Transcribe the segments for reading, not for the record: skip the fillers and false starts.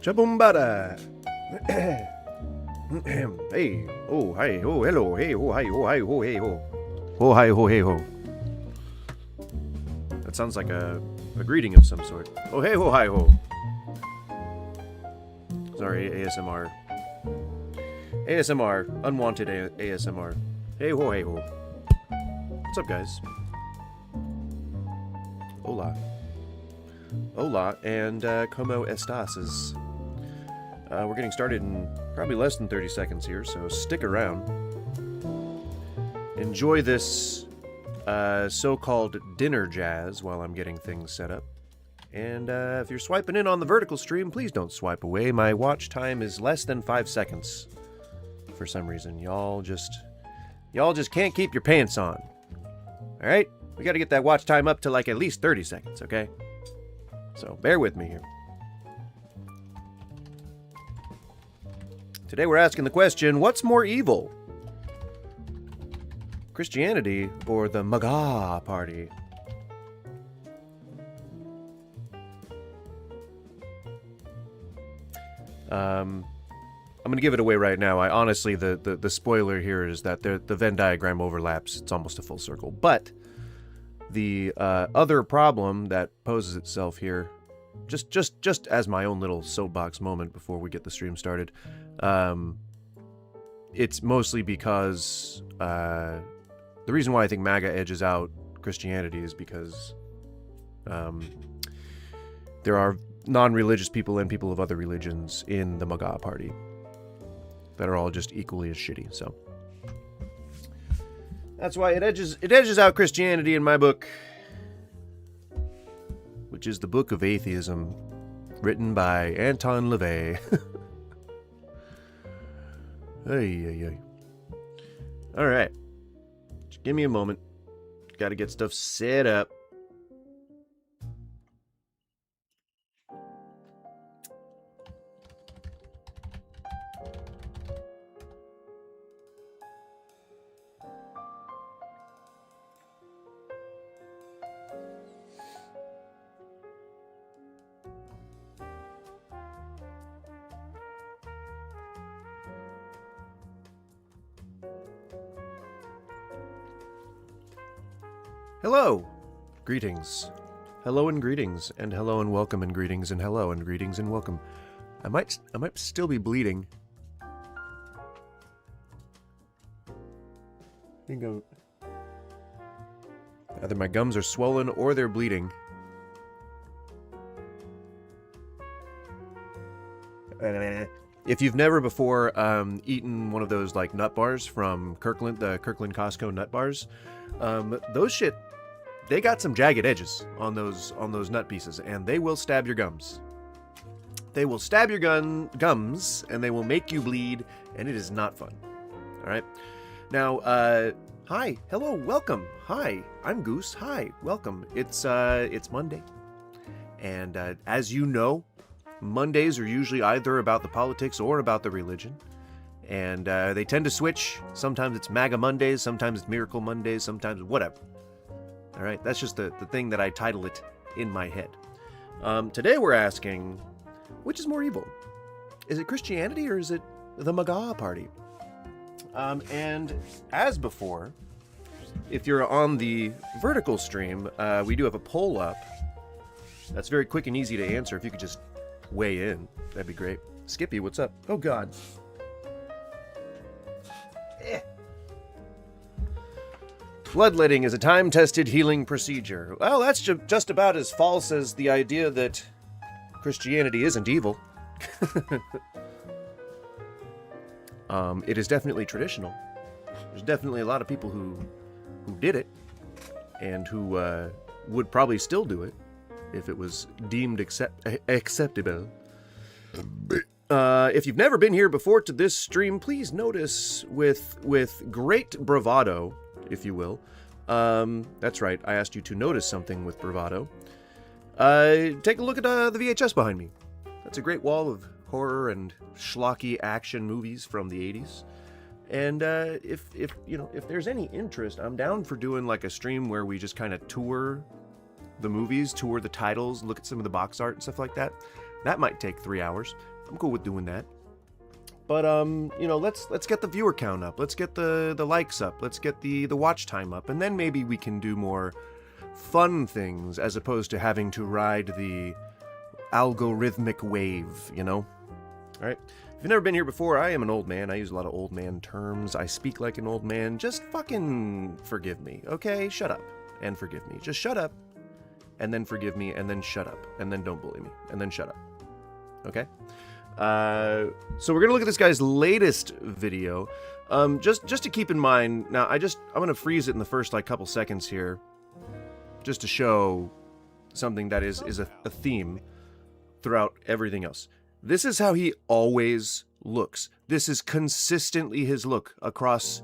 Chabumbada. Hey, oh, hi, oh, hello, hey, oh, hi, oh, hi, oh, hey, ho. Oh, hi, oh, hey, ho. That sounds like a greeting of some sort. Oh, hey, ho, hi, ho. Sorry, ASMR. ASMR. Unwanted ASMR. Hey, ho, hey, ho. What's up, guys? Hola. Hola, and como estas? We're getting started in probably less than 30 seconds here, so stick around. Enjoy this so-called dinner jazz while I'm getting things set up. And if you're swiping in on the vertical stream, please don't swipe away. My watch time is less than 5 seconds. For some reason, y'all just can't keep your pants on. All right? We got to get that watch time up to like at least 30 seconds, okay? So bear with me here. Today we're asking the question, what's more evil? Christianity or the MAGA party? I'm going to give it away right now. I honestly, the spoiler here is that the Venn diagram overlaps. It's almost a full circle. But the other problem that poses itself here, just as my own little soapbox moment before we get the stream started, it's mostly because the reason why I think MAGA edges out Christianity is because there are non-religious people and people of other religions in the MAGA party that are all just equally as shitty. So that's why it edges out Christianity in my book, which is the Book of Atheism, written by Anton LaVey. Ay. All right, just give me a moment. Got to get stuff set up. Hello! Greetings. Hello and greetings, and hello and welcome and greetings and hello and greetings and welcome. I might still be bleeding. I think either my gums are swollen or they're bleeding. If you've never before eaten one of those like nut bars from Kirkland, the Kirkland Costco nut bars, those shit, they got some jagged edges on those nut pieces, and they will stab your gums. They will stab your gums, and they will make you bleed, and it is not fun. All right. Now, hi, hello, welcome. Hi, I'm Goose. Hi, welcome. It's Monday, and as you know, Mondays are usually either about the politics or about the religion. And they tend to switch. Sometimes it's MAGA Mondays, sometimes it's Miracle Mondays, sometimes whatever. All right, that's just the thing that I title it in my head. Today we're asking, which is more evil? Is it Christianity or is it the MAGA party? And as before, if you're on the vertical stream, we do have a poll up. That's very quick and easy to answer. If you could just weigh in, that'd be great. Skippy, what's up? Oh God. Bloodletting is a time-tested healing procedure. Well, that's just about as false as the idea that Christianity isn't evil. It is definitely traditional. There's definitely a lot of people who did it, and who would probably still do it if it was deemed acceptable. If you've never been here before to this stream, please notice with great bravado, if you will. That's right, I asked you to notice something with bravado. Take a look at the VHS behind me. That's a great wall of horror and schlocky action movies from the 80s. And if there's any interest, I'm down for doing like a stream where we just kind of tour the movies, tour the titles, look at some of the box art and stuff like that. That might take 3 hours. I'm cool with doing that. But let's get the viewer count up. Let's get the likes up. Let's get the watch time up, and then maybe we can do more fun things as opposed to having to ride the algorithmic wave, you know? All right. If you've never been here before, I am an old man. I use a lot of old man terms. I speak like an old man. Just fucking forgive me, okay? Shut up and forgive me. Just shut up and then forgive me and then shut up and then don't bully me and then shut up. Okay? So we're gonna look at this guy's latest video. Just to keep in mind, now I'm gonna freeze it in the first like couple seconds here, just to show something that is a theme throughout everything else. This is how he always looks. This is consistently his look across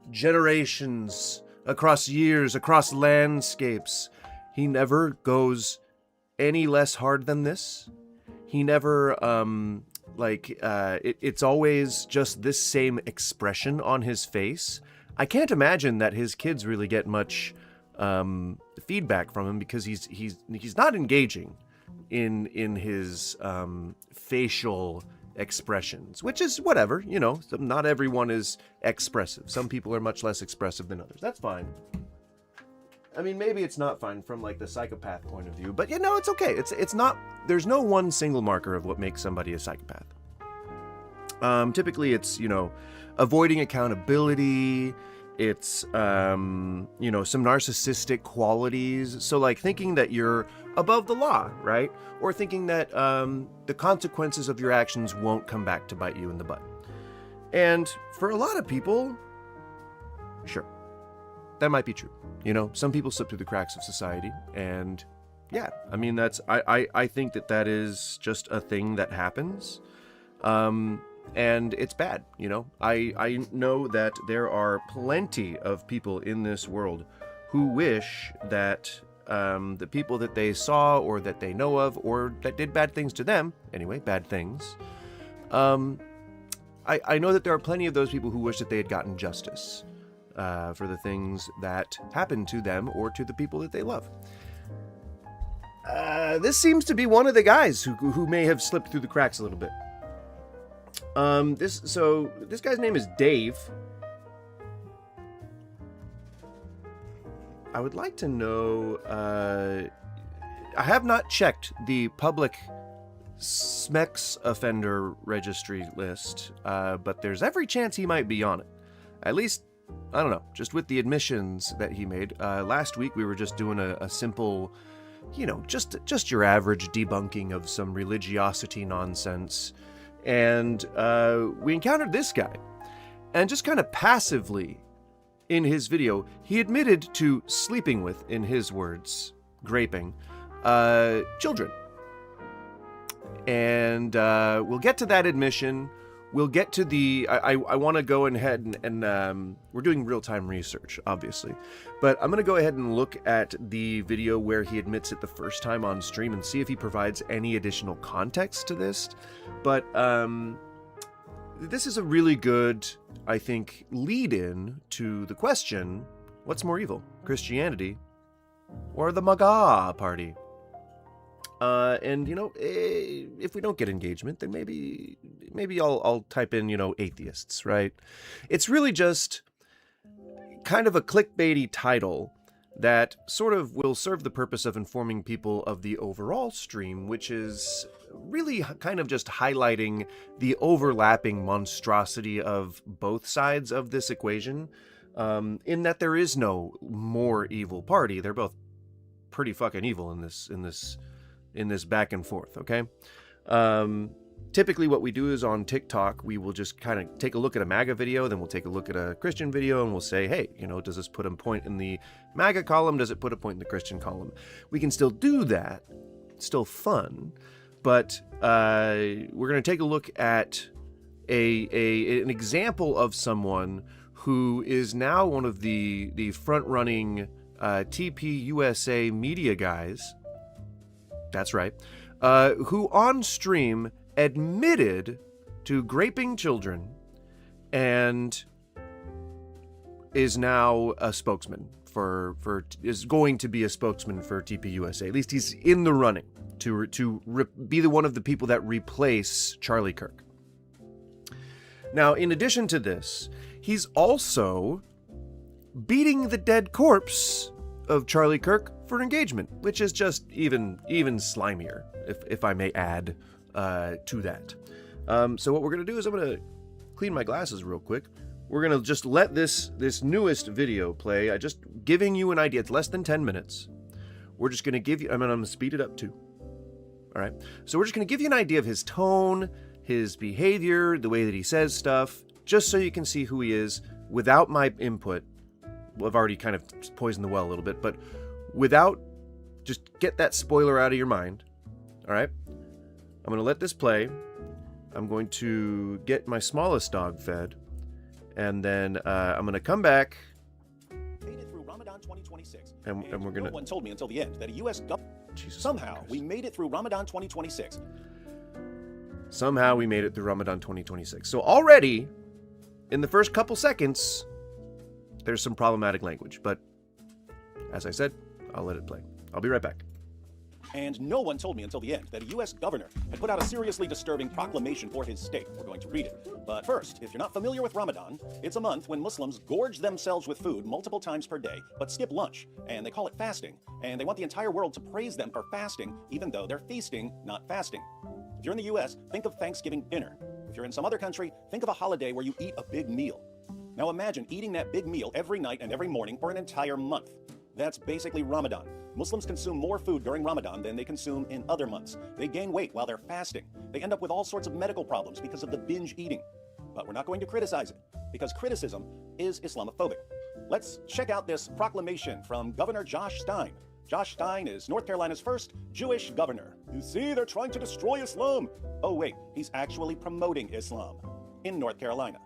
generations, across years, across landscapes. He never goes any less hard than this. He never, it's always just this same expression on his face. I can't imagine that his kids really get much feedback from him because he's not engaging in his facial expressions, which is whatever, you know. Not everyone is expressive. Some people are much less expressive than others. That's fine. I mean, maybe it's not fine from like the psychopath point of view, but it's okay. It's not. There's no one single marker of what makes somebody a psychopath. Typically, it's avoiding accountability. It's some narcissistic qualities. So like thinking that you're above the law, right? Or thinking that the consequences of your actions won't come back to bite you in the butt. And for a lot of people, sure, that might be true. Some people slip through the cracks of society, and yeah, I mean, I think that is just a thing that happens, and it's bad. I know that there are plenty of people in this world who wish that the people that they saw or that they know of or that did bad things to them, anyway, bad things, I know that there are plenty of those people who wish that they had gotten justice for the things that happened to them or to the people that they love. This seems to be one of the guys who may have slipped through the cracks a little bit. This guy's name is Dave. I would like to know, I have not checked the public SMEX offender registry list, but there's every chance he might be on it. At least, I don't know, just with the admissions that he made. Last week we were just doing a simple, you know, just your average debunking of some religiosity nonsense. And we encountered this guy. And just kind of passively, in his video, he admitted to sleeping with, in his words, graping, children. And we'll get to that admission. We'll get to the... I want to go ahead and we're doing real-time research, obviously. But I'm going to go ahead and look at the video where he admits it the first time on stream and see if he provides any additional context to this. But this is a really good, I think, lead-in to the question, what's more evil, Christianity or the MAGA party? And, you know, if we don't get engagement, then maybe I'll type in, you know, atheists, right? It's really just kind of a clickbaity title that sort of will serve the purpose of informing people of the overall stream, which is really kind of just highlighting the overlapping monstrosity of both sides of this equation, in that there is no more evil party. They're both pretty fucking evil in this back and forth, okay? Typically what we do is on TikTok, we will just kind of take a look at a MAGA video, then we'll take a look at a Christian video, and we'll say, hey, you know, does this put a point in the MAGA column? Does it put a point in the Christian column? We can still do that. It's still fun. But we're going to take a look at an example of someone who is now one of the front-running TPUSA media guys. That's right. Who on stream admitted to graping children and is now a spokesman is going to be a spokesman for TPUSA. At least he's in the running to be one of the people that replace Charlie Kirk. Now, in addition to this, he's also beating the dead corpse of Charlie Kirk for engagement, which is just even slimier, if I may add to that. So what we're going to do is I'm going to clean my glasses real quick. We're going to just let this newest video play. I'm just giving you an idea. It's less than 10 minutes. We're just going to give you... I'm going to speed it up too. All right. So we're just going to give you an idea of his tone, his behavior, the way that he says stuff, just so you can see who he is without my input. Well, I've already kind of poisoned the well a little bit, but without... Just get that spoiler out of your mind. All right. I'm going to let this play. I'm going to get my smallest dog fed. And then I'm going to come back. Made it through Ramadan 2026. And we're going to... No one told me until the end that a U.S. government... Somehow, we made it through Ramadan 2026. Somehow we made it through Ramadan 2026. So already, in the first couple seconds, there's some problematic language. But, as I said, I'll let it play. I'll be right back. And no one told me until the end that a U.S. governor had put out a seriously disturbing proclamation for his state. We're going to read it. But first, if you're not familiar with Ramadan, it's a month when Muslims gorge themselves with food multiple times per day, but skip lunch. And they call it fasting. And they want the entire world to praise them for fasting, even though they're feasting, not fasting. If you're in the U.S., think of Thanksgiving dinner. If you're in some other country, think of a holiday where you eat a big meal. Now imagine eating that big meal every night and every morning for an entire month. That's basically Ramadan. Muslims consume more food during Ramadan than they consume in other months. They gain weight while they're fasting. They end up with all sorts of medical problems because of the binge eating. But we're not going to criticize it, because criticism is Islamophobic. Let's check out this proclamation from Governor Josh Stein. Josh Stein is North Carolina's first Jewish governor. You see, they're trying to destroy Islam. Oh wait, he's actually promoting Islam in North Carolina.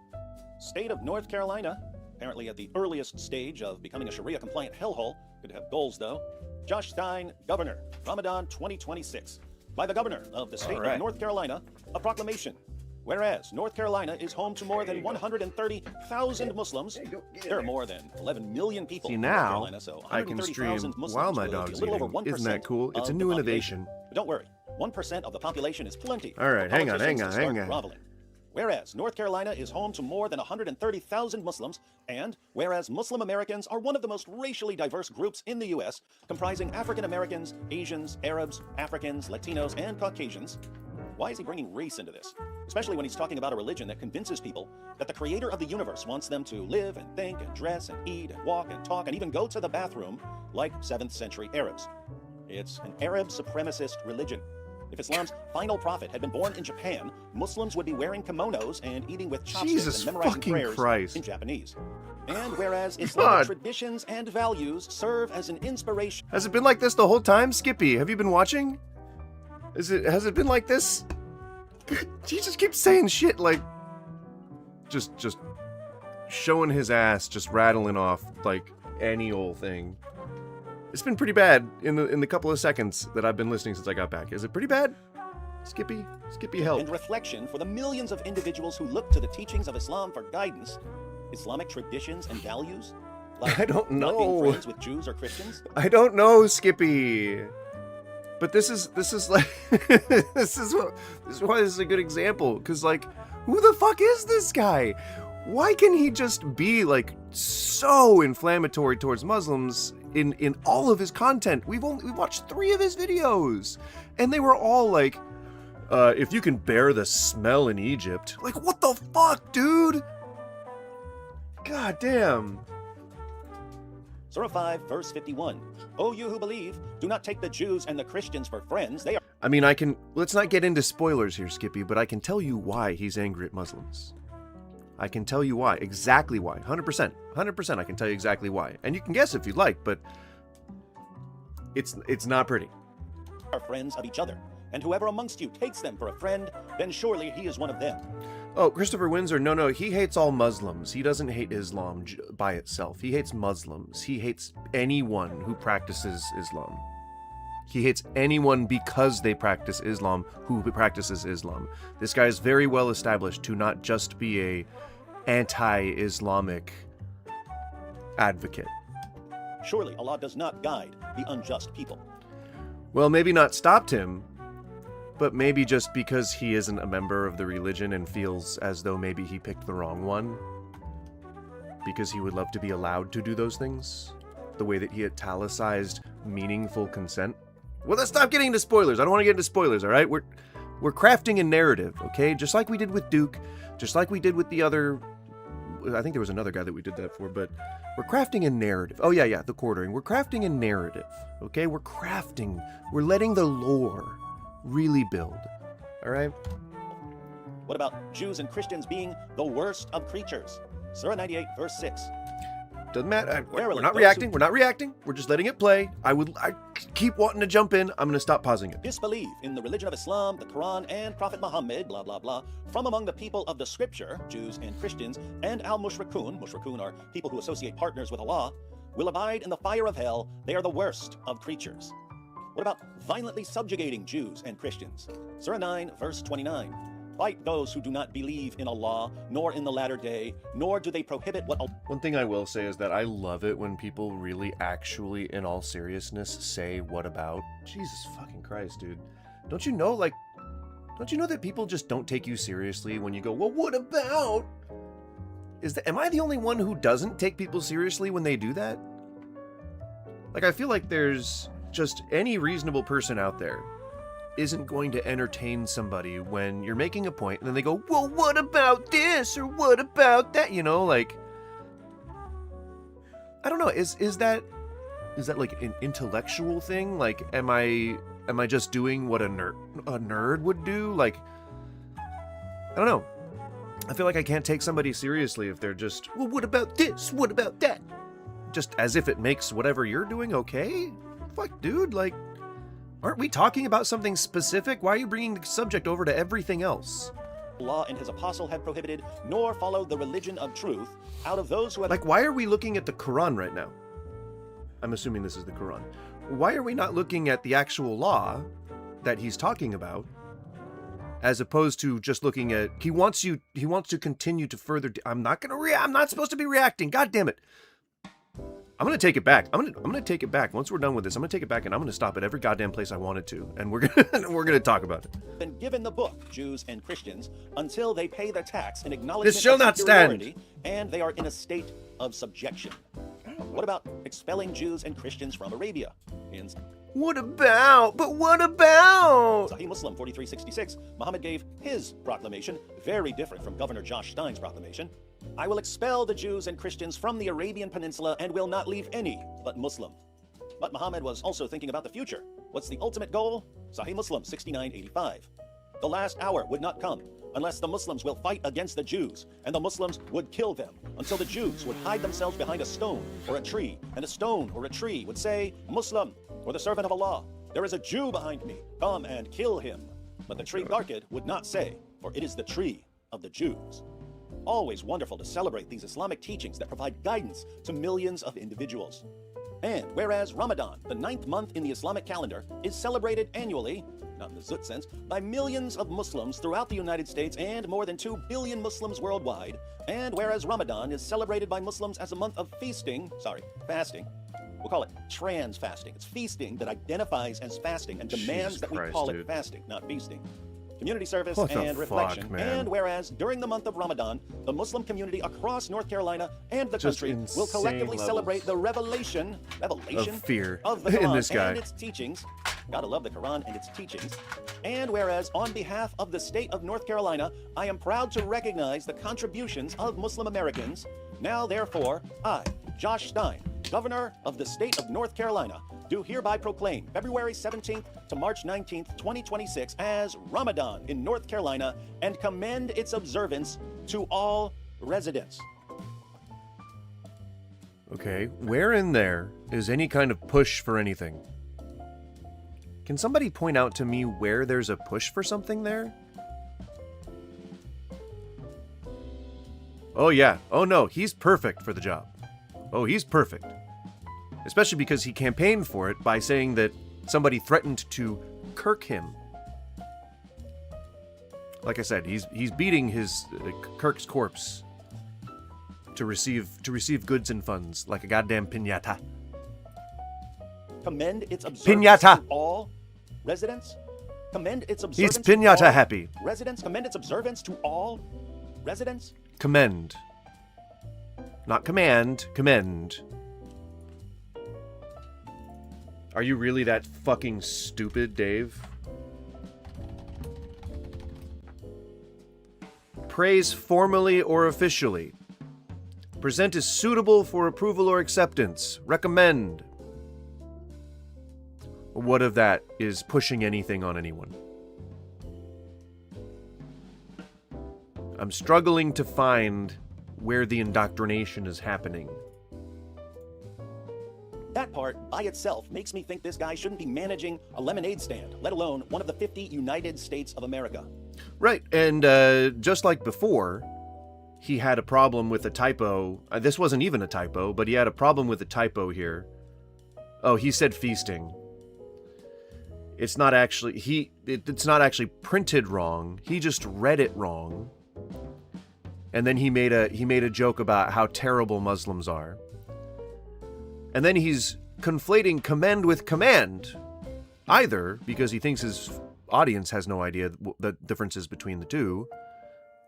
State of North Carolina, apparently at the earliest stage of becoming a Sharia-compliant hellhole. Could have goals, though. Josh Stein, Governor, Ramadan 2026. By the Governor of the state of North Carolina, a proclamation. Whereas North Carolina is home to more than 130,000 Muslims, there are more than 11 million people in North Carolina, so I can stream while my dog's eating. Isn't that cool? It's a new innovation. But don't worry, 1% of the population is plenty. All right, hang on. Whereas North Carolina is home to more than 130,000 Muslims, and whereas Muslim Americans are one of the most racially diverse groups in the U.S., comprising African Americans, Asians, Arabs, Africans, Latinos, and Caucasians, why is he bringing race into this? Especially when he's talking about a religion that convinces people that the creator of the universe wants them to live and think and dress and eat and walk and talk and even go to the bathroom like 7th century Arabs. It's an Arab supremacist religion. If Islam's final prophet had been born in Japan, Muslims would be wearing kimonos and eating with chopsticks Jesus and memorizing fucking prayers Christ. in Japanese. And whereas Islamic traditions and values serve as an inspiration... Has it been like this the whole time, Skippy? Have you been watching? Has it been like this? He just keeps saying shit like... Just showing his ass, just rattling off like any old thing. It's been pretty bad in the couple of seconds that I've been listening since I got back. Is it pretty bad? Skippy, help. And reflection for the millions of individuals who look to the teachings of Islam for guidance, Islamic traditions and values? Like I don't not being know. friends with Jews or Christians? I don't know, Skippy. But this is like this is why this is a good example. Cause like, who the fuck is this guy? Why can he just be like so inflammatory towards Muslims in all of his content? We've watched 3 of his videos, and they were all like, if you can bear the smell in Egypt. Like, what the fuck, dude? God damn. Surah 5, verse 51. O you who believe, do not take the Jews and the Christians for friends. They are... I mean, let's not get into spoilers here, Skippy, but I can tell you why he's angry at Muslims. I can tell you why, exactly why, 100% I can tell you exactly why. And you can guess if you'd like, but it's not pretty. Are friends of each other, and whoever amongst you takes them for a friend, then surely he is one of them. Oh, Christopher Windsor, no, he hates all Muslims. He doesn't hate Islam by itself. He hates Muslims. He hates anyone who practices Islam. He hates anyone because they practice Islam who practices Islam. This guy is very well established to not just be a anti-Islamic advocate. Surely Allah does not guide the unjust people. Well, maybe not stopped him, but maybe just because he isn't a member of the religion and feels as though maybe he picked the wrong one. Because he would love to be allowed to do those things. The way that he italicized meaningful consent. Well, let's stop getting into spoilers. I don't want to get into spoilers, all right? We're crafting a narrative, okay? Just like we did with Duke, just like we did with the other... I think there was another guy that we did that for, but we're crafting a narrative. Oh, yeah, the quartering. We're crafting a narrative, okay? We're letting the lore really build, all right? What about Jews and Christians being the worst of creatures? Surah 98, verse 6. Doesn't matter. We're not reacting. We're not reacting. We're just letting it play. I keep wanting to jump in. I'm going to stop pausing it. Disbelieve in the religion of Islam, the Quran, and Prophet Muhammad, blah, blah, blah, from among the people of the scripture, Jews and Christians, and al-mushrikun, mushrikun are people who associate partners with Allah, will abide in the fire of hell. They are the worst of creatures. What about violently subjugating Jews and Christians? Surah 9, verse 29. Fight those who do not believe in Allah, nor in the latter day, nor do they prohibit what Allah... One thing I will say is that I love it when people really actually, in all seriousness, say, what about? Jesus fucking Christ, dude. Don't you know that people just don't take you seriously when you go, well, what about? Am I the only one who doesn't take people seriously when they do that? Like, I feel like there's just any reasonable person out there isn't going to entertain somebody when you're making a point and then they go, well, what about this or what about that? You know, like, I don't know. Is that like an intellectual thing? Like, am I just doing what a nerd would do? Like, I don't know. I feel like I can't take somebody seriously if they're just, well, what about this? What about that? Just as if it makes whatever you're doing okay? Fuck, dude, like, aren't we talking about something specific? Why are you bringing the subject over to everything else? Allah and his apostle have prohibited, nor follow the religion of truth out of those who have... Like, why are we looking at the Quran right now? I'm assuming this is the Quran. Why are we not looking at the actual law that he's talking about, as opposed to just looking at... He wants to continue to further... I'm not supposed to be reacting. God damn it. I'm gonna take it back. I'm gonna take it back. Once we're done with this, I'm gonna take it back and I'm gonna stop at every goddamn place I wanted to, and we're gonna talk about it. Been given the book, Jews and Christians, until they pay their tax in acknowledgement This shall of not stand. superiority, and they are in a state of subjection. What about expelling Jews and Christians from Arabia? In What about? But what about? Sahih Muslim 4366, Muhammad gave his proclamation, very different from Governor Josh Stein's proclamation. I will expel the Jews and Christians from the Arabian Peninsula and will not leave any but Muslim. But Muhammad was also thinking about the future. What's the ultimate goal? Sahih Muslim 6985. The last hour would not come unless the Muslims will fight against the Jews, and the Muslims would kill them until the Jews would hide themselves behind a stone or a tree, and a stone or a tree would say, Muslim, or the servant of Allah, there is a Jew behind me, come and kill him. But the tree Garkid would not say, for it is the tree of the Jews. Always wonderful to celebrate these Islamic teachings that provide guidance to millions of individuals. And whereas Ramadan, the 9th month in the Islamic calendar, is celebrated annually, not in the Zut sense, by millions of Muslims throughout the United States and more than 2 billion Muslims worldwide, and whereas Ramadan is celebrated by Muslims as a month of fasting, we'll call it trans fasting. It's feasting that identifies as fasting and demands that we call it fasting, not feasting. Community service and reflection. Man? And whereas during the month of Ramadan, the Muslim community across North Carolina and the country will collectively celebrate the revelation of fear of the Quran in this guy. and its teachings. Gotta love the Quran and its teachings. And whereas on behalf of the state of North Carolina, I am proud to recognize the contributions of Muslim Americans. Now, therefore, I, Josh Stein, Governor of the state of North Carolina, do hereby proclaim February 17th to March 19th, 2026 as Ramadan in North Carolina and commend its observance to all residents. Okay, where in there is any kind of push for anything? Can somebody point out to me where there's a push for something there? Oh yeah, oh no, he's perfect for the job. Oh, he's perfect. Especially because he campaigned for it by saying that somebody threatened to Kirk him. Like I said, he's beating his Kirk's corpse to receive goods and funds like a goddamn piñata. Commend its observance to all residents. Commend its observance. He's piñata to all happy. Residents. Commend its observance to all residents. Commend. Not command, commend. Are you really that fucking stupid, Dave? Praise formally or officially. Present as suitable for approval or acceptance. Recommend. What of that is pushing anything on anyone? I'm struggling to find where the indoctrination is happening. That part, by itself, makes me think this guy shouldn't be managing a lemonade stand, let alone one of the 50 United States of America. Right, and just like before, he had a problem with a typo. This wasn't even a typo, but he had a problem with a typo here. Oh, he said feasting. It's not actually it's not actually printed wrong. He just read it wrong. And then he made a joke about how terrible Muslims are. And then he's conflating commend with command, either because he thinks his audience has no idea the differences between the two,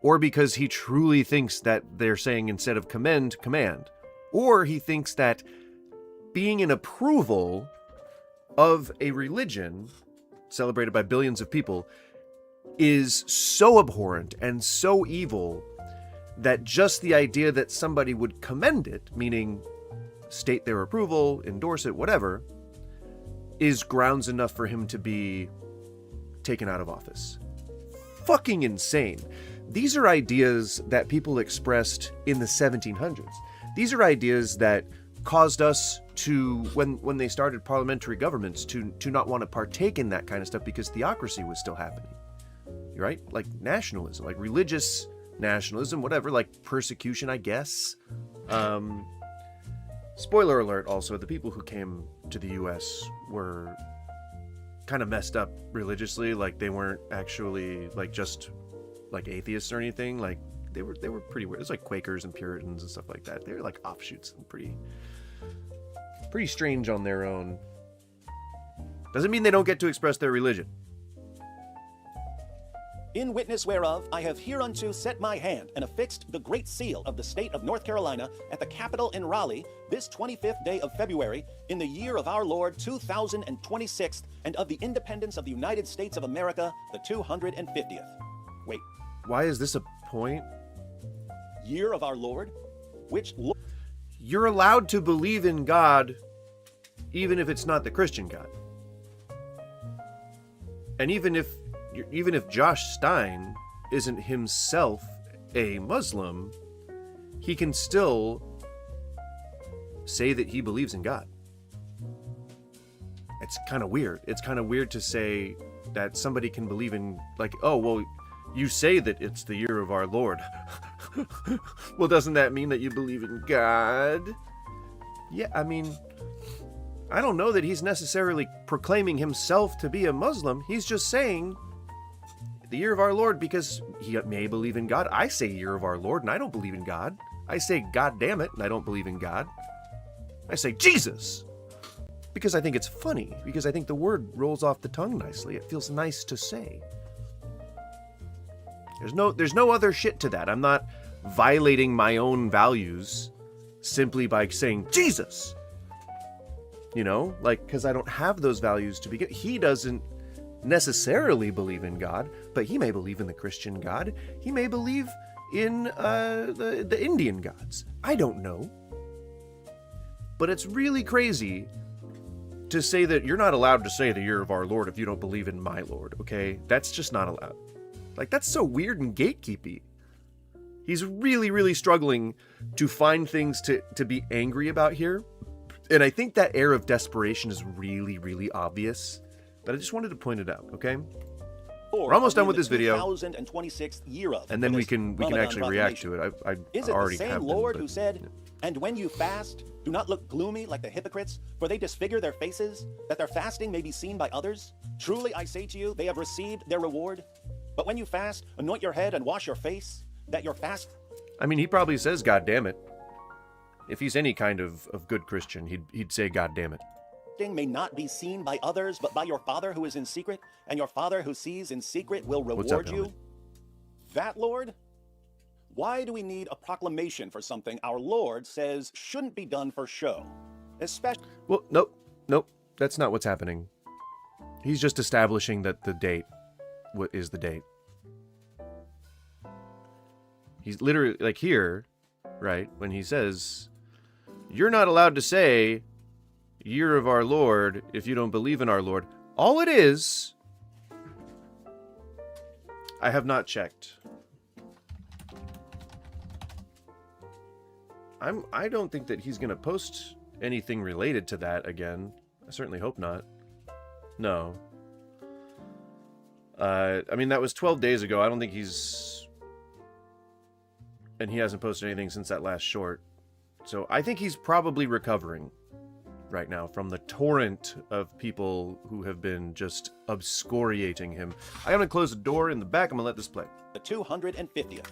or because he truly thinks that they're saying instead of commend, command, or he thinks that being in approval of a religion celebrated by billions of people is so abhorrent and so evil that just the idea that somebody would commend it, meaning state their approval, endorse it, whatever, is grounds enough for him to be taken out of office. Fucking insane. These are ideas that people expressed in the 1700s. These are ideas that caused us to, when they started parliamentary governments, to not want to partake in that kind of stuff because theocracy was still happening. Right? Like nationalism, like religious nationalism, whatever, like persecution, I guess. Spoiler alert, also, the people who came to the US were kind of messed up religiously. Like, they weren't actually, like, just, like, atheists or anything. Like, they were pretty weird. It was like Quakers and Puritans and stuff like that. They were, like, offshoots and pretty strange on their own. Doesn't mean they don't get to express their religion. In witness whereof I have hereunto set my hand and affixed the great seal of the state of North Carolina at the Capitol in Raleigh, this 25th day of February, in the year of our Lord 2026, and of the independence of the United States of America, the 250th. Wait, Why is this a point? year of our Lord? Which Lord? You're allowed to believe in God even if it's not the Christian God. And even if Josh Stein isn't himself a Muslim, he can still say that he believes in God. It's kind of weird. It's kind of weird to say that somebody can believe in, like, oh, well, you say that it's the year of our Lord. Well, doesn't that mean that you believe in God? Yeah, I mean, I don't know that he's necessarily proclaiming himself to be a Muslim. He's just saying the year of our Lord because he may believe in God. I say year of our Lord and I don't believe in God. I say God damn it and I don't believe in God. I say Jesus because I think it's funny, because I think the word rolls off the tongue nicely. It feels nice to say. There's no other shit to that. I'm not violating my own values simply by saying Jesus. You know, like, because I don't have those values to begin. He doesn't necessarily believe in God, but he may believe in the Christian God. He may believe in the Indian gods. I don't know. But it's really crazy to say that you're not allowed to say the year of our Lord if you don't believe in my Lord, okay? That's just not allowed. Like, that's so weird and gatekeepy. He's really, really struggling to find things to be angry about here. And I think that air of desperation is really, really obvious. But I just wanted to point it out, okay? We're almost done with this video. 2026th year of, and then we can actually react to it. I Is it already the same have Lord been, who said, "And when you fast, do not look gloomy like the hypocrites, for they disfigure their faces, that their fasting may be seen by others? Truly I say to you, they have received their reward. But when you fast, anoint your head and wash your face, that your fast..." I mean, he probably says, God damn it. If he's any kind of good Christian, he'd say, God damn it. "may not be seen by others, but by your Father who is in secret, and your Father who sees in secret will reward you." That Lord? Why do we need a proclamation for something our Lord says shouldn't be done for show? Especially... Well, nope. That's not what's happening. He's just establishing that the date, what is the date? He's literally, like here, right, when he says, you're not allowed to say year of our Lord if you don't believe in our Lord. All it is, I have not checked. I don't think that he's gonna post anything related to that again. I certainly hope not. No. I mean, that was 12 days ago. I don't think he's... And he hasn't posted anything since that last short. So I think he's probably recovering right now from the torrent of people who have been just excoriating him. I'm going to close the door in the back. I'm going to let this play. The 250th.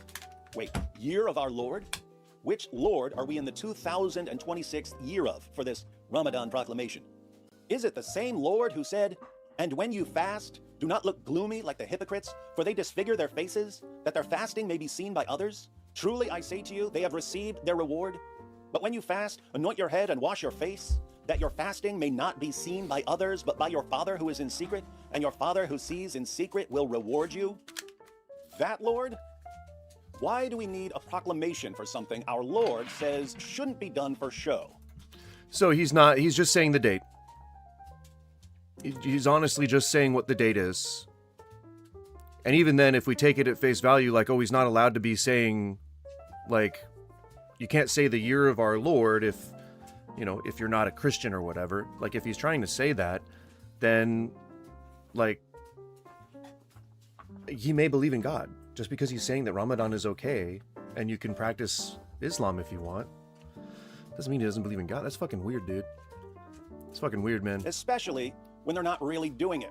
Wait, year of our Lord? Which Lord are we in the 2026th year of for this Ramadan proclamation? Is it the same Lord who said, "And when you fast, do not look gloomy like the hypocrites, for they disfigure their faces, that their fasting may be seen by others? Truly I say to you, they have received their reward. But when you fast, anoint your head and wash your face, that your fasting may not be seen by others, but by your Father who is in secret, and your Father who sees in secret will reward you." That Lord? Why do we need a proclamation for something our Lord says shouldn't be done for show? So he's just saying the date. He's honestly just saying what the date is. And even then, if we take it at face value, like, oh, he's not allowed to be saying, like, you can't say the year of our Lord if, you know, if you're not a Christian or whatever. Like, if he's trying to say that, then, like, he may believe in God. Just because he's saying that Ramadan is okay, and you can practice Islam if you want, doesn't mean he doesn't believe in God. That's fucking weird, dude. It's fucking weird, man. Especially when they're not really doing it.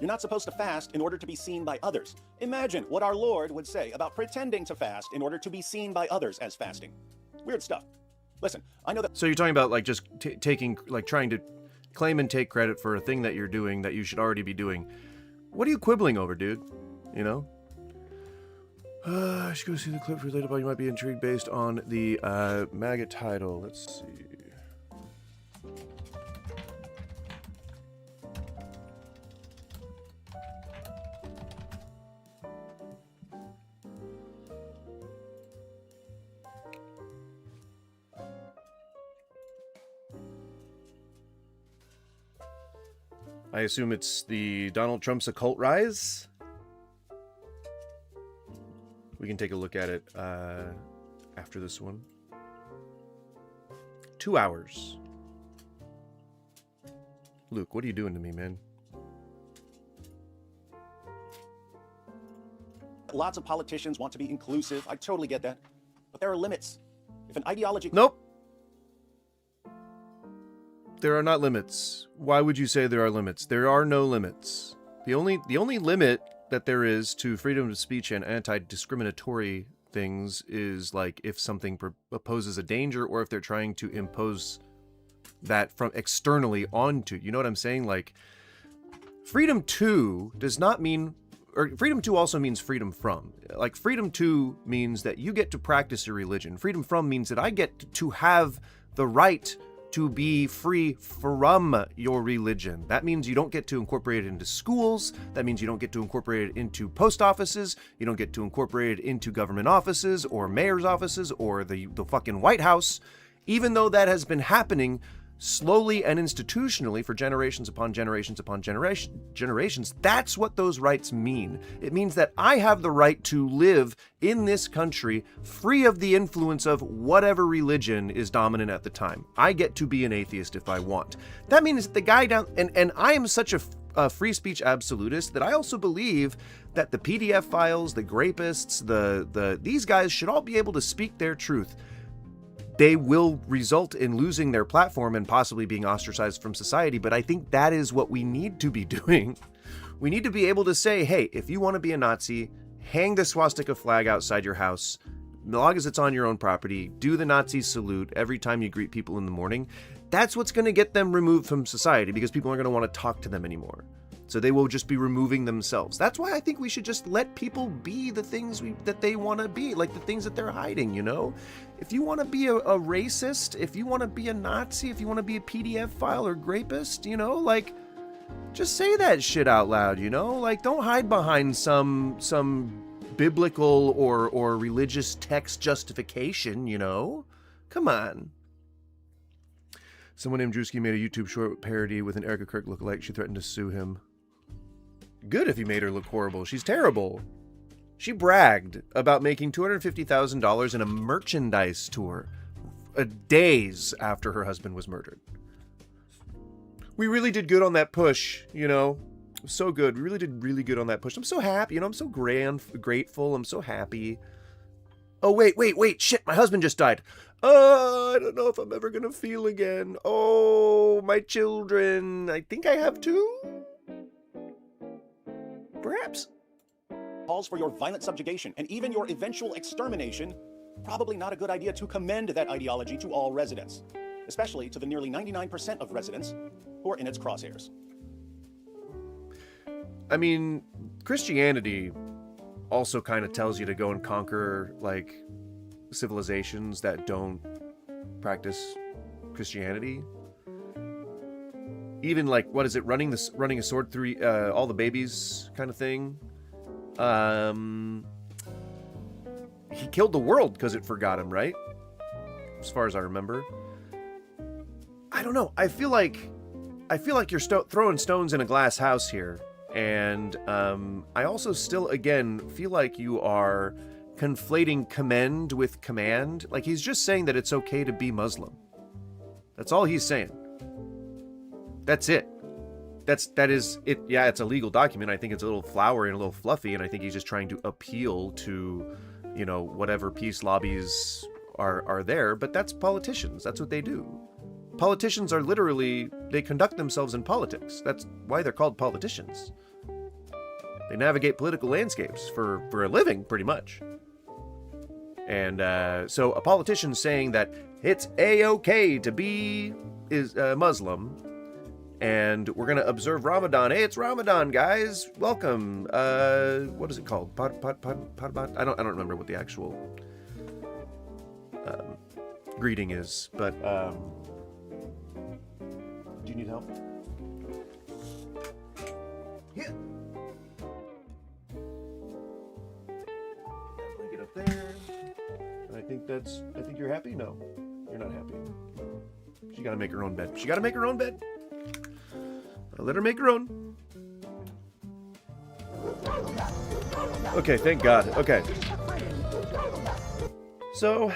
You're not supposed to fast in order to be seen by others. Imagine what our Lord would say about pretending to fast in order to be seen by others as fasting. Weird stuff. Listen, I know that. So you're talking about like just taking, like trying to claim and take credit for a thing that you're doing that you should already be doing. What are you quibbling over, dude? You know? I should go see the clip related about you might be intrigued based on the MAGA title. Let's see. I assume it's the Donald Trump's occult rise. We can take a look at it after this one. 2 hours. Luke, what are you doing to me, man? Lots of politicians want to be inclusive. I totally get that. But there are limits. If an ideology... Nope. There are not limits. Why would you say there are limits? There are no limits. The only limit that there is to freedom of speech and anti-discriminatory things is like if something poses a danger or if they're trying to impose that from externally onto. You know what I'm saying? Like, freedom to does not mean, or freedom to also means freedom from. Like, freedom to means that you get to practice your religion. Freedom from means that I get to have the right to be free from your religion. That means you don't get to incorporate it into schools. That means you don't get to incorporate it into post offices. You don't get to incorporate it into government offices or mayor's offices or the fucking White House. Even though that has been happening slowly and institutionally for generations upon generations upon generations, that's what those rights mean. It means that I have the right to live in this country free of the influence of whatever religion is dominant at the time. I get to be an atheist if I want. That means that the guy down, and I am such a free speech absolutist that I also believe that the PDF files, the grapists, these guys should all be able to speak their truth. They will result in losing their platform and possibly being ostracized from society, but I think that is what we need to be doing. We need to be able to say, hey, if you want to be a Nazi, hang the swastika flag outside your house, as long as it's on your own property, do the Nazi salute every time you greet people in the morning. That's what's going to get them removed from society because people aren't going to want to talk to them anymore. So they will just be removing themselves. That's why I think we should just let people be the things that they want to be, like the things that they're hiding, you know? If you want to be a racist, if you want to be a Nazi, if you want to be a PDF file or grapist, you know, like, just say that shit out loud, you know? Like, don't hide behind some biblical or religious text justification, you know? Come on. Someone named Drewski made a YouTube short parody with an Erica Kirk lookalike. She threatened to sue him. Good if he made her look horrible. She's terrible. She bragged about making $250,000 in a merchandise tour days after her husband was murdered. We really did good on that push, you know. So good. We really did really good on that push. I'm so happy, you know. I'm so grateful. I'm so happy. Oh, wait. Shit, my husband just died. I don't know if I'm ever going to feel again. Oh, my children. I think I have two. Perhaps. Calls for your violent subjugation and even your eventual extermination, probably not a good idea to commend that ideology to all residents, especially to the nearly 99% of residents who are in its crosshairs. I mean, Christianity also kind of tells you to go and conquer, like, civilizations that don't practice Christianity. Even, like, what is it, running a sword through all the babies kind of thing. He killed the world because it forgot him, right? As far as I remember. I don't know. I feel like you're throwing stones in a glass house here. And I also still, again, feel like you are conflating commend with command. Like, he's just saying that it's okay to be Muslim. That's all he's saying. That's it. That is it. Yeah, it's a legal document. I think it's a little flowery and a little fluffy, and I think he's just trying to appeal to, you know, whatever peace lobbies are there. But that's politicians. That's what they do. Politicians are literally, they conduct themselves in politics. That's why they're called politicians. They navigate political landscapes for a living, pretty much. And so a politician saying that it's a-okay to be Muslim, and we're gonna observe Ramadan. Hey, it's Ramadan, guys. Welcome. What is it called? I don't remember what the actual greeting is, but do you need help? Yeah. Blanket up there. I think you're happy? No, you're not happy. She gotta make her own bed. She gotta make her own bed. I'll let her make her own. Okay, thank God. Okay. So,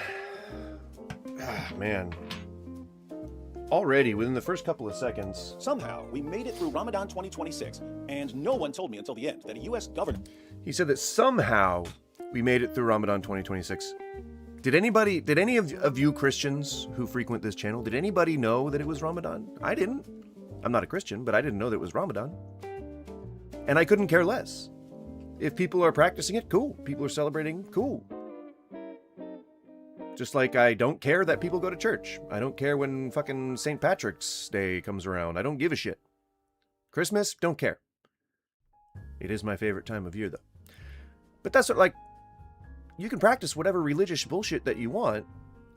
man. Already, within the first couple of seconds... Somehow, we made it through Ramadan 2026, and no one told me until the end that a U.S. governor... He said that somehow we made it through Ramadan 2026. Did any of you Christians who frequent this channel, did anybody know that it was Ramadan? I didn't. I'm not a Christian, but I didn't know that it was Ramadan. And I couldn't care less. If people are practicing it, cool. People are celebrating, cool. Just like I don't care that people go to church. I don't care when fucking St. Patrick's Day comes around. I don't give a shit. Christmas, don't care. It is my favorite time of year, though. But that's what, like, you can practice whatever religious bullshit that you want.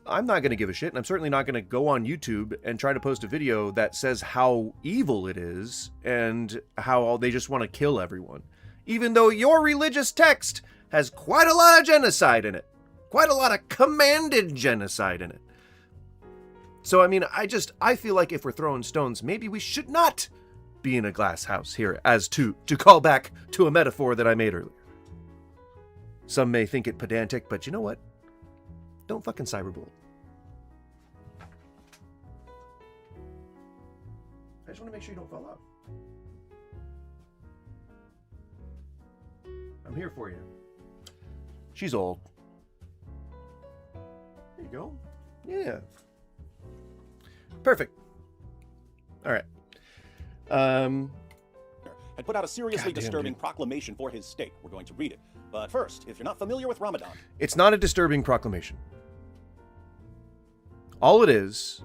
I'm not going to give a shit, and I'm certainly not going to go on YouTube and try to post a video that says how evil it is and how they just want to kill everyone. Even though your religious text has quite a lot of genocide in it. Quite a lot of commanded genocide in it. So, I mean, I feel like if we're throwing stones, maybe we should not be in a glass house here, as to call back to a metaphor that I made earlier. Some may think it pedantic, but you know what? Don't fucking cyberbully. I just want to make sure you don't fall off. I'm here for you. She's old. There you go. Yeah. Perfect. All right. Had put out a seriously disturbing proclamation for his state. We're going to read it. But first, if you're not familiar with Ramadan... It's not a disturbing proclamation. All it is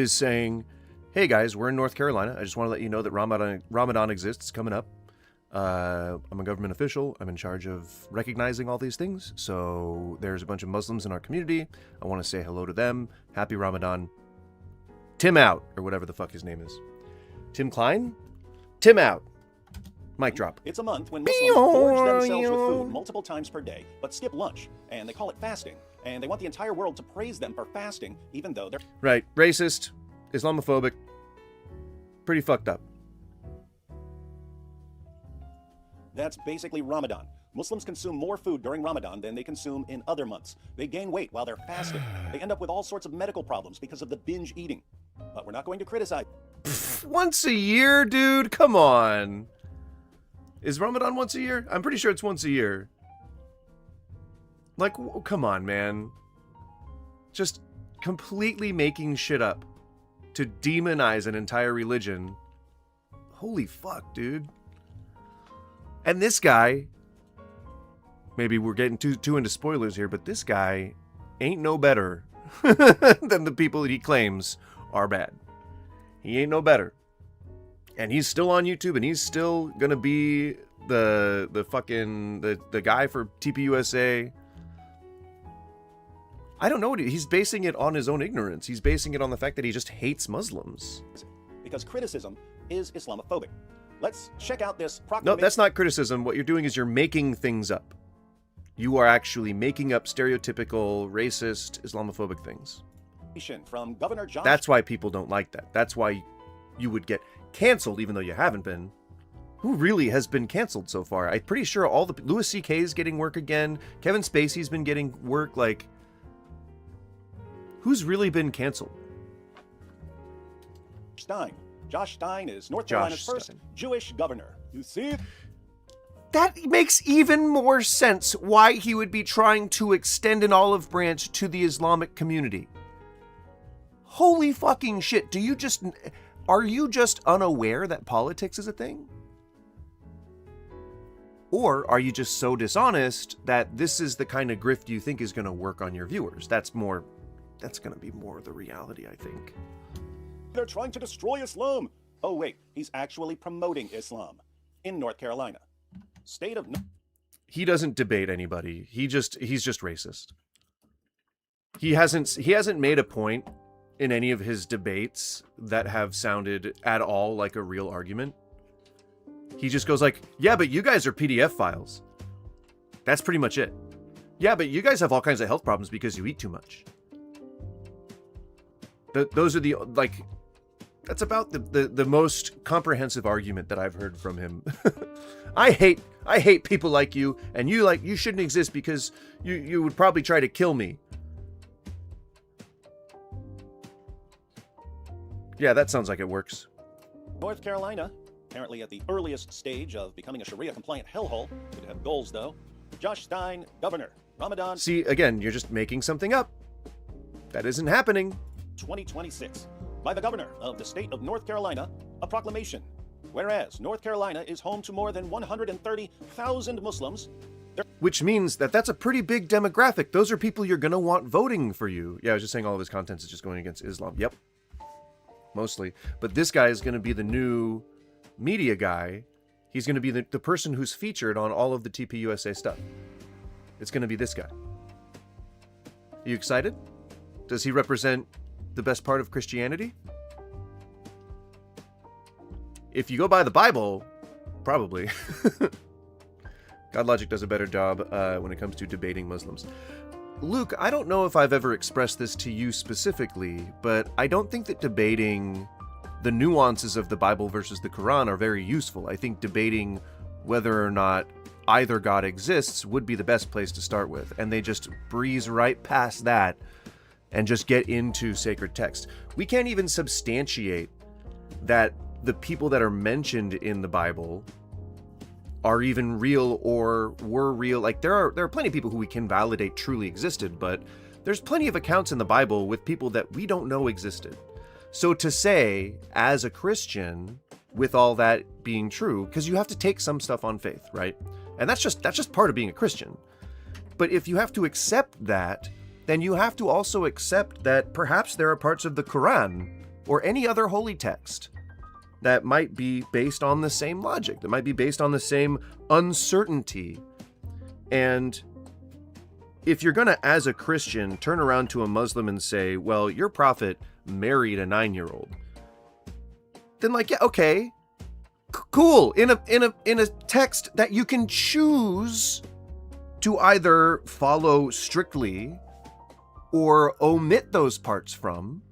saying, hey guys, we're in North Carolina. I just want to let you know that Ramadan exists coming up. I'm a government official. I'm in charge of recognizing all these things. So there's a bunch of Muslims in our community. I want to say hello to them. Happy Ramadan. Tim out, or whatever the fuck his name is. Tim Klein? Tim out. Mic drop. It's a month when Muslims gorge themselves with food multiple times per day, but skip lunch, and they call it fasting. And they want the entire world to praise them for fasting, even though they're... Right. Racist. Islamophobic. Pretty fucked up. That's basically Ramadan. Muslims consume more food during Ramadan than they consume in other months. They gain weight while they're fasting. They end up with all sorts of medical problems because of the binge eating. But we're not going to criticize... Once a year, dude? Come on. Is Ramadan once a year? I'm pretty sure it's once a year. Like, come on, man. Just completely making shit up to demonize an entire religion. Holy fuck, dude. And this guy, maybe we're getting too into spoilers here, but this guy ain't no better than the people that he claims are bad. He ain't no better. And he's still on YouTube, and he's still gonna be the fucking the guy for TPUSA. I don't know what he's basing it on his own ignorance. He's basing it on the fact that he just hates Muslims. Because criticism is Islamophobic. Let's check out this proclamation. No, that's not criticism. What you're doing is you're making things up. You are actually making up stereotypical, racist, Islamophobic things. From Governor Josh. That's why people don't like that. That's why you would get canceled, even though you haven't been. Who really has been canceled so far? I'm pretty sure all the... Louis C.K. is getting work again. Kevin Spacey's been getting work. Like, who's really been canceled? Josh Stein is North Carolina's first Jewish governor. You see? That makes even more sense why he would be trying to extend an olive branch to the Islamic community. Holy fucking shit. Are you just unaware that politics is a thing? Or are you just so dishonest that this is the kind of grift you think is going to work on your viewers? That's more that's going to be more the reality, I think. They're trying to destroy Islam. Oh, wait, he's actually promoting Islam in North Carolina. State of... He doesn't debate anybody. He's just racist. He hasn't made a point in any of his debates that have sounded at all like a real argument. He just goes like, yeah, but you guys are PDF files. That's pretty much it. Yeah, but you guys have all kinds of health problems because you eat too much. Those are the, like, that's about the most comprehensive argument that I've heard from him. I hate people like you, and you shouldn't exist because you would probably try to kill me. Yeah, that sounds like it works. North Carolina, apparently at the earliest stage of becoming a Sharia-compliant hellhole. Could have goals, though. Josh Stein, governor. Ramadan. See, again, you're just making something up. That isn't happening. 2026. By the governor of the state of North Carolina, a proclamation. Whereas North Carolina is home to more than 130,000 Muslims. Which means that that's a pretty big demographic. Those are people you're going to want voting for you. Yeah, I was just saying all of his content is just going against Islam. Yep. Mostly. But this guy is going to be the new media guy. He's going to be the person who's featured on all of the TPUSA stuff. It's going to be this guy. Are you excited? Does he represent the best part of Christianity? If you go by the Bible, probably. God Logic does a better job when it comes to debating Muslims. Luke, I don't know if I've ever expressed this to you specifically, but I don't think that debating the nuances of the Bible versus the Quran are very useful. I think debating whether or not either God exists would be the best place to start with, and they just breeze right past that and just get into sacred text. We can't even substantiate that the people that are mentioned in the Bible are even real or were real. Like there are plenty of people who we can validate truly existed, but there's plenty of accounts in the Bible with people that we don't know existed. So to say, as a Christian, with all that being true, because you have to take some stuff on faith, right? And that's just part of being a Christian. But if you have to accept that, then you have to also accept that perhaps there are parts of the Quran or any other holy text that might be based on the same logic, that might be based on the same uncertainty. And if you're going to, as a Christian, turn around to a Muslim and say, well, your prophet married a 9-year-old, then like, yeah, okay, cool. In a text that you can choose to either follow strictly or omit those parts from,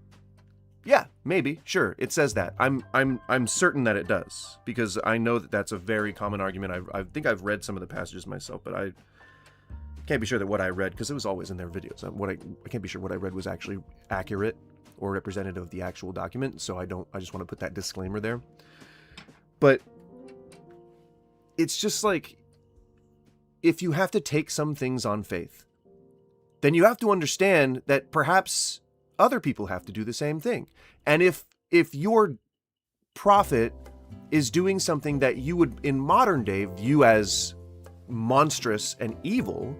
yeah, maybe, sure, it says that. I'm certain that it does, because I know that that's a very common argument. I think I've read some of the passages myself, but I can't be sure that what I read, because it was always in their videos. I can't be sure what I read was actually accurate or representative of the actual document, so I just want to put that disclaimer there. But it's just like, if you have to take some things on faith, then you have to understand that perhaps other people have to do the same thing. And if your prophet is doing something that you would in modern day view as monstrous and evil,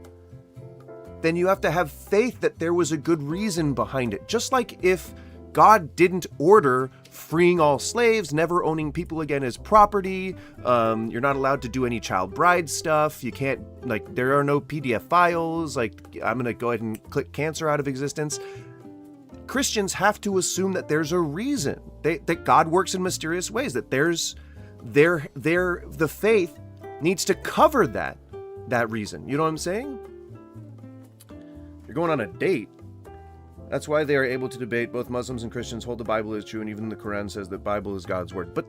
then you have to have faith that there was a good reason behind it. Just like if God didn't order freeing all slaves, never owning people again as property, you're not allowed to do any child bride stuff, you can't, like, there are no PDF files, like, I'm gonna go ahead and click cancer out of existence. Christians have to assume that there's a reason, that God works in mysterious ways, that the faith needs to cover that reason. You know what I'm saying? You're going on a date. That's why they are able to debate. Both Muslims and Christians hold the Bible is true, and even the Quran says that Bible is God's word. But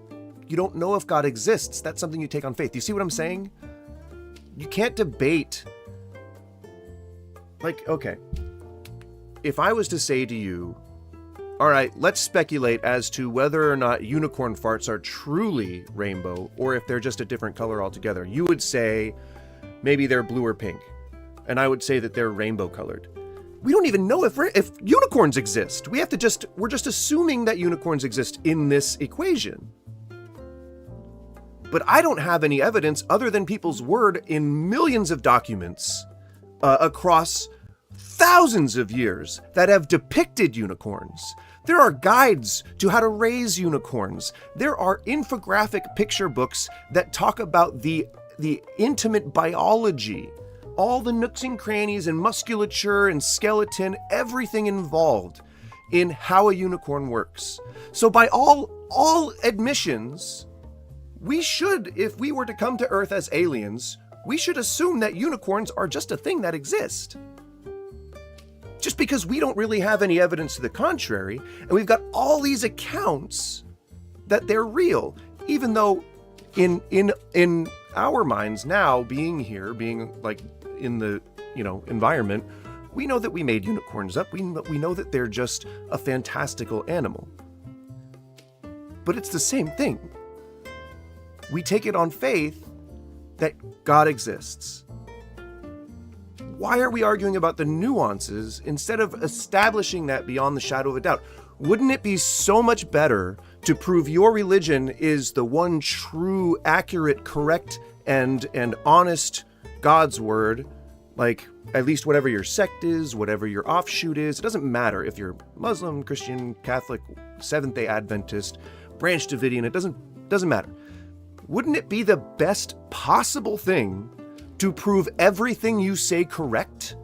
you don't know if God exists. That's something you take on faith. You see what I'm saying? You can't debate. Like, okay, if I was to say to you, all right, let's speculate as to whether or not unicorn farts are truly rainbow or if they're just a different color altogether. You would say maybe they're blue or pink, and I would say that they're rainbow colored. We don't even know if unicorns exist. We're just assuming that unicorns exist in this equation. But I don't have any evidence other than people's word in millions of documents across thousands of years that have depicted unicorns. There are guides to how to raise unicorns. There are infographic picture books that talk about the intimate biology, all the nooks and crannies and musculature and skeleton, everything involved in how a unicorn works. So by all admissions, we should, if we were to come to Earth as aliens, we should assume that unicorns are just a thing that exists. Just because we don't really have any evidence to the contrary, and we've got all these accounts that they're real, even though in our minds now, being here, being like in the environment, we know that we made unicorns up. We know that they're just a fantastical animal. But it's the same thing. We take it on faith that God exists. Why are we arguing about the nuances instead of establishing that beyond the shadow of a doubt? Wouldn't it be so much better to prove your religion is the one true, accurate, correct, and honest God's word? Like, at least whatever your sect is, whatever your offshoot is, it doesn't matter if you're Muslim, Christian, Catholic, Seventh-day Adventist, Branch Davidian, it doesn't matter. Wouldn't it be the best possible thing to prove everything you say correct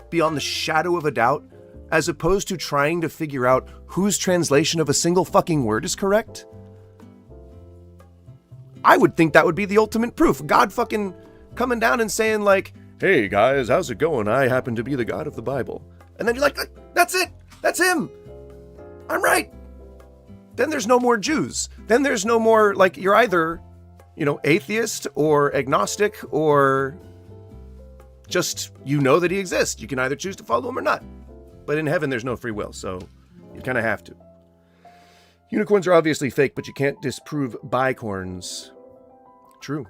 beyond the shadow of a doubt, as opposed to trying to figure out whose translation of a single fucking word is correct? I would think that would be the ultimate proof. God fucking coming down and saying like, hey guys, how's it going? I happen to be the God of the Bible. And then you're like, that's it. That's him. I'm right. Then there's no more Jews. Then there's no more, like, you're either, atheist or agnostic or just, that he exists. You can either choose to follow him or not. But in heaven, there's no free will, so you kind of have to. Unicorns are obviously fake, but you can't disprove bicorns. True.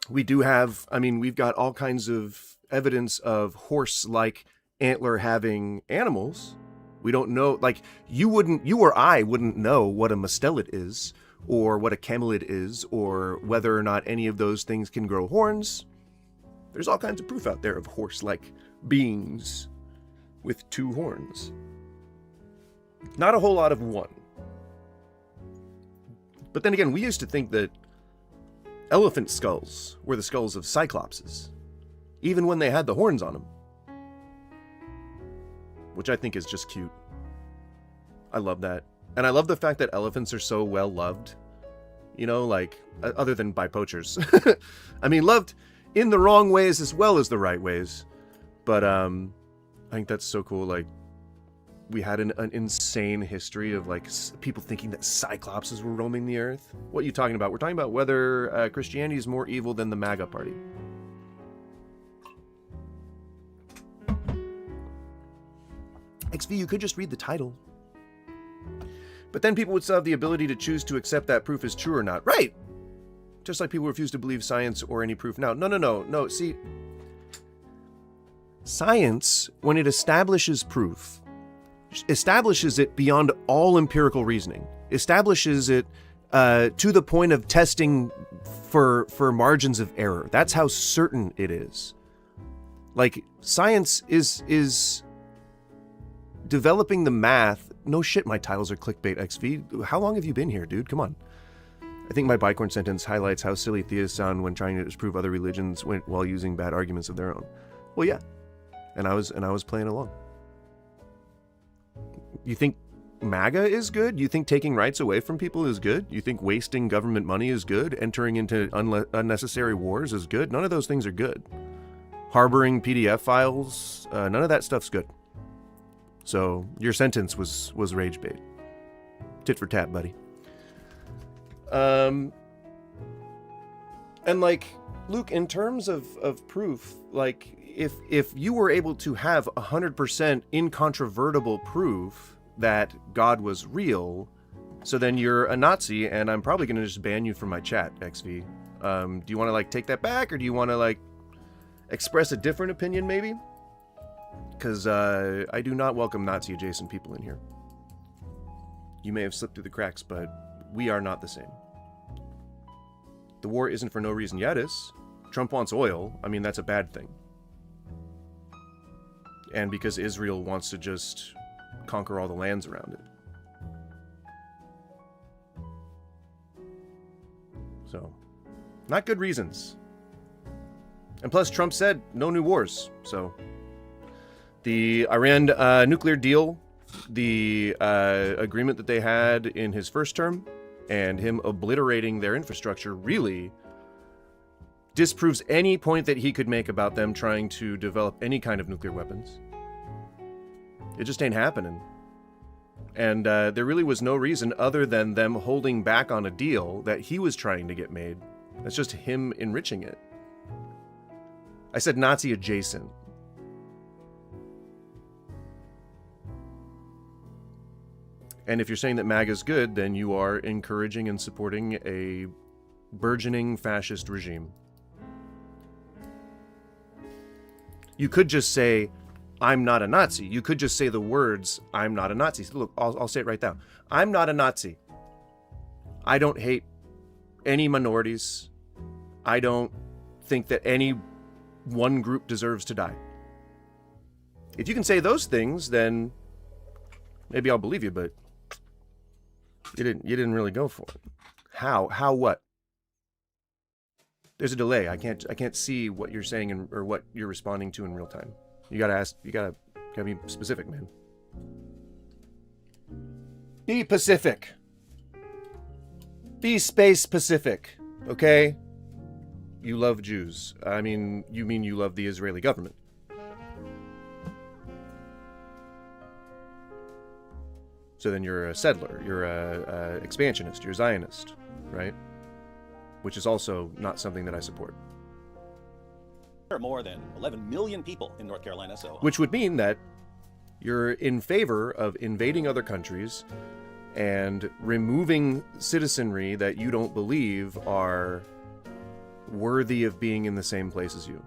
We do have, we've got all kinds of evidence of horse-like antler-having animals. We don't know, like, you or I wouldn't know what a mustelid is, or what a camelid is, or whether or not any of those things can grow horns. There's all kinds of proof out there of horse-like beings with two horns. Not a whole lot of one. But then again, we used to think that elephant skulls were the skulls of cyclopses, even when they had the horns on them. Which I think is just cute. I love that. And I love the fact that elephants are so well loved. Other than by poachers. Loved in the wrong ways as well as the right ways. But I think that's so cool. Like, we had an insane history of like people thinking that cyclopses were roaming the earth. What are you talking about? We're talking about whether Christianity is more evil than the MAGA party. XV, you could just read the title. But then people would still have the ability to choose to accept that proof is true or not. Right! Just like people refuse to believe science or any proof now. No. See, science, when it establishes proof, establishes it beyond all empirical reasoning. Establishes it to the point of testing for margins of error. That's how certain it is. Like, science is developing the math. No shit, my titles are clickbait, XV. How long have you been here, dude? Come on. I think my Bicorn sentence highlights how silly theists sound when trying to disprove other religions while using bad arguments of their own. Well, yeah. And I was playing along. You think MAGA is good? You think taking rights away from people is good? You think wasting government money is good? Entering into unnecessary wars is good? None of those things are good. Harboring PDF files, none of that stuff's good. So your sentence was rage bait. Tit for tat, buddy. And like, Luke, in terms of proof, like, if you were able to have 100% incontrovertible proof that God was real, so then you're a Nazi, and I'm probably going to just ban you from my chat, XV. Do you want to, like, take that back, or do you want to, like, express a different opinion, maybe? Because I do not welcome Nazi-adjacent people in here. You may have slipped through the cracks, but we are not the same. The war isn't for no reason. Yeah, it is. Trump wants oil. I mean, that's a bad thing. and because Israel wants to just conquer all the lands around it. So, not good reasons. And plus, Trump said no new wars. So, the Iran nuclear deal, the agreement that they had in his first term, and him obliterating their infrastructure really disproves any point that he could make about them trying to develop any kind of nuclear weapons. It just ain't happening. And there really was no reason other than them holding back on a deal that he was trying to get made. That's just him enriching it. I said Nazi adjacent. And if you're saying that MAGA is good, then you are encouraging and supporting a burgeoning fascist regime. You could just say, I'm not a Nazi. You could just say the words, I'm not a Nazi. Look, I'll say it right now. I'm not a Nazi. I don't hate any minorities. I don't think that any one group deserves to die. If you can say those things, then maybe I'll believe you, but you didn't really go for it. How what? There's a delay. I can't see what you're saying or what you're responding to in real time. You gotta be specific, man. Be Pacific. Be space Pacific, okay? You love Jews. I mean, you love the Israeli government. So then you're a settler, you're a expansionist, you're a Zionist, right? Which is also not something that I support. There are more than 11 million people in North Carolina, so... Which would mean that you're in favor of invading other countries and removing citizenry that you don't believe are worthy of being in the same place as you.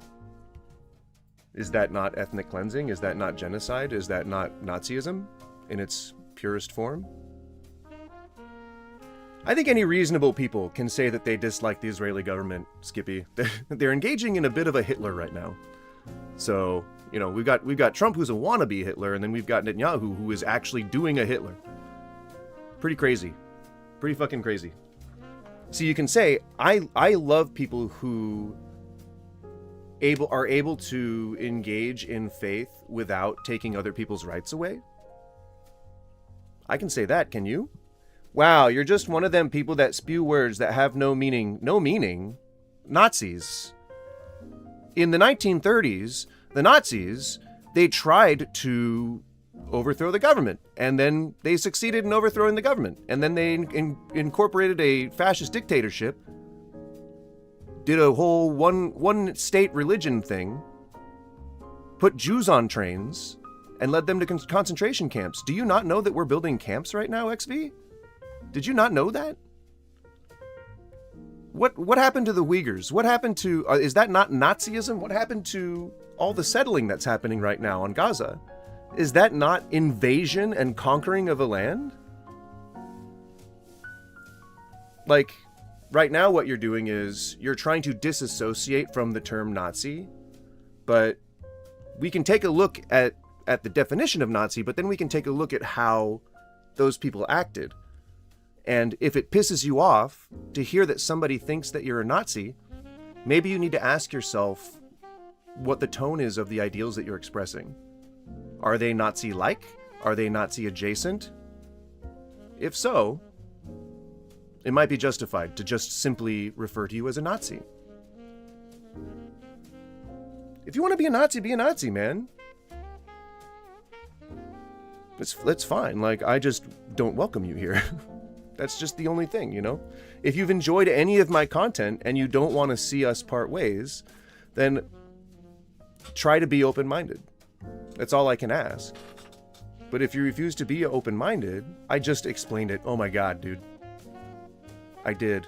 Is that not ethnic cleansing? Is that not genocide? Is that not Nazism in its purest form? I think any reasonable people can say that they dislike the Israeli government, Skippy. They're engaging in a bit of a Hitler right now. So, you know, we've got Trump, who's a wannabe Hitler, and then we've got Netanyahu, who is actually doing a Hitler. Pretty crazy. Pretty fucking crazy. So you can say, I love people who are able to engage in faith without taking other people's rights away. I can say that, can you? Wow, you're just one of them people that spew words that have no meaning. No meaning? Nazis. In the 1930s, the Nazis, they tried to overthrow the government, and then they succeeded in overthrowing the government, and then they incorporated a fascist dictatorship, did a whole one state religion thing, put Jews on trains, and led them to concentration camps. Do you not know that we're building camps right now, XV? Did you not know that? What happened to the Uyghurs? What happened to... is that not Nazism? What happened to all the settling that's happening right now on Gaza? Is that not invasion and conquering of a land? Like, right now what you're doing is you're trying to disassociate from the term Nazi, but we can take a look at the definition of Nazi, but then we can take a look at how those people acted. And if it pisses you off to hear that somebody thinks that you're a Nazi, maybe you need to ask yourself what the tone is of the ideals that you're expressing. Are they Nazi-like? Are they Nazi-adjacent? If so, it might be justified to just simply refer to you as a Nazi. If you want to be a Nazi, man. It's fine. Like, I just don't welcome you here. That's just the only thing, you know? If you've enjoyed any of my content and you don't want to see us part ways, then try to be open-minded. That's all I can ask. But if you refuse to be open-minded, I just explained it. Oh my God, dude. I did.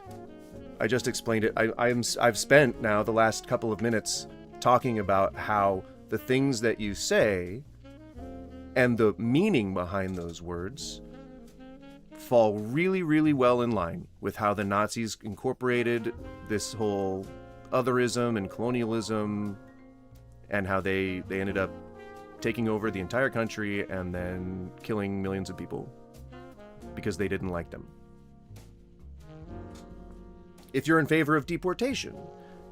I just explained it. I've spent now the last couple of minutes talking about how the things that you say and the meaning behind those words fall really, really well in line with how the Nazis incorporated this whole otherism and colonialism, and how they ended up taking over the entire country and then killing millions of people because they didn't like them. If you're in favor of deportation,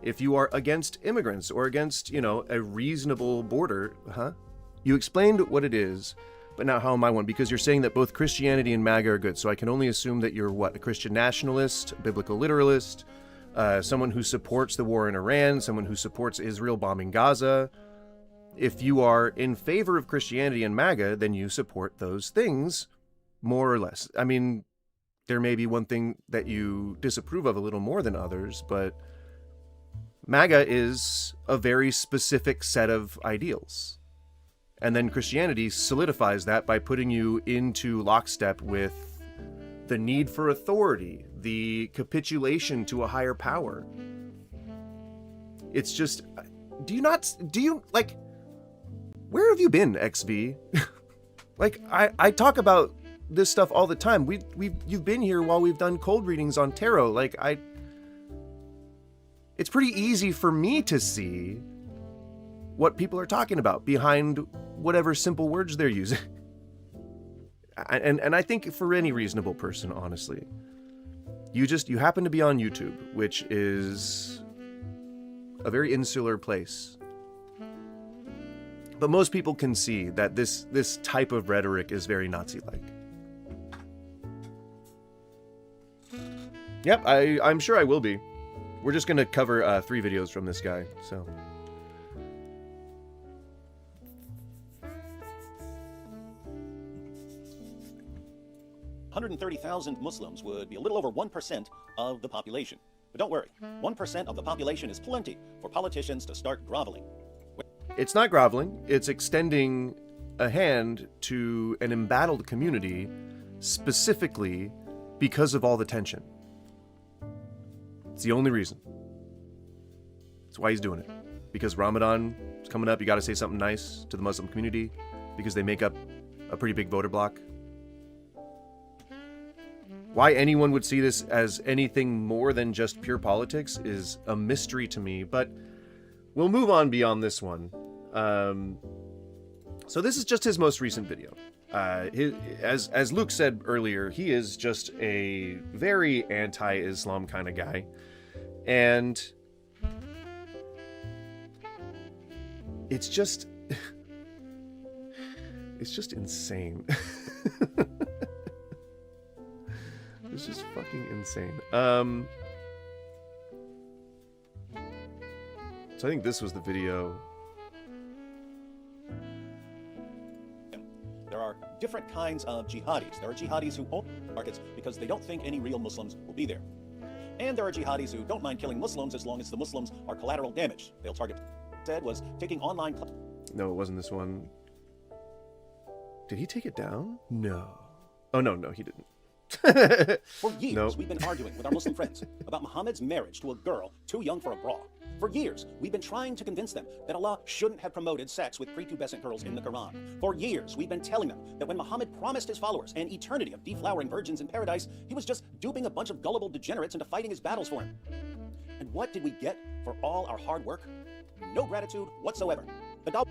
if you are against immigrants or against, you know, a reasonable border, you explained what it is, but now how am I one? Because you're saying that both Christianity and MAGA are good, so I can only assume that you're what? A Christian nationalist, a biblical literalist, someone who supports the war in Iran, someone who supports Israel bombing Gaza. If you are in favor of Christianity and MAGA, then you support those things, more or less. I mean, there may be one thing that you disapprove of a little more than others, but MAGA is a very specific set of ideals. And then Christianity solidifies that by putting you into lockstep with the need for authority, the capitulation to a higher power. It's just, where have you been, XV? Like, I talk about this stuff all the time. You've been here while we've done cold readings on tarot. Like, it's pretty easy for me to see what people are talking about behind whatever simple words they're using. And I think for any reasonable person, honestly, you happen to be on YouTube, which is a very insular place. But most people can see that this type of rhetoric is very Nazi-like. Yep, I'm sure I will be. We're just going to cover 3 videos from this guy, so... 130,000 Muslims would be a little over 1% of the population. But don't worry, 1% of the population is plenty for politicians to start groveling. It's not groveling, it's extending a hand to an embattled community specifically because of all the tension. It's the only reason. That's why he's doing it. Because Ramadan is coming up, you gotta say something nice to the Muslim community because they make up a pretty big voter bloc. Why anyone would see this as anything more than just pure politics is a mystery to me, but we'll move on beyond this one. So this is just his most recent video. As Luke said earlier, he is just a very anti-Islam kind of guy. And it's just insane. It's just fucking insane. So I think this was the video. There are different kinds of jihadis. There are jihadis who own markets because they don't think any real Muslims will be there. And there are jihadis who don't mind killing Muslims as long as the Muslims are collateral damage. They'll target, said, was taking online... No, it wasn't this one. Did he take it down? No. Oh, no, he didn't. For years, we've been arguing with our Muslim friends about Muhammad's marriage to a girl too young for a bra. For years, we've been trying to convince them that Allah shouldn't have promoted sex with prepubescent girls in the Quran. For years, we've been telling them that when Muhammad promised his followers an eternity of deflowering virgins in paradise, he was just duping a bunch of gullible degenerates into fighting his battles for him. And what did we get for all our hard work? No gratitude whatsoever. The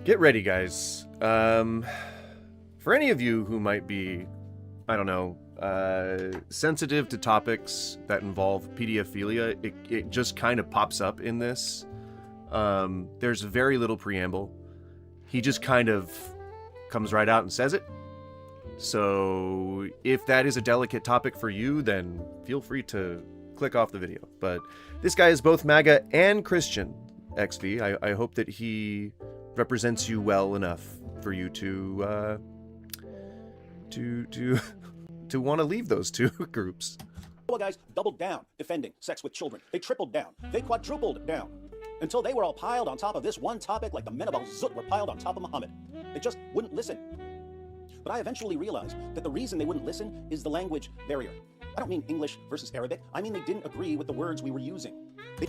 Get ready, guys. For any of you who might be, I don't know, sensitive to topics that involve pedophilia, it just kind of pops up in this. There's very little preamble. He just kind of comes right out and says it. So if that is a delicate topic for you, then feel free to click off the video. But this guy is both MAGA and Christian, XV. I hope that he represents you well enough for you to want to leave those two groups. guys doubled down defending sex with children. They tripled down. They quadrupled down. Until they were all piled on top of this one topic like the men of Al-Zut were piled on top of Muhammad. They just wouldn't listen. But I eventually realized that the reason they wouldn't listen is the language barrier. I don't mean English versus Arabic. I mean they didn't agree with the words we were using.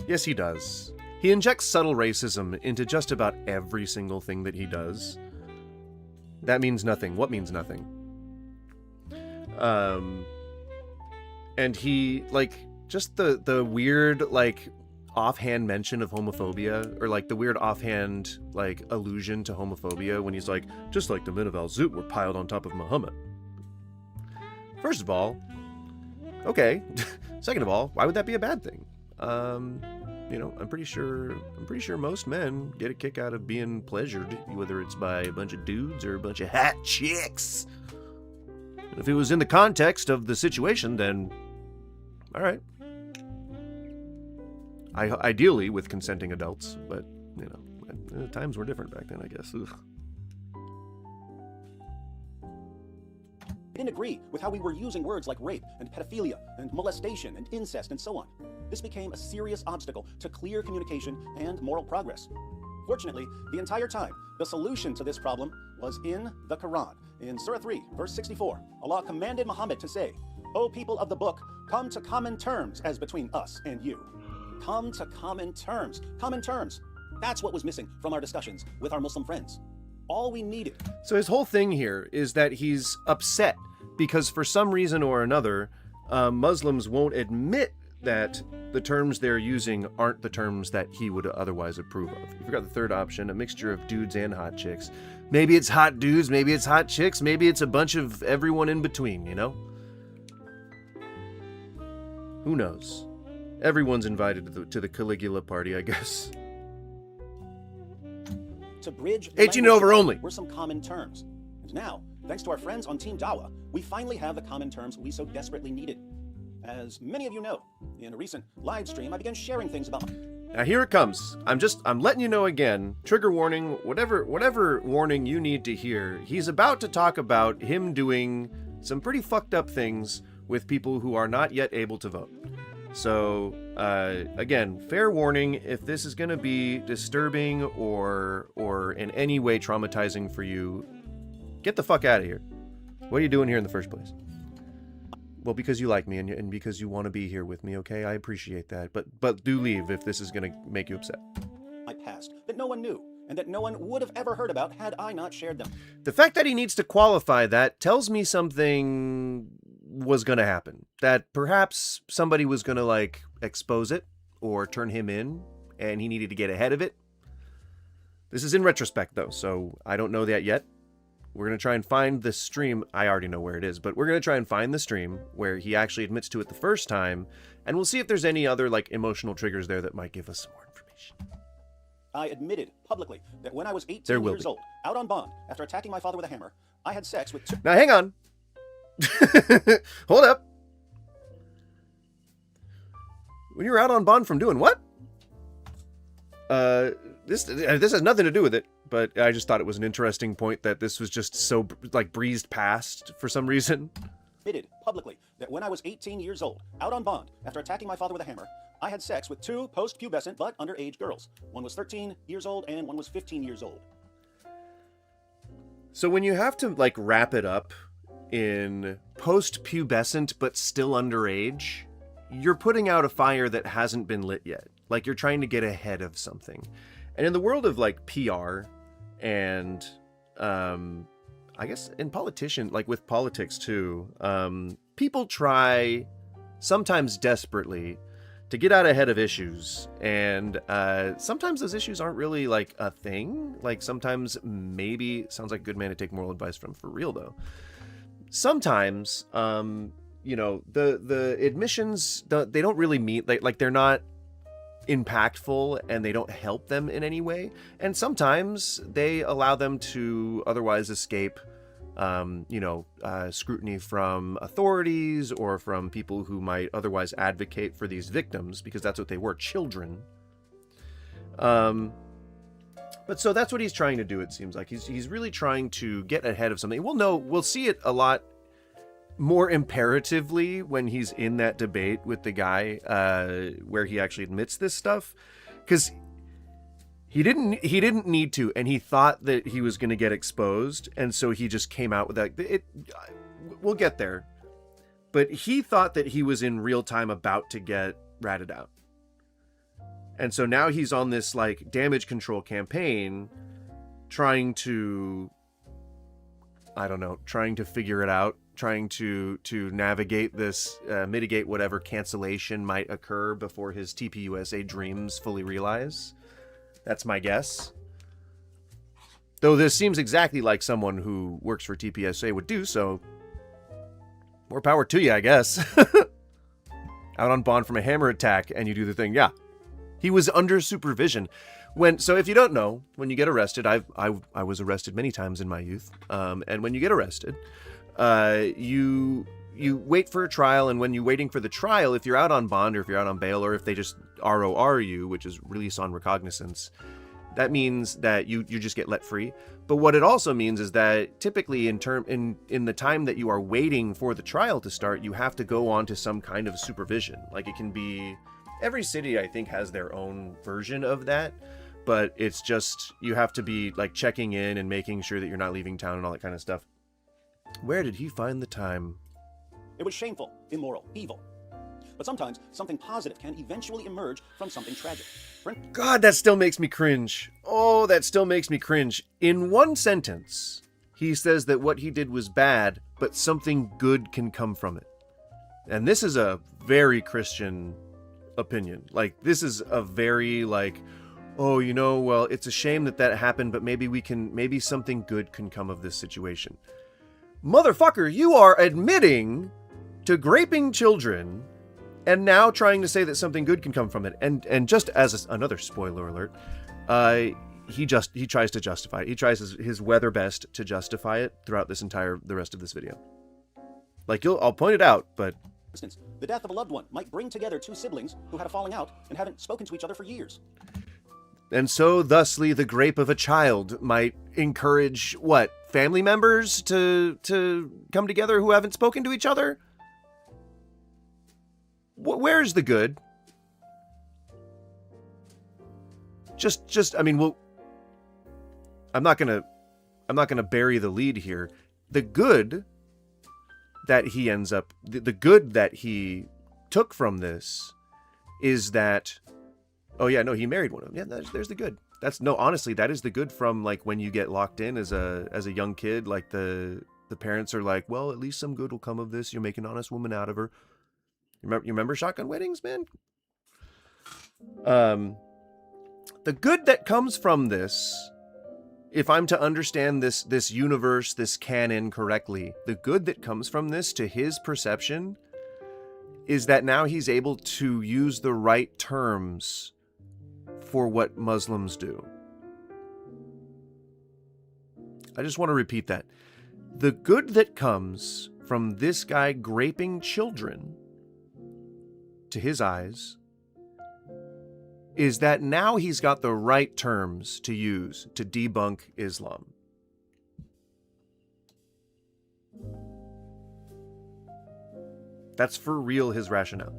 Yes, he does. He injects subtle racism into just about every single thing that he does. That means nothing. What means nothing? And he, like, just the weird, like, offhand mention of homophobia, or like the weird offhand like allusion to homophobia when he's like, just like the men of Al-Zut were piled on top of Muhammad. First of all, okay. Second of all, why would that be a bad thing? You know, I'm pretty sure most men get a kick out of being pleasured, whether it's by a bunch of dudes or a bunch of hot chicks. And if it was in the context of the situation, then all right. Ideally with consenting adults, but you know, times were different back then, I guess. Ugh. I didn't agree with how we were using words like rape and pedophilia and molestation and incest and so on. This became a serious obstacle to clear communication and moral progress. Fortunately, the entire time, the solution to this problem was in the Quran. In Surah 3, verse 64, Allah commanded Muhammad to say, "O people of the book, come to common terms as between us and you." Come to common terms. Common terms. That's what was missing from our discussions with our Muslim friends. All we needed. So his whole thing here is that he's upset because for some reason or another, Muslims won't admit that the terms they're using aren't the terms that he would otherwise approve of. You forgot the third option, a mixture of dudes and hot chicks. Maybe it's hot dudes, maybe it's hot chicks, maybe it's a bunch of everyone in between, you know? Who knows? Everyone's invited to the Caligula party, I guess. To bridge 18 and over only were some common terms. And now, thanks to our friends on Team Dawa, we finally have the common terms we so desperately needed. As many of you know, in a recent live stream, I began sharing things about... Now here it comes. I'm letting you know again, trigger warning, whatever warning you need to hear. He's about to talk about him doing some pretty fucked up things with people who are not yet able to vote. So, again, fair warning, if this is going to be disturbing or in any way traumatizing for you, get the fuck out of here. What are you doing here in the first place? Well, because you like me and because you want to be here with me, okay? I appreciate that. But do leave if this is going to make you upset. My past, that no one knew, and that no one would have ever heard about had I not shared them. The fact that he needs to qualify that tells me something was going to happen. That perhaps somebody was going to, like, expose it or turn him in, and he needed to get ahead of it. This is in retrospect, though, so I don't know that yet. We're going to try and find the stream. I already know where it is, but we're going to try and find the stream where he actually admits to it the first time, and we'll see if there's any other, like, emotional triggers there that might give us some more information. I admitted publicly that when I was 18 years old, out on bond, after attacking my father with a hammer, I had sex with two... Now, hang on. Hold up. When you're out on bond from doing what? This has nothing to do with it, but I just thought it was an interesting point that this was just so, like, breezed past for some reason. Admitted publicly that when I was 18 years old, out on bond, after attacking my father with a hammer, I had sex with two post-pubescent but underage girls. One was 13 years old and one was 15 years old. So when you have to, like, wrap it up in post-pubescent but still underage, you're putting out a fire that hasn't been lit yet. Like, you're trying to get ahead of something. And in the world of, like, PR and I guess in with politics too, people try, sometimes desperately, to get out ahead of issues. And sometimes those issues aren't really, like, a thing. Like, sometimes maybe, sounds like a good man to take moral advice from, for real though. Sometimes, you know, the admissions, they don't really mean, like they're not impactful and they don't help them in any way. And sometimes they allow them to otherwise escape, you know, scrutiny from authorities or from people who might otherwise advocate for these victims, because that's what they were, children. But so that's what he's trying to do, it seems like. He's really trying to get ahead of something. We'll see it a lot more imperatively when he's in that debate with the guy where he actually admits this stuff, because he didn't need to, and he thought that he was going to get exposed, and so he just came out with that. We'll get there, but he thought that he was in real time about to get ratted out. And so now he's on this, like, damage control campaign, trying to figure it out, trying to navigate this, mitigate whatever cancellation might occur before his TPUSA dreams fully realize. That's my guess. Though this seems exactly like someone who works for TPSA would do, so more power to you, I guess. Out on bond from a hammer attack, and you do the thing. Yeah, he was under supervision. So if you don't know, when you get arrested, I was arrested many times in my youth, and when you get arrested, you wait for a trial, and when you're waiting for the trial, if you're out on bond or if you're out on bail or if they just ROR you, which is release on recognizance, that means that you just get let free. But what it also means is that typically in the time that you are waiting for the trial to start, you have to go on to some kind of supervision. Like, it can be, every city I think has their own version of that, but it's just, you have to be like checking in and making sure that you're not leaving town and all that kind of stuff. Where did he find the time? It was shameful, immoral, evil. But sometimes something positive can eventually emerge from something tragic. God, that still makes me cringe. Oh, that still makes me cringe. In one sentence, he says that what he did was bad, but something good can come from it. And this is a very Christian opinion. Like, this is a very, like, oh, well, it's a shame that happened, but maybe something good can come of this situation. Motherfucker, you are admitting to graping children and now trying to say that something good can come from it. And just as another spoiler alert, he tries to justify it. He tries his weather best to justify it throughout the rest of this video. Like, I'll point it out, but... For instance, the death of a loved one might bring together two siblings who had a falling out and haven't spoken to each other for years. And so, thusly, the grape of a child might encourage, what, family members to come together who haven't spoken to each other? Where's the good? I mean, I'm not gonna bury the lead here. The good that he ends up, the good that he took from this is that, oh yeah, no, he married one of them. Yeah, there's the good. Honestly, that is the good from, like, when you get locked in as a young kid, like the parents are like, well, at least some good will come of this. You'll make an honest woman out of her. You remember shotgun weddings, man? The good that comes from this, if I'm to understand this universe, this canon correctly, the good that comes from this, to his perception, is that now he's able to use the right terms for what Muslims do. I just want to repeat that. The good that comes from this guy graping children, to his eyes, is that now he's got the right terms to use to debunk Islam. That's for real his rationale.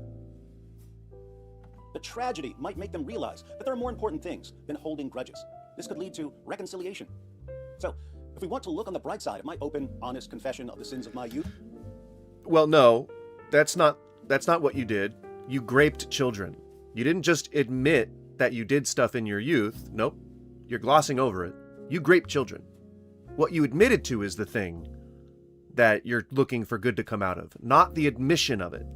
The tragedy might make them realize that there are more important things than holding grudges. This could lead to reconciliation. So, if we want to look on the bright side of my open, honest confession of the sins of my youth... Well, no, that's not what you did. You graped children. You didn't just admit that you did stuff in your youth. Nope. You're glossing over it. You graped children. What you admitted to is the thing that you're looking for good to come out of, not the admission of it.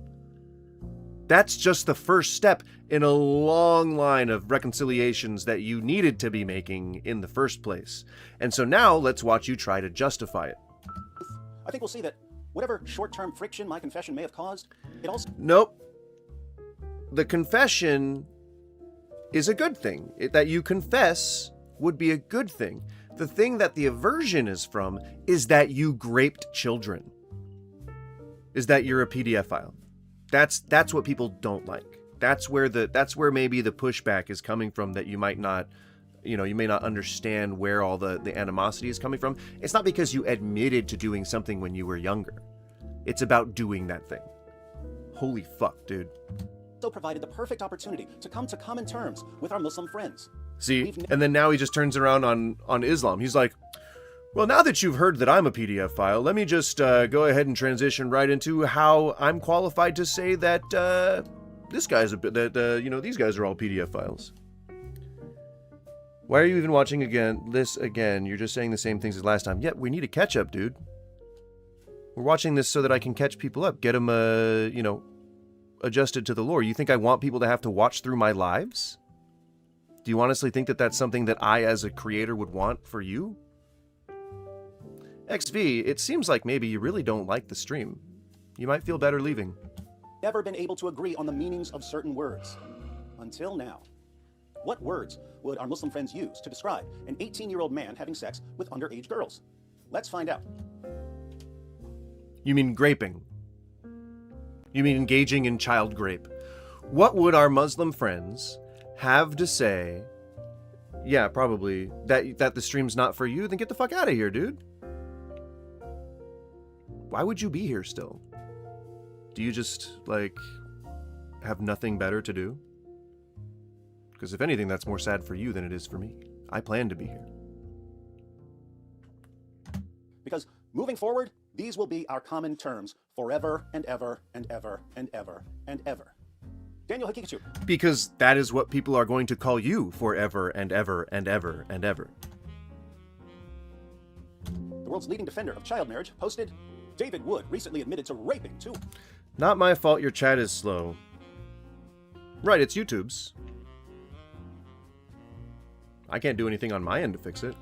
That's just the first step in a long line of reconciliations that you needed to be making in the first place. And so now let's watch you try to justify it. I think we'll see that whatever short-term friction my confession may have caused, it also... Nope. The confession is a good thing. That you confess would be a good thing. The thing that the aversion is from is that you graped children. Is that you're a PDF file. That's what people don't like. That's where maybe the pushback is coming from, that you might not, you may not understand where all the animosity is coming from. It's not because you admitted to doing something when you were younger. It's about doing that thing. Holy fuck, dude. Also provided the perfect opportunity to come to common terms with our Muslim friends. See, and then now he just turns around on Islam. He's like, well, now that you've heard that I'm a PDF file, let me just go ahead and transition right into how I'm qualified to say that these guys are all PDF files. Why are you even watching this again? You're just saying the same things as last time. Yeah, we need a catch up, dude. We're watching this so that I can catch people up, get them, adjusted to the lore. You think I want people to have to watch through my lives? Do you honestly think that that's something that I, as a creator, would want for you? XV, it seems like maybe you really don't like the stream. You might feel better leaving. Never been able to agree on the meanings of certain words. Until now. What words would our Muslim friends use to describe an 18-year-old man having sex with underage girls? Let's find out. You mean graping? You mean engaging in child grape? What would our Muslim friends have to say? Yeah, probably that the stream's not for you. Then get the fuck out of here, dude. Why would you be here still? Do you just, like, have nothing better to do? Because if anything, that's more sad for you than it is for me. I plan to be here. Because moving forward, these will be our common terms forever and ever and ever and ever and ever. Daniel Hakikachu. Because that is what people are going to call you forever and ever and ever and ever. The world's leading defender of child marriage posted, David Wood recently admitted to raping two. Not my fault your chat is slow. Right, it's YouTube's. I can't do anything on my end to fix it.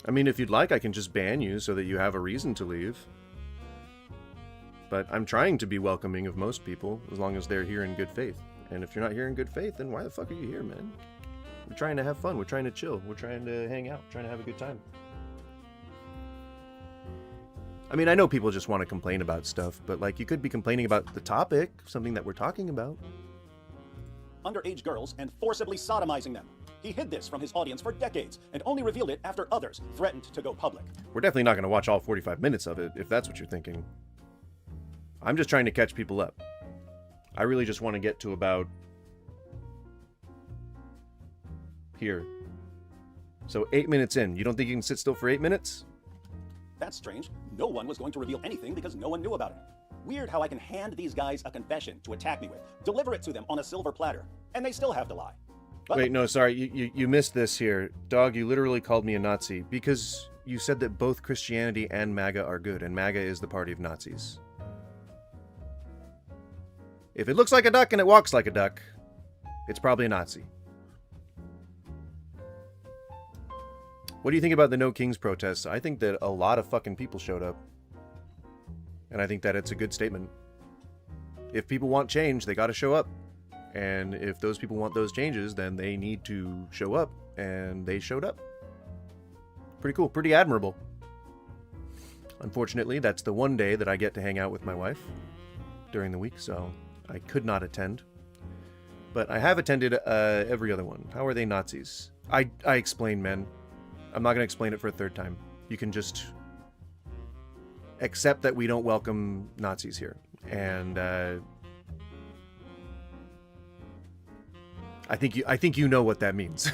I mean, if you'd like, I can just ban you so that you have a reason to leave. But I'm trying to be welcoming of most people, as long as they're here in good faith. And if you're not here in good faith, then why the fuck are you here, man? We're trying to have fun. We're trying to chill. We're trying to hang out. Trying to have a good time. I mean, I know people just want to complain about stuff, but, like, you could be complaining about the topic, something that we're talking about. Underage girls and forcibly sodomizing them. He hid this from his audience for decades and only revealed it after others threatened to go public. We're definitely not going to watch all 45 minutes of it, if that's what you're thinking. I'm just trying to catch people up. I really just want to get to about here. So 8 minutes in. You don't think you can sit still for 8 minutes? That's strange. No one was going to reveal anything because no one knew about it. Weird how I can hand these guys a confession to attack me with, deliver it to them on a silver platter, and they still have to lie. But wait, no, sorry. You missed this here. Dog, you literally called me a Nazi because you said that both Christianity and MAGA are good, and MAGA is the party of Nazis. If it looks like a duck and it walks like a duck, it's probably a Nazi. What do you think about the No Kings protests? I think that a lot of fucking people showed up. And I think that it's a good statement. If people want change, they gotta show up. And if those people want those changes, then they need to show up. And they showed up. Pretty cool. Pretty admirable. Unfortunately, that's the one day that I get to hang out with my wife during the week, so I could not attend. But I have attended every other one. How are they Nazis? I explain, men. I'm not going to explain it for a third time. You can just accept that we don't welcome Nazis here. And I think you know what that means.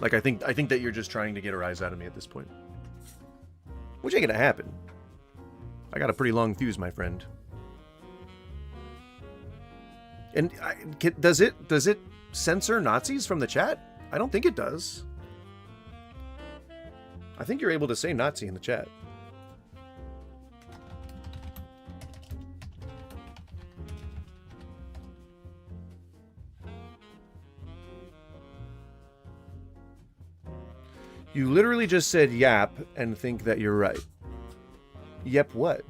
Like, I think that you're just trying to get a rise out of me at this point. Which ain't gonna happen. I got a pretty long fuse, my friend. And does it censor Nazis from the chat? I don't think it does. I think you're able to say Nazi in the chat. You literally just said yap and think that you're right. Yep, what?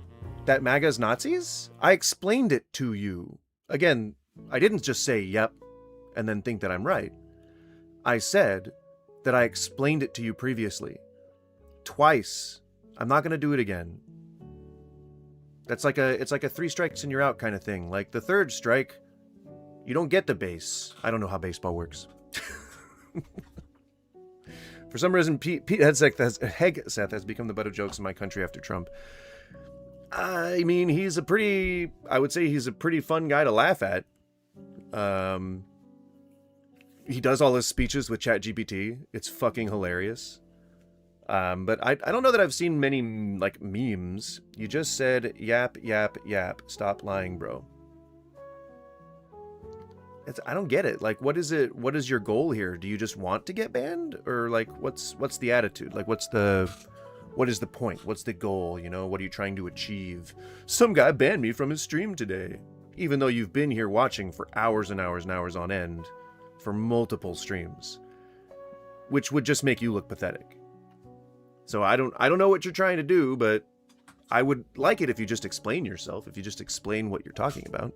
That MAGA's Nazis? I explained it to you. Again, I didn't just say yep and then think that I'm right. I said that I explained it to you previously. Twice. I'm not going to do it again. It's like a 3 strikes and you're out kind of thing. Like the 3rd strike, you don't get the base. I don't know how baseball works. For some reason, Pete Hegseth has become the butt of jokes in my country after Trump. I mean, I would say he's a pretty fun guy to laugh at. He does all his speeches with ChatGPT. It's fucking hilarious. But I don't know that I've seen many, like, memes. You just said, yap, yap, yap. Stop lying, bro. I don't get it. Like, what is it? What is your goal here? Do you just want to get banned? Or, like, what's the attitude? Like, what is the point? What's the goal? You know, what are you trying to achieve? Some guy banned me from his stream today. Even though you've been here watching for hours and hours and hours on end for multiple streams. Which would just make you look pathetic. So I don't know what you're trying to do, but I would like it if you just explain yourself, if you just explain what you're talking about.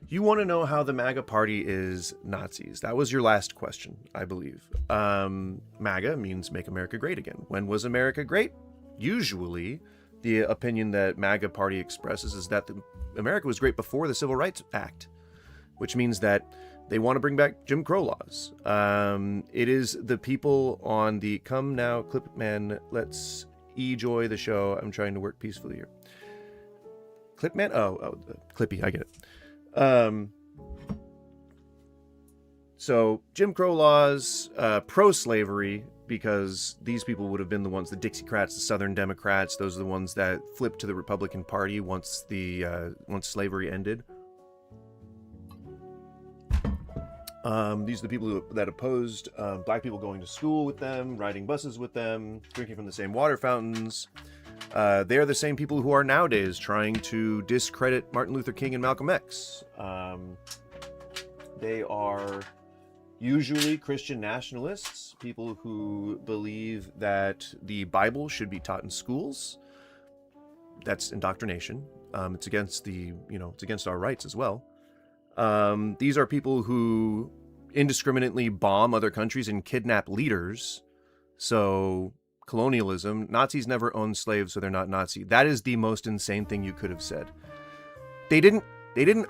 You want to know how the MAGA party is Nazis. That was your last question, I believe. MAGA means Make America Great Again. When was America great? Usually, the opinion that MAGA party expresses is that America was great before the Civil Rights Act, which means that they want to bring back Jim Crow laws. It is the people on the Come Now, Clip Man, let's enjoy the show. I'm trying to work peacefully here. Clipman? Oh, Clippy, I get it. So Jim Crow laws, pro-slavery, because these people would have been the ones, the Dixiecrats, the Southern Democrats, those are the ones that flipped to the Republican Party once once slavery ended. These are the people that opposed black people going to school with them, riding buses with them, drinking from the same water fountains. They are the same people who are nowadays trying to discredit Martin Luther King and Malcolm X. They are usually Christian nationalists, people who believe that the Bible should be taught in schools. That's indoctrination. It's against it's against our rights as well. These are people who indiscriminately bomb other countries and kidnap leaders. So colonialism, Nazis never owned slaves, so they're not Nazi. That is the most insane thing you could have said. They didn't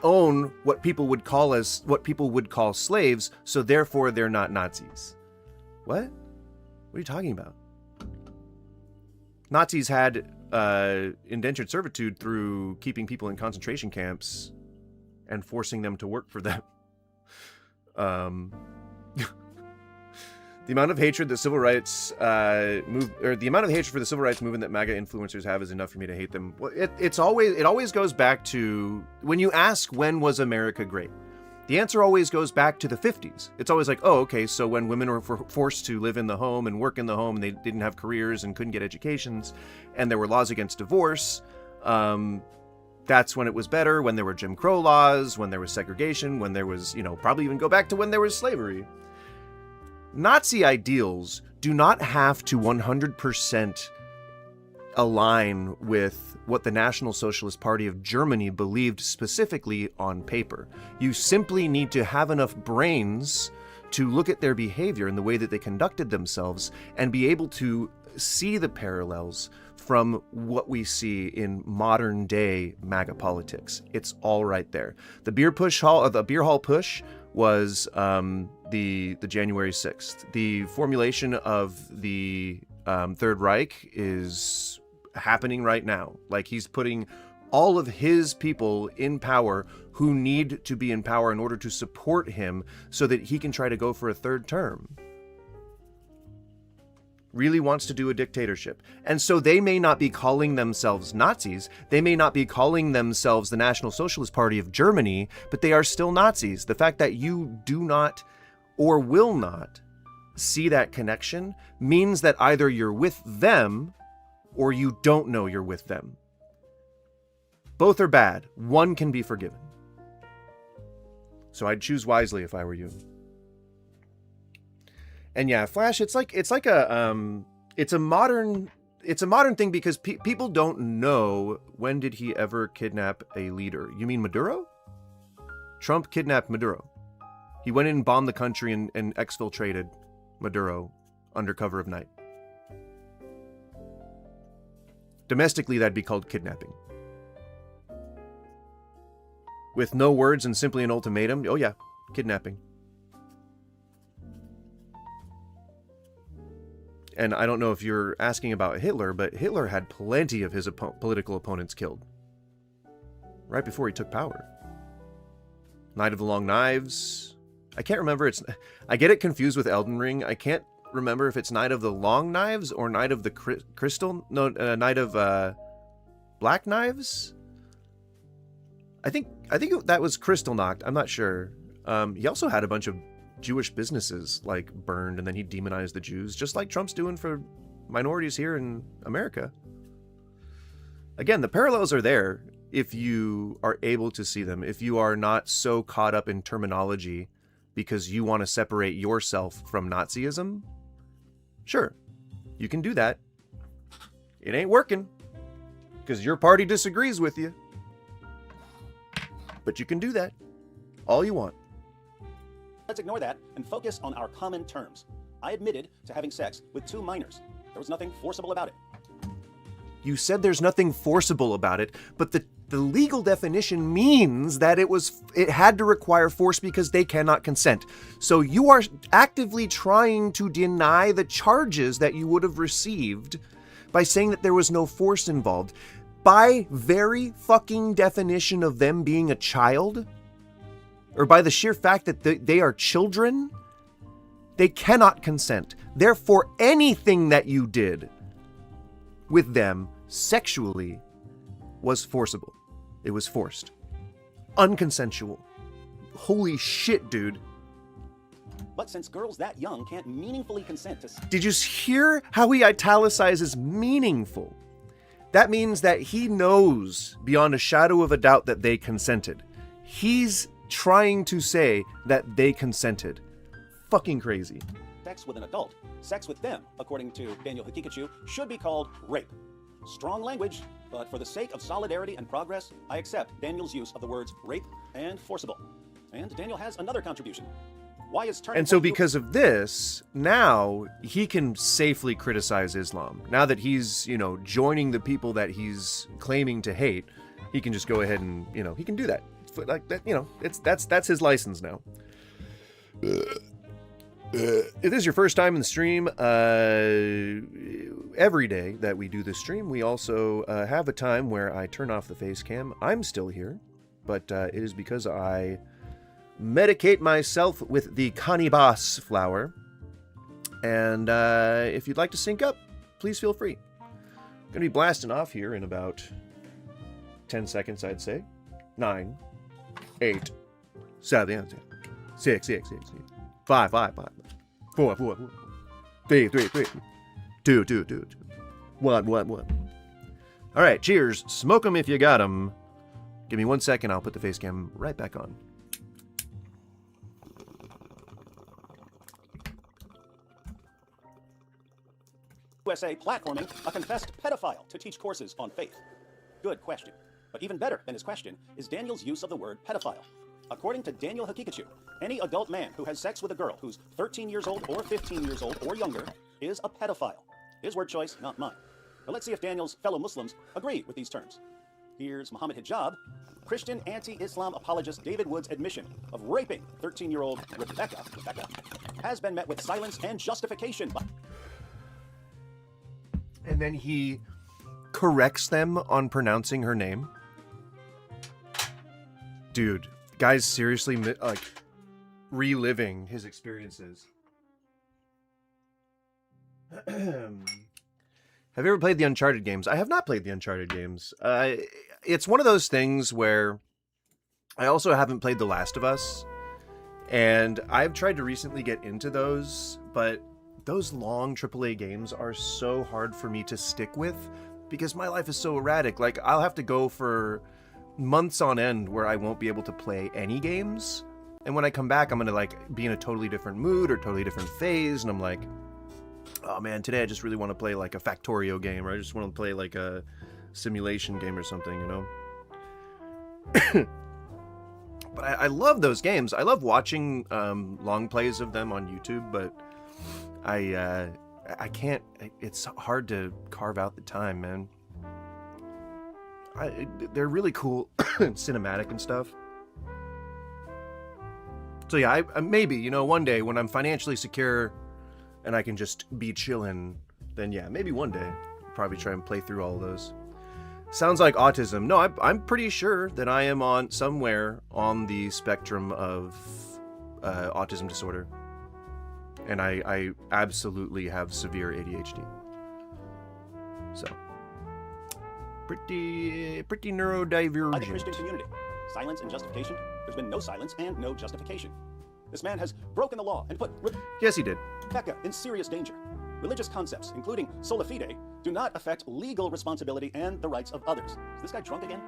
own what people would call slaves, so therefore they're not Nazis. What? What are you talking about? Nazis had indentured servitude through keeping people in concentration camps and forcing them to work for them. The amount of hatred the civil rights the amount of hatred for the civil rights movement that MAGA influencers have is enough for me to hate them. Well, it always goes back to when you ask when was America great. The answer always goes back to the 50s. It's always like, oh, okay, so when women were forced to live in the home and work in the home, and they didn't have careers and couldn't get educations, and there were laws against divorce. That's when it was better. When there were Jim Crow laws, when there was segregation, when there was, probably even go back to when there was slavery. Nazi ideals do not have to 100% align with what the National Socialist Party of Germany believed specifically on paper. You simply need to have enough brains to look at their behavior and the way that they conducted themselves and be able to see the parallels from what we see in modern day MAGA politics. It's all right there. The beer hall push was the January 6th. The formulation of the Third Reich is happening right now. Like, he's putting all of his people in power who need to be in power in order to support him so that he can try to go for a third term. Really wants to do a dictatorship. And so they may not be calling themselves Nazis, they may not be calling themselves the National Socialist Party of Germany, but they are still Nazis. The fact that you do not or will not see that connection means that either you're with them or you don't know you're with them. Both are bad. One can be forgiven. So I'd choose wisely if I were you. And yeah, Flash, it's a modern thing because people don't know when did he ever kidnap a leader. You mean Maduro? Trump kidnapped Maduro. He went in and bombed the country and exfiltrated Maduro under cover of night. Domestically, that'd be called kidnapping. With no words and simply an ultimatum, oh yeah, kidnapping. And I don't know if you're asking about Hitler, but Hitler had plenty of his political opponents killed right before he took power. Night of the Long Knives. I can't remember. I get it confused with Elden Ring. I can't remember if it's Night of the Long Knives or Night of the Crystal. No, Night of Black Knives. I think that was Kristallnacht. I'm not sure. He also had a bunch of Jewish businesses like burned, and then he demonized the Jews, just like Trump's doing for minorities here in America. Again, the parallels are there if you are able to see them, if you are not so caught up in terminology because you want to separate yourself from Nazism. Sure, you can do that. It ain't working because your party disagrees with you. But you can do that all you want. Let's ignore that and focus on our common terms. I admitted to having sex with 2 minors. There was nothing forcible about it. You said there's nothing forcible about it, but the legal definition means that it had to require force because they cannot consent. So you are actively trying to deny the charges that you would have received by saying that there was no force involved. By very fucking definition of them being a child, or by the sheer fact that they are children, they cannot consent. Therefore, anything that you did with them sexually was forcible. It was forced. Unconsensual. Holy shit, dude. But since girls that young can't meaningfully consent to... Did you hear how he italicizes meaningful? That means that he knows beyond a shadow of a doubt that they consented. He's trying to say that they consented. Fucking crazy. Sex with an adult, sex with them, according to Daniel Hakikachu, should be called rape. Strong language, but for the sake of solidarity and progress, I accept Daniel's use of the words rape and forcible. And Daniel has another contribution. Why is turning... And so because of this, now he can safely criticize Islam. Now that he's, joining the people that he's claiming to hate, he can just go ahead and, he can do that. Like that, that's his license now. If this is your first time in the stream, every day that we do this stream, we also have a time where I turn off the face cam. I'm still here, but it is because I medicate myself with the Canibas flower. And if you'd like to sync up, please feel free. I'm going to be blasting off here in about 10 seconds, I'd say. 9, 8, 7, 6, 5, 4, 3, 2, 1. All right, cheers. Smoke 'em if you got 'em. Give me 1 second. I'll put the face cam right back on. USA platforming a confessed pedophile to teach courses on faith? Good question. But even better than his question is Daniel's use of the word pedophile. According to Daniel Hakikachu, any adult man who has sex with a girl who's 13 years old or 15 years old or younger is a pedophile. His word choice, not mine. But let's see if Daniel's fellow Muslims agree with these terms. Here's Muhammad Hijab, Christian anti-Islam apologist David Wood's admission of raping 13-year-old Rebecca has been met with silence and justification by... And then he corrects them on pronouncing her name. Dude, guy's seriously reliving his experiences. Have you ever played the Uncharted games? I have not played the Uncharted games. It's one of those things where I also haven't played The Last of Us, and I've tried to recently get into those, but those long AAA games are so hard for me to stick with because my life is so erratic. Like, I'll have to go for months on end where I won't be able to play any games, and when I come back, I'm gonna be in a totally different mood or totally different phase, and I'm like, oh man, today I just really want to play a Factorio game, or I just want to play a simulation game or something, But I love those games. I love watching long plays of them on YouTube, but I can't. It's hard to carve out the time, man. They're really cool, cinematic and stuff. So yeah, I maybe one day when I'm financially secure and I can just be chilling, then yeah, maybe one day I'll probably try and play through all of those. Sounds like autism. No, I'm pretty sure that I am on somewhere on the spectrum of autism disorder. And I absolutely have severe ADHD. So, pretty By the neurodivergent. Christian community. Silence and justification? There's been no silence and no justification. This man has broken the law and put Yes, he did. Rebecca in serious danger. Religious concepts, including sola fide, do not affect legal responsibility and the rights of others. Is this guy drunk again?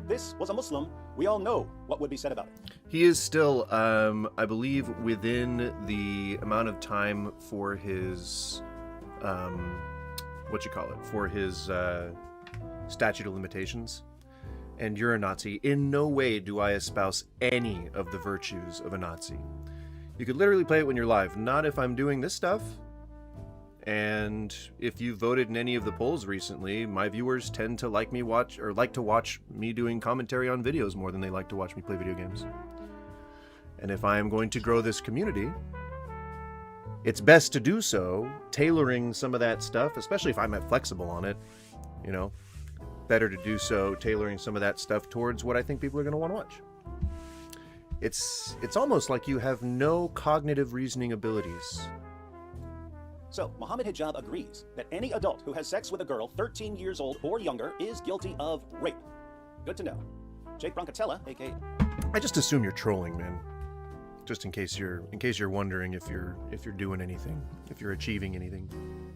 This was a Muslim. We all know what would be said about it. He is still, I believe, within the amount of time for his, for his statute of limitations. And you're a Nazi. In no way do I espouse any of the virtues of a Nazi. You could literally play it when you're live, not if I'm doing this stuff. And if you voted in any of the polls recently, my viewers tend to like to watch me doing commentary on videos more than they like to watch me play video games. And if I am going to grow this community, it's best to do so tailoring some of that stuff, especially if I'm flexible on it, you know. Better to do so tailoring some of that stuff towards what I think people are going to want to watch. It's almost like you have no cognitive reasoning abilities. So, Mohammed Hijab agrees that any adult who has sex with a girl 13 years old or younger is guilty of rape. Good to know. Jake Broncatella, aka... I just assume you're trolling, man. Just in case you're wondering if you're doing anything, if you're achieving anything.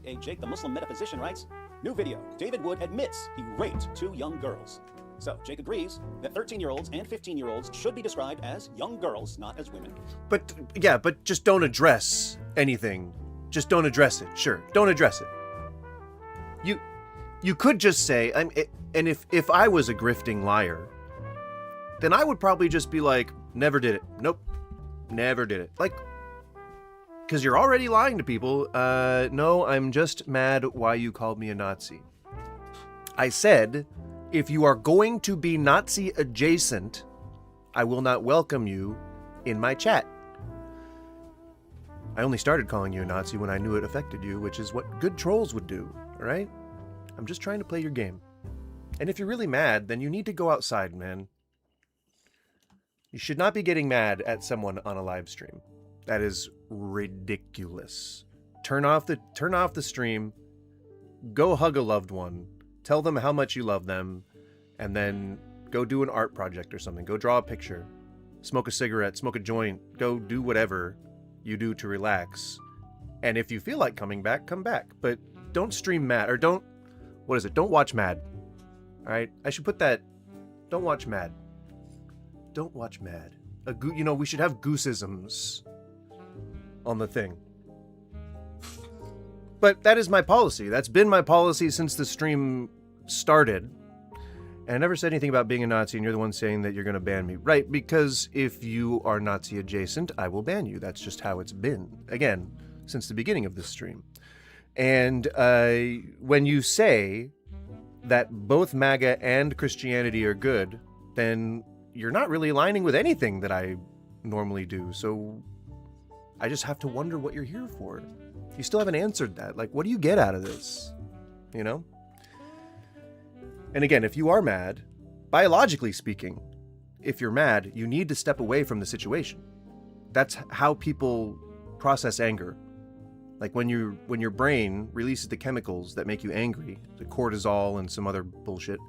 Hey, Jake, the Muslim metaphysician, writes, new video. David Wood admits he raped 2 young girls. So, Jake agrees that 13-year-olds and 15-year-olds should be described as young girls, not as women. But just don't address anything. Just don't address it. Sure, don't address it. You could just say, and if I was a grifting liar, then I would probably just be like, never did it. Nope, never did it. Like, because you're already lying to people. No, I'm just mad why you called me a Nazi. I said, if you are going to be Nazi adjacent, I will not welcome you in my chat. I only started calling you a Nazi when I knew it affected you, which is what good trolls would do, alright? I'm just trying to play your game. And if you're really mad, then you need to go outside, man. You should not be getting mad at someone on a live stream. That is ridiculous. Turn off the stream, go hug a loved one, tell them how much you love them, and then go do an art project or something. Go draw a picture, smoke a cigarette, smoke a joint, go do whatever you do to relax. And if you feel like coming back, come back. But don't stream Mad, or don't watch Mad. Alright? I should put that, don't watch Mad. Don't watch Mad. We should have gooseisms on the thing. But that is my policy. That's been my policy since the stream started. And I never said anything about being a Nazi, and you're the one saying that you're going to ban me. Right, because if you are Nazi adjacent, I will ban you. That's just how it's been. Again, since the beginning of this stream. And when you say that both MAGA and Christianity are good, then you're not really aligning with anything that I normally do. So I just have to wonder what you're here for. You still haven't answered that. Like, what do you get out of this? You know? And again, if you are mad, biologically speaking, if you're mad, you need to step away from the situation. That's how people process anger. Like when your brain releases the chemicals that make you angry, the cortisol and some other bullshit,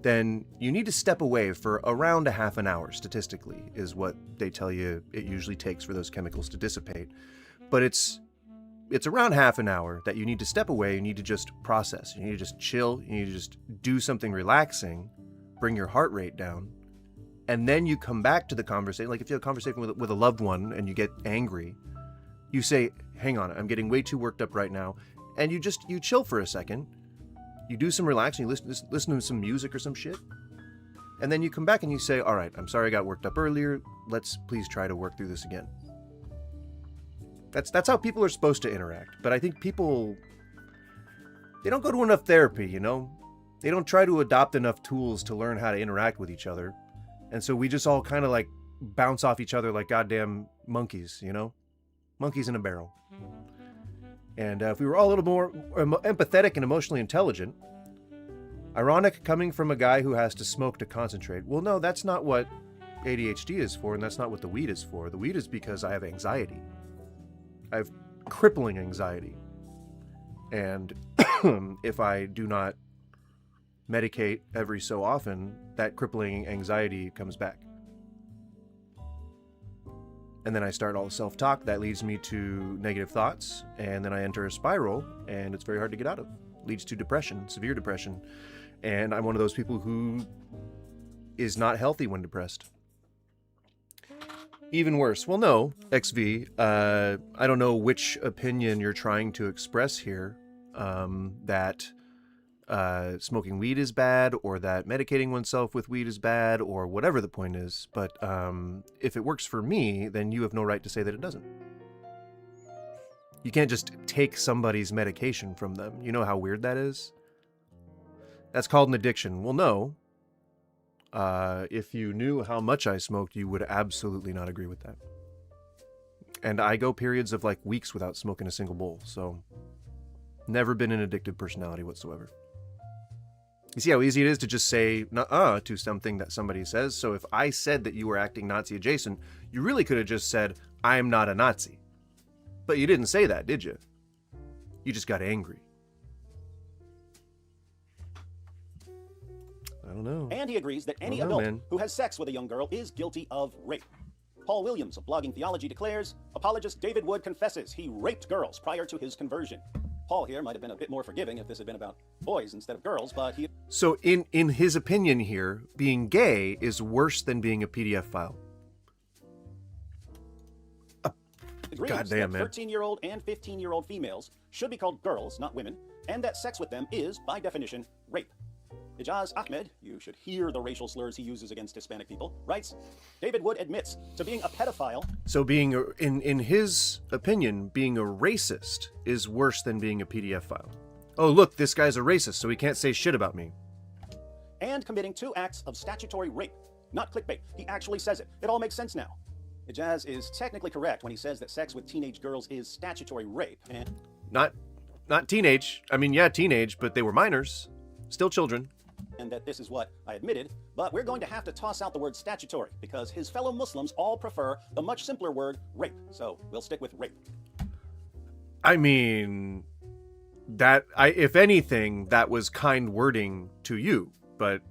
then you need to step away for around a half an hour, statistically, is what they tell you it usually takes for those chemicals to dissipate. But it's around half an hour that you need to step away. You need to just process. You need to just chill. You need to just do something relaxing, bring your heart rate down, and then you come back to the conversation. Like if you have a conversation with a loved one and you get angry, you say, hang on, I'm getting way too worked up right now. And you chill for a second. You do some relaxing, you listen to some music or some shit. And then you come back and you say, all right, I'm sorry I got worked up earlier. Let's please try to work through this again. That's how people are supposed to interact. But I think people, they don't go to enough therapy, you know? They don't try to adopt enough tools to learn how to interact with each other. And so we just all kind of like bounce off each other like goddamn monkeys, you know? Monkeys in a barrel. And if we were all a little more empathetic and emotionally intelligent, ironic coming from a guy who has to smoke to concentrate. Well, no, that's not what ADHD is for, and that's not what the weed is for. The weed is because I have anxiety. I have crippling anxiety. And if I do not medicate every so often, that crippling anxiety comes back. And then I start all the self-talk that leads me to negative thoughts, and then I enter a spiral, and it's very hard to get out of. Leads to depression, severe depression. And I'm one of those people who is not healthy when depressed. Even worse. Well, no, XV, I don't know which opinion you're trying to express here, that smoking weed is bad, or that medicating oneself with weed is bad, or whatever the point is. But if it works for me, then you have no right to say that it doesn't. You can't just take somebody's medication from them. You know how weird that is? That's called an addiction. Well, no. If you knew how much I smoked, you would absolutely not agree with that. And I go periods of like weeks without smoking a single bowl, so never been an addictive personality whatsoever. You see how easy it is to just say nuh-uh to something that somebody says? So if I said that you were acting Nazi adjacent, you really could have just said, I am not a Nazi. But you didn't say that, did you? You just got angry. I don't know. And he agrees that any adult who has sex with a young girl is guilty of rape. Paul Williams of Blogging Theology declares, apologist David Wood confesses he raped girls prior to his conversion. Paul here might have been a bit more forgiving if this had been about boys instead of girls, but he... So in his opinion here, being gay is worse than being a PDF file. agrees that 13-year-old and 15-year-old females should be called girls, not women, and that sex with them is, by definition, rape. Ijaz Ahmed, you should hear the racial slurs he uses against Hispanic people, writes, David Wood admits to being a pedophile. So being, in his opinion, being a racist is worse than being a PDF file. Oh, look, this guy's a racist, so he can't say shit about me. And committing 2 acts of statutory rape. Not clickbait. He actually says it. It all makes sense now. Ijaz is technically correct when he says that sex with teenage girls is statutory rape, and... Not teenage. I mean, yeah, teenage, but they were minors. Still children. And that this is what I admitted, but we're going to have to toss out the word statutory because his fellow Muslims all prefer the much simpler word rape. So we'll stick with rape. I mean, if anything, that was kind wording to you, but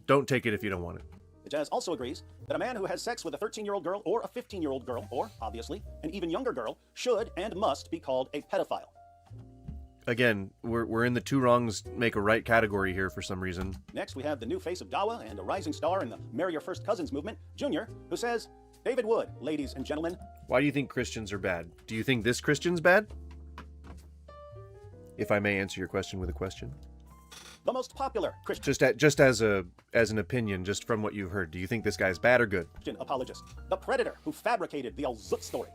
don't take it if you don't want it. Ijaz also agrees that a man who has sex with a 13-year-old girl or a 15-year-old girl, or, obviously, an even younger girl, should and must be called a pedophile. Again, we're in the two wrongs make a right category here for some reason. Next, we have the new face of Dawa and a rising star in the Marry Your First Cousins movement, Junior, who says, David Wood, ladies and gentlemen. Why do you think Christians are bad? Do you think this Christian's bad? If I may answer your question with a question. The most popular Christian... Just as an opinion, just from what you've heard, do you think this guy's bad or good? Apologist. The predator who fabricated the Al-Zut story.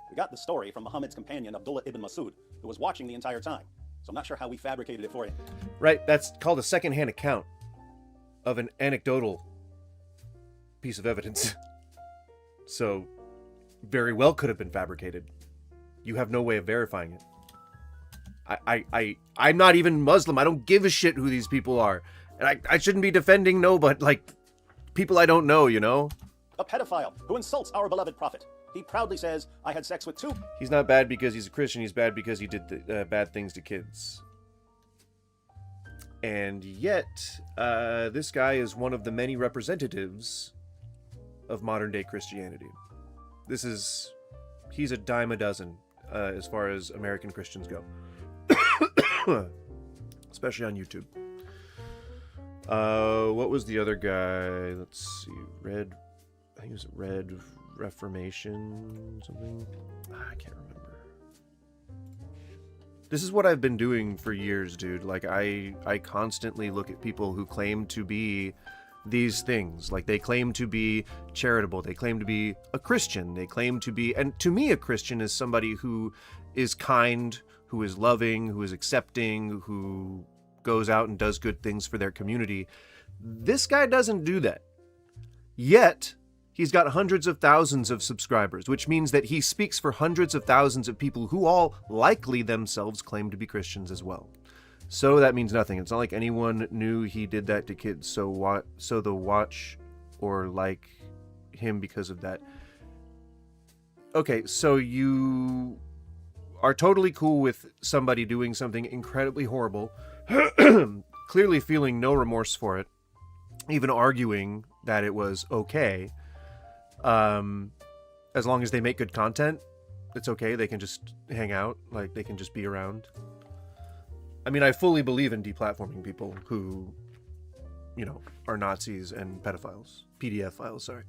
We got the story from Muhammad's companion, Abdullah ibn Masud, who was watching the entire time. So I'm not sure how we fabricated it for you. Right, that's called a secondhand account of an anecdotal piece of evidence. So, very well could have been fabricated. You have no way of verifying it. I'm not even Muslim. I don't give a shit who these people are. And I shouldn't be defending people I don't know, you know? A pedophile who insults our beloved prophet. He proudly says, I had sex with 2. He's not bad because he's a Christian. He's bad because he did bad things to kids. And yet, this guy is one of the many representatives of modern-day Christianity. He's a dime a dozen as far as American Christians go. Especially on YouTube. What was the other guy? Let's see. I think it was Red Reformation something. I can't remember. This is what I've been doing for years, dude. Like I constantly look at people who claim to be these things. Like they claim to be charitable. They claim to be a Christian. They claim to be, and to me a Christian is somebody who is kind, who is loving, who is accepting, who goes out and does good things for their community. This guy doesn't do that. Yet, he's got hundreds of thousands of subscribers, which means that he speaks for hundreds of thousands of people who all likely themselves claim to be Christians as well. So that means nothing. It's not like anyone knew he did that to kids, so they'll watch or like him because of that. okay, so you are totally cool with somebody doing something incredibly horrible, clearly feeling no remorse for it, even arguing that it was okay. As long as they make good content, it's okay. They can just hang out, like they can just be around. I mean, I fully believe in deplatforming people who, you know, are Nazis and pedophiles. PDF files, sorry.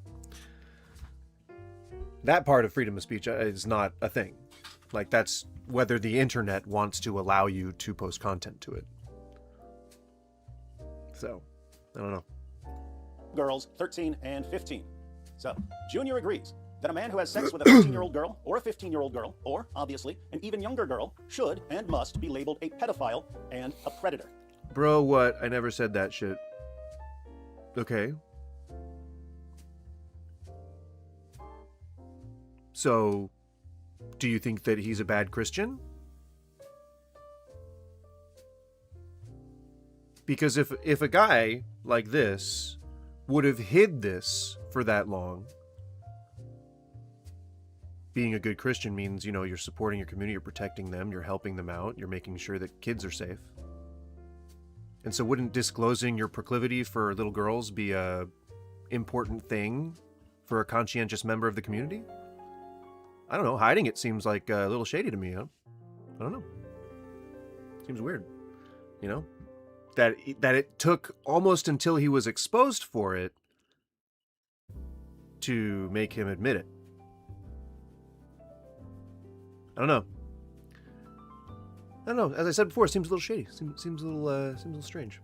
That part of freedom of speech is not a thing. Like, that's whether the internet wants to allow you to post content to it. So, I don't know. Girls 13 and 15. So, Junior agrees that a man who has sex with a 13-year-old girl or a 15-year-old girl, or, obviously, an even younger girl, should and must be labeled a pedophile and a predator. Bro, what? I never said that shit. Okay. So, do you think that he's a bad Christian? Because if a guy like this would have hid this for that long, being a good Christian means, you know, you're supporting your community, you're protecting them, you're helping them out, you're making sure that kids are safe. And so wouldn't disclosing your proclivity for little girls be a important thing for a conscientious member of the community? I don't know. Hiding it seems like a little shady to me, huh? I don't know. Seems weird, you know? That it took almost until he was exposed for it to make him admit it. I don't know. As I said before, it seems a little shady. Seems a little strange.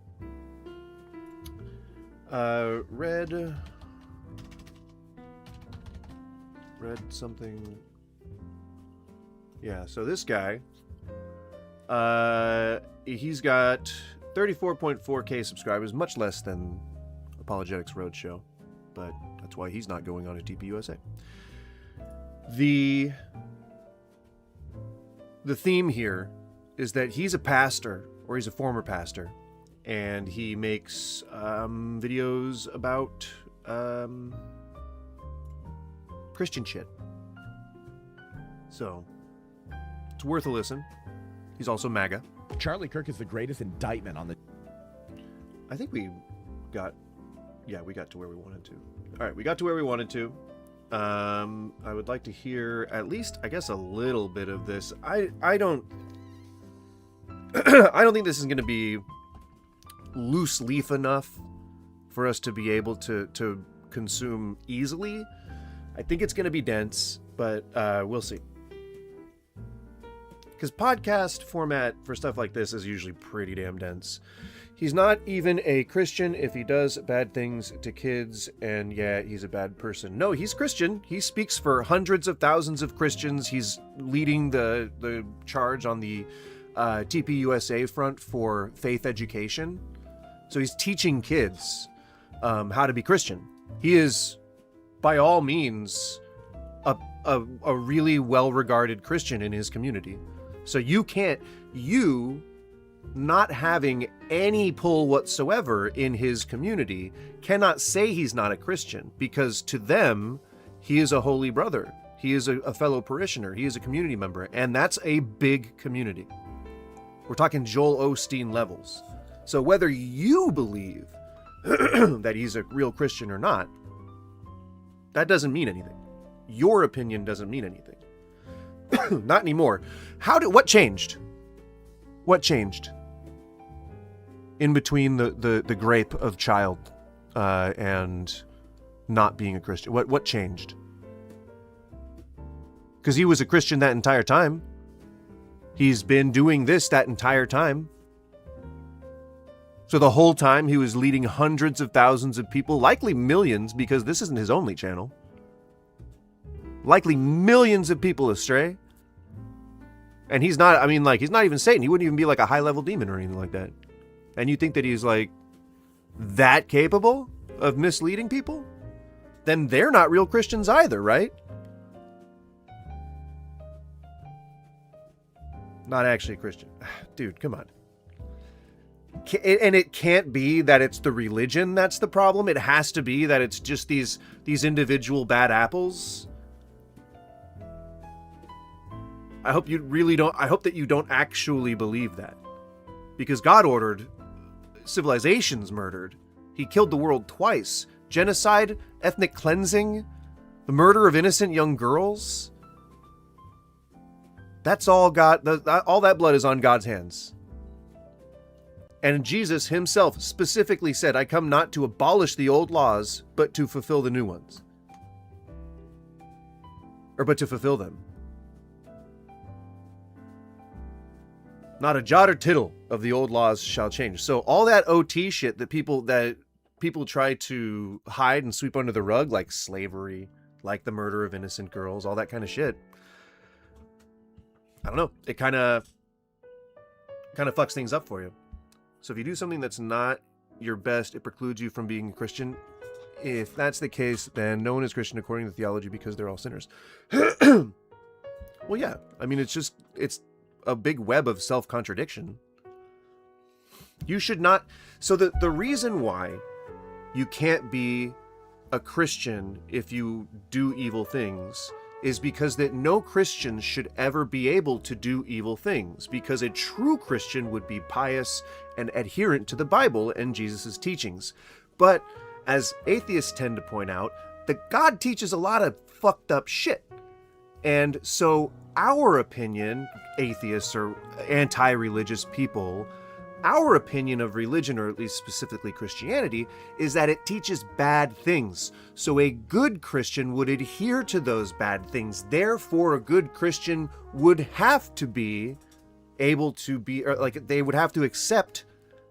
Red something. Yeah. So this guy, he's got 34.4K subscribers, much less than Apologetics Roadshow, but that's why he's not going on a TPUSA. The theme here is that he's a pastor, or he's a former pastor, and he makes videos about Christian shit. So, it's worth a listen. He's also MAGA. Charlie Kirk is the greatest indictment on the... I think we got to where we wanted to. All right, we got to where we wanted to. I would like to hear at least, I guess, a little bit of this. I don't I don't think this is going to be loose leaf enough for us to be able to consume easily. I think it's going to be dense, but we'll see. Because podcast format for stuff like this is usually pretty damn dense. He's not even a Christian if he does bad things to kids, and yeah, he's a bad person. No, he's Christian. He speaks for hundreds of thousands of Christians. He's leading the charge on the TPUSA front for faith education. So he's teaching kids how to be Christian. He is, by all means, a really well-regarded Christian in his community. So you not having any pull whatsoever in his community cannot say he's not a Christian, because to them, he is a holy brother. He is a fellow parishioner. He is a community member, and that's a big community. We're talking Joel Osteen levels. So whether you believe that he's a real Christian or not, that doesn't mean anything. Your opinion doesn't mean anything. Not anymore. What changed? What changed in between the grape of child and not being a Christian? What changed? Because he was a Christian that entire time. He's been doing this that entire time. So the whole time he was leading hundreds of thousands of people, likely millions, because this isn't his only channel. Likely millions of people astray. And he's not even Satan. He wouldn't even be like a high-level demon or anything like that. And you think that he's like that capable of misleading people? Then they're not real Christians either, right? Not actually a Christian. Dude, come on. And it can't be that it's the religion that's the problem. It has to be that it's just these individual bad apples. I hope that you don't actually believe that. Because God ordered civilizations murdered. He killed the world twice. Genocide, ethnic cleansing, the murder of innocent young girls. That's all God, all that blood is on God's hands. And Jesus himself specifically said, I come not to abolish the old laws, but to fulfill the new ones. But to fulfill them. Not a jot or tittle of the old laws shall change. So all that OT shit that people try to hide and sweep under the rug, like slavery, like the murder of innocent girls, all that kind of shit. I don't know. It kind of fucks things up for you. So if you do something that's not your best, it precludes you from being a Christian. If that's the case, then no one is Christian according to theology because they're all sinners. Well, yeah. I mean, it's a big web of self-contradiction. You should not... So the reason why you can't be a Christian if you do evil things is because that no Christian should ever be able to do evil things, because a true Christian would be pious and adherent to the Bible and Jesus' teachings. But as atheists tend to point out, that God teaches a lot of fucked up shit. And so our opinion, atheists or anti-religious people, our opinion of religion, or at least specifically Christianity, is that it teaches bad things. So a good Christian would adhere to those bad things. Therefore, a good Christian would have to be able to be, or like they would have to accept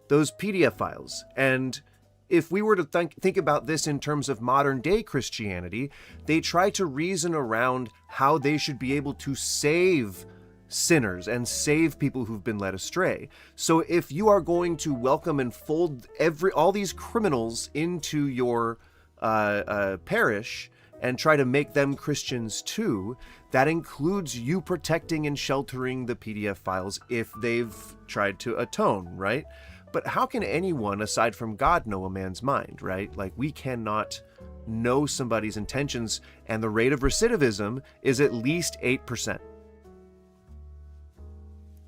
those PDF files. And if we were to think about this in terms of modern day Christianity, they try to reason around how they should be able to save sinners and save people who've been led astray. So if you are going to welcome and fold all these criminals into your parish and try to make them Christians too, that includes you protecting and sheltering the PDF files if they've tried to atone, right? But how can anyone aside from God know a man's mind, right? Like, we cannot know somebody's intentions, and the rate of recidivism is at least 8%.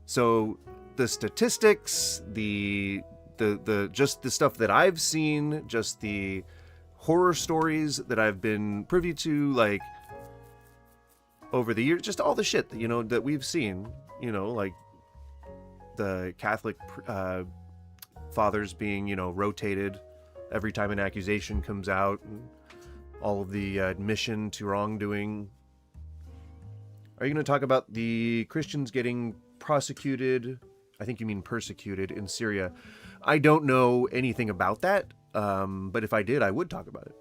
So the statistics, the just the stuff that I've seen, just the horror stories that I've been privy to, like, over the years, just all the shit that, you know, that we've seen, you know, like the Catholic fathers being, you know, rotated every time an accusation comes out, and all of the admission to wrongdoing. Are you going to talk about the Christians getting prosecuted? I think you mean persecuted in Syria. I don't know anything about that, but if I did, I would talk about it.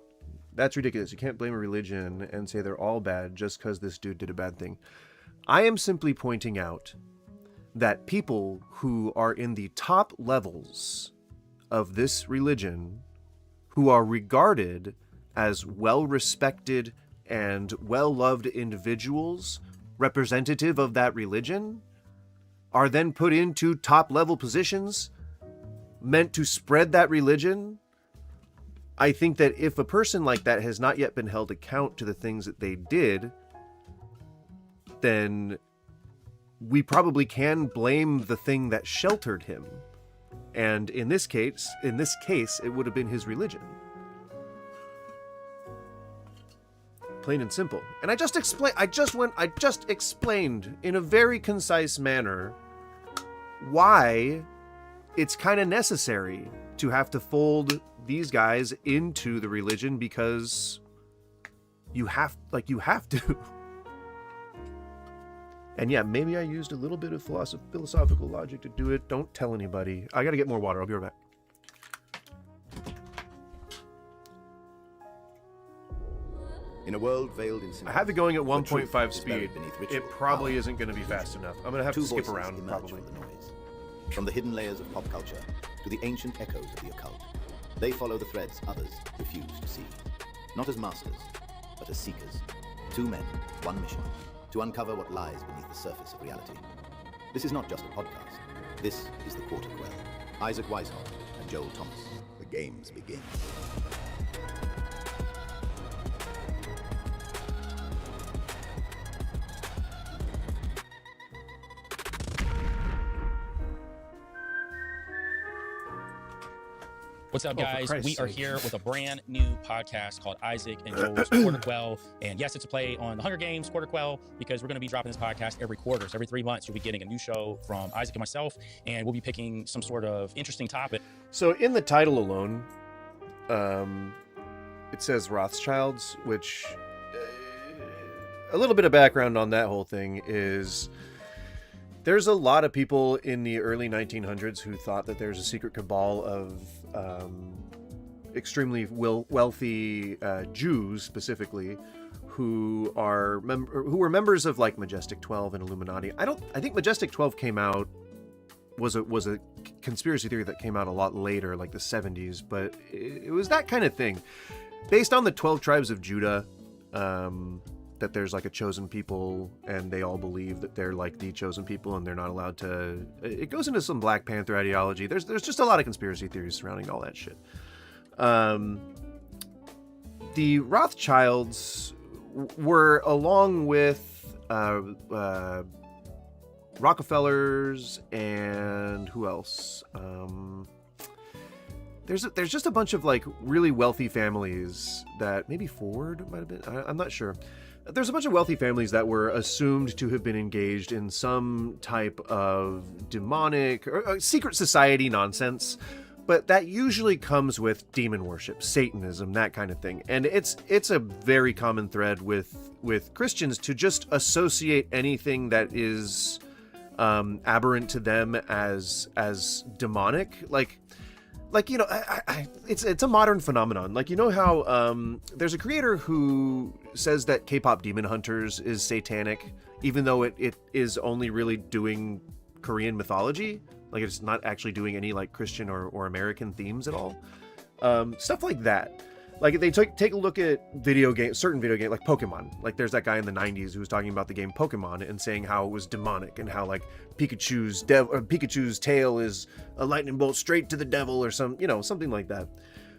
That's ridiculous. You can't blame a religion and say they're all bad just because this dude did a bad thing. I am simply pointing out that people who are in the top levels of this religion, who are regarded as well-respected and well-loved individuals representative of that religion, are then put into top-level positions meant to spread that religion. I think that if a person like that has not yet been held account to the things that they did, then we probably can blame the thing that sheltered him. And in this case, it would have been his religion. Plain and simple. And I just explained in a very concise manner why it's kind of necessary to have to fold these guys into the religion, because you have to. And yeah, maybe I used a little bit of philosophical logic to do it. Don't tell anybody. I gotta get more water. I'll be right back. In a world veiled in I have it going at the truth 1.5 is speed. buried beneath ritual, It probably power, isn't going to be fast enough. I'm going to have Two to skip voices around, emerge probably. from the noise. From the hidden layers of pop culture to the ancient echoes of the occult, they follow the threads others refuse to see. Not as masters, but as seekers. Two men, one mission, to uncover what lies beneath the surface of reality. This is not just a podcast. This is the Quarter Quell. Isaac Weishaupt and Joel Thomas. The games begin. What's up, Oh, for guys? Christ's We are sake. here with a brand new podcast called Isaac and Joel's Quarter Quell. And yes, it's a play on the Hunger Games Quarter Quell, because we're going to be dropping this podcast every quarter. So every 3 months, you'll be getting a new show from Isaac and myself, and we'll be picking some sort of interesting topic. So in the title alone, it says Rothschilds, which a little bit of background on that whole thing is there's a lot of people in the early 1900s who thought that there's a secret cabal of extremely wealthy Jews, specifically, who were members of like Majestic 12 and Illuminati. I think Majestic 12 came out was a conspiracy theory that came out a lot later, like the 70s, but it was that kind of thing, based on the 12 tribes of Judah. That there's like a chosen people, and they all believe that they're like the chosen people, and they're not allowed to. It goes into some Black Panther ideology. There's just a lot of conspiracy theories surrounding all that shit. The Rothschilds were, along with Rockefellers and who else? There's just a bunch of like really wealthy families that maybe Ford might have been. I'm not sure. There's a bunch of wealthy families that were assumed to have been engaged in some type of demonic or secret society nonsense, but that usually comes with demon worship, Satanism, that kind of thing. And it's a very common thread with Christians to just associate anything that is aberrant to them as demonic, like you know, it's a modern phenomenon. Like, you know how there's a creator who says that K-pop Demon Hunters is satanic, even though it is only really doing Korean mythology. Like, it's not actually doing any like Christian or American themes at all. Stuff like that. Like, they take a look at certain video games, like Pokemon. Like, there's that guy in the 90s who was talking about the game Pokemon and saying how it was demonic, and how like Pikachu's tail is a lightning bolt straight to the devil, or something like that.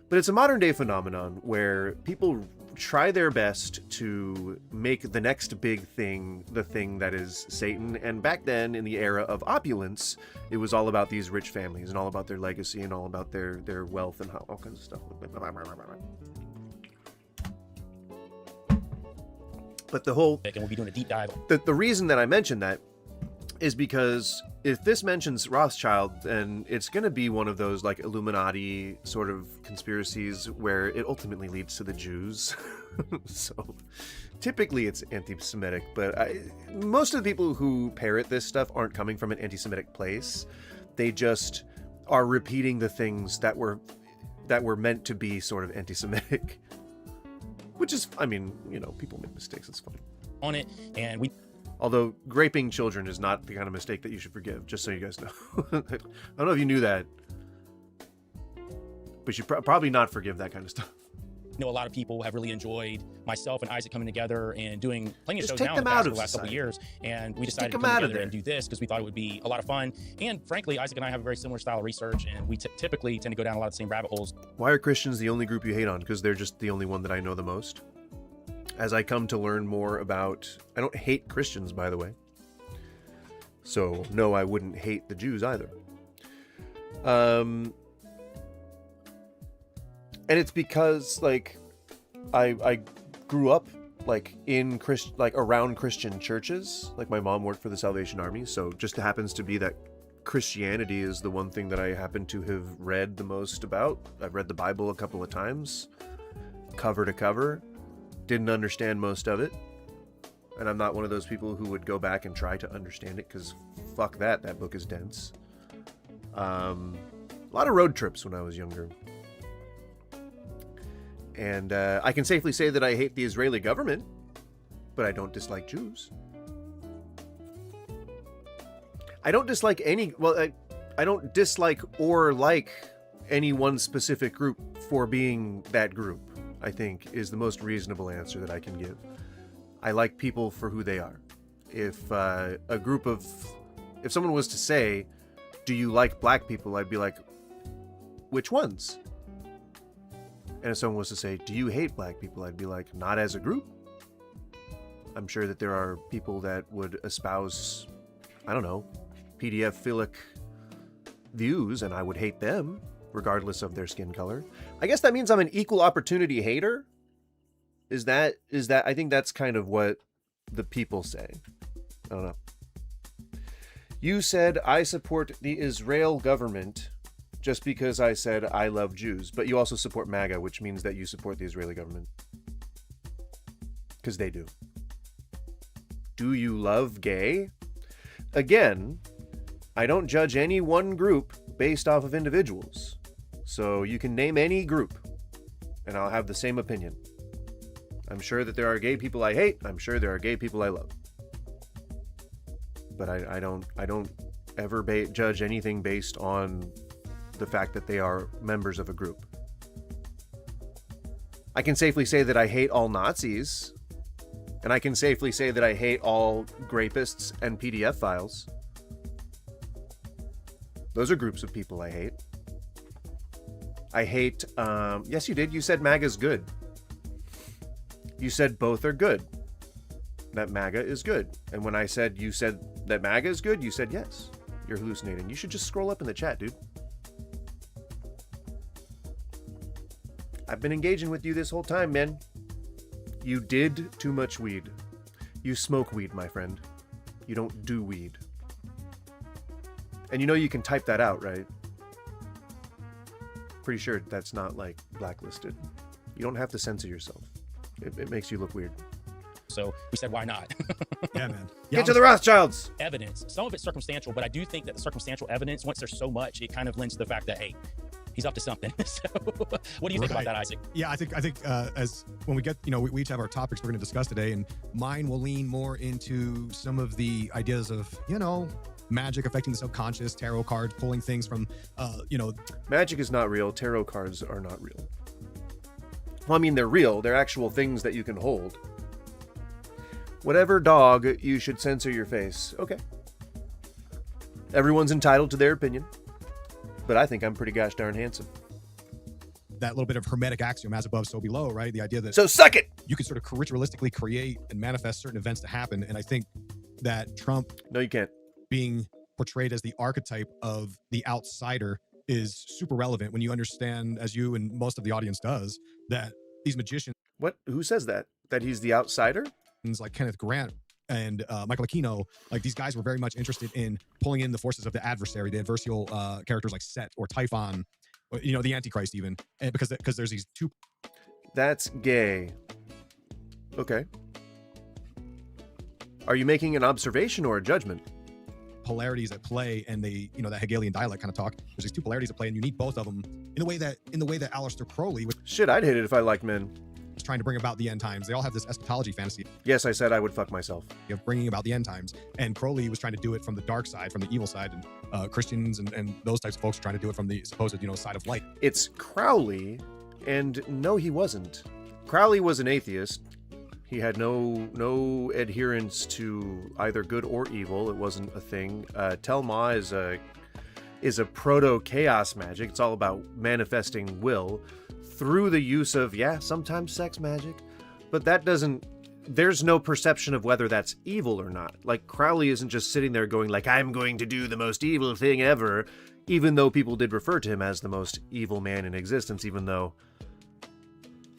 But it's a modern day phenomenon where people try their best to make the next big thing the thing that is Satan. And back then, in the era of opulence, it was all about these rich families and all about their legacy and all about their wealth and all kinds of stuff. But the whole... And we'll be doing a deep dive. The reason that I mentioned that is because if this mentions Rothschild, then it's going to be one of those like Illuminati sort of conspiracies where it ultimately leads to the Jews. So typically it's anti-Semitic, but most of the people who parrot this stuff aren't coming from an anti-Semitic place. They just are repeating the things that were meant to be sort of anti-Semitic. Which is, I mean, you know, people make mistakes, it's fine. On it, and we... Although raping children is not the kind of mistake that you should forgive, just so you guys know. I don't know if you knew that, but you probably not forgive that kind of stuff. know a lot of people have really enjoyed myself and Isaac coming together and doing plenty of Just shows take now in them the out past of the last couple of society. years, and we decided to them come out of together there. and do this because we thought it would be a lot of fun. And frankly, Isaac and I have a very similar style of research, and we typically tend to go down a lot of the same rabbit holes. Why are Christians the only group you hate on? Because they're just the only one that I know the most. As I come to learn more about... I don't hate Christians, by the way. So, no, I wouldn't hate the Jews either. And it's because, like, I grew up, like, around Christian churches. Like, my mom worked for the Salvation Army, so just happens to be that Christianity is the one thing that I happen to have read the most about. I've read the Bible a couple of times, cover to cover. Didn't understand most of it. And I'm not one of those people who would go back and try to understand it, because fuck that book is dense. A lot of road trips when I was younger. And I can safely say that I hate the Israeli government, but I don't dislike Jews. I don't dislike I don't dislike or like any one specific group for being that group, I think, is the most reasonable answer that I can give. I like people for who they are. If someone was to say, do you like black people? I'd be like, which ones? And if someone was to say, do you hate black people? I'd be like, not as a group. I'm sure that there are people that would espouse, I don't know, PDF-philic views, and I would hate them. regardless of their skin color. I guess that means I'm an equal opportunity hater. Is that I think that's kind of what the people say. I don't know. You said I support the Israel government just because I said I love Jews, but you also support MAGA, which means that you support the Israeli government. Because they do. Do you love gay? Again, I don't judge any one group based off of individuals. So you can name any group, and I'll have the same opinion. I'm sure that there are gay people I hate. I'm sure there are gay people I love. But I don't ever judge anything based on the fact that they are members of a group. I can safely say that I hate all Nazis, and I can safely say that I hate all rapists and PDF files. Those are groups of people I hate. I hate, yes you did, you said MAGA's good. You said both are good. That MAGA is good. And when I said you said that MAGA is good, you said yes. You're hallucinating. You should just scroll up in the chat, dude. I've been engaging with you this whole time, man. You did too much weed. You smoke weed, my friend. You don't do weed. And you know you can type that out, right? Pretty sure that's not, like, blacklisted. You don't have to censor yourself. It makes you look weird. So we said, why not? Yeah, man. Get to the Rothschilds! Evidence. Some of it's circumstantial, but I do think that the circumstantial evidence, once there's so much, it kind of lends to the fact that, hey, he's up to something. So what do you think about that, Isaac? Yeah, I think as when we get, we each have our topics we're going to discuss today, and mine will lean more into some of the ideas of, magic affecting the subconscious, tarot cards, pulling things from, Magic is not real. Tarot cards are not real. Well, I mean, they're real. They're actual things that you can hold. Whatever dog, you should censor your face. Okay. Everyone's entitled to their opinion. But I think I'm pretty gosh darn handsome. that little bit of hermetic axiom, as above, so below, right? The idea that So suck it! you can sort of ritualistically create and manifest certain events to happen. And I think that Trump No, you can't. being portrayed as the archetype of the outsider is super relevant when you understand, as you and most of the audience does, that these magicians What? Who says that? That he's the outsider? like Kenneth Grant and Michael Aquino, like these guys were very much interested in pulling in the forces of the adversary, the adversarial characters like Set or Typhon, or, the Antichrist even, and because there's these two. That's gay. Okay. Are you making an observation or a judgment? Polarities at play, and they, that Hegelian dialect kind of talk. There's these two polarities at play, and you need both of them in the way that Aleister Crowley was Shit, I'd hate it if I liked men. trying to bring about the end times. They all have this eschatology fantasy Yes, I said I would fuck myself. of bringing about the end times, and Crowley was trying to do it from the dark side, from the evil side, and Christians and those types of folks are trying to do it from the supposed side of light. It's Crowley, and no, he wasn't. Crowley was an atheist. He had no adherence to either good or evil. It wasn't a thing. Tel Ma is a proto-chaos magic. It's all about manifesting will through the use of, sometimes sex magic. But that doesn't... There's no perception of whether that's evil or not. Like, Crowley isn't just sitting there going, like, I'm going to do the most evil thing ever, even though people did refer to him as the most evil man in existence, even though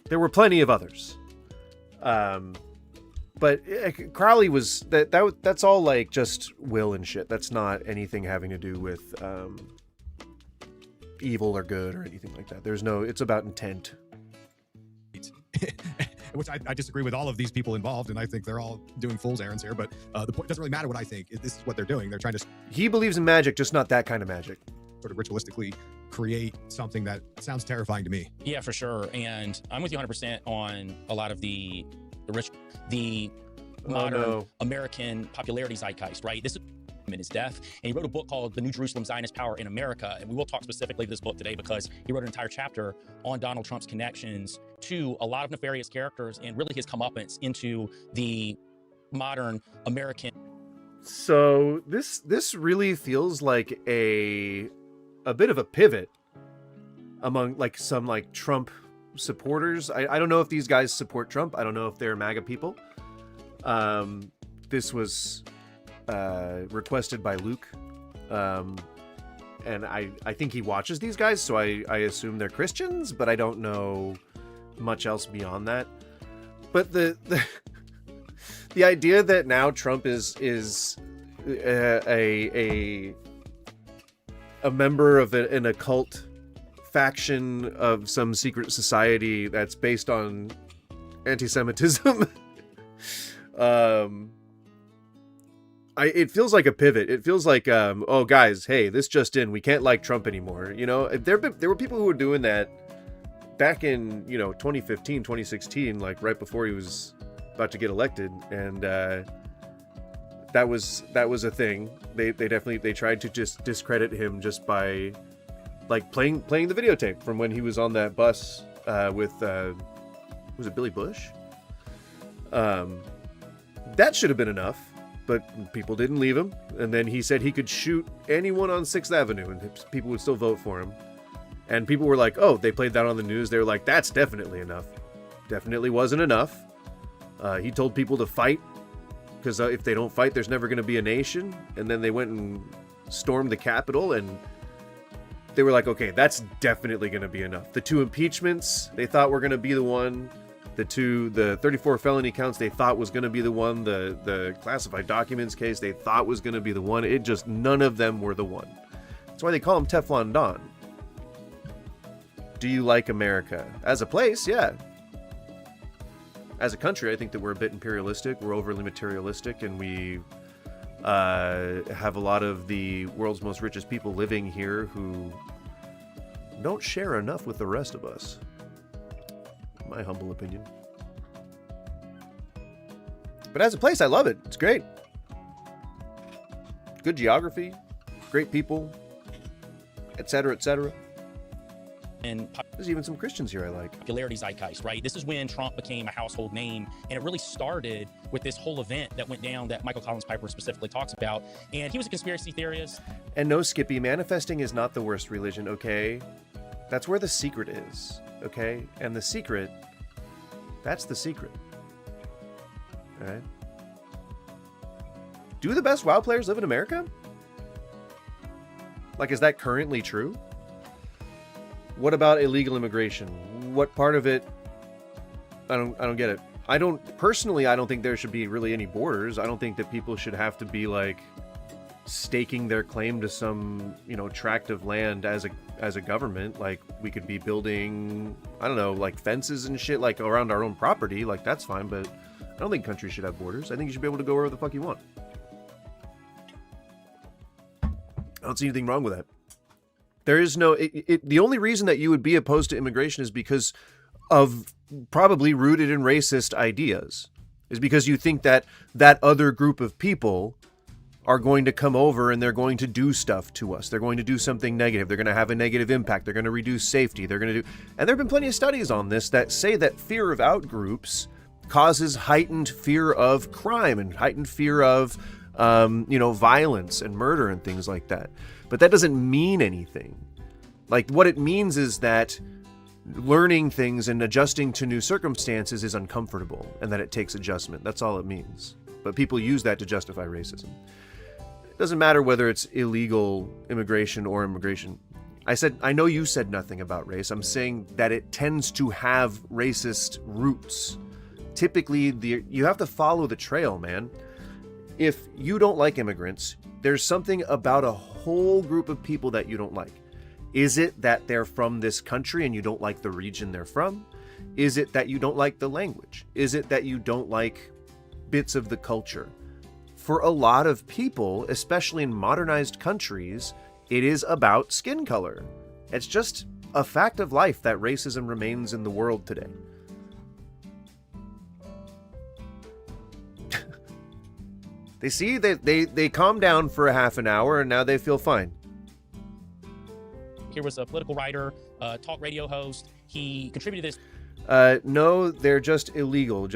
there were plenty of others. But Crowley was that's all like just will and shit. That's not anything having to do with evil or good or anything like that. It's about intent. Which I disagree with all of these people involved, and I think they're all doing fool's errands here. But the point doesn't really matter what I think. This is what they're doing. They're trying to He believes in magic, just not that kind of magic. sort of ritualistically create something that sounds terrifying to me. Yeah, for sure. And I'm with you 100% on a lot of the modern American popularity zeitgeist, right? This is in his death, and he wrote a book called The New Jerusalem Zionist Power in America, and we will talk specifically to this book today because he wrote an entire chapter on Donald Trump's connections to a lot of nefarious characters and really his comeuppance into the modern American. So this really feels like a bit of a pivot among like some like Trump supporters. I don't know if these guys support Trump. I don't know if they're MAGA people. This was requested by Luke. and I think he watches these guys, so I assume they're Christians, but I don't know much else beyond that. But the the idea that now Trump is a member of an occult faction of some secret society that's based on anti-Semitism, it feels like a pivot. It feels like, oh guys, hey, this just in, we can't like Trump anymore. You know, there were people who were doing that back in 2015, 2016, like right before he was about to get elected, and that was a thing. They tried to just discredit him just by like playing the videotape from when he was on that bus with was it Billy Bush? That should have been enough, but people didn't leave him. And then he said he could shoot anyone on 6th Avenue and people would still vote for him. And people were like, oh, they played that on the news. They were like, that's definitely enough. Definitely wasn't enough. He told people to fight because if they don't fight, there's never going to be a nation. And then they went and stormed the Capitol, and they were like, okay, that's definitely going to be enough. The 2 impeachments they thought were going to be the one. The 34 felony counts they thought was going to be the one. The classified documents case they thought was going to be the one. It just, none of them were the one. That's why they call him Teflon Don. Do you like America? As a place, yeah. As a country, I think that we're a bit imperialistic. We're overly materialistic, and we have a lot of the world's most richest people living here who don't share enough with the rest of us. My humble opinion. But as a place, I love it. It's great. Good geography, great people, etc., etc. And there's even some Christians here I like. popularity zeitgeist, right? This is when Trump became a household name, and it really started with this whole event that went down that Michael Collins Piper specifically talks about. And he was a conspiracy theorist. And no, Skippy, manifesting is not the worst religion, okay? That's where the secret is, okay? And the secret, that's the secret. All right? Do the best WoW players live in America? Like, is that currently true? What about illegal immigration? What part of it? I don't get it. I don't think there should be really any borders. I don't think that people should have to be like staking their claim to some, tract of land as a government. Like, we could be building, I don't know, like fences and shit like around our own property. Like, that's fine, but I don't think countries should have borders. I think you should be able to go wherever the fuck you want. I don't see anything wrong with that. There is no, the only reason that you would be opposed to immigration is because of probably rooted in racist ideas, is because you think that that other group of people are going to come over and they're going to do stuff to us. They're going to do something negative. They're going to have a negative impact. They're going to reduce safety. They're going to do, and there have been plenty of studies on this that say that fear of outgroups causes heightened fear of crime and heightened fear of, violence and murder and things like that. But that doesn't mean anything. Like, what it means is that learning things and adjusting to new circumstances is uncomfortable and that it takes adjustment. That's all it means. But people use that to justify racism. It doesn't matter whether it's illegal immigration or immigration. I know you said nothing about race. I'm saying that it tends to have racist roots. Typically, you have to follow the trail, man. If you don't like immigrants, there's something about a whole group of people that you don't like. Is it that they're from this country and you don't like the region they're from? Is it that you don't like the language? Is it that you don't like bits of the culture? For a lot of people, especially in modernized countries, it is about skin color. It's just a fact of life that racism remains in the world today. They see that they calm down for a half an hour and now they feel fine. Here was a political writer, talk radio host. He contributed this. No, they're just illegal.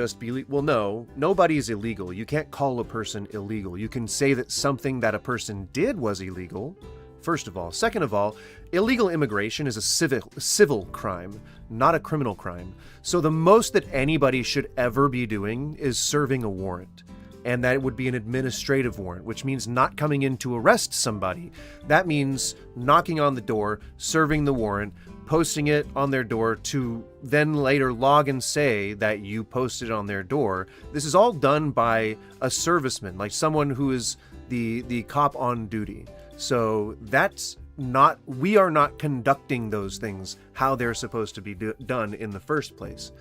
No, nobody's illegal. You can't call a person illegal. You can say that something that a person did was illegal, first of all. Second of all, illegal immigration is a civil crime, not a criminal crime. So the most that anybody should ever be doing is serving a warrant. and that would be an administrative warrant, which means not coming in to arrest somebody. That means knocking on the door, serving the warrant, posting it on their door to then later log and say that you posted it on their door. This is all done by a serviceman, like someone who is the cop on duty. So that's not, we are not conducting those things how they're supposed to be done in the first place.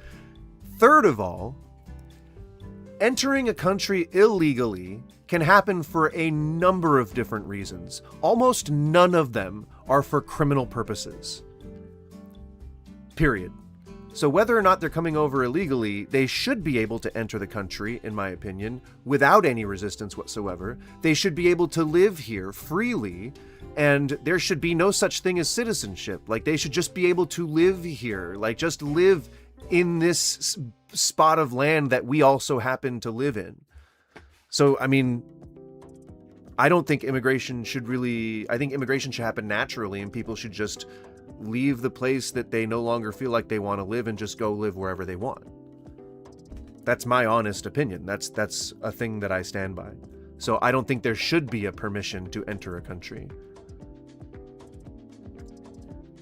Third of all, entering a country illegally can happen for a number of different reasons. Almost none of them are for criminal purposes. Period. So whether or not they're coming over illegally, they should be able to enter the country, in my opinion, without any resistance whatsoever. They should be able to live here freely, and there should be no such thing as citizenship. Like, they should just be able to live here, like just live in this spot of land that we also happen to live in. So, I mean, I don't think immigration should really, I think immigration should happen naturally, and people should just leave the place that they no longer feel like they want to live and just go live wherever they want. That's my honest opinion. That's a thing that I stand by. So I don't think there should be a permission to enter a country.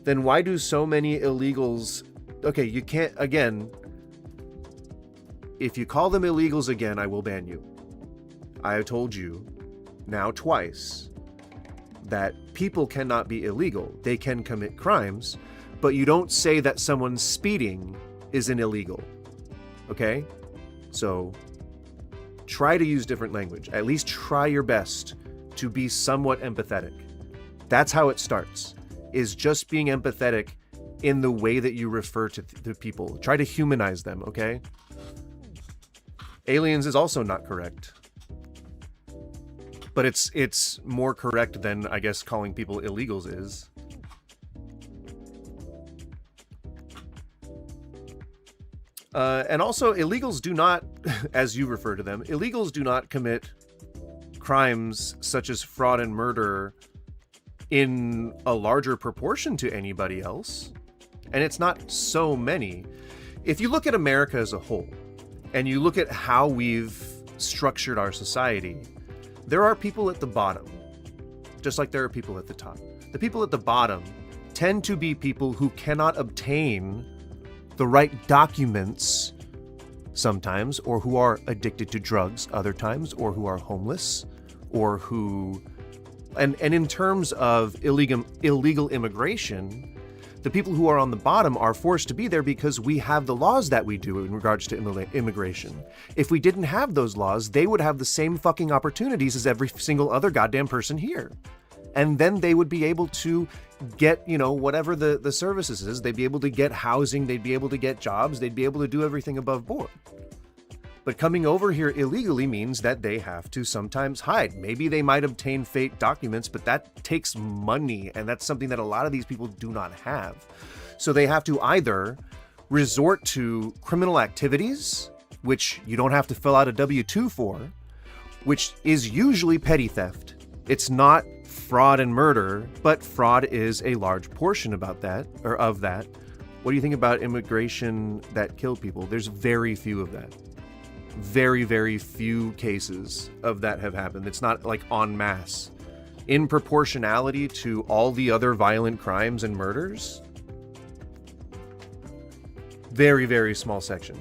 Then why do so many illegals... Okay, you can't... Again, if you call them illegals again, I will ban you. I have told you now twice that people cannot be illegal. They can commit crimes, but you don't say that someone speeding is an illegal. Okay? So try to use different language. At least try your best to be somewhat empathetic. That's how it starts, is just being empathetic in the way that you refer to people. Try to humanize them, okay? Aliens is also not correct. But it's more correct than, I guess, calling people illegals is. And also, illegals do not, as you refer to them, illegals do not commit crimes such as fraud and murder in a larger proportion to anybody else. And it's not so many. If you look at America as a whole, and you look at how we've structured our society, there are people at the bottom, just like there are people at the top. The people at the bottom tend to be people who cannot obtain the right documents sometimes, or who are addicted to drugs other times, or who are homeless, or who... And in terms of illegal immigration, the people who are on the bottom are forced to be there because we have the laws that we do in regards to immigration. If we didn't have those laws, they would have the same fucking opportunities as every single other goddamn person here. And then they would be able to get, you know, whatever the services is. They'd be able to get housing, they'd be able to get jobs, they'd be able to do everything above board. But coming over here illegally means that they have to sometimes hide. Maybe they might obtain fake documents, but that takes money, and that's something that a lot of these people do not have. So they have to either resort to criminal activities, which you don't have to fill out a W-2 for, which is usually petty theft. It's not fraud and murder, but fraud is a large portion about that, or of that. What do you think about immigration that kill people? There's very few of that. Very, very few cases of that have happened. It's not like en masse. In proportionality to all the other violent crimes and murders, very, very small section.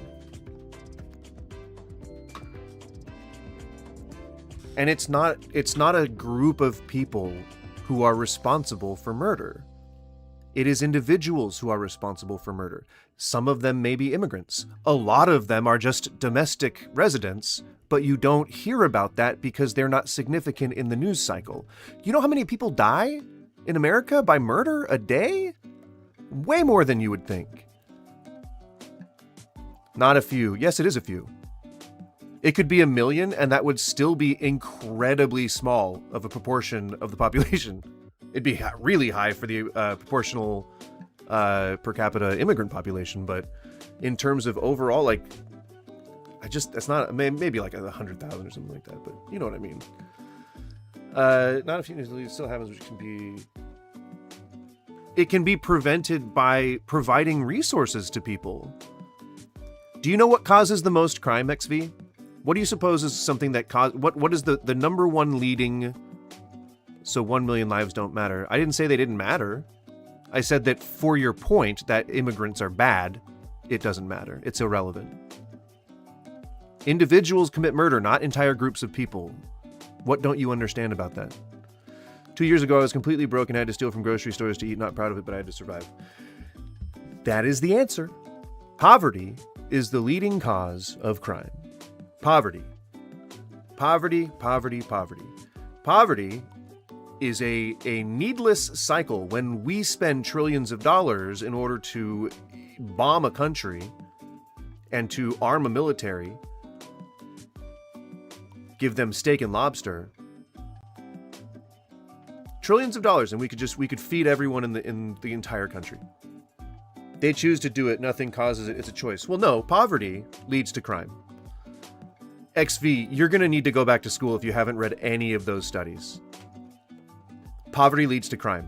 And it's not a group of people who are responsible for murder. It is individuals who are responsible for murder. Some of them may be immigrants. A lot of them are just domestic residents, but you don't hear about that because they're not significant in the news cycle. You know how many people die in America by murder a day? Way more than you would think. Not a few. Yes, it is a few. It could be 1 million, and that would still be incredibly small of a proportion of the population. It'd be really high for the proportional per capita immigrant population, but in terms of overall, like, that's not, maybe like 100,000 or something like that, but you know what I mean. Not a few news, it still happens, which it can be prevented by providing resources to people. Do you know what causes the most crime, XV? What do you suppose is something that caused... What is the number one leading... So 1 million lives don't matter. I didn't say they didn't matter. I said that for your point that immigrants are bad, it doesn't matter. It's irrelevant. Individuals commit murder, not entire groups of people. What don't you understand about that? 2 years ago, I was completely broke and had to steal from grocery stores to eat. Not proud of it, but I had to survive. That is the answer. Poverty is the leading cause of crime. Poverty. Poverty, poverty, poverty. Poverty is a needless cycle. When we spend trillions of dollars in order to bomb a country and to arm a military, give them steak and lobster, trillions of dollars, and we could feed everyone in the entire country. They choose to do it. Nothing causes it. It's a choice. Well, no, poverty leads to crime. XV, you're going to need to go back to school if you haven't read any of those studies. Poverty leads to crime.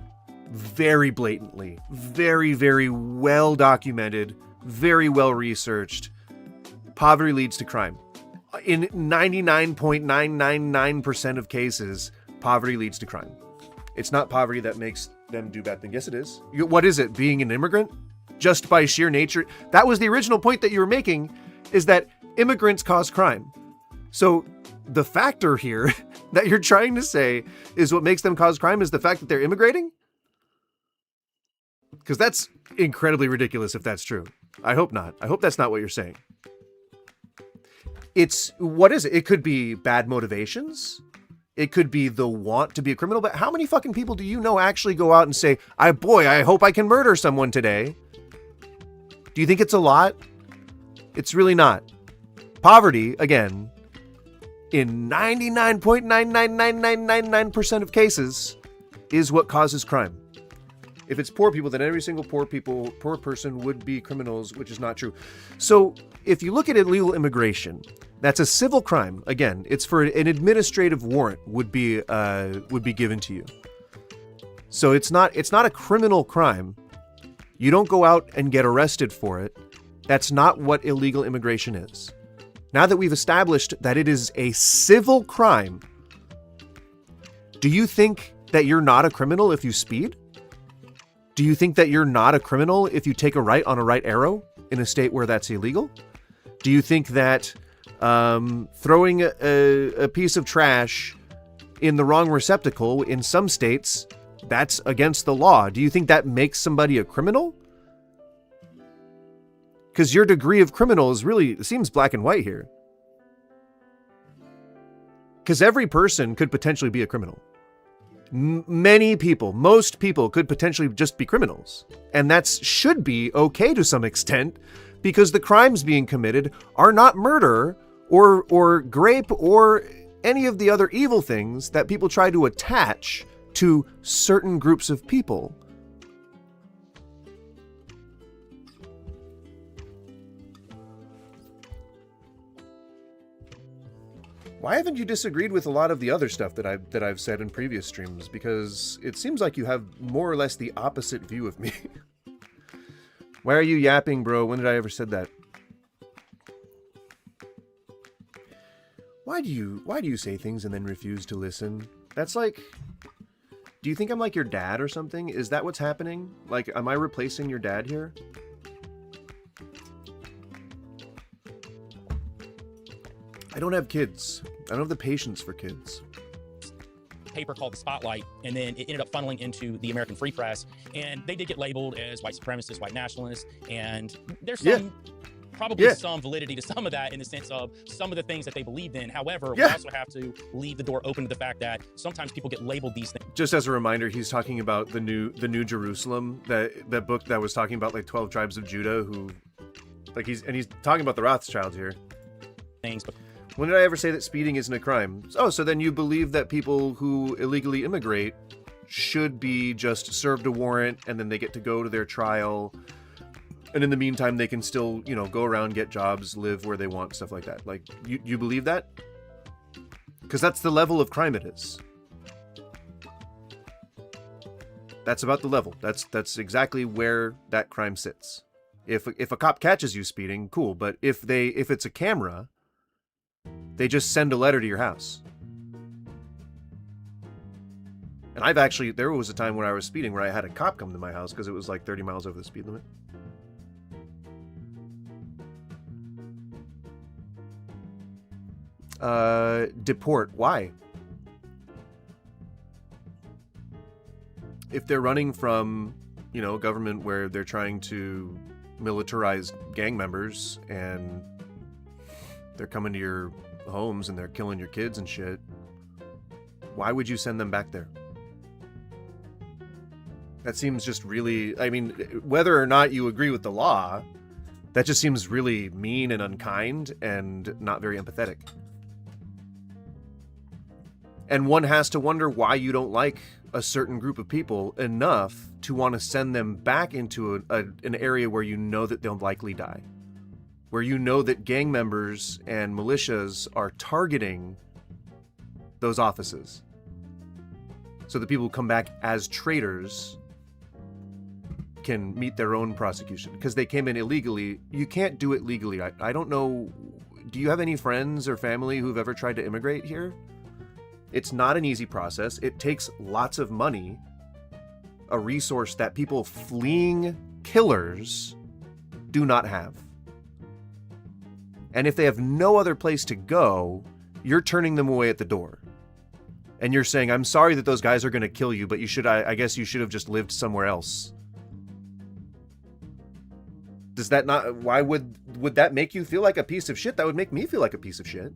Very blatantly. Very, very well documented. Very well researched. Poverty leads to crime. In 99.999% of cases, poverty leads to crime. It's not poverty that makes them do bad things. Yes, it is. What is it? Being an immigrant? Just by sheer nature? That was the original point that you were making, is that immigrants cause crime. So the factor here that you're trying to say is what makes them cause crime is the fact that they're immigrating? Because that's incredibly ridiculous if that's true. I hope not. I hope that's not what you're saying. What is it? It could be bad motivations. It could be the want to be a criminal. But how many fucking people do you know actually go out and say, I hope I can murder someone today? Do you think it's a lot? It's really not. Poverty, again, in 99.99999% of cases, is what causes crime. If it's poor people, then every single poor person would be criminals, which is not true. So if you look at illegal immigration, that's a civil crime. Again, it's for an administrative warrant would be given to you. So it's not a criminal crime. You don't go out and get arrested for it. That's not what illegal immigration is. Now that we've established that it is a civil crime, do you think that you're not a criminal if you speed? Do you think that you're not a criminal if you take a right on a right arrow in a state where that's illegal? Do you think that throwing a piece of trash in the wrong receptacle in some states, that's against the law? Do you think that makes somebody a criminal? Because your degree of criminal seems black and white here. Because every person could potentially be a criminal. Many people, most people could potentially just be criminals. And that should be okay to some extent, because the crimes being committed are not murder or grape or any of the other evil things that people try to attach to certain groups of people. Why haven't you disagreed with a lot of the other stuff that I've said in previous streams? Because it seems like you have more or less the opposite view of me. Why are you yapping, bro? When did I ever said that? Why do you say things and then refuse to listen? That's like, do you think I'm like your dad or something? Is that what's happening? Like, am I replacing your dad here? I don't have kids. I don't have the patience for kids. Paper called The Spotlight, and then it ended up funneling into the American Free Press, and they did get labeled as white supremacists, white nationalists, and there's some validity to some of that in the sense of some of the things that they believed in. However, we also have to leave the door open to the fact that sometimes people get labeled these things. Just as a reminder, he's talking about the New Jerusalem, that book that was talking about like 12 tribes of Judah, who, like, he's talking about the Rothschilds here. But when did I ever say that speeding isn't a crime? Oh, so then you believe that people who illegally immigrate should be just served a warrant and then they get to go to their trial, and in the meantime they can still, go around, get jobs, live where they want, stuff like that. Like, you believe that? Because that's the level of crime it is. That's about the level. That's exactly where that crime sits. If a cop catches you speeding, cool, but if it's a camera They just send a letter to your house. And there was a time when I was speeding where I had a cop come to my house because it was like 30 miles over the speed limit. Deport. Why? If they're running from, government where they're trying to militarize gang members and they're coming to your homes and they're killing your kids and shit, why would you send them back there? That seems just really, whether or not you agree with the law, that just seems really mean and unkind and not very empathetic. And one has to wonder why you don't like a certain group of people enough to want to send them back into an area where you know that they'll likely die. Where you know that gang members and militias are targeting those offices. So the people who come back as traitors can meet their own prosecution. Because they came in illegally. You can't do it legally. I don't know. Do you have any friends or family who've ever tried to immigrate here? It's not an easy process. It takes lots of money, a resource that people fleeing killers do not have. And if they have no other place to go, you're turning them away at the door. And you're saying, I'm sorry that those guys are going to kill you, but I guess you should have just lived somewhere else. Does that not, why would that make you feel like a piece of shit? That would make me feel like a piece of shit.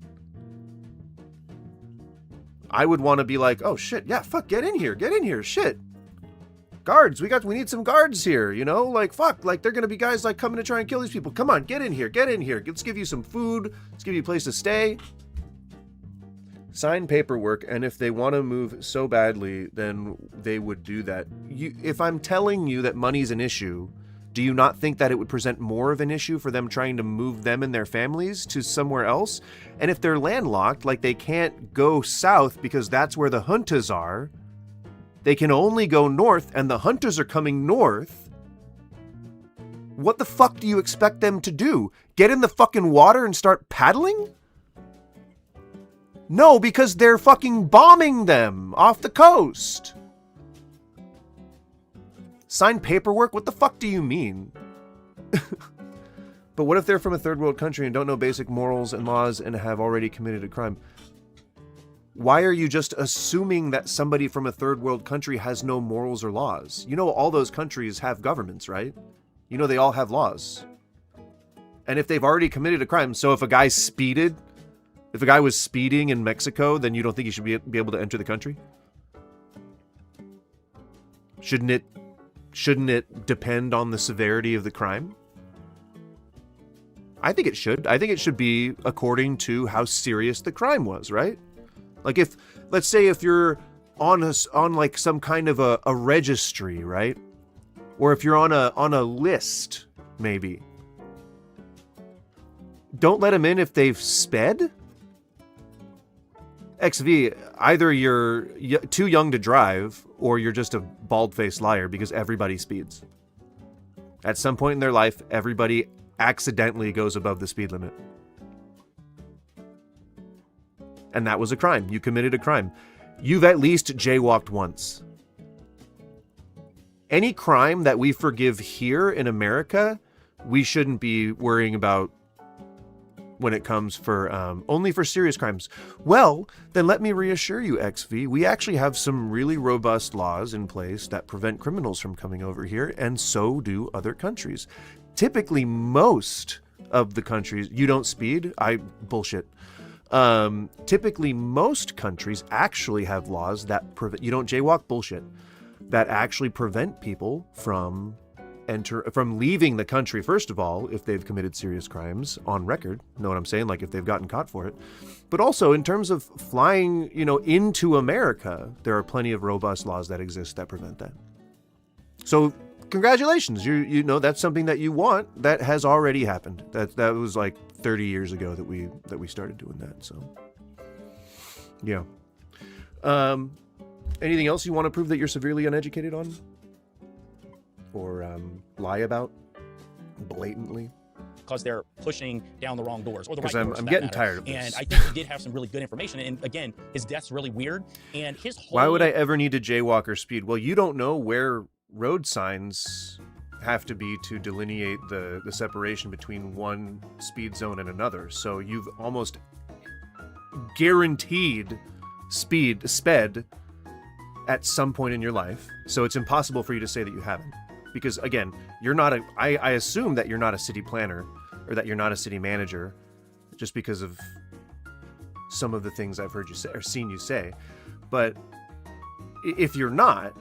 I would want to be like, oh shit, yeah, fuck, get in here, shit. Guards, we need some guards here, like, fuck, like, they're gonna be guys, like, coming to try and kill these people. Come on, get in here, let's give you some food, let's give you a place to stay. Sign paperwork, and if they want to move so badly, then they would do that. If I'm telling you that money's an issue, do you not think that it would present more of an issue for them trying to move them and their families to somewhere else? And if they're landlocked, like they can't go south because that's where the juntas are, they can only go north and the juntas are coming north, what the fuck do you expect them to do? Get in the fucking water and start paddling? No, because they're fucking bombing them off the coast. Sign paperwork? What the fuck do you mean? But what if they're from a third world country and don't know basic morals and laws and have already committed a crime? Why are you just assuming that somebody from a third world country has no morals or laws? All those countries have governments, right? They all have laws. And if they've already committed a crime, so if a guy was speeding in Mexico, then you don't think he should be able to enter the country? Shouldn't it depend on the severity of the crime? I think it should. I think it should be according to how serious the crime was, right? Like let's say if you're on like some kind of a registry, right? Or if you're on a list, maybe. Don't let them in if they've sped? XV, either you're too young to drive or you're just a bald-faced liar because everybody speeds. At some point in their life, everybody accidentally goes above the speed limit. And that was a crime. You committed a crime. You've at least jaywalked once. Any crime that we forgive here in America, we shouldn't be worrying about when it comes for only for serious crimes. Well, then let me reassure you, XV, we actually have some really robust laws in place that prevent criminals from coming over here, and so do other countries. Typically, most of the countries, you don't speed? Bullshit. Typically, most countries actually have laws that prevent, you don't jaywalk? Bullshit. That actually prevent people from leaving the country, first of all, if they've committed serious crimes on record. Know what I'm saying? Like if they've gotten caught for it. But also in terms of flying, into America, there are plenty of robust laws that exist that prevent that. So congratulations. You know that's something that you want that has already happened. That was like 30 years ago that we started doing that. So yeah. Anything else you want to prove that you're severely uneducated on? Or lie about blatantly? because they're pushing down the wrong doors or the right Because doors. I'm for that getting matter. tired of And this. I think he did have some really good information. And again, his death's really weird. And his whole Why would I ever need to jaywalk or speed? Well, you don't know where road signs have to be to delineate the separation between one speed zone and another. So you've almost guaranteed sped at some point in your life. So it's impossible for you to say that you haven't. Because again, you're not I assume that you're not a city planner or that you're not a city manager just because of some of the things I've heard you say or seen you say. But if you're not,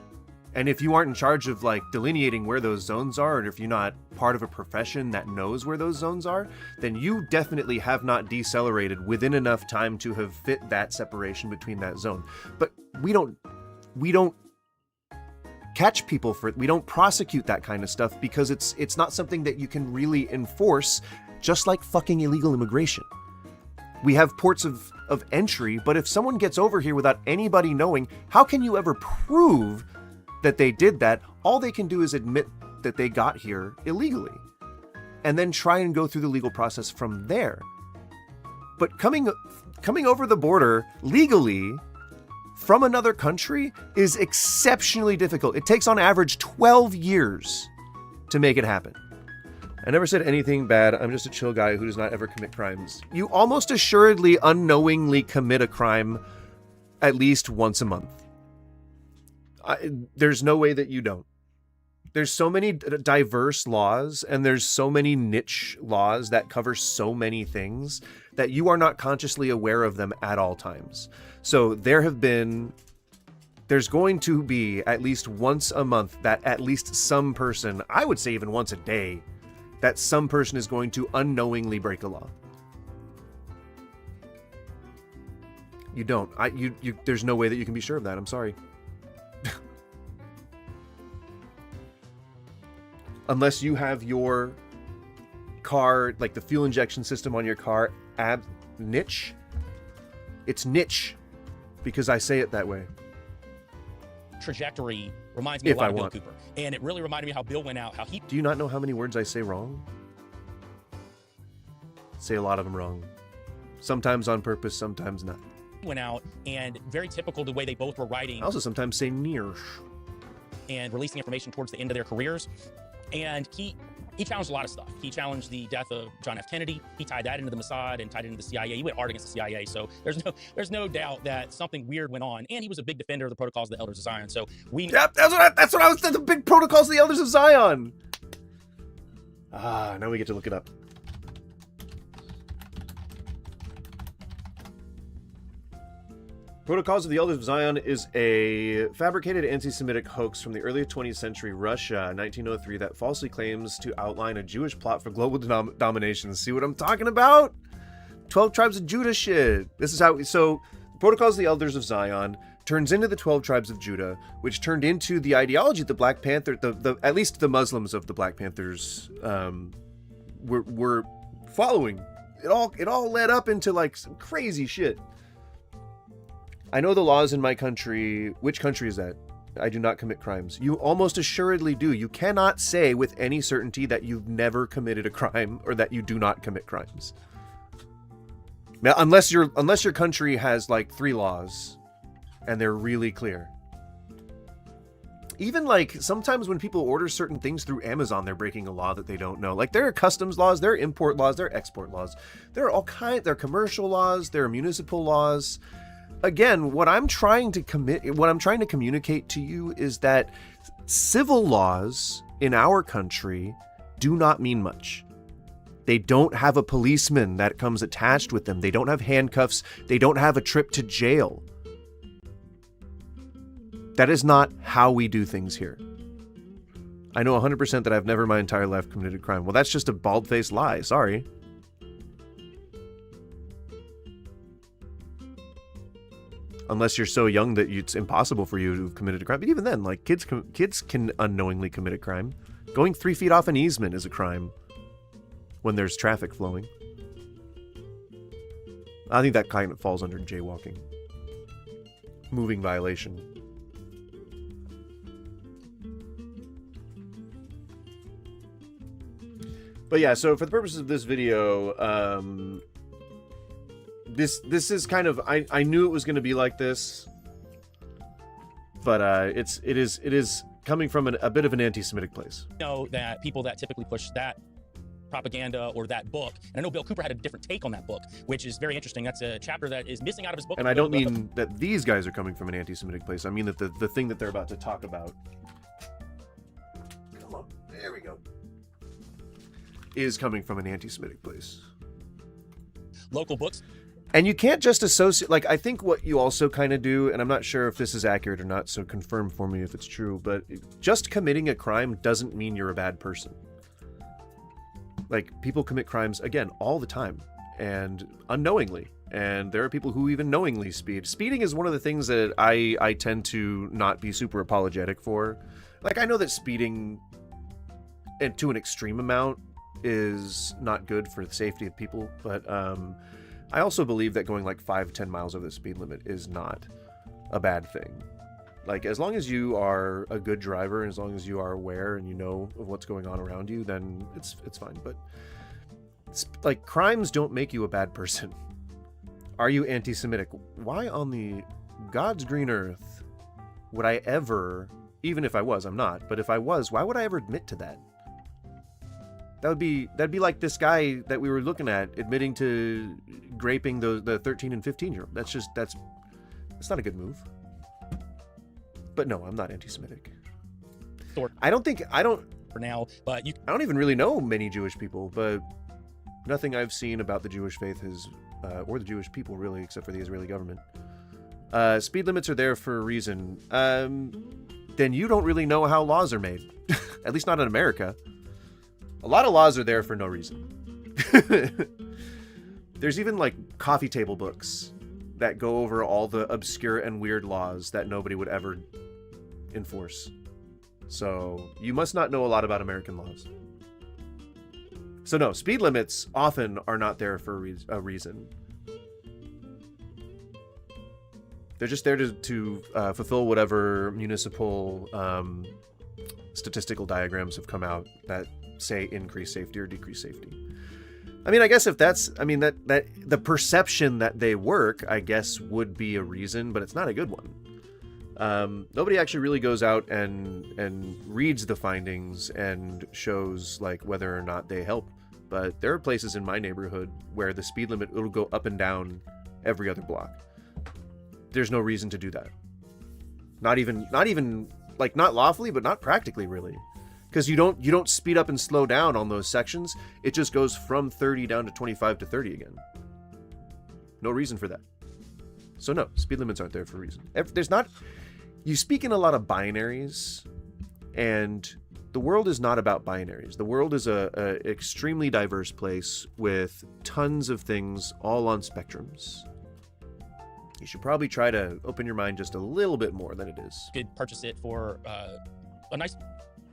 and if you aren't in charge of like delineating where those zones are, and if you're not part of a profession that knows where those zones are, then you definitely have not decelerated within enough time to have fit that separation between that zone. But we don't catch people for it. We don't prosecute that kind of stuff because it's not something that you can really enforce, just like fucking illegal immigration. We have ports of entry, but if someone gets over here without anybody knowing, how can you ever prove that they did that? All they can do is admit that they got here illegally and then try and go through the legal process from there. But coming over the border legally from another country is exceptionally difficult. It takes on average 12 years to make it happen. I never said anything bad. I'm just a chill guy who does not ever commit crimes. You almost assuredly unknowingly commit a crime at least once a month. There's no way that you don't. There's so many diverse laws and there's so many niche laws that cover so many things that you are not consciously aware of them at all times. So there's going to be at least once a month that at least some person, I would say even once a day, that some person is going to unknowingly break a law. You don't. There's no way that you can be sure of that. I'm sorry. Unless you have your car, like the fuel injection system on your car, niche. It's niche because I say it that way. trajectory reminds me a If lot I of Bill want. Cooper. And it really reminded me how Bill went out, how he Do you not know how many words I say wrong? Say a lot of them wrong. Sometimes on purpose, sometimes not. went out, and very typical the way they both were writing I also sometimes say near. and releasing information towards the end of their careers. And he challenged a lot of stuff. He challenged the death of John F. Kennedy. He tied that into the Mossad and tied it into the CIA. He went hard against the CIA. So there's no doubt that something weird went on. And he was a big defender of the protocols of the Elders of Zion. So Yep, that's what I was. The big protocols of the Elders of Zion. Now we get to look it up. Protocols of the Elders of Zion is a fabricated anti-Semitic hoax from the early 20th century Russia, 1903, that falsely claims to outline a Jewish plot for global domination. See what I'm talking about? 12 Tribes of Judah shit. This is how... So, Protocols of the Elders of Zion turns into the 12 Tribes of Judah, which turned into the ideology the Black Panther... at least the Muslims of the Black Panthers were following. It all led up into, like, some crazy shit. I know the laws in my country. Which country is that? I do not commit crimes. You almost assuredly do. You cannot say with any certainty that you've never committed a crime or that you do not commit crimes. Now, unless your country has like 3 laws and they're really clear. Even like sometimes when people order certain things through Amazon, they're breaking a law that they don't know. Like there are customs laws, there are import laws, there are export laws. There are all kinds, there are commercial laws, there are municipal laws. Again, what I'm trying to communicate to you is that civil laws in our country do not mean much. They don't have a policeman that comes attached with them. They don't have handcuffs. They don't have a trip to jail. That is not how we do things here. I know 100% that I've never in my entire life committed a crime. Well, that's just a bald-faced lie. Sorry. Unless you're so young that it's impossible for you to have committed a crime. But even then, like kids can unknowingly commit a crime. Going 3 feet off an easement is a crime when there's traffic flowing. I think that kind of falls under jaywalking. Moving violation. But yeah, so for the purposes of this video, this is kind of, I knew it was going to be like this, but it is coming from a bit of an anti-Semitic place. Know that people that typically push that propaganda or that book, and I know Bill Cooper had a different take on that book, which is very interesting. That's a chapter that is missing out of his book. And I don't mean that these guys are coming from an anti-Semitic place. I mean that the thing that they're about to talk about, come on, there we go, is coming from an anti-Semitic place. Local books. And you can't just associate, like, I think what you also kind of do, and I'm not sure if this is accurate or not, so confirm for me if it's true, but just committing a crime doesn't mean you're a bad person. Like, people commit crimes, again, all the time, and unknowingly. And there are people who even knowingly speed. Speeding is one of the things that I tend to not be super apologetic for. Like, I know that speeding, and to an extreme amount, is not good for the safety of people, but I also believe that going like 5-10 miles over the speed limit is not a bad thing. Like, as long as you are a good driver, and as long as you are aware and you know of what's going on around you, then it's fine. But like, crimes don't make you a bad person. Are you anti-Semitic? Why on the God's green earth would I ever, even if I was, I'm not, but if I was, why would I ever admit to that? That'd be like this guy that we were looking at admitting to raping the 13 and 15-year-old. That's not a good move. But no, I'm not anti-Semitic. I don't For now, but you. I don't even really know many Jewish people, but nothing I've seen about the Jewish faith is, or the Jewish people really, except for the Israeli government. Speed limits are there for a reason. Then you don't really know how laws are made. At least not in America. A lot of laws are there for no reason. There's even like coffee table books that go over all the obscure and weird laws that nobody would ever enforce. So you must not know a lot about American laws. So no, speed limits often are not there for a reason. They're just there to fulfill whatever municipal statistical diagrams have come out that say increase safety or decrease safety. I mean, I guess if that's, I mean, that the perception that they work, I guess, would be a reason, but it's not a good one. Nobody actually really goes out and reads the findings and shows like whether or not they help. But there are places in my neighborhood where the speed limit will go up and down every other block. There's no reason to do that. Not even like, not lawfully, but not practically, really. Because you don't speed up and slow down on those sections. It just goes from 30 down to 25 to 30 again. No reason for that. So no, speed limits aren't there for a reason. There's not. You speak in a lot of binaries, and the world is not about binaries. The world is a extremely diverse place with tons of things all on spectrums. You should probably try to open your mind just a little bit more than it is. You could purchase it for a nice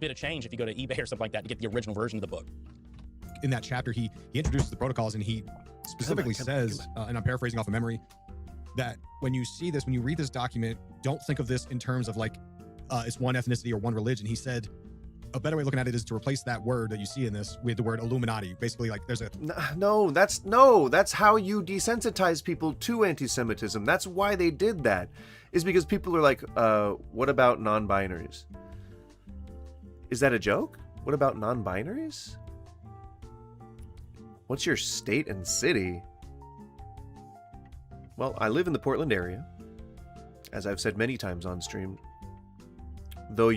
bit of change if you go to eBay or something like that to get the original version of the book. In that chapter, he introduces the protocols, and he specifically says, and I'm paraphrasing off of memory, that when you see this, when you read this document, don't think of this in terms of like it's one ethnicity or one religion. He said a better way of looking at it is to replace that word that you see in this with the word Illuminati. Basically, like there's a that's how you desensitize people to anti-Semitism. That's why they did that, is because people are like, what about non-binaries? Is that a joke? What about non-binaries? What's your state and city? Well, I live in the Portland area, as I've said many times on stream. Though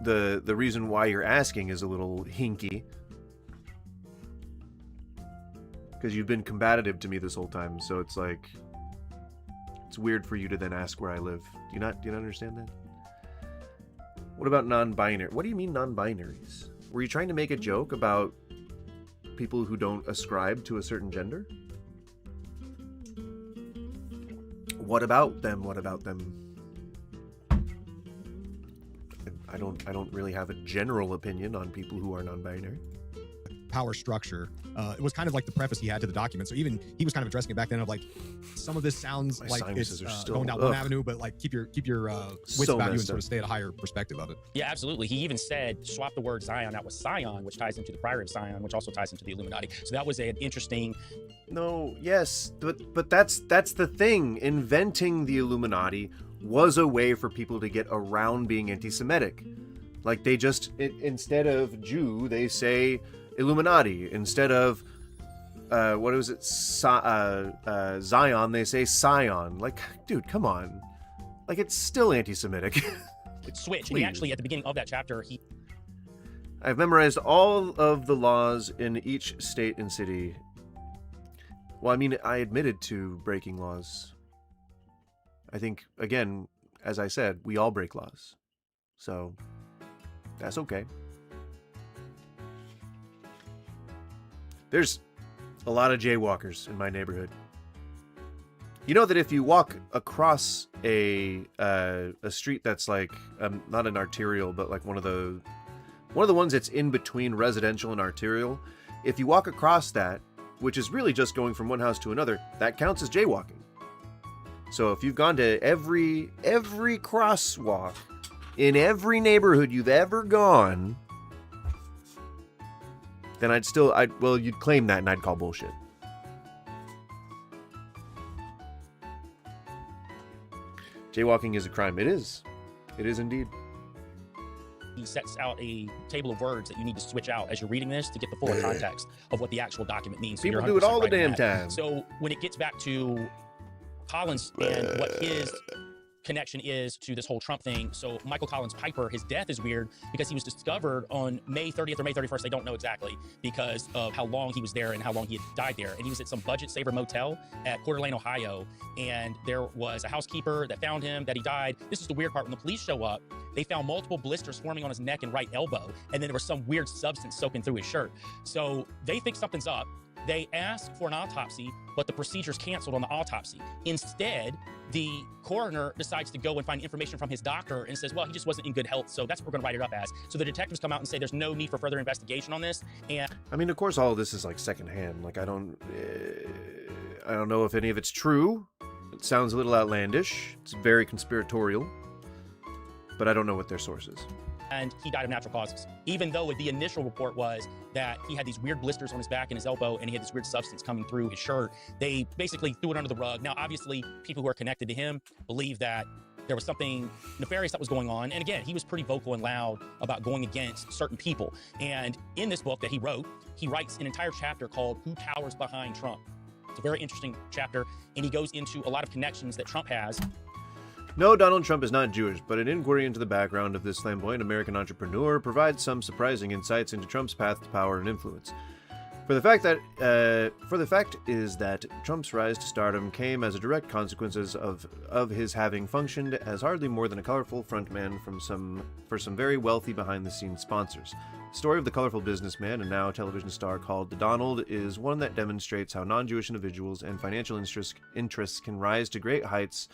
the reason why you're asking is a little hinky, because you've been combative to me this whole time. So it's like, it's weird for you to then ask where I live. Do you not understand that? What about non-binary? What do you mean non-binaries? Were you trying to make a joke about people who don't ascribe to a certain gender? What about them? What about them? I don't really have a general opinion on people who are non-binary. power structure. It was kind of like the preface he had to the document. So even he was kind of addressing it back then of like, some of this sounds My like sinuses it's are still- going down one ugh. avenue, but like keep your wits So about you and messed sort up. of stay at a higher perspective of it. Yeah, absolutely. He even said swap the word Zion out with Scion, which ties into the Priory of Scion, which also ties into the Illuminati. So that was an interesting. No, yes, but that's the thing. Inventing the Illuminati was a way for people to get around being anti-Semitic. Like they just instead of Jew, they say Illuminati. Instead of what was it, Zion, they say Scion. Like, dude, come on. Like it's still anti-Semitic. Switch. And he actually, at the beginning of that chapter, he I've memorized all of the laws in each state and city. Well, I mean, I admitted to breaking laws. I think, again, as I said, we all break laws. So, that's okay. There's a lot of jaywalkers in my neighborhood. You know that if you walk across a street that's like, not an arterial, but like one of the ones that's in between residential and arterial, if you walk across that, which is really just going from one house to another, that counts as jaywalking. So if you've gone to every crosswalk in every neighborhood you've ever gone, then you'd claim that and I'd call bullshit. Jaywalking is a crime. It is. It is indeed. sets out a table of words that you need to switch out as you're reading this to get the full context of what the actual document means. So People you're do it 100% all the right on damn that. time. So when it gets back to Collins and what his connection is to this whole Trump thing. So Michael Collins Piper, his death is weird because he was discovered on May 30th or May 31st. They don't know exactly because of how long he was there and how long he had died there. And he was at some budget saver motel at Coeur d'Alene, Ohio. And there was a housekeeper that found him, that he died. This is the weird part. When the police show up, they found multiple blisters forming on his neck and right elbow. And then there was some weird substance soaking through his shirt. So they think something's up. They ask for an autopsy, but the procedure's canceled on the autopsy. Instead, the coroner decides to go and find information from his doctor and says, well, he just wasn't in good health, so that's what we're going to write it up as. So the detectives come out and say there's no need for further investigation on this. And I mean, of course, all of this is like secondhand. Like, I don't know if any of it's true. It sounds a little outlandish. It's very conspiratorial, but I don't know what their source is. And he died of natural causes, even though the initial report was that he had these weird blisters on his back and his elbow, and he had this weird substance coming through his shirt. They basically threw it under the rug. Now, obviously, people who are connected to him believe that there was something nefarious that was going on. And again, he was pretty vocal and loud about going against certain people. And in this book that he wrote, he writes an entire chapter called Who Towers Behind Trump. It's a very interesting chapter, and he goes into a lot of connections that Trump has. No, Donald Trump is not Jewish, but an inquiry into the background of this flamboyant American entrepreneur provides some surprising insights into Trump's path to power and influence. For the fact is that Trump's rise to stardom came as a direct consequence of his having functioned as hardly more than a colorful frontman for some very wealthy behind-the-scenes sponsors. The story of the colorful businessman and now television star called Donald is one that demonstrates how non-Jewish individuals and financial interests can rise to great heights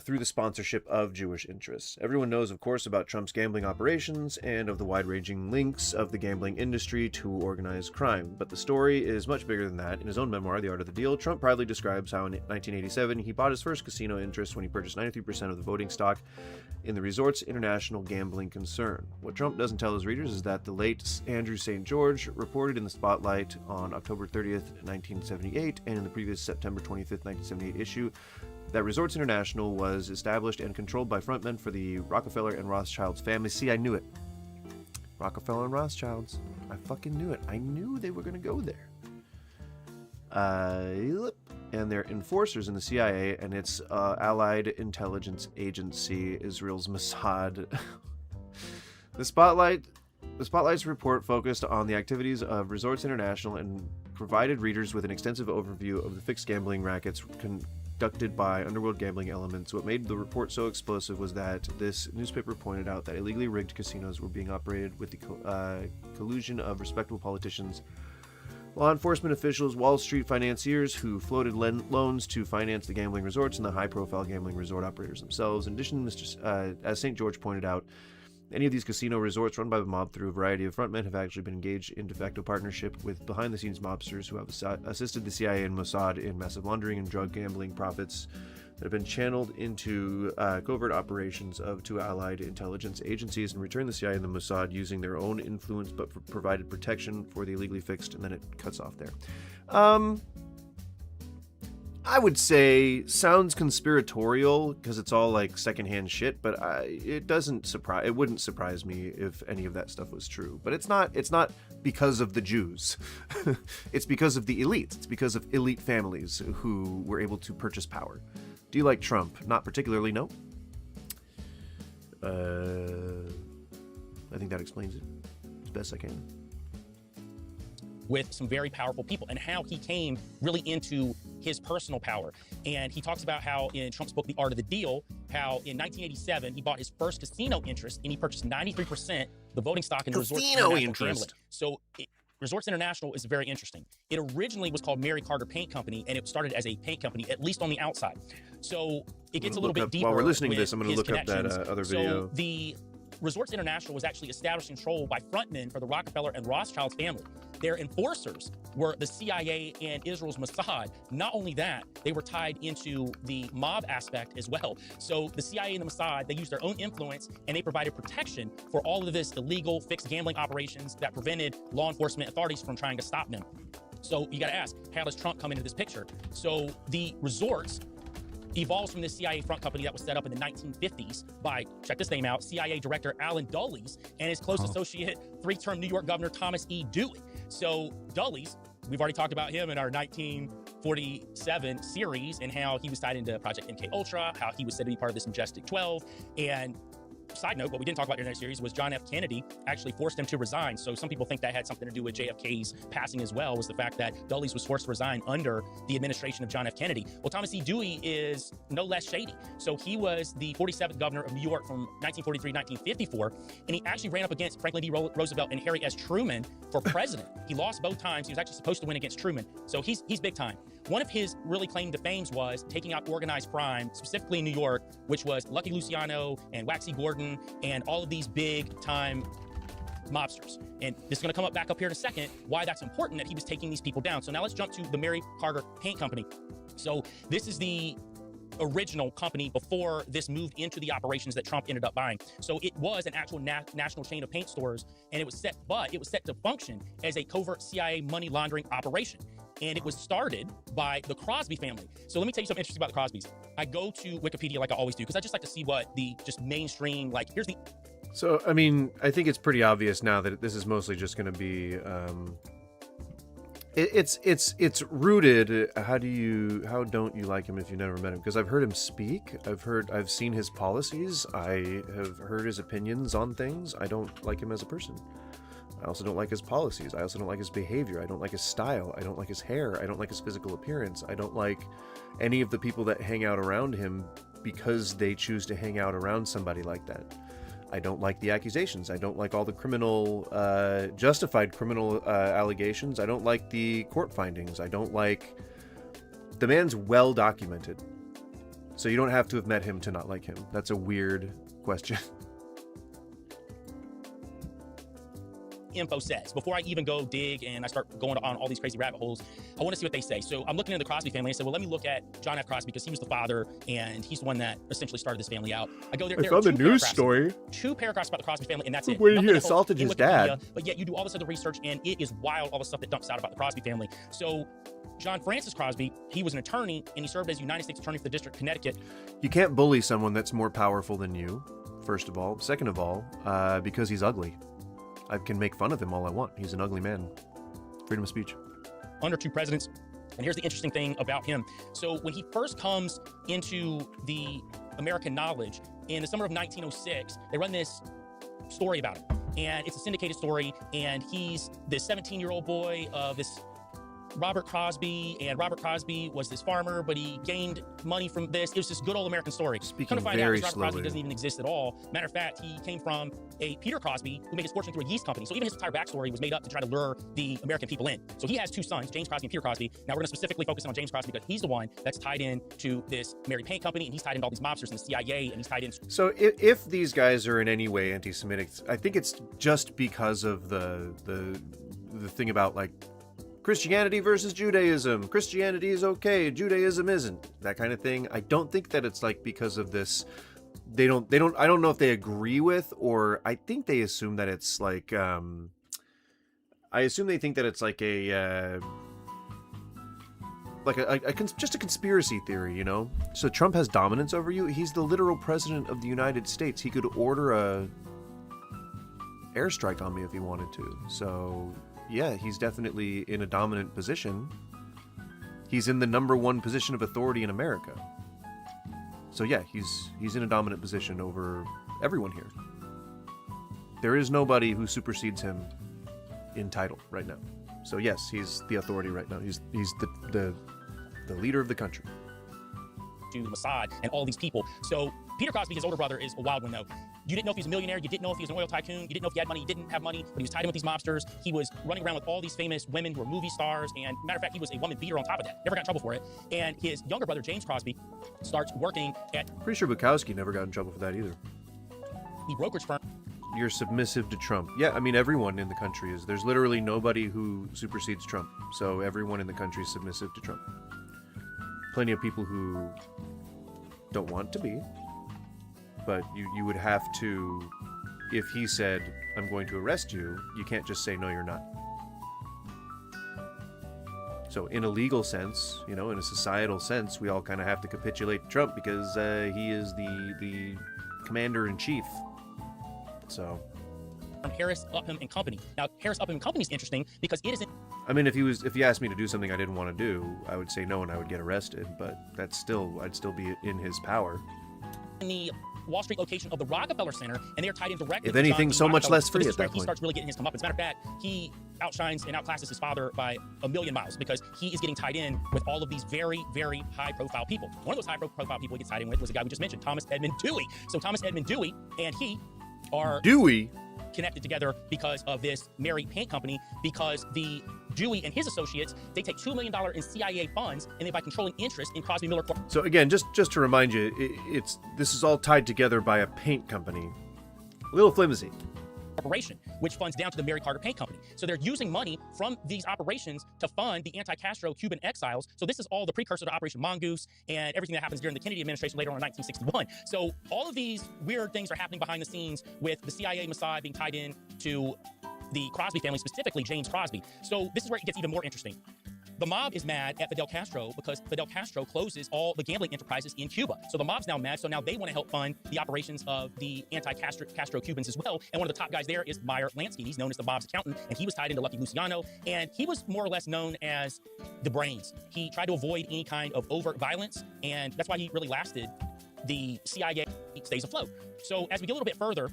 through the sponsorship of Jewish interests. Everyone knows, of course, about Trump's gambling operations and of the wide-ranging links of the gambling industry to organized crime. But the story is much bigger than that. In his own memoir, The Art of the Deal, Trump proudly describes how in 1987 he bought his first casino interest when he purchased 93% of the voting stock in the resort's international gambling concern. What Trump doesn't tell his readers is that the late Andrew St. George reported in the Spotlight on October 30th, 1978, and in the previous September 25th, 1978 issue, that Resorts International was established and controlled by frontmen for the Rockefeller and Rothschilds families. See, I knew it. Rockefeller and Rothschilds. I fucking knew it. I knew they were going to go there. And they're enforcers in the CIA and its allied intelligence agency, Israel's Mossad. The Spotlight's report focused on the activities of Resorts International and provided readers with an extensive overview of the fixed gambling rackets conducted by underworld gambling elements. What made the report so explosive was that this newspaper pointed out that illegally rigged casinos were being operated with the collusion of respectable politicians, law enforcement officials, Wall Street financiers who floated loans to finance the gambling resorts, and the high-profile gambling resort operators themselves. In addition, as St. George pointed out, Any of these casino resorts run by the mob through a variety of frontmen have actually been engaged in de facto partnership with behind-the-scenes mobsters who have assisted the CIA and Mossad in massive laundering and drug gambling profits that have been channeled into covert operations of two allied intelligence agencies. In return, the CIA and the Mossad using their own influence but provided protection for the illegally fixed, and then it cuts off there. I would say sounds conspiratorial because it's all like secondhand shit, but it wouldn't surprise me if any of that stuff was true. But it's not because of the Jews. It's because of the elites. It's because of elite families who were able to purchase power. Do you like Trump? Not particularly, no. I think that explains it as best I can. With some very powerful people, and how he came really into his personal power. And he talks about how in Trump's book, The Art of the Deal, how in 1987, he bought his first casino interest and he purchased 93% the voting stock in Resorts International Gambling. So Resorts International is very interesting. It originally was called Mary Carter Paint Company, and it started as a paint company, at least on the outside. So it gets a little bit deeper. While we're listening to this, I'm going to look up that other video. So the Resorts International was actually established and controlled by frontmen for the Rockefeller and Rothschild family. Their enforcers were the CIA and Israel's Mossad. Not only that, they were tied into the mob aspect as well. So the CIA and the Mossad, they used their own influence, and they provided protection for all of this illegal fixed gambling operations that prevented law enforcement authorities from trying to stop them. So you got to ask, how does Trump come into this picture? So the resorts evolves from this CIA front company that was set up in the 1950s by, check this name out, CIA Director Alan Dulles and his close associate, three-term New York Governor Thomas E. Dewey. So Dulles, we've already talked about him in our 1947 series and how he was tied into Project MK Ultra, how he was said to be part of this Majestic 12, and side note, what we didn't talk about in that series was John F. Kennedy actually forced him to resign. So some people think that had something to do with JFK's passing as well, was the fact that Dulles was forced to resign under the administration of John F. Kennedy. Well, Thomas E. Dewey is no less shady. So he was the 47th governor of New York from 1943 to 1954, and he actually ran up against Franklin D. Roosevelt and Harry S. Truman for president. He lost both times. He was actually supposed to win against Truman. So he's big time. One of his really claim to fame was taking out organized crime, specifically in New York, which was Lucky Luciano and Waxy Gordon and all of these big time mobsters. And this is going to come back up here in a second, why that's important that he was taking these people down. So now let's jump to the Mary Carter Paint Company. So this is the original company before this moved into the operations that Trump ended up buying. So it was an actual national chain of paint stores, and it was set to function as a covert CIA money laundering operation. And it was started by the Crosby family. So let me tell you something interesting about the Crosbys. I go to Wikipedia like I always do, because I just like to see what the just mainstream, like, here's the... So, I mean, I think it's pretty obvious now that this is mostly just going to be... It's rooted. How don't you like him if you never met him? Because I've heard him speak. I've seen his policies. I have heard his opinions on things. I don't like him as a person. I also don't like his policies. I also don't like his behavior. I don't like his style. I don't like his hair. I don't like his physical appearance. I don't like any of the people that hang out around him because they choose to hang out around somebody like that. I don't like the accusations. I don't like all the justified criminal allegations. I don't like the court findings. I don't like... The man's well documented. So you don't have to have met him to not like him. That's a weird question. Info says. Before I even go dig and I start going on all these crazy rabbit holes, I want to see what they say. So I'm looking at the Crosby family. I said, well, let me look at John F. Crosby because he was the father and he's the one that essentially started this family out. I go there. I found the news story. 2 paragraphs about the Crosby family, and that's it. Where he assaulted his dad. But yet you do all this other research, and it is wild, all the stuff that dumps out about the Crosby family. So John Francis Crosby, he was an attorney, and he served as United States Attorney for the District of Connecticut. You can't bully someone that's more powerful than you, first of all. Second of all, because he's ugly. I can make fun of him all I want. He's an ugly man. Freedom of speech. Under 2 presidents. And here's the interesting thing about him. So when he first comes into the American knowledge, in the summer of 1906, they run this story about him. And it's a syndicated story, and he's this 17-year-old boy of this Robert Crosby, and Robert Crosby was this farmer, but he gained money from this. It was this good old American story. Speaking Come to find out, very this Robert Crosby slowly. doesn't even exist at all. Matter of fact, he came from a Peter Crosby who made his fortune through a yeast company. So even his entire backstory was made up to try to lure the American people in. So he has two sons, James Crosby and Peter Crosby. Now we're going to specifically focus on James Crosby because he's the one that's tied in to this Mary Paint Company, and he's tied into all these mobsters and the CIA, and he's tied in. So if these guys are in any way anti-Semitic, I think it's just because of the thing about like Christianity versus Judaism. Christianity is okay, Judaism isn't. That kind of thing. I don't think that it's like because of this. I don't know if they agree with, or I think they assume that it's like I assume they think that it's like just a conspiracy theory, you know? So Trump has dominance over you. He's the literal president of the United States. He could order a airstrike on me if he wanted to. So yeah, he's definitely in a dominant position. He's in the #1 position of authority in America. So yeah, he's in a dominant position over everyone here. There is nobody who supersedes him in title right now. So yes, he's the authority right now. He's the leader of the country. To Mossad and all these people. So Peter Crosby, his older brother, is a wild one though. You didn't know if he was a millionaire. You didn't know if he was an oil tycoon. You didn't know if he had money. He didn't have money, but he was tied in with these mobsters. He was running around with all these famous women who were movie stars. And matter of fact, he was a woman beater on top of that. Never got in trouble for it. And his younger brother, James Crosby, starts working at Pretty sure Bukowski never got in trouble for that either. the brokerage firm. You're submissive to Trump. Yeah, I mean, everyone in the country is. There's literally nobody who supersedes Trump. So everyone in the country is submissive to Trump. Plenty of people who don't want to be. But you would have to, if he said, I'm going to arrest you, you can't just say, no, you're not. So in a legal sense, you know, in a societal sense, we all kind of have to capitulate to Trump because he is the commander-in-chief. So, Harris, Upham and Company. Now, Harris, Upham and Company is interesting because it isn't. I mean, if he asked me to do something I didn't want to do, I would say no and I would get arrested. But I'd still be in his power. In the Wall Street location of the Rockefeller Center, and they're tied in directly. If with anything, John D. so much Rockefeller. less free this at is where that he point. starts really getting his comeuppance. As a matter of fact, he outshines and outclasses his father by a million miles because he is getting tied in with all of these very, very high-profile people. One of those high-profile people he gets tied in with was a guy we just mentioned, Thomas Edmund Dewey. So Thomas Edmund Dewey and he are Dewey? connected together because of this Mary Paint Company, because the Dewey and his associates, they take $2 million in CIA funds and they buy controlling interest in Crosby Miller Corp. So again, just to remind you, this is all tied together by a paint company. A little flimsy. Corporation, which funds down to the Mary Carter Paint Company. So they're using money from these operations to fund the anti-Castro Cuban exiles. So this is all the precursor to Operation Mongoose and everything that happens during the Kennedy administration later on in 1961. So all of these weird things are happening behind the scenes with the CIA Mossad being tied in to the Crosby family, specifically James Crosby. So this is where it gets even more interesting. The mob is mad at Fidel Castro because Fidel Castro closes all the gambling enterprises in Cuba. So the mob's now mad. So now they want to help fund the operations of the anti-Castro Cubans as well. And one of the top guys there is Meyer Lansky. He's known as the mob's accountant, and he was tied into Lucky Luciano. And he was more or less known as the brains. He tried to avoid any kind of overt violence, and that's why he really lasted. The CIA stays afloat. So as we get a little bit further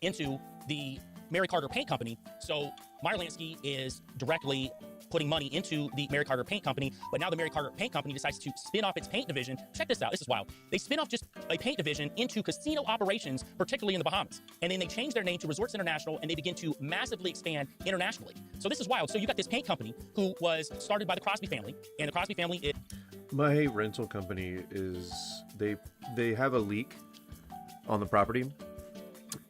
into the Mary Carter Paint Company, so Meyer Lansky is directly putting money into the Mary Carter Paint Company, but now the Mary Carter Paint Company decides to spin off its paint division. Check this out, this is wild. They spin off just a paint division into casino operations, particularly in the Bahamas. And then they change their name to Resorts International, and they begin to massively expand internationally. So this is wild. So you got this paint company who was started by the Crosby family, and the Crosby family is... My rental company is, they have a leak on the property,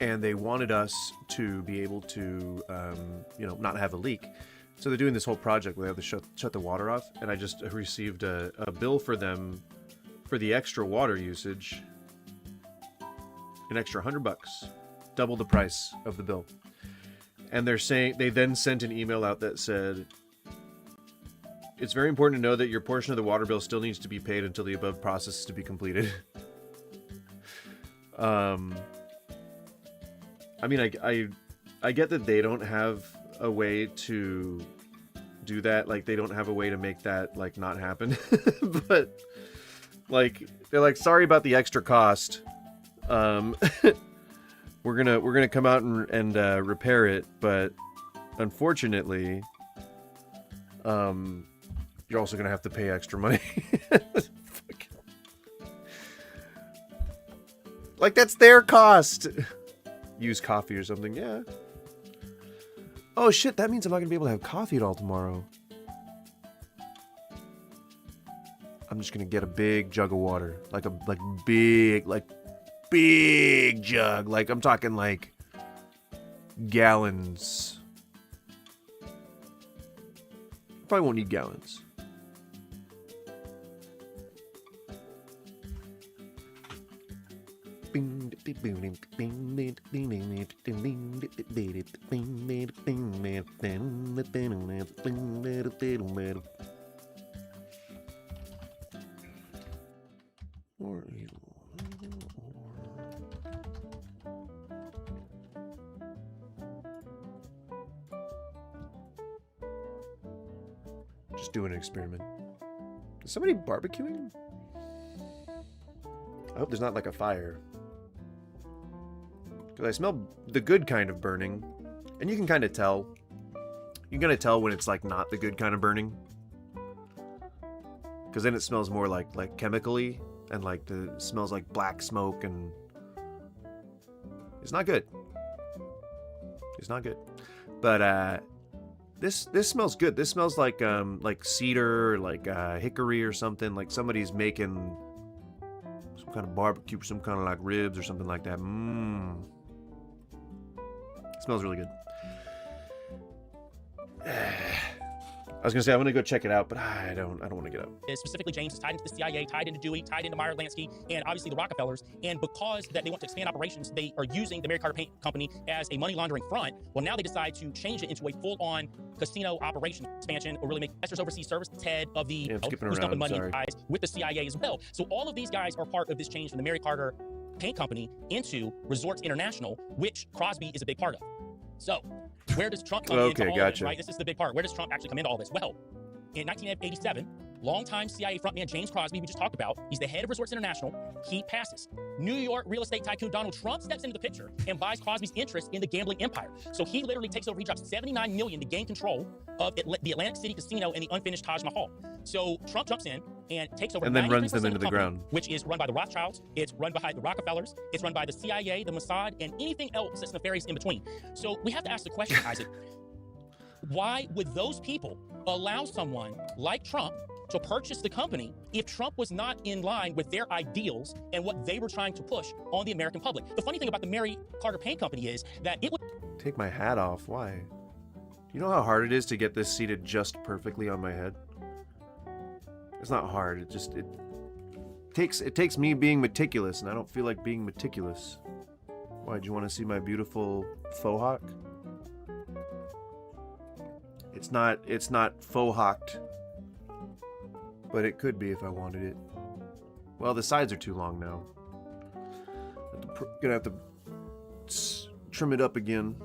and they wanted us to be able to, not have a leak. So they're doing this whole project where they have to shut the water off, and I just received a bill for them for the extra water usage, an extra $100, double the price of the bill. And they're saying, they then sent an email out that said, it's very important to know that your portion of the water bill still needs to be paid until the above process is to be completed. I mean, I get that they don't have a way to do that, like they don't have a way to make that like not happen. But like they're like, sorry about the extra cost. we're gonna come out and repair it, but unfortunately You're also gonna have to pay extra money. Like, that's their cost. Use coffee or something, yeah. Oh shit, that means I'm not gonna be able to have coffee at all tomorrow. I'm just gonna get a big jug of water. Like big jug. Like, I'm talking like gallons. Probably won't need gallons. Just doing an experiment. Is somebody barbecuing? I hope there's not like a fire. Because I smell the good kind of burning. And you can kind of tell. You can kind of tell when it's like not the good kind of burning. Because then it smells more like chemically. And like smells like black smoke and... It's not good. It's not good. But this smells good. This smells like cedar, like hickory or something. Like somebody's making some kind of barbecue, some kind of like ribs or something like that. Mmm. Smells really good. I was gonna say I'm gonna go check it out, but I don't want to get up. Specifically, James is tied into the CIA, tied into Dewey, tied into Meyer Lansky, and obviously the Rockefellers. And because that they want to expand operations, they are using the Mary Carter Paint Company as a money laundering front. Well, now they decide to change it into a full-on casino operation expansion, or really make investors overseas services head of the who's dumping money in guys with the CIA as well. So all of these guys are part of this change from the Mary Carter Paint Company into Resorts International, which Crosby is a big part of. So, where does Trump come into all this, right? This is the big part. Where does Trump actually come into all this? Well, in 1987, longtime CIA frontman James Crosby, we just talked about, he's the head of Resorts International. He passes. New York real estate tycoon Donald Trump steps into the picture and buys Crosby's interest in the gambling empire. So he literally takes over. He drops $79 million to gain control of the Atlantic City Casino and the unfinished Taj Mahal. So Trump jumps in and takes over, and then runs them into the ground, which is run by the Rothschilds. It's run by the Rockefellers. It's run by the CIA, the Mossad, and anything else that's nefarious in between. So we have to ask the question, Isaac, why would those people allow someone like Trump to purchase the company if Trump was not in line with their ideals and what they were trying to push on the American public? The funny thing about the Mary Carter Paint Company is that it would... Take my hat off. Why? You know how hard it is to get this seated just perfectly on my head? It's not hard. It takes me being meticulous, and I don't feel like being meticulous. Why, do you want to see my beautiful faux hawk? It's not faux hawked, but it could be if I wanted it. Well, the sides are too long now. Gonna have to trim it up again.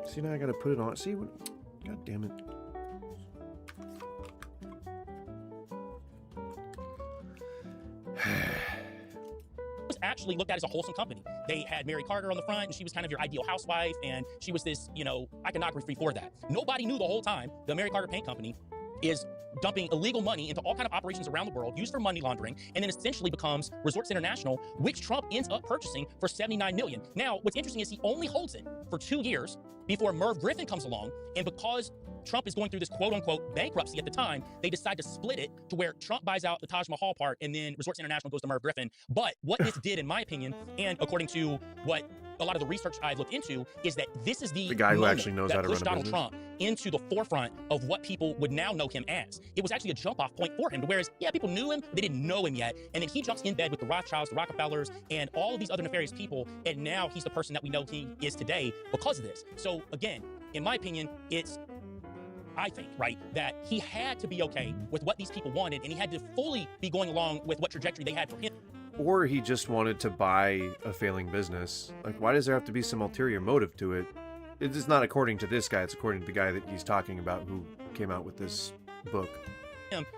See, now I gotta put it on. See, god damn it. was actually looked at as a wholesome company. They had Mary Carter on the front, and she was kind of your ideal housewife, and she was this, iconography for that. Nobody knew the whole time the Mary Carter Paint Company is dumping illegal money into all kind of operations around the world, used for money laundering, and then essentially becomes Resorts International, which Trump ends up purchasing for $79 million. Now, what's interesting is he only holds it for 2 years before Merv Griffin comes along, and because Trump is going through this quote-unquote bankruptcy at the time, they decide to split it to where Trump buys out the Taj Mahal part, and then Resorts International goes to Merv Griffin. But what this did, in my opinion, and according to what a lot of the research I've looked into, is that this is the guy who actually knows how to run a pushed Donald business. Trump into the forefront of what people would now know him as. It was actually a jump-off point for him, whereas, yeah, people knew him, they didn't know him yet, and then he jumps in bed with the Rothschilds, the Rockefellers, and all of these other nefarious people, and now he's the person that we know he is today because of this. So, again, in my opinion, I think, right, that he had to be okay with what these people wanted, and he had to fully be going along with what trajectory they had for him. Or he just wanted to buy a failing business. Like, why does there have to be some ulterior motive to it? It's not according to this guy, it's according to the guy that he's talking about who came out with this book.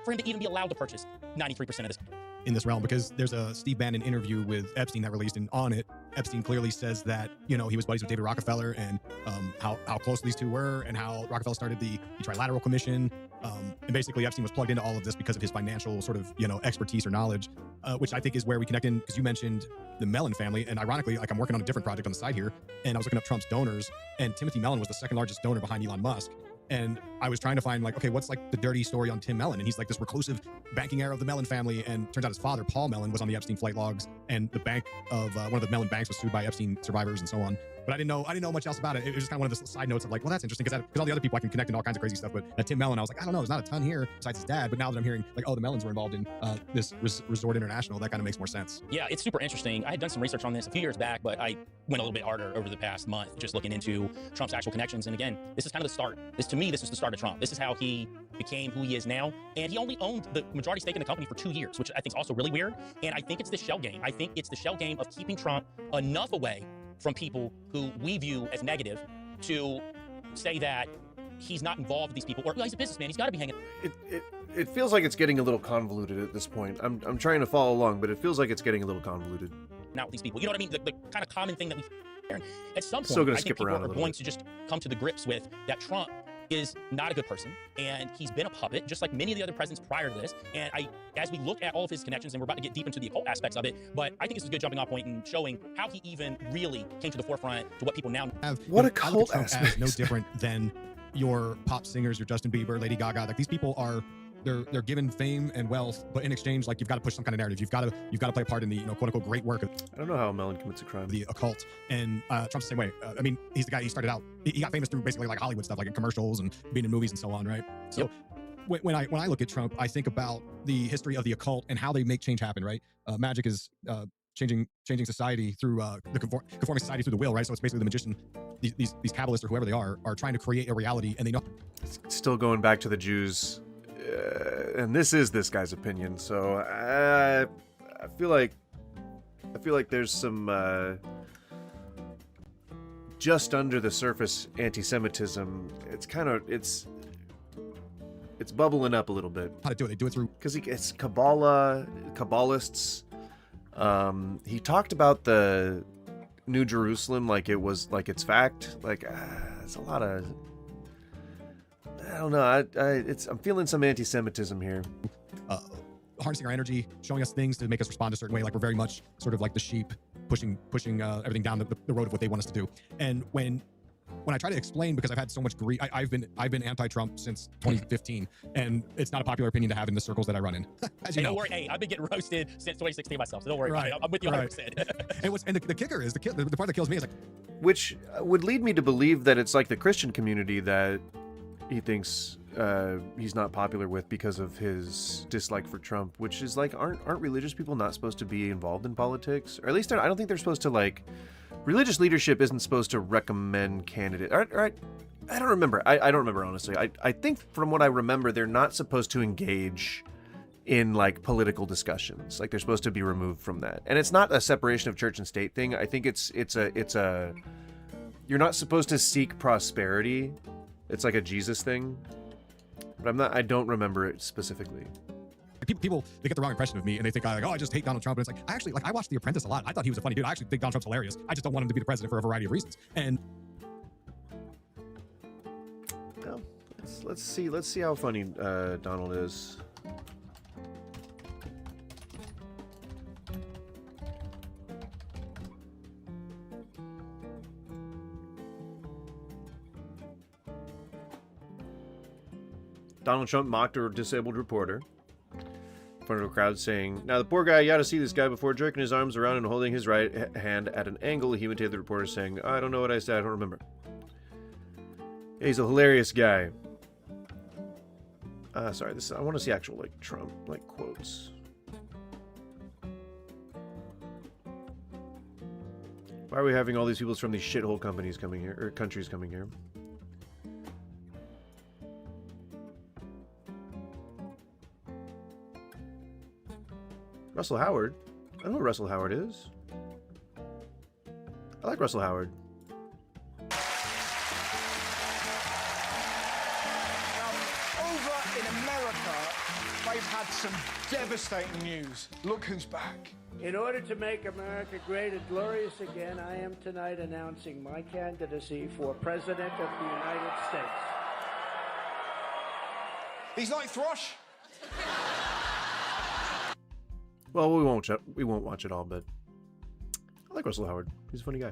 For him to even be allowed to purchase 93% of this. In this realm, because there's a Steve Bannon interview with Epstein that released, and on it, Epstein clearly says that, you know, he was buddies with David Rockefeller, and how close these two were, and how Rockefeller started the Trilateral Commission. And basically Epstein was plugged into all of this because of his financial sort of, you know, expertise or knowledge, which I think is where we connect in, because you mentioned the Mellon family. And ironically, like, I'm working on a different project on the side here, and I was looking up Trump's donors, and Timothy Mellon was the second largest donor behind Elon Musk. And I was trying to find, like, okay, what's like the dirty story on Tim Mellon? And he's like this reclusive banking heir of the Mellon family. And turns out his father, Paul Mellon, was on the Epstein flight logs, and the bank of one of the Mellon banks was sued by Epstein survivors and so on. But I didn't know much else about it. It was just kind of one of the side notes of like, well, that's interesting, because all the other people I can connect in all kinds of crazy stuff. But Tim Mellon, I was like, I don't know, there's not a ton here besides his dad. But now that I'm hearing like, oh, the Mellons were involved in this Resort International, that kind of makes more sense. Yeah, it's super interesting. I had done some research on this a few years back, but I went a little bit harder over the past month, just looking into Trump's actual connections. And again, this is kind of the start. To me, this was the start of Trump. This is how he became who he is now. And he only owned the majority stake in the company for 2 years, which I think is also really weird. And I think it's the shell game. I think it's the shell game of keeping Trump enough away from people who we view as negative to say that he's not involved with these people, or, well, he's a businessman, he's got to be hanging. It feels like it's getting a little convoluted at this point. I'm trying to follow along, but it feels like it's getting a little convoluted. Out with these people, you know what I mean? The kind of common thing that we at some Still point, gonna I skip think people around a are little going bit. to just come to the grips with that Trump is not a good person, and he's been a puppet, just like many of the other presidents prior to this. And as we look at all of his connections, and we're about to get deep into the occult aspects of it, but I think this is a good jumping off point in showing how he even really came to the forefront to what people now Have, What you a know, I look cult at Trump as aspect. no different than your pop singers, your Justin Bieber, Lady Gaga. Like, these people are, they're given fame and wealth, but in exchange, like, you've got to push some kind of narrative. You've got to play a part in the, you know, quote unquote great work of I don't know how Mellon commits a crime. the occult. And Trump's the same way. I mean, he's the guy. He started out. He got famous through basically like Hollywood stuff, like in commercials and being in movies and so on, right? So when I look at Trump, I think about the history of the occult and how they make change happen, right? Magic is changing society through the conforming society through the will, right? So it's basically the magician, these Kabbalists or whoever they are trying to create a reality, and they know. Still going back to the Jews, and this is this guy's opinion. So I feel like there's some just under the surface anti-Semitism. It's bubbling up a little bit. How to do it? They do it through. Because it's Kabbalists. He talked about the New Jerusalem like it was like it's fact. Like it's a lot of. I don't know. I'm feeling some anti-Semitism here. Harnessing our energy, showing us things to make us respond a certain way. Like, we're very much sort of like the sheep, pushing everything down the road of what they want us to do. And when I try to explain, because I've had so much grief, I've been anti-Trump since 2015, and it's not a popular opinion to have in the circles that I run in. As you know. Don't worry, hey, I've been getting roasted since 2016 myself, so don't worry about it. I'm with you 100%. And the kicker is the part that kills me is like, Which would lead me to believe that it's like the Christian community that he thinks he's not popular with because of his dislike for Trump, which is like, aren't religious people not supposed to be involved in politics? Or at least I don't think they're supposed to, like, religious leadership isn't supposed to recommend candidates. I don't remember. I don't remember, honestly. I think from what I remember, they're not supposed to engage in like political discussions. Like, they're supposed to be removed from that. And it's not a separation of church and state thing. I think it's a you're not supposed to seek prosperity. It's like a Jesus thing. But I don't remember it specifically. people they get the wrong impression of me, and they think I just hate Donald Trump. And it's like, I watched The Apprentice a lot. I thought he was a funny dude. I actually think Donald Trump's hilarious. I just don't want him to be the president for a variety of reasons. And Well, let's see how funny Donald is. Donald Trump mocked a disabled reporter in front of a crowd, saying, "Now the poor guy, you ought to see this guy," before jerking his arms around and holding his right hand at an angle. He imitated the reporter, saying, "I don't know what I said, I don't remember." He's a hilarious guy. Sorry, I want to see actual, like, Trump, like, quotes. Why are we having all these people from these shithole companies coming here, or countries coming here? Russell Howard? I don't know who Russell Howard is. I like Russell Howard. Over in America, they've had some devastating news. Look who's back. In order to make America great and glorious again, I am tonight announcing my candidacy for President of the United States. He's like Thrush. Well, we won't watch it all, but I like Russell Howard. He's a funny guy.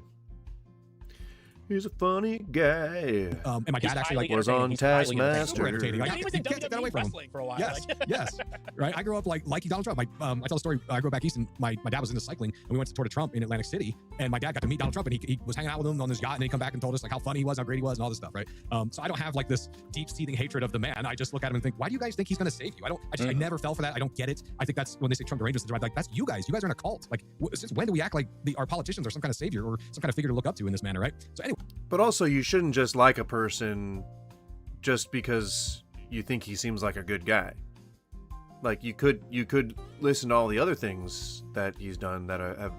He's a funny guy. And my dad actually was on Taskmaster. Super entertaining. He was in you can't take that away WWE from him. wrestling for a while. Yes, like- yes. Right. I grew up like Donald Trump. I tell a story. I grew up back east, and my dad was into cycling, and we went to Tour de Trump in Atlantic City, and my dad got to meet Donald Trump, and he was hanging out with him on this yacht, and he come back and told us like how funny he was, how great he was, and all this stuff. Right. So I don't have like this deep-seating hatred of the man. I just look at him and think, why do you guys think he's going to save you? I never fell for that. I don't get it. I think that's when they say Trump deranged syndrome. Like that's you guys. You guys are in a cult. Like since when do we act like our politicians are some kind of savior or some kind of figure to look up to in this manner? Right. So anyway. But also, you shouldn't just like a person just because you think he seems like a good guy. Like you could listen to all the other things that he's done that have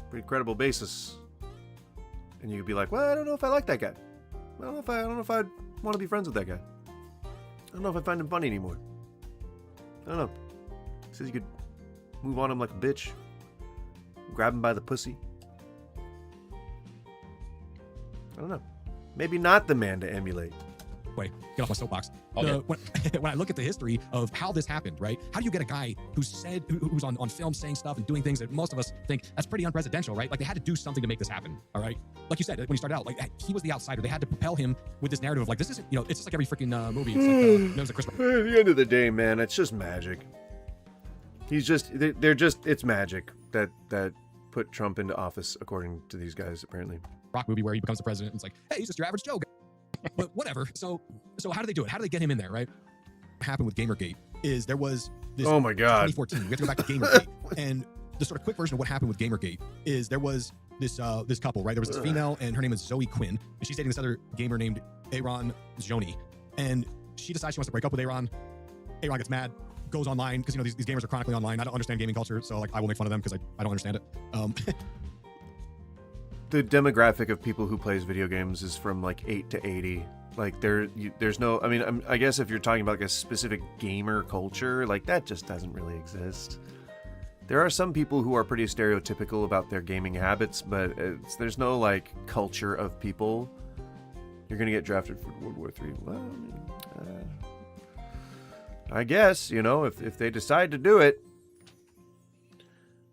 pretty credible basis, and you could be like, well, I don't know if I like that guy. I don't know if I'd want to be friends with that guy. I don't know if I find him funny anymore. I don't know. He says you could move on him like a bitch, grab him by the pussy. I don't know. Maybe not the man to emulate. Wait, get off my soapbox. Okay. When I look at the history of how this happened, right? How do you get a guy who's on film saying stuff and doing things that most of us think that's pretty unpresidential, right? Like they had to do something to make this happen, all right? Like you said, when he started out, like he was the outsider. They had to propel him with this narrative of like, this isn't, it's just like every freaking movie. It's like, Christmas. At the end of the day, man, it's just magic. It's magic that put Trump into office, according to these guys, apparently. Rock movie where he becomes the president. And it's like, hey, he's just your average Joe guy. But whatever. So how do they do it? How do they get him in there, right? What happened with Gamergate is there was this. Oh my God. 2014. We have to go back to Gamergate. And the sort of quick version of what happened with Gamergate is there was this couple, right? There was this female, and her name is Zoe Quinn, and she's dating this other gamer named Aaron Joni, and she decides she wants to break up with Aaron. Aaron gets mad, goes online because these gamers are chronically online. I don't understand gaming culture, so like I will make fun of them because I don't understand it. The demographic of people who plays video games is from like 8 to 80. Like there's no, I mean, I guess if you're talking about like a specific gamer culture, like that just doesn't really exist. There are some people who are pretty stereotypical about their gaming habits, but there's no like culture of people. You're gonna get drafted for World War III. Well, I mean, I guess, if they decide to do it.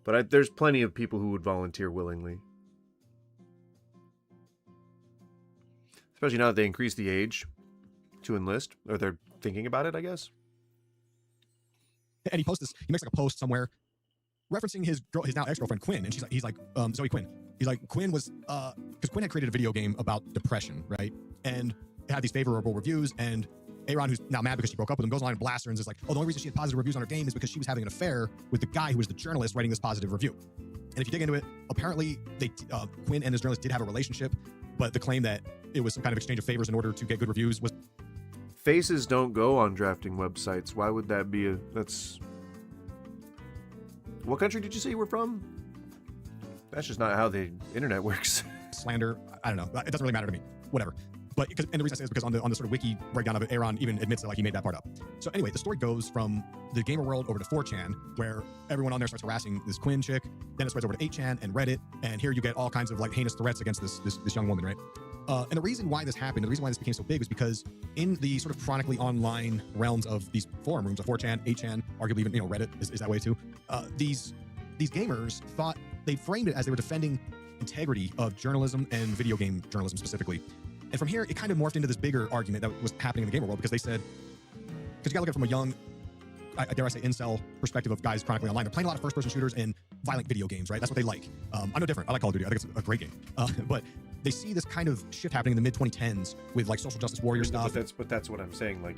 But there's plenty of people who would volunteer willingly. Especially now that they increase the age to enlist, or they're thinking about it, I guess. And he makes like a post somewhere referencing his now ex-girlfriend Quinn, and he's like Zoe Quinn. He's like, Quinn was because Quinn had created a video game about depression, right? And it had these favorable reviews, and Aaron, who's now mad because she broke up with him, goes online and blasts her and is like, oh, the only reason she had positive reviews on her game is because she was having an affair with the guy who was the journalist writing this positive review. And if you dig into it, apparently Quinn and this journalist did have a relationship, but the claim that it was some kind of exchange of favors in order to get good reviews was... Faces don't go on drafting websites. Why would that be that's... What country did you say you were from? That's just not how the internet works. Slander, I don't know. It doesn't really matter to me. Whatever. And the reason I say is because on the sort of wiki breakdown of it, Aaron even admits that like he made that part up. So anyway, the story goes from the gamer world over to 4chan, where everyone on there starts harassing this Quinn chick. Then it spreads over to 8chan and Reddit, and here you get all kinds of like heinous threats against this young woman, right? And the reason why this happened, the reason why this became so big was because in the sort of chronically online realms of these forum rooms, of 4chan, 8chan, arguably even Reddit is that way too. These gamers thought they framed it as they were defending integrity of journalism and video game journalism specifically. And from here, it kind of morphed into this bigger argument that was happening in the gamer world because they said, because you gotta look at it from a young, dare I say, incel perspective of guys chronically online. They're playing a lot of first-person shooters and violent video games, right? That's what they like. I'm no different. I like Call of Duty. I think it's a great game. But they see this kind of shift happening in the mid-2010s with like social justice warrior stuff. But that's what I'm saying. Like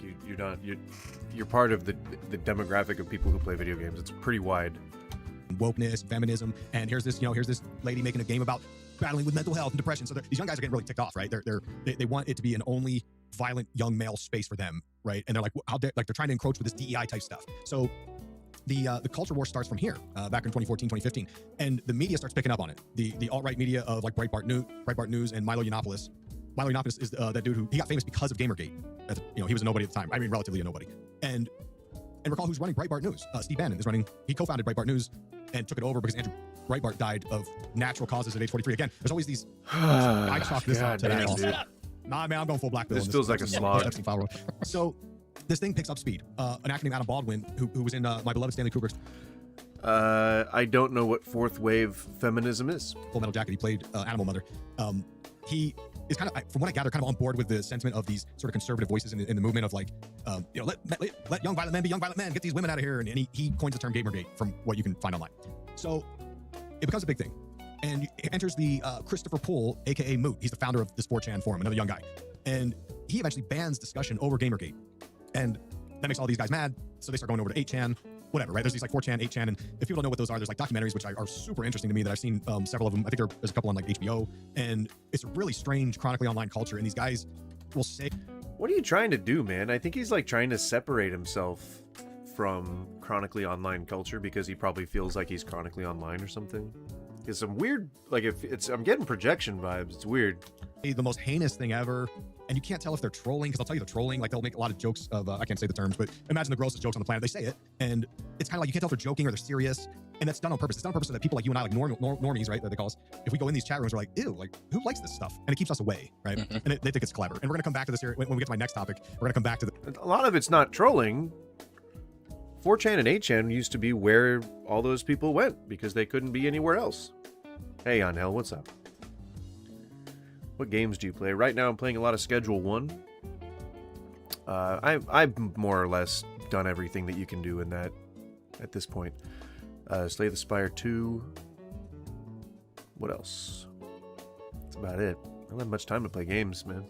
you're part of the demographic of people who play video games. It's pretty wide. Wokeness, feminism, and here's this lady making a game about battling with mental health and depression. So these young guys are getting really ticked off, right? They want it to be an only violent young male space for them, right? And they're like, how dare, like they're trying to encroach with this DEI type stuff. So the culture war starts from here, back in 2014, 2015, and the media starts picking up on it. The alt-right media of like Breitbart News, and Milo Yiannopoulos. Milo Yiannopoulos is that dude he got famous because of Gamergate. He was a nobody at the time. I mean, relatively a nobody. And recall who's running Breitbart News. Steve Bannon is running. He co-founded Breitbart News and took it over because Andrew Breitbart died of natural causes at age 43. Again, there's always these. I chalked this up to that. damn, dude. Nah, man, I'm going full black bill. This feels like a slog. So this thing picks up speed. An actor named Adam Baldwin, who was in my beloved Stanley Kubrick's I don't know what fourth wave feminism is. Full Metal Jacket. He played Animal Mother. He is kind of, from what I gather, kind of on board with the sentiment of these sort of conservative voices in the movement of like, let young violent men be young violent men, get these women out of here. And he coins the term Gamergate from what you can find online. So it becomes a big thing. And enters the Christopher Poole, aka Moot. He's the founder of this 4chan forum, another young guy. And he eventually bans discussion over Gamergate. And that makes all these guys mad. So they start going over to 8chan, whatever, right? There's these like 4chan, 8chan. And if people don't know what those are, there's like documentaries, which are super interesting to me that I've seen several of them. I think there's a couple on like HBO. And it's a really strange chronically online culture. And these guys will say, what are you trying to do, man? I think he's like trying to separate himself from chronically online culture because he probably feels like he's chronically online or something. It's some weird, like I'm getting projection vibes. It's weird. The most heinous thing ever. And you can't tell if they're trolling, because I'll tell you they're trolling. Like they'll make a lot of jokes of, I can't say the terms, but imagine the grossest jokes on the planet. They say it. And it's kind of like you can't tell if they're joking or they're serious. And that's done on purpose. It's done on purpose so that people like you and I, like normies, right, that they call us, if we go in these chat rooms, we're like, ew, like who likes this stuff? And it keeps us away, right? And they think it's clever. And we're going to come back to this here when we get to my next topic. We're going to come back to a lot of it's not trolling. 4chan and 8chan used to be where all those people went because they couldn't be anywhere else. Hey, Angel, what's up? What games do you play? Right now I'm playing a lot of Schedule 1. I've more or less done everything that you can do in that at this point. Slay the Spire 2. What else? That's about it. I don't have much time to play games, man.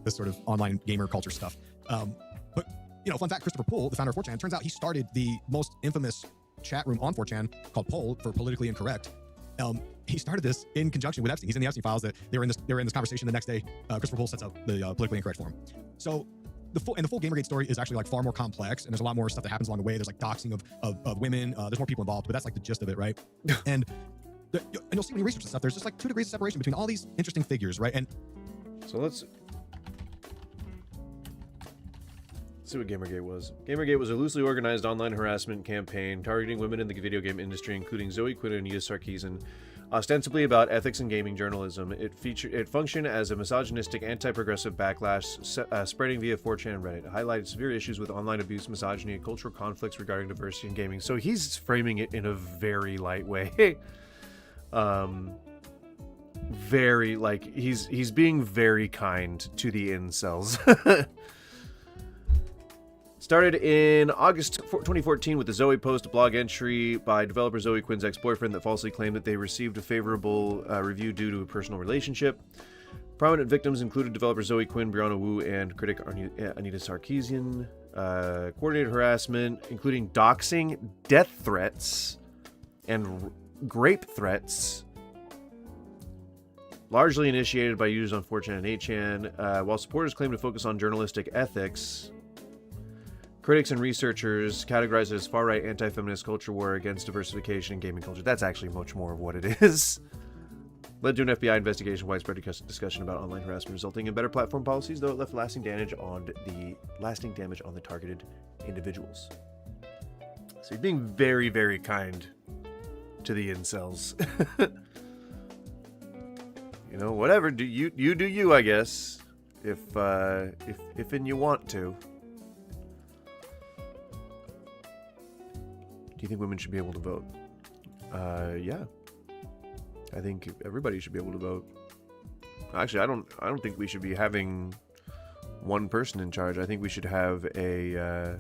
This sort of online gamer culture stuff. But, you know, fun fact, Christopher Poole, the founder of 4chan, turns out he started the most infamous chat room on 4chan called Poll for Politically Incorrect. He started this in conjunction with Epstein. He's in the Epstein files that they were in this conversation the next day. Christopher Poole sets up the Politically Incorrect forum. So the full Gamergate story is actually like far more complex, and there's a lot more stuff that happens along the way. There's like doxing of women. There's more people involved, but that's like the gist of it, right? And you'll see when you research this stuff, there's just like 2 degrees of separation between all these interesting figures, right? And so let's see what Gamergate was. Gamergate was a loosely organized online harassment campaign targeting women in the video game industry, including Zoe Quinn and Anita Sarkeesian, ostensibly about ethics and gaming journalism. It functioned as a misogynistic, anti-progressive backlash spreading via 4chan and Reddit. It highlighted severe issues with online abuse, misogyny, and cultural conflicts regarding diversity in gaming. So he's framing it in a very light way. Very, like, he's being very kind to the incels. Started in August 2014 with the Zoe Post blog entry by developer Zoe Quinn's ex-boyfriend that falsely claimed that they received a favorable review due to a personal relationship. Prominent victims included developer Zoe Quinn, Brianna Wu, and critic Anita Sarkeesian. Coordinated harassment, including doxing, death threats, and grape threats, largely initiated by users on 4chan and 8chan. While supporters claim to focus on journalistic ethics, critics and researchers categorize it as far-right anti-feminist culture war against diversification in gaming culture. That's actually much more of what it is. Led to an FBI investigation, widespread discussion about online harassment, resulting in better platform policies, though it left lasting damage on the targeted individuals. So you're being very, very kind to the incels. You know, whatever. Do you do you, I guess. If and you want to. Do you think women should be able to vote? Yeah. I think everybody should be able to vote. Actually, I don't think we should be having one person in charge. I think we should have a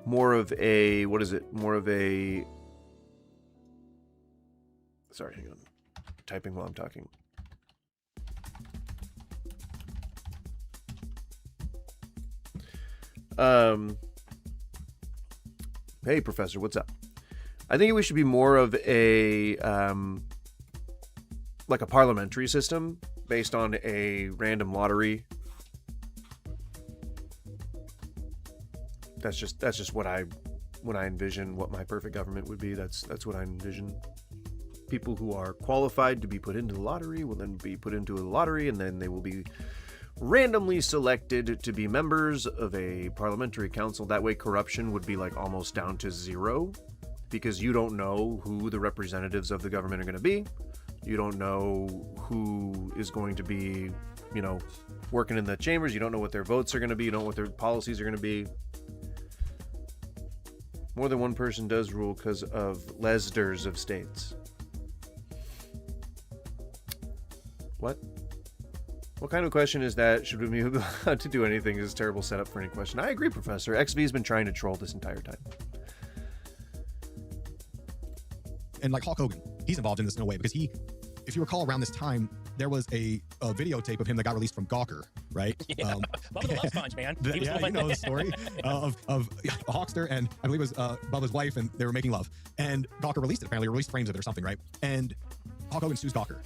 more of a sorry, hang on. Typing while I'm talking. Hey, Professor, what's up? I think we should be more of a like a parliamentary system based on a random lottery. That's just what I envision what my perfect government would be. That's what I envision. People who are qualified to be put into the lottery will then be put into a lottery, and then they will be randomly selected to be members of a parliamentary council. That way corruption would be like almost down to zero, because you don't know who the representatives of the government are going to be. You don't know who is going to be, working in the chambers. You don't know what their votes are going to be. You don't know what their policies are going to be. More than one person does rule because of lesders of states. What? What kind of question is that? Should we be allowed to do anything? This is a terrible setup for any question. I agree, Professor. XV has been trying to troll this entire time. And like Hulk Hogan, he's involved in this in a way because if you recall, around this time, there was a videotape of him that got released from Gawker, right? Yeah. Bubba the Love Sponge, man. He was Yeah, you know the story of Hawkster and I believe it was Bubba's wife, and they were making love. And Gawker released it, apparently, released frames of it or something, right? And Hulk Hogan sues Gawker.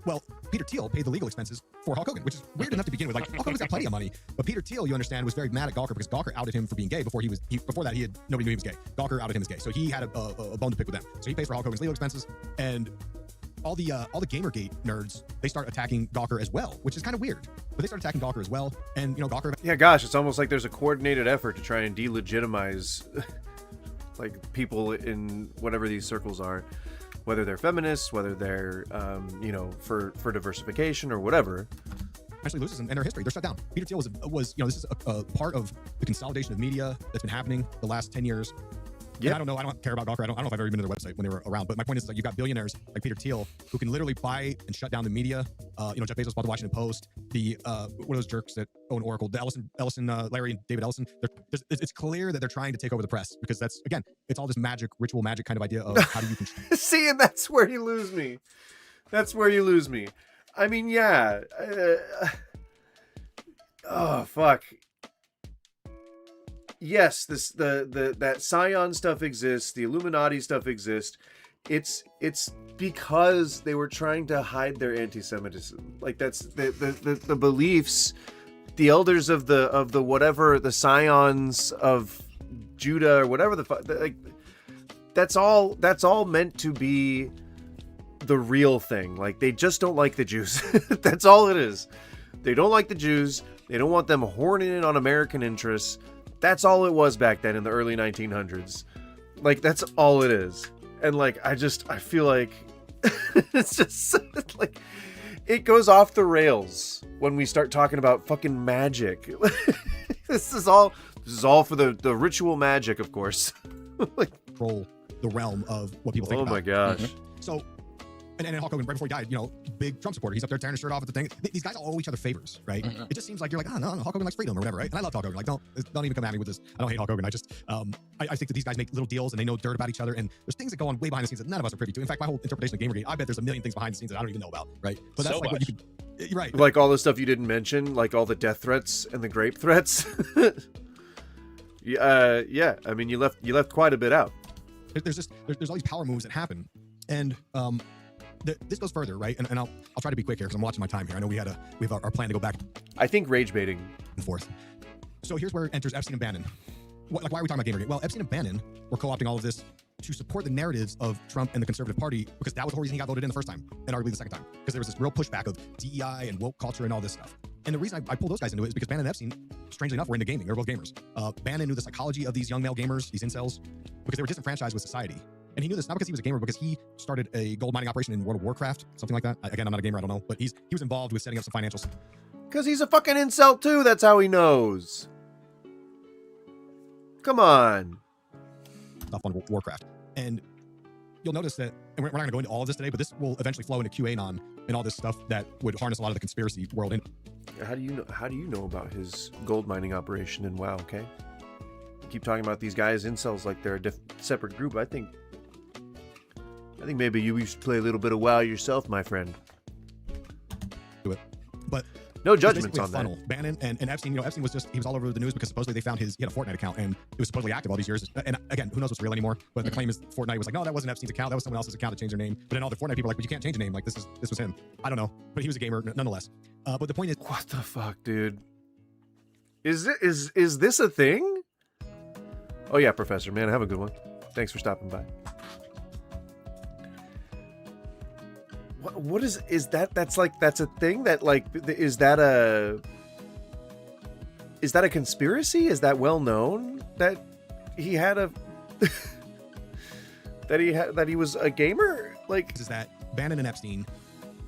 Well, Peter Thiel paid the legal expenses for Hulk Hogan, which is weird enough to begin with. Like, Hulk Hogan's got plenty of money, but Peter Thiel, you understand, was very mad at Gawker because Gawker outed him for being gay before before that nobody knew he was gay. Gawker outed him as gay, so he had a bone to pick with them. So he pays for Hulk Hogan's legal expenses, and all the Gamergate nerds, they start attacking Gawker as well, which is kind of weird. But they start attacking Gawker as well, and Gawker. Yeah, gosh, it's almost like there's a coordinated effort to try and delegitimize like people in whatever these circles are, whether they're feminists, whether they're for diversification or whatever. Actually loses in their history. They're shut down. Peter Thiel was this is a part of the consolidation of media that's been happening the last 10 years. Yeah, I don't know. I don't care about Gawker. I don't know if I've ever been to their website when they were around. But my point is, like, you've got billionaires like Peter Thiel who can literally buy and shut down the media. Jeff Bezos bought the Washington Post. What are those jerks that own Oracle? The Ellison, Larry and David Ellison. It's clear that they're trying to take over the press because that's, again, it's all this ritual magic kind of idea of how do you control. See, and that's where you lose me. That's where you lose me. I mean, yeah. Oh fuck. Yes, that Scion stuff exists, the Illuminati stuff exists. It's because they were trying to hide their anti-Semitism. Like, that's the beliefs, the elders of the whatever, the Scions of Judah or whatever the fuck. Like, that's all meant to be the real thing. Like, they just don't like the Jews. That's all it is. They don't like the Jews. They don't want them horning in on American interests. That's all it was back then in the early 1900s. Like, that's all it is. And like, I feel like it's just like, it goes off the rails when we start talking about fucking magic. This is all for the ritual magic, of course. Like, control the realm of what people think about. Oh my gosh. Mm-hmm. So, and Hulk Hogan, right before he died, big Trump supporter. He's up there tearing his shirt off at the thing. These guys all owe each other favors, right? Mm-hmm. It just seems like you're like, oh, no, Hulk Hogan likes freedom or whatever, right? And I love Hulk Hogan. Like, don't even come at me with this. I don't hate Hulk Hogan. I just, I think that these guys make little deals and they know dirt about each other. And there's things that go on way behind the scenes that none of us are privy to. In fact, my whole interpretation of Gamergate, I bet there's a million things behind the scenes that I don't even know about, right? But that's so like much. What you could, right? Like all the stuff you didn't mention, like all the death threats and the grape threats. Yeah. I mean, you left quite a bit out. There's all these power moves that happen, and this goes further, right? And I'll try to be quick here because I'm watching my time here. I know we have our plan to go back. I think rage baiting and forth. So here's where enters Epstein and Bannon. Why are we talking about Gamergate? Well, Epstein and Bannon were co-opting all of this to support the narratives of Trump and the Conservative Party because that was the whole reason he got voted in the first time and arguably the second time, because there was this real pushback of DEI and woke culture and all this stuff. And the reason I pull those guys into it is because Bannon and Epstein, strangely enough, were into gaming. They were both gamers. Bannon knew the psychology of these young male gamers, these incels, because they were disenfranchised with society. And he knew this not because he was a gamer, because he started a gold mining operation in World of Warcraft, something like that. Again, I'm not a gamer, I don't know, but he was involved with setting up some financials. Because he's a fucking incel too. That's how he knows. Come on. Stuff on Warcraft. And you'll notice that, and we're not going to go into all of this today, but this will eventually flow into QAnon and all this stuff that would harness a lot of the conspiracy world. How do you know about his gold mining operation in WoW? Okay, you keep talking about these guys incels like they're a separate group. I think maybe you used to play a little bit of WoW yourself, my friend. Do it, but no judgments on that. Bannon and Epstein, Epstein he was all over the news because supposedly they found he had a Fortnite account and it was supposedly active all these years. And again, who knows what's real anymore? But the claim is Fortnite was like, no, that wasn't Epstein's account. That was someone else's account that changed their name. But then all the Fortnite people are like, but you can't change a name. Like, this was him. I don't know, but he was a gamer nonetheless. But the point is, what the fuck, dude? Is this a thing? Oh yeah, Professor, man, have a good one. Thanks for stopping by. What is that? That's a thing that, like, is that a conspiracy? Is that well known that he had a that he was a gamer? Like, is that Bannon and Epstein,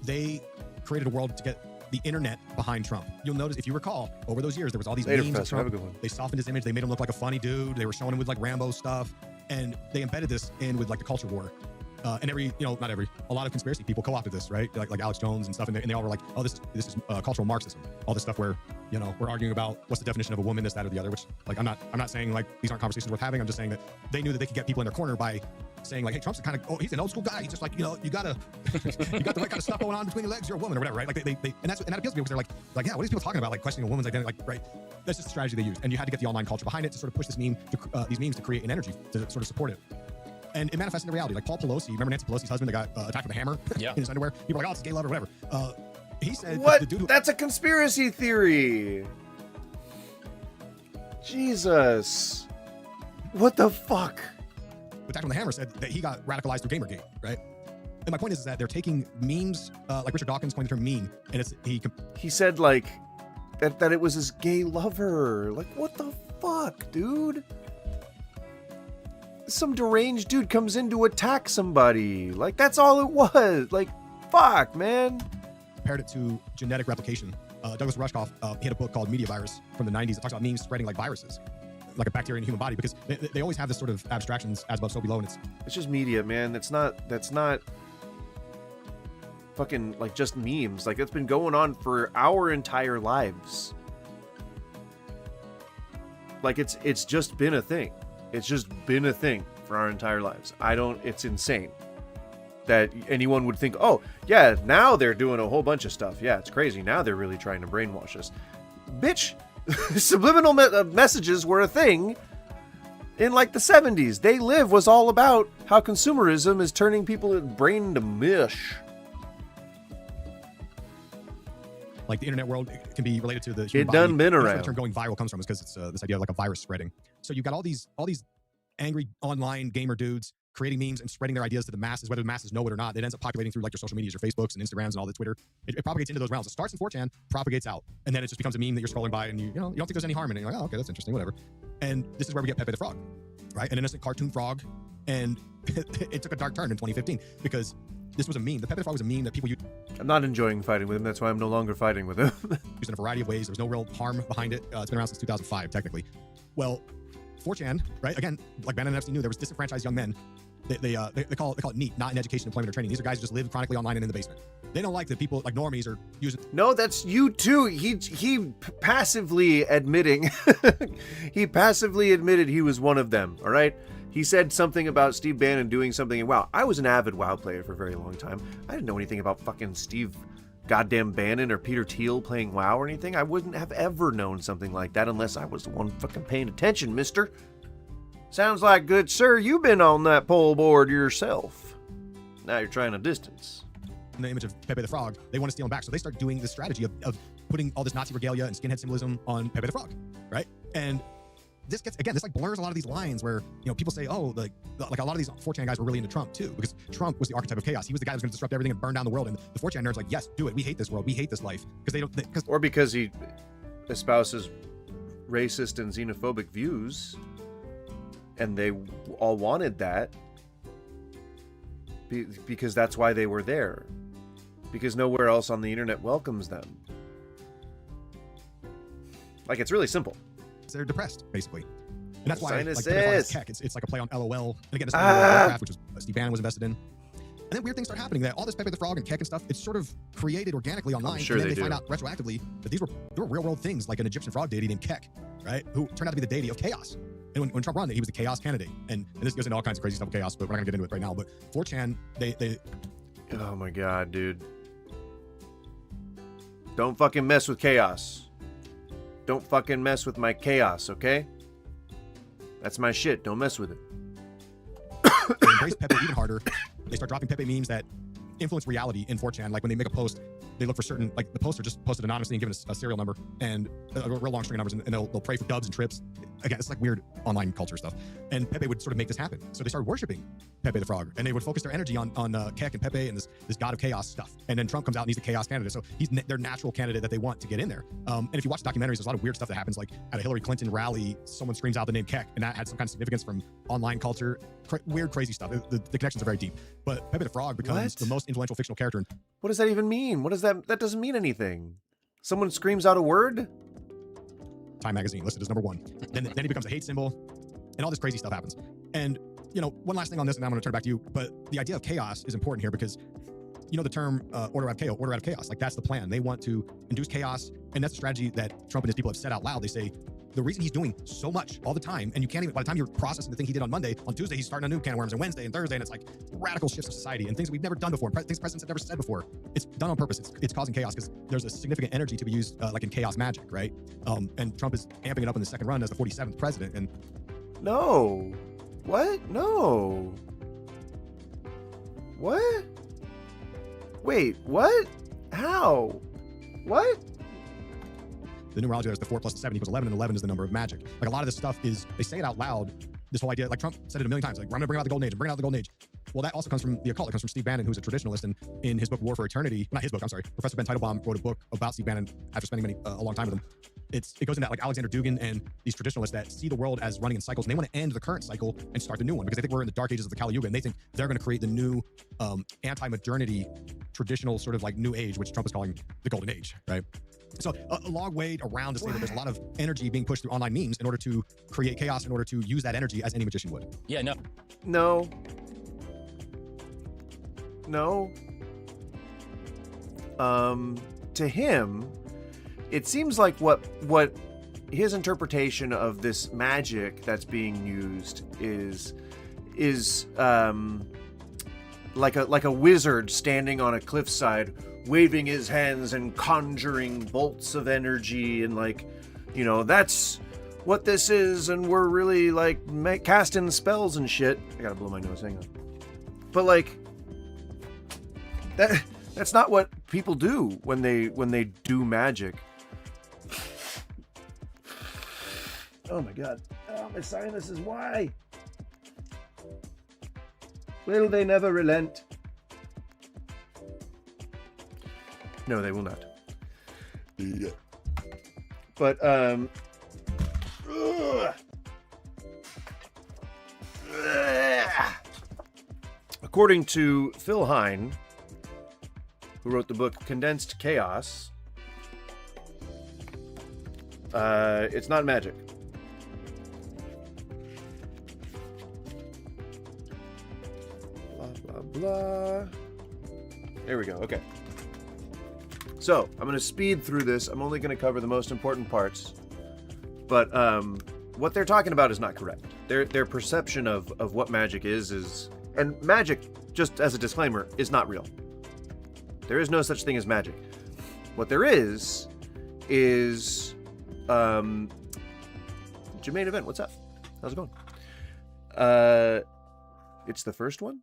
they created a world to get the internet behind Trump. You'll notice, if you recall, over those years, there was all these Later, memes of Professor. Have a Trump. good one. They softened his image. They made him look like a funny dude. They were showing him with like Rambo stuff. And they embedded this in with like the culture war. And a lot of conspiracy people co-opted this, right? Like Alex Jones and stuff. And they all were like, oh, this is cultural Marxism. All this stuff where, we're arguing about what's the definition of a woman, this, that, or the other, which like, I'm not saying like these aren't conversations worth having. I'm just saying that they knew that they could get people in their corner by saying like, hey, Trump's he's an old school guy. He's just like, you got the right kind of stuff going on between your legs. You're a woman or whatever, right? Like and that appeals to people because they're like, yeah, what are these people talking about? Like questioning a woman's identity, like, right? That's just the strategy they used. And you had to get the online culture behind it to sort of push these memes to create an energy to sort of support it. And it manifests into reality. Like Paul Pelosi, remember Nancy Pelosi's husband that got attacked with a hammer in his underwear? People were like, oh, it's a gay lover or whatever. He said, what? The dude That's a conspiracy theory. Jesus. What the fuck? attacked with a hammer said that he got radicalized through Gamergate, right? And my point is that they're taking memes, like Richard Dawkins coined the term meme, and he said like that it was his gay lover. Like, what the fuck, dude? Some deranged dude comes in to attack somebody. Like, that's all it was. Like, fuck, man. Compared it to genetic replication. Douglas Rushkoff, he had a book called Media Virus from the 90s that talks about memes spreading like viruses, like a bacteria in the human body, because they always have this sort of abstractions, as above, so below, and it's just media, man. That's not fucking like just memes. Like, it's been going on for our entire lives. Like, it's just been a thing. It's just been a thing for our entire lives. It's insane that anyone would think, oh, yeah, now they're doing a whole bunch of stuff. Yeah, it's crazy. Now they're really trying to brainwash us. Bitch, subliminal messages were a thing in like the 70s. They Live was all about how consumerism is turning people's brain to mush. Like the internet world can be related to the human body. It done been around. That's where the term going viral comes from, is because it's this idea of like a virus spreading. So you've got all these angry online gamer dudes creating memes and spreading their ideas to the masses, whether the masses know it or not. It ends up populating through like your social medias, your Facebooks and Instagrams and all the Twitter. It propagates into those realms. It starts in 4chan, propagates out, and then it just becomes a meme that you're scrolling by, and you don't think there's any harm in it. You're like, oh, okay, that's interesting, whatever. And this is where we get Pepe the Frog, right? An innocent cartoon frog, and it took a dark turn in 2015 because this was a meme. The Pepe the Frog was a meme that people used. I'm not enjoying fighting with him. That's why I'm no longer fighting with him. Used in a variety of ways. There was no real harm behind it. It's been around since 2005, technically. Well, 4chan, right? Again, like Bannon and Epstein knew, there was disenfranchised young men. They call it NEAT, not in education, employment, or training. These are guys who just live chronically online and in the basement. They don't like that people like normies are using. No, that's you too. He passively admitting. He passively admitted he was one of them. All right. He said something about Steve Bannon doing something in WoW. I was an avid WoW player for a very long time. I didn't know anything about fucking Steve goddamn Bannon or Peter Thiel playing WoW or anything. I wouldn't have ever known something like that unless I was the one fucking paying attention, mister. Sounds like, good sir, you've been on that pole board yourself. Now you're trying to distance. In the image of Pepe the Frog, they want to steal him back. So they start doing this strategy of putting all this Nazi regalia and skinhead symbolism on Pepe the Frog, right? And this like blurs a lot of these lines where, people say, oh, like a lot of these 4chan guys were really into Trump too, because Trump was the archetype of chaos. He was the guy who was going to disrupt everything and burn down the world. And the 4chan nerds like, yes, do it. We hate this world. We hate this life. Or because he espouses racist and xenophobic views. And they all wanted that because that's why they were there. Because nowhere else on the internet welcomes them. Like, it's really simple. They're depressed, basically. And that's why like, it's like a play on LOL. And again, it's Warcraft, which was Steve Bannon was invested in. And then weird things start happening that all this Pepe the Frog and Kek and stuff, it's sort of created organically online. I'm sure and then they find out retroactively that there were real world things, like an Egyptian frog deity named Kek, right? Who turned out to be the deity of chaos. And when Trump ran it, he was the chaos candidate. And this goes into all kinds of crazy stuff with chaos, but we're not gonna get into it right now. But 4chan, they oh my god, dude. Don't fucking mess with chaos. Don't fucking mess with my chaos, okay? That's my shit. Don't mess with it. They embrace Pepe even harder. They start dropping Pepe memes that influence reality in 4chan. Like when they make a post, they look for certain, like the poster just posted anonymously and given a serial number and a real long string of numbers, and they'll pray for dubs and trips. Again, it's like weird online culture stuff. And Pepe would sort of make this happen. So they started worshiping Pepe the Frog, and they would focus their energy on Keck and Pepe and this god of chaos stuff. And then Trump comes out and he's a chaos candidate. So he's their natural candidate that they want to get in there. And if you watch documentaries, there's a lot of weird stuff that happens. Like at a Hillary Clinton rally, someone screams out the name Keck, and that had some kind of significance from online culture. Weird, crazy stuff. The connections are very deep. But Pepe the Frog becomes the most influential fictional character. What does that even mean? What does that? That doesn't mean anything. Someone screams out a word? Time magazine listed as number 1. Then he becomes a hate symbol, and all this crazy stuff happens. And one last thing on this, and I'm going to turn it back to you. But the idea of chaos is important here because the term order out of chaos. Like that's the plan. They want to induce chaos, and that's a strategy that Trump and his people have said out loud. They say the reason he's doing so much all the time, and you can't even, by the time you're processing the thing he did on Monday, on Tuesday he's starting a new can of worms, and Wednesday and Thursday, and it's like radical shifts of society and things we've never done before, things presidents have never said before. It's done on purpose. It's causing chaos because there's a significant energy to be used like in chaos magic, right? And Trump is amping it up in the second run as the 47th president. And no, what? No, what? Wait, what? How? What? The numerology there is the 4 plus the 7 equals 11, and 11 is the number of magic. Like a lot of this stuff is, they say it out loud, this whole idea, like Trump said it a million times, like, we're going to bring out the golden age, bring out the golden age. Well, that also comes from the occult. It comes from Steve Bannon, who's a traditionalist, and in his book, War for Eternity, not his book, I'm sorry, Professor Ben Teitelbaum wrote a book about Steve Bannon after spending a long time with him. It goes into that, like Alexander Dugin and these traditionalists that see the world as running in cycles, and they want to end the current cycle and start the new one because they think we're in the dark ages of the Kali Yuga, and they think they're going to create the new anti-modernity, traditional sort of like new age, which Trump is calling the golden age, right? So a long way around to say that there's a lot of energy being pushed through online memes in order to create chaos, in order to use that energy as any magician would. Yeah, no. No. No. To him, it seems like what his interpretation of this magic that's being used is like a wizard standing on a cliffside, waving his hands and conjuring bolts of energy, and that's what this is, and we're really casting spells and shit. I gotta blow my nose, hang on. But that's not what people do when they do magic. Oh my god. Oh, my sinuses, why? Will they never relent? No, they will not. Yeah. But, according to Phil Hine, who wrote the book Condensed Chaos, it's not magic. Blah, blah, blah. There we go. Okay. So, I'm going to speed through this. I'm only going to cover the most important parts. But what they're talking about is not correct. Their perception of what magic is... And magic, just as a disclaimer, is not real. There is no such thing as magic. What there is Jermaine Event, what's up? How's it going? It's the first one?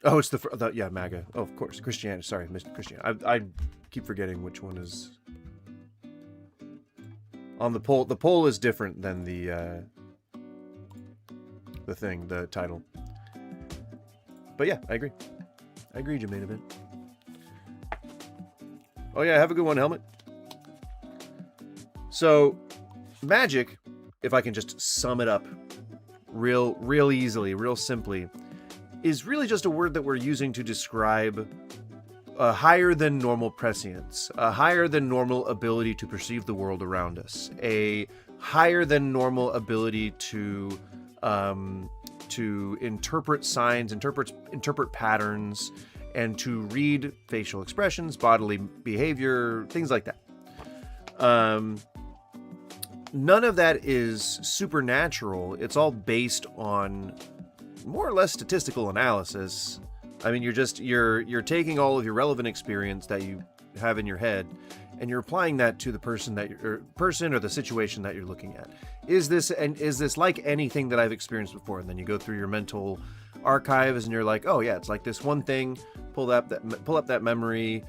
Oh, it's yeah, MAGA. Oh, of course. Christianity. Sorry, Mr. Christianity. I keep forgetting which one is on the poll. The poll is different than the thing, the title. But yeah, I agree. Jermaine Event. Oh yeah, have a good one, Helmet. So, magic, if I can just sum it up real easily, real simply, is really just a word that we're using to describe a higher than normal prescience, a higher than normal ability to perceive the world around us, a higher than normal ability to interpret signs, interpret patterns, and to read facial expressions, bodily behavior, things like that. None of that is supernatural. It's all based on more or less statistical analysis. I mean, you're taking all of your relevant experience that you have in your head, and you're applying that to the person or the situation that you're looking at. Is this like anything that I've experienced before? And then you go through your mental archives, and you're like, oh yeah, it's like this one thing. Pull up that memory.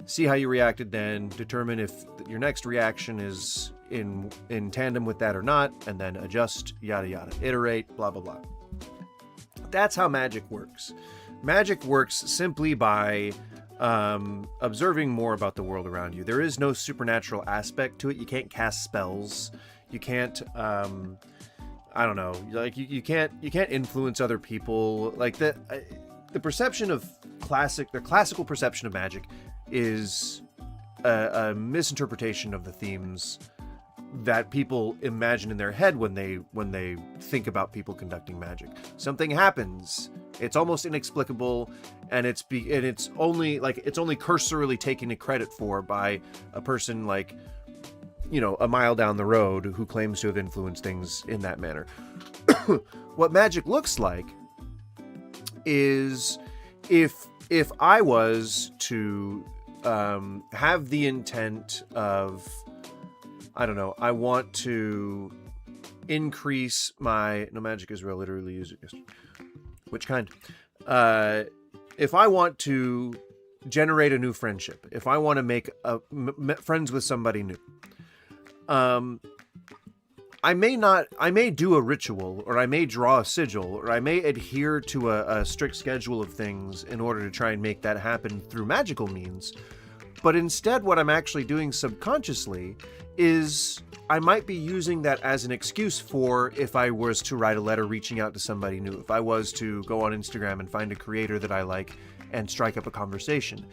see how you reacted then, determine if your next reaction is in tandem with that or not, and then adjust, yada yada, iterate, blah blah blah. That's how magic works. Magic works simply by observing more about the world around you. There is no supernatural aspect to it. You can't cast spells. You can't I don't know, like you can't influence other people. Like the perception of the classical perception of magic is a misinterpretation of the themes that people imagine in their head when they think about people conducting magic. Something happens, it's almost inexplicable, and it's only cursorily taken credit for by a person like, you know, a mile down the road who claims to have influenced things in that manner. What magic looks like is if I was to have the intent of, I don't know, I want to increase my... No, magic is real, literally use it. Which kind? If I want to generate a new friendship, if I want to make friends with somebody new, I may do a ritual, or I may draw a sigil, or I may adhere to a strict schedule of things in order to try and make that happen through magical means. But instead, what I'm actually doing subconsciously is I might be using that as an excuse for if I was to write a letter reaching out to somebody new, if I was to go on Instagram and find a creator that I like and strike up a conversation.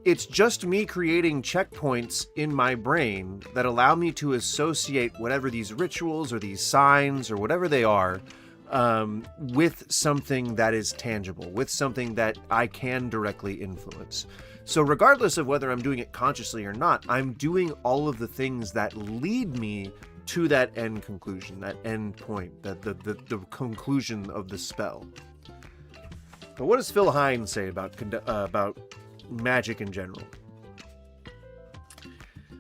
It's just me creating checkpoints in my brain that allow me to associate whatever these rituals or these signs or whatever they are with something that is tangible, with something that I can directly influence. So regardless of whether I'm doing it consciously or not, I'm doing all of the things that lead me to that end conclusion, that end point, the conclusion of the spell. But what does Phil Hine say about magic in general?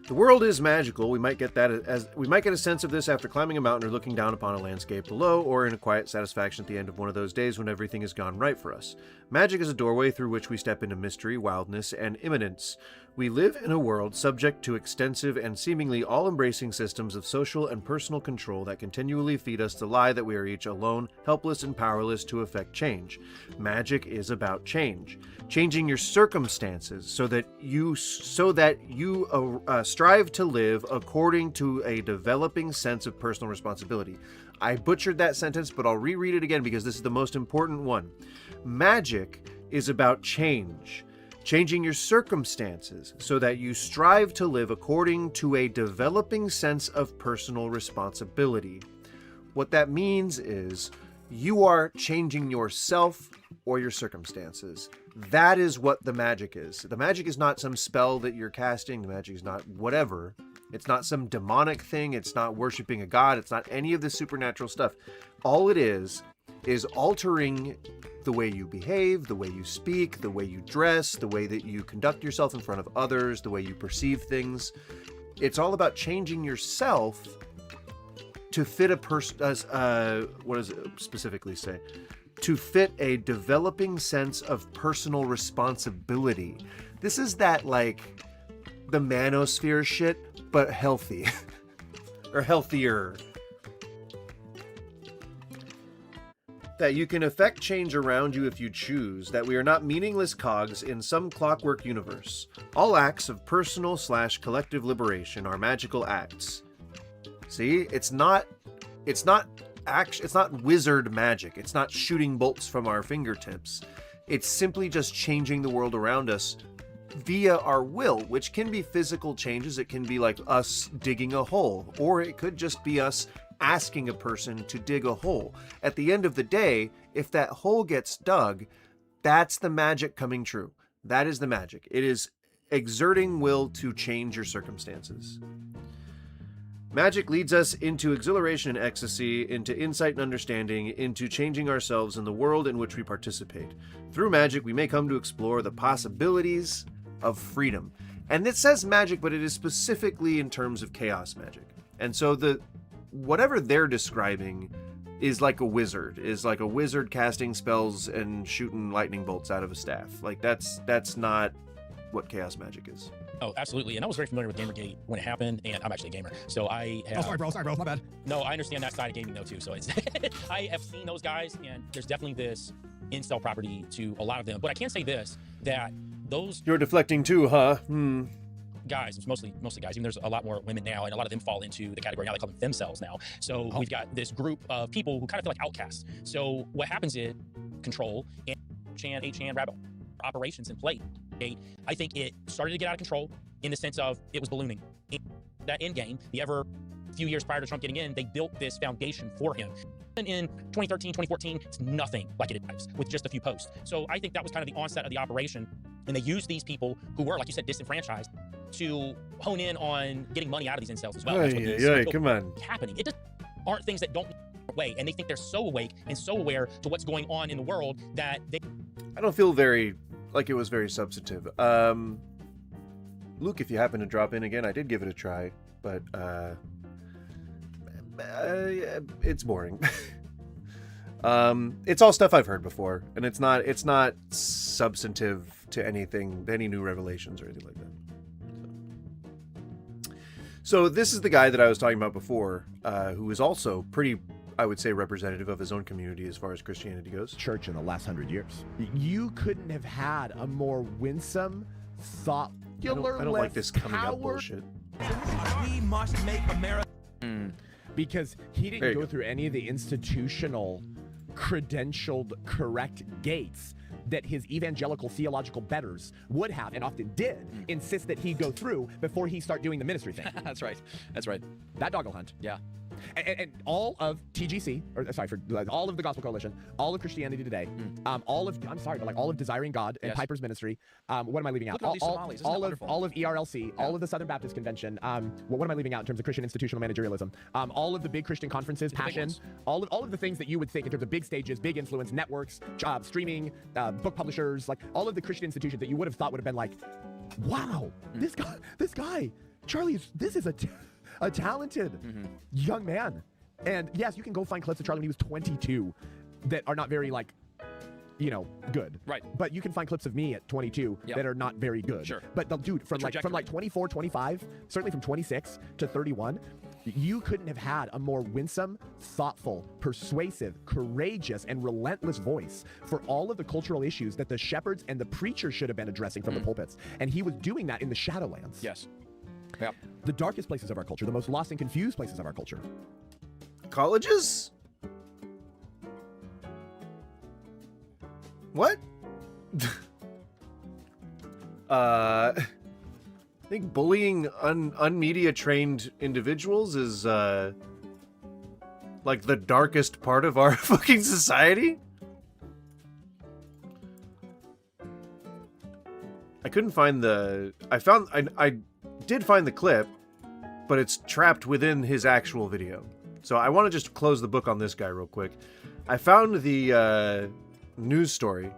The world is magical. We might get a sense of this after climbing a mountain or looking down upon a landscape below, or in a quiet satisfaction at the end of one of those days when everything has gone right for us. Magic is a doorway through which we step into mystery, wildness, and imminence. We live in a world subject to extensive and seemingly all-embracing systems of social and personal control that continually feed us the lie that we are each alone, helpless, and powerless to effect change. Magic is about change. Changing your circumstances so that you strive to live according to a developing sense of personal responsibility. I butchered that sentence, but I'll reread it again because this is the most important one. Magic is about change. Changing your circumstances so that you strive to live according to a developing sense of personal responsibility. What that means is you are changing yourself or your circumstances. That is what the magic is. The magic is not some spell that you're casting. The magic is not whatever. It's not some demonic thing. It's not worshiping a god. It's not any of this supernatural stuff. All it is altering the way you behave, the way you speak, the way you dress, the way that you conduct yourself in front of others, the way you perceive things. It's all about changing yourself to fit a person, what does it specifically say? To fit a developing sense of personal responsibility. This is that, like, the manosphere shit, but healthy. Or healthier. That you can affect change around you if you choose, that we are not meaningless cogs in some clockwork universe. All acts of personal/collective liberation are magical acts. See, it's not wizard magic. It's not shooting bolts from our fingertips. It's simply just changing the world around us via our will, which can be physical changes. It can be like us digging a hole, or it could just be us asking a person to dig a hole. At the end of the day, if that hole gets dug, that's the magic coming true. That is the magic. It is exerting will to change your circumstances. Magic leads us into exhilaration and ecstasy, into insight and understanding, into changing ourselves in the world in which we participate. Through magic, we may come to explore the possibilities of freedom. And it says magic, but it is specifically in terms of chaos magic. And so whatever they're describing is like a wizard casting spells and shooting lightning bolts out of a staff. Like that's not what chaos magic is. Oh, absolutely. And I was very familiar with Gamergate when it happened, and I'm actually a gamer. So I have... Sorry, bro. My bad. No, I understand that side of gaming, though, too. So it's I have seen those guys, and there's definitely this incel property to a lot of them. But I can say this, that those... You're deflecting too, huh? Guys, it's mostly guys. Even there's a lot more women now, and a lot of them fall into the category now. They call them themselves now. So we've got this group of people who kind of feel like outcasts. So what happens is control and 8chan rabbit operations in play. I think it started to get out of control in the sense of it was ballooning. In that end game, few years prior to Trump getting in, they built this foundation for him. And in 2013, 2014, it's nothing like it is with just a few posts. So I think that was kind of the onset of the operation. And they used these people who were, like you said, disenfranchised to hone in on getting money out of these incels as well. That's what Come on. Happening. It just aren't things that don't away, and they think they're so awake and so aware to what's going on in the world that they... I don't feel very like it was very substantive. Luke, if you happen to drop in again, I did give it a try, but it's boring. It's all stuff I've heard before, and it's not substantive to anything, any new revelations or anything like that. So this is the guy that I was talking about before, who is also pretty, I would say, representative of his own community as far as Christianity goes. Church in the last 100 years. You couldn't have had a more winsome, thoughtful, I don't like this coming up bullshit. We must make America. Because he didn't go through any of the institutional, credentialed, correct gates that his evangelical theological betters would have, and often did, insist that he go through before he start doing the ministry thing. That's right. That doggle hunt. Yeah. And all of TGC, or sorry, for all of the Gospel Coalition, all of Christianity Today, all of Desiring God and Piper's Ministry. What am I leaving out? Look at all these Somalis. Isn't that wonderful? All of ERLC, all of the Southern Baptist Convention. What am I leaving out in terms of Christian institutional managerialism? All of the big Christian conferences, Passion, all of the things that you would think in terms of big stages, big influence, networks, streaming, book publishers, like all of the Christian institutions that you would have thought would have been like, wow, this guy, Charlie, this is a talented young man. And yes, you can go find clips of Charlie when he was 22 that are not very good. Right. But you can find clips of me at 22 that are not very good. Sure. But the dude from 24, 25, certainly from 26 to 31, you couldn't have had a more winsome, thoughtful, persuasive, courageous, and relentless voice for all of the cultural issues that the shepherds and the preachers should have been addressing from the pulpits. And he was doing that in the Shadowlands. Yes. Yep. The darkest places of our culture, the most lost and confused places of our culture. Colleges? What? I think bullying unmedia trained individuals is like the darkest part of our fucking society. I couldn't find I did find the clip, but it's trapped within his actual video. So I want to just close the book on this guy real quick. I found the news story.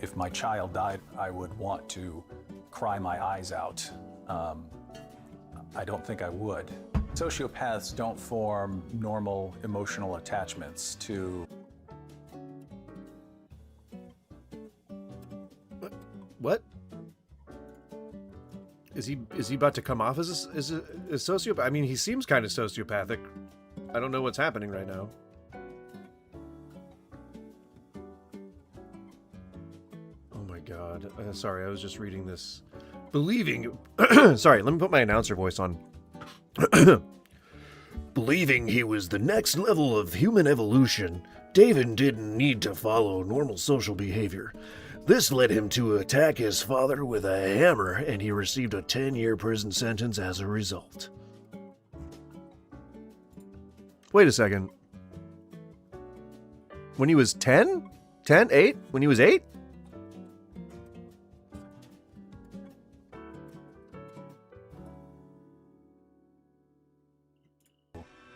If my child died, I would want to cry my eyes out. I don't think I would. Sociopaths don't form normal emotional attachments to... What? Is he about to come off as a sociopath? I mean, he seems kind of sociopathic. I don't know what's happening right now. Oh my god. Sorry, I was just reading this. Believing... Sorry, let me put my announcer voice on. Believing he was the next level of human evolution, David didn't need to follow normal social behavior. This led him to attack his father with a hammer, and he received a 10-year prison sentence as a result. Wait a second. When he was 10? 10? 8? When he was 8?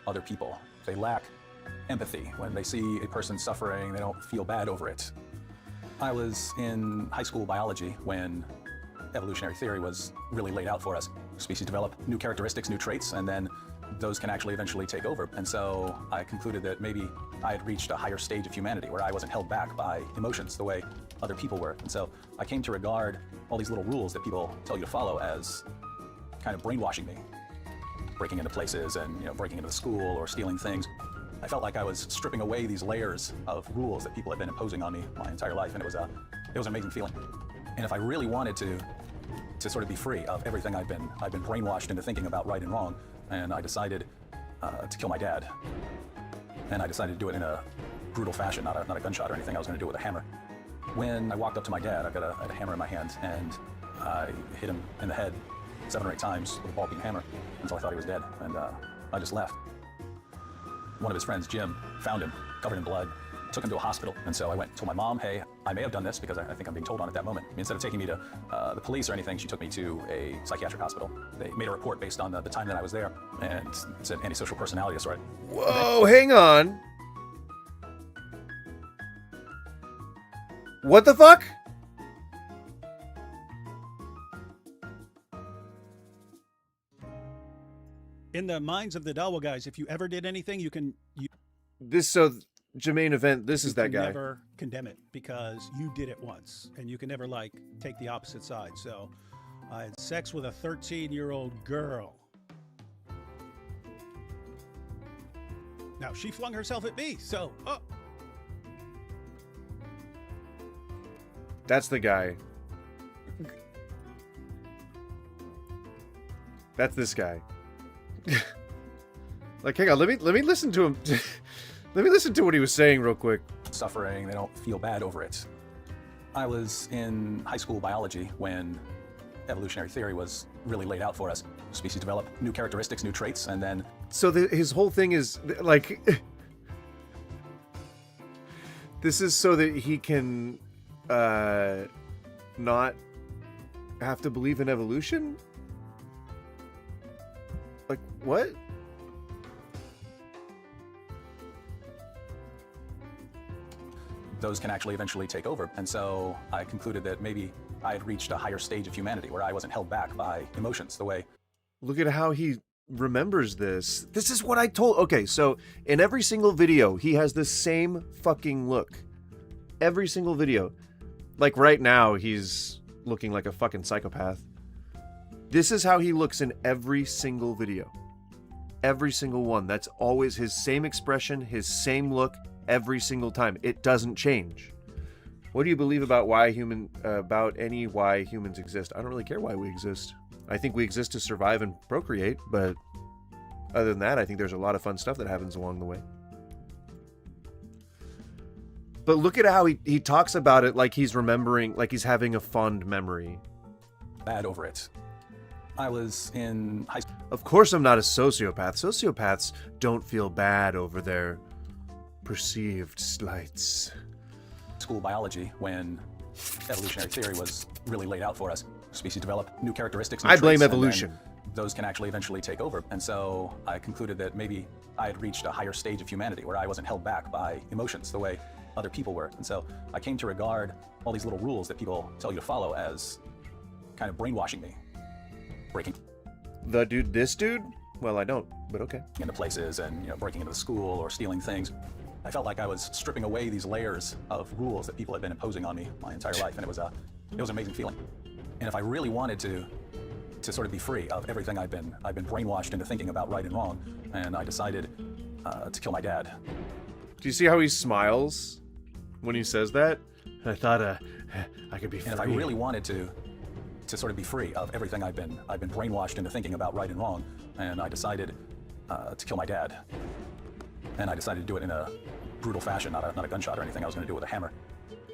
Other people. They lack empathy. When they see a person suffering, they don't feel bad over it. I was in high school biology when evolutionary theory was really laid out for us. Species develop new characteristics, new traits, and then those can actually eventually take over. And so I concluded that maybe I had reached a higher stage of humanity where I wasn't held back by emotions the way other people were. And so I came to regard all these little rules that people tell you to follow as kind of brainwashing me. Breaking into places and breaking into the school or stealing things. I felt like I was stripping away these layers of rules that people had been imposing on me my entire life, and it was an amazing feeling. And if I really wanted to sort of be free of everything I've been brainwashed into thinking about right and wrong, and I decided to kill my dad. And I decided to do it in a brutal fashion, not a gunshot or anything. I was going to do it with a hammer. When I walked up to my dad, I had a hammer in my hand, and I hit him in the head 7 or 8 times with a ball-peen hammer until I thought he was dead, and I just left. One of his friends, Jim, found him covered in blood, took him to a hospital, and so I went and told my mom, hey, I may have done this because I think I'm being told on at that moment. Instead of taking me to the police or anything, she took me to a psychiatric hospital. They made a report based on the time that I was there, and said antisocial personality disorder. Whoa, hang on. What the fuck? In the minds of the Dawa guys, if you ever did anything, you Jermaine Event, this is that guy. never condemn it because you did it once, and you can never take the opposite side. So I had sex with a 13-year-old girl. Now she flung herself at me, so That's the guy. That's this guy. Hang on, let me listen to him. Let me listen to what he was saying real quick. Suffering, they don't feel bad over it. I was in high school biology when evolutionary theory was really laid out for us. Species develop new characteristics, new traits, and then... So his whole thing is, this is so that he can not have to believe in evolution? What? Those can actually eventually take over. And so I concluded that maybe I had reached a higher stage of humanity where I wasn't held back by emotions the way... Look at how he remembers this. This is what I told... Okay, so in every single video, he has the same fucking look. Every single video. Right now, he's looking like a fucking psychopath. This is how he looks in every single video. Every single one. That's always his same expression, his same look, every single time. It doesn't change. What do you believe about why humans exist? I don't really care why we exist. I think we exist to survive and procreate, but other than that, I think there's a lot of fun stuff that happens along the way. But look at how he talks about it like he's remembering, like he's having a fond memory. Bad over it. I was in high school. Of course I'm not a sociopath. Sociopaths don't feel bad over their perceived slights. School biology when evolutionary theory was really laid out for us. Species develop new characteristics. New I blame traits, evolution. And those can actually eventually take over. And so I concluded that maybe I had reached a higher stage of humanity where I wasn't held back by emotions the way other people were. And so I came to regard all these little rules that people tell you to follow as kind of brainwashing me. Breaking this dude? Well, I don't, but okay. Into places and breaking into the school or stealing things. I felt like I was stripping away these layers of rules that people had been imposing on me my entire life, and it was an amazing feeling. And if I really wanted to sort of be free of everything I've been brainwashed into thinking about right and wrong, and I decided to kill my dad. Do you see how he smiles when he says that? I thought I could be free. And if I really wanted to sort of be free of everything I've been brainwashed into thinking about right and wrong, and I decided to kill my dad. And I decided to do it in a brutal fashion, not a gunshot or anything. I was going to do it with a hammer.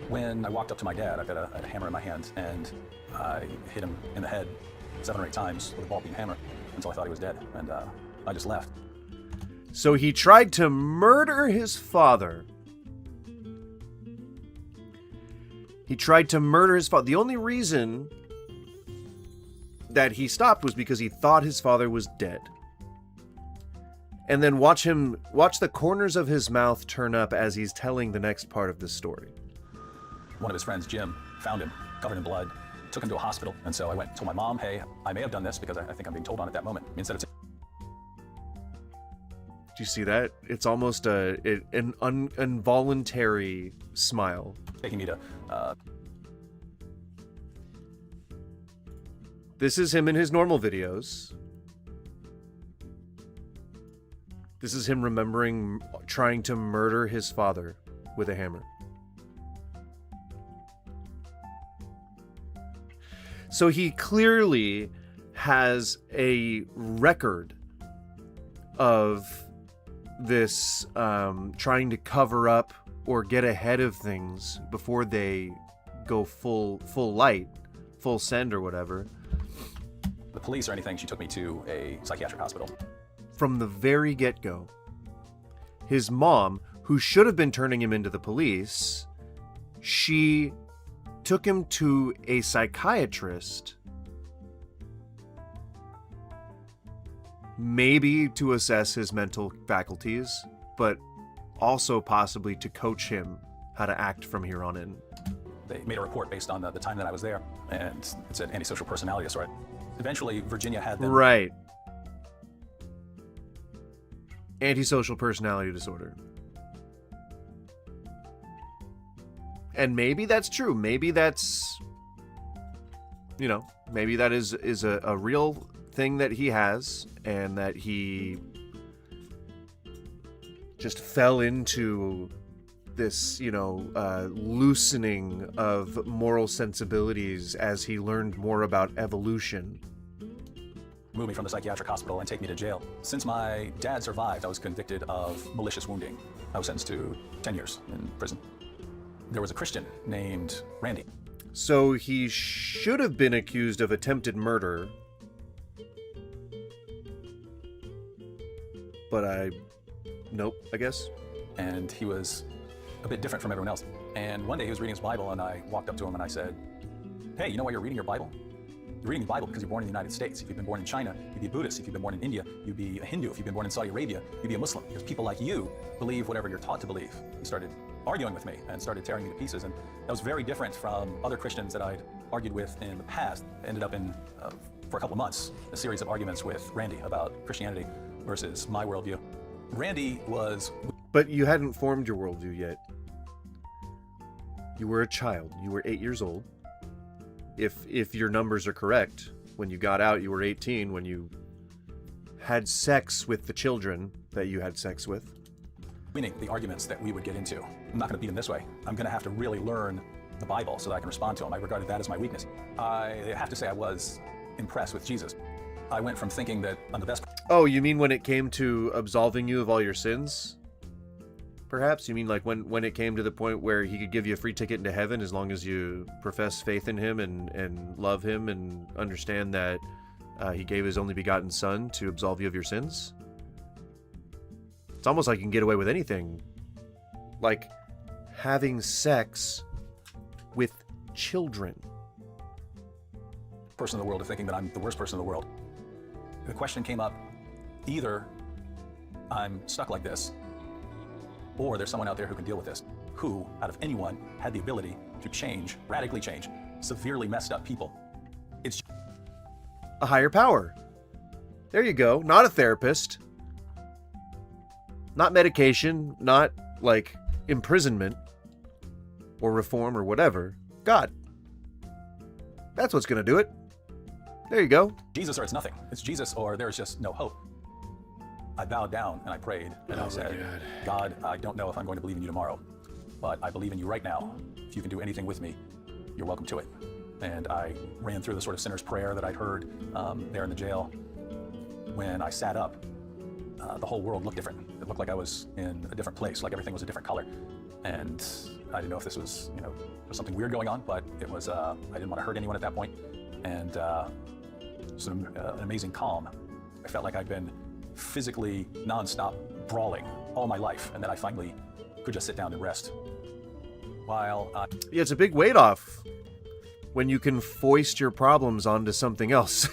When I walked up to my dad, I had a hammer in my hand, and I hit him in the head 7 or 8 times with a ball-peen hammer until I thought he was dead, and I just left. So he tried to murder his father. He tried to murder his father. The only reason that he stopped was because he thought his father was dead. And then watch the corners of his mouth turn up as he's telling the next part of this story. One of his friends, Jim, found him covered in blood, took him to a hospital, and so I went and told my mom, hey, I may have done this because I think I'm being told on at that moment. Instead of... Do you see that? It's almost an involuntary smile. Taking me to This is him in his normal videos. This is him remembering trying to murder his father with a hammer. So he clearly has a record of this trying to cover up or get ahead of things before they go full light, full send or whatever. the police or anything. She took me to a psychiatric hospital. From the very get-go, his mom, who should have been turning him into the police, she took him to a psychiatrist, maybe to assess his mental faculties, but also possibly to coach him how to act from here on in. They made a report based on the time that I was there, and it said antisocial personality disorder. Eventually, Virginia had them. Right. Antisocial personality disorder. And maybe that's true. Maybe that's, you know, maybe that is a real thing that he has, and that he just fell into this, you know, loosening of moral sensibilities as he learned more about evolution. Move me from the psychiatric hospital and take me to jail. Since my dad survived, I was convicted of malicious wounding. I was sentenced to 10 years in prison. There was a Christian named Randy. So he should have been accused of attempted murder. But nope, I guess. And he was a bit different from everyone else. And one day he was reading his Bible, and I walked up to him and I said, "Hey, you know why you're reading your Bible? You're reading the Bible because you're born in the United States. If you've been born in China, you'd be a Buddhist. If you've been born in India, you'd be a Hindu. If you've been born in Saudi Arabia, you'd be a Muslim. Because people like you believe whatever you're taught to believe." He started arguing with me and started tearing me to pieces. And that was very different from other Christians that I'd argued with in the past. Ended up in, for a couple of months, a series of arguments with Randy about Christianity versus my worldview. Randy was... But you hadn't formed your worldview yet. You were a child. You were 8 years old. If your numbers are correct, when you got out, you were 18 when you had sex with the children that you had sex with. Meaning the arguments that we would get into. I'm not going to beat him this way. I'm going to have to really learn the Bible so that I can respond to him. I regarded that as my weakness. I have to say I was impressed with Jesus. I went from thinking that I'm the best... Oh, you mean when it came to absolving you of all your sins? Perhaps? You mean like when it came to the point where he could give you a free ticket into heaven as long as you profess faith in him and love him and understand that he gave his only begotten son to absolve you of your sins? It's almost like you can get away with anything. Like having sex with children. Person in the world of thinking that I'm the worst person in the world. The question came up, either I'm stuck like this, or there's someone out there who can deal with this. Who, out of anyone, had the ability to change, radically change, severely messed up people? It's a higher power. There you go. Not a therapist. Not medication. Not like imprisonment or reform or whatever. God. That's what's going to do it. There you go. Jesus or it's nothing. It's Jesus or there's just no hope. I bowed down and I prayed and I said, God, I don't know if I'm going to believe in you tomorrow, but I believe in you right now. If you can do anything with me, you're welcome to it. And I ran through the sort of sinner's prayer that I'd heard there in the jail. When I sat up, the whole world looked different. It looked like I was in a different place, like everything was a different color. And I didn't know if this was, you know, there was something weird going on, but it was, I didn't want to hurt anyone at that point. And it was an amazing calm. I felt like I'd been physically nonstop brawling all my life, and then I finally could just sit down and rest. While yeah, it's a big weight off when you can foist your problems onto something else.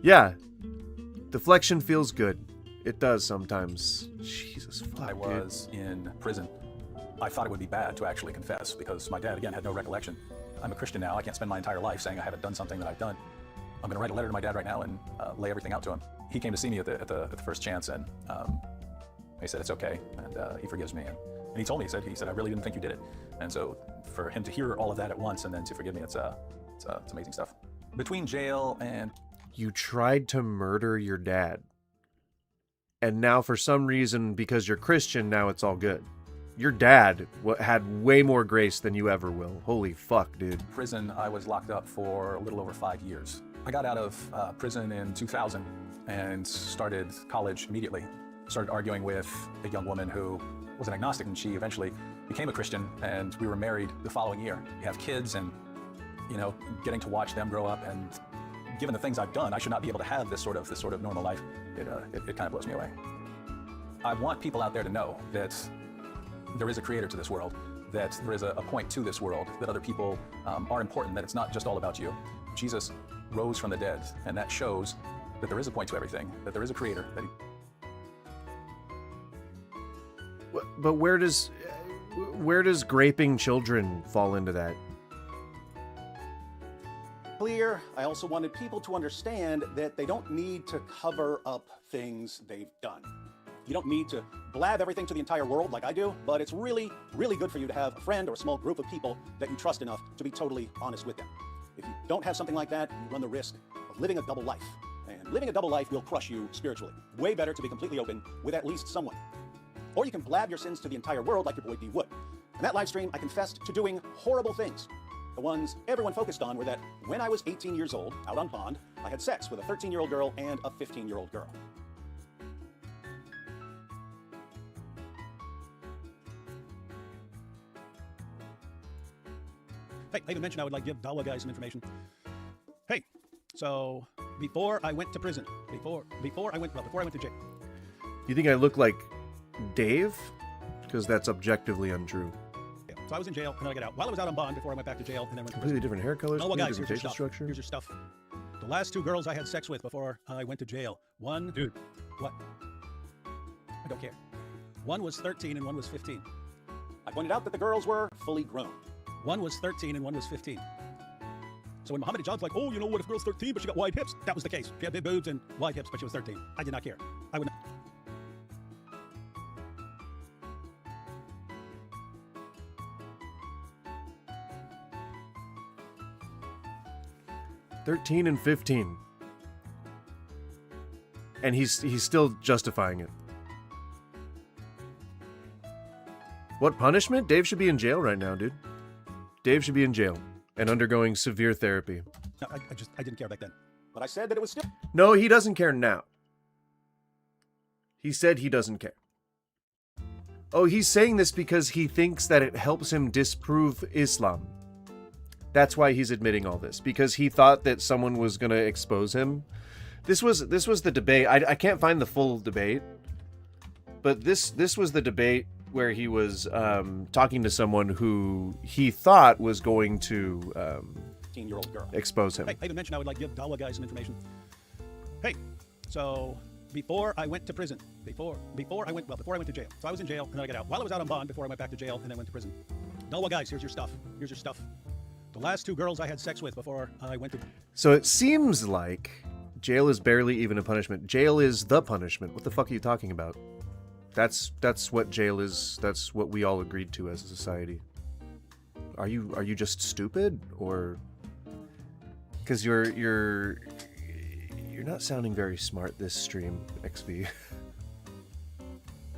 Yeah, deflection feels good. It does sometimes. Jesus fuck, I was in prison. I thought it would be bad to actually confess because my dad, again, had no recollection. I'm a Christian now. I can't spend my entire life saying I haven't done something that I've done. I'm going to write a letter to my dad right now and lay everything out to him. He came to see me at the first chance, and he said it's okay, and he forgives me. And he told me, he said I really didn't think you did it. And so for him to hear all of that at once and then to forgive me, it's amazing stuff. Between jail and You tried to murder your dad. And now for some reason, because you're Christian, now it's all good. Your dad had way more grace than you ever will. Holy fuck, dude. prison, I was locked up for a little over 5 years. I got out of prison in 2000 and started college immediately. Started arguing with a young woman who was an agnostic, and she eventually became a Christian, and we were married the following year. We have kids, and getting to watch them grow up, and given the things I've done, I should not be able to have this sort of normal life. It kind of blows me away. I want people out there to know that there is a creator to this world, that there is a point to this world, that other people are important, that it's not just all about you. Jesus rose from the dead, and that shows that there is a point to everything, that there is a creator. But where does graping children fall into that? Clear. I also wanted people to understand that they don't need to cover up things they've done. You don't need to blab everything to the entire world like I do, but it's really, really good for you to have a friend or a small group of people that you trust enough to be totally honest with them. If you don't have something like that, you run the risk of living a double life. And living a double life will crush you spiritually. Way better to be completely open with at least someone. Or you can blab your sins to the entire world like your boy D would. In that live stream, I confessed to doing horrible things. The ones everyone focused on were that when I was 18 years old, out on bond, I had sex with a 13-year-old girl and a 15-year-old girl. Hey, I even mentioned I would give Dawa guys some information. Hey, so before I went to prison, before I went to jail. You think I look like Dave? Because that's objectively untrue. Yeah. So I was in jail, and then I got out. While I was out on bond, before I went back to jail, and then went to Completely prison. different hair colors, Dawa completely guys, different here's your facial stuff. structure. Here's your stuff. The last 2 girls I had sex with before I went to jail. One, Dude. What? I don't care. One was 13 and one was 15. I pointed out that the girls were fully grown. One was 13 and one was 15. So when Muhammad Ijad's like, oh, what if girl's 13 but she got wide hips? That was the case. She had big boobs and wide hips, but she was 13. I did not care. I would not. "13 and 15. And he's still justifying it. What punishment? Dave should be in jail right now, dude. Dave should be in jail and undergoing severe therapy. No, I didn't care back then. But I said that it was still. No, he doesn't care now. He said he doesn't care. Oh, he's saying this because he thinks that it helps him disprove Islam. That's why he's admitting all this, because he thought that someone was going to expose him. This was the debate. I can't find the full debate, but this was the debate where he was talking to someone who he thought was going to 15-year-old girl. expose him. Hey, I even mentioned I would give Dawa guys some information. Hey, so before I went to prison, before I went to jail. So I was in jail, and then I got out. While I was out on bond, before I went back to jail, and then went to prison. Dawa guys, here's your stuff. Here's your stuff. The last 2 girls I had sex with before I went to. So it seems like jail is barely even a punishment. Jail is the punishment. What the fuck are you talking about? That's what jail is. That's what we all agreed to as a society. Are you just stupid, or because you're not sounding very smart this stream, XV?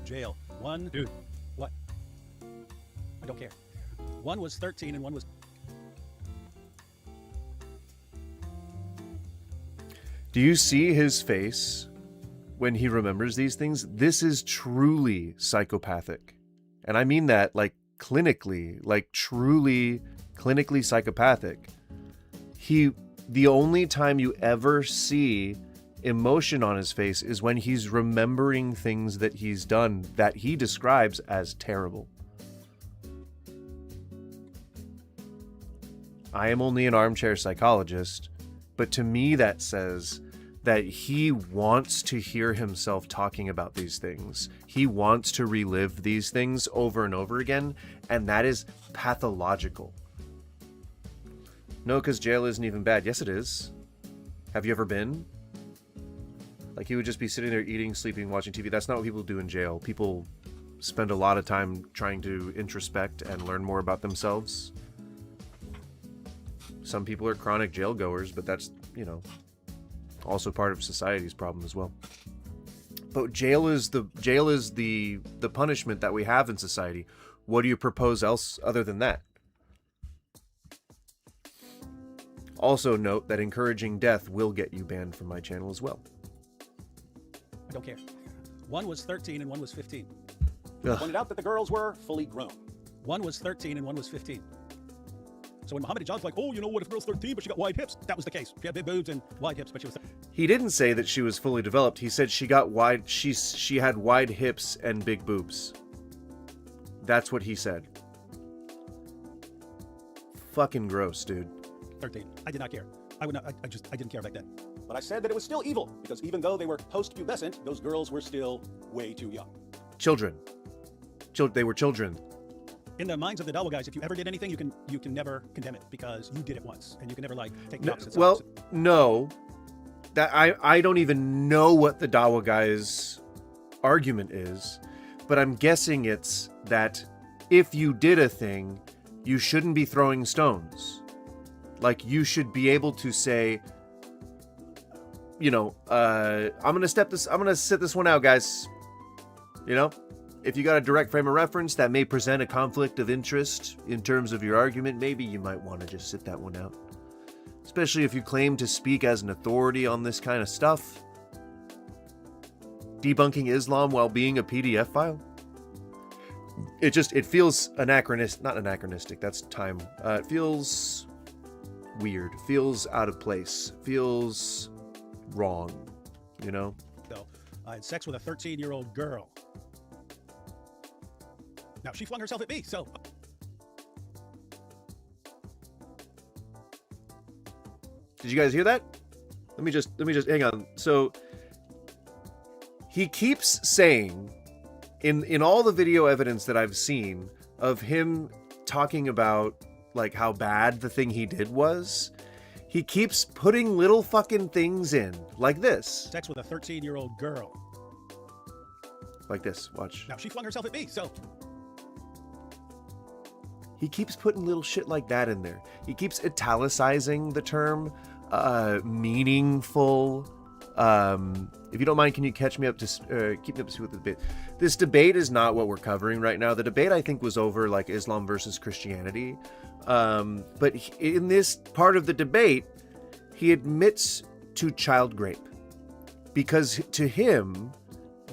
Jail. One. Dude. What? I don't care. One was 13 and one was. Do you see his face when he remembers these things? This is truly psychopathic. And I mean that clinically, truly clinically psychopathic. The only time you ever see emotion on his face is when he's remembering things that he's done that he describes as terrible. I am only an armchair psychologist, but to me that says that he wants to hear himself talking about these things. He wants to relive these things over and over again, and that is pathological. No, because jail isn't even bad. Yes, it is. Have you ever been? Like, he would just be sitting there eating, sleeping, watching TV. That's not what people do in jail. People spend a lot of time trying to introspect and learn more about themselves. Some people are chronic jail goers, but that's, you know, also part of society's problem as well. But jail is the punishment that we have in society. What do you propose else other than that? Also note that encouraging death will get you banned from my channel as well. I don't care. One was 13 and one was 15. Ugh. Pointed out that the girls were fully grown. One was 13 and one was 15. So when Muhammad John's like, oh, you know what, if a girl's 13 but she got wide hips, that was the case. She had big boobs and wide hips, but she was... He didn't say that she was fully developed. He said she got wide. She had wide hips and big boobs. That's what he said. Fucking gross, dude. 13. I did not care. I didn't care back then. But I said that it was still evil, because even though they were post-pubescent, those girls were still way too young. Children. They were children. In the minds of the Dawa guys, if you ever did anything, you can never condemn it because you did it once, and you can never like take the opposite side. Well, no. That I don't even know what the Dawa guys' argument is, but I'm guessing it's that if you did a thing, you shouldn't be throwing stones. Like, you should be able to say, you know, I'm gonna sit this one out, guys. You know, if you got a direct frame of reference that may present a conflict of interest in terms of your argument, maybe you might want to just sit that one out. Especially if you claim to speak as an authority on this kind of stuff. Debunking Islam while being a PDF file. It feels not anachronistic, that's time. It feels weird, feels out of place, feels wrong, you know? So, I had sex with a 13-year-old girl. Now, she flung herself at me, so... Did you guys hear that? Let me just hang on. So he keeps saying in all the video evidence that I've seen of him talking about like how bad the thing he did was, he keeps putting little fucking things in like this. Sex with a 13-year-old girl. Like this, watch. Now, she flung herself at me, so... He keeps putting little shit like that in there. He keeps italicizing the term meaningful. If you don't mind, can you catch me up to keep me up to speed with the debate? This debate is not what we're covering right now. The debate, I think, was over like Islam versus Christianity. But in this part of the debate, he admits to child rape because to him,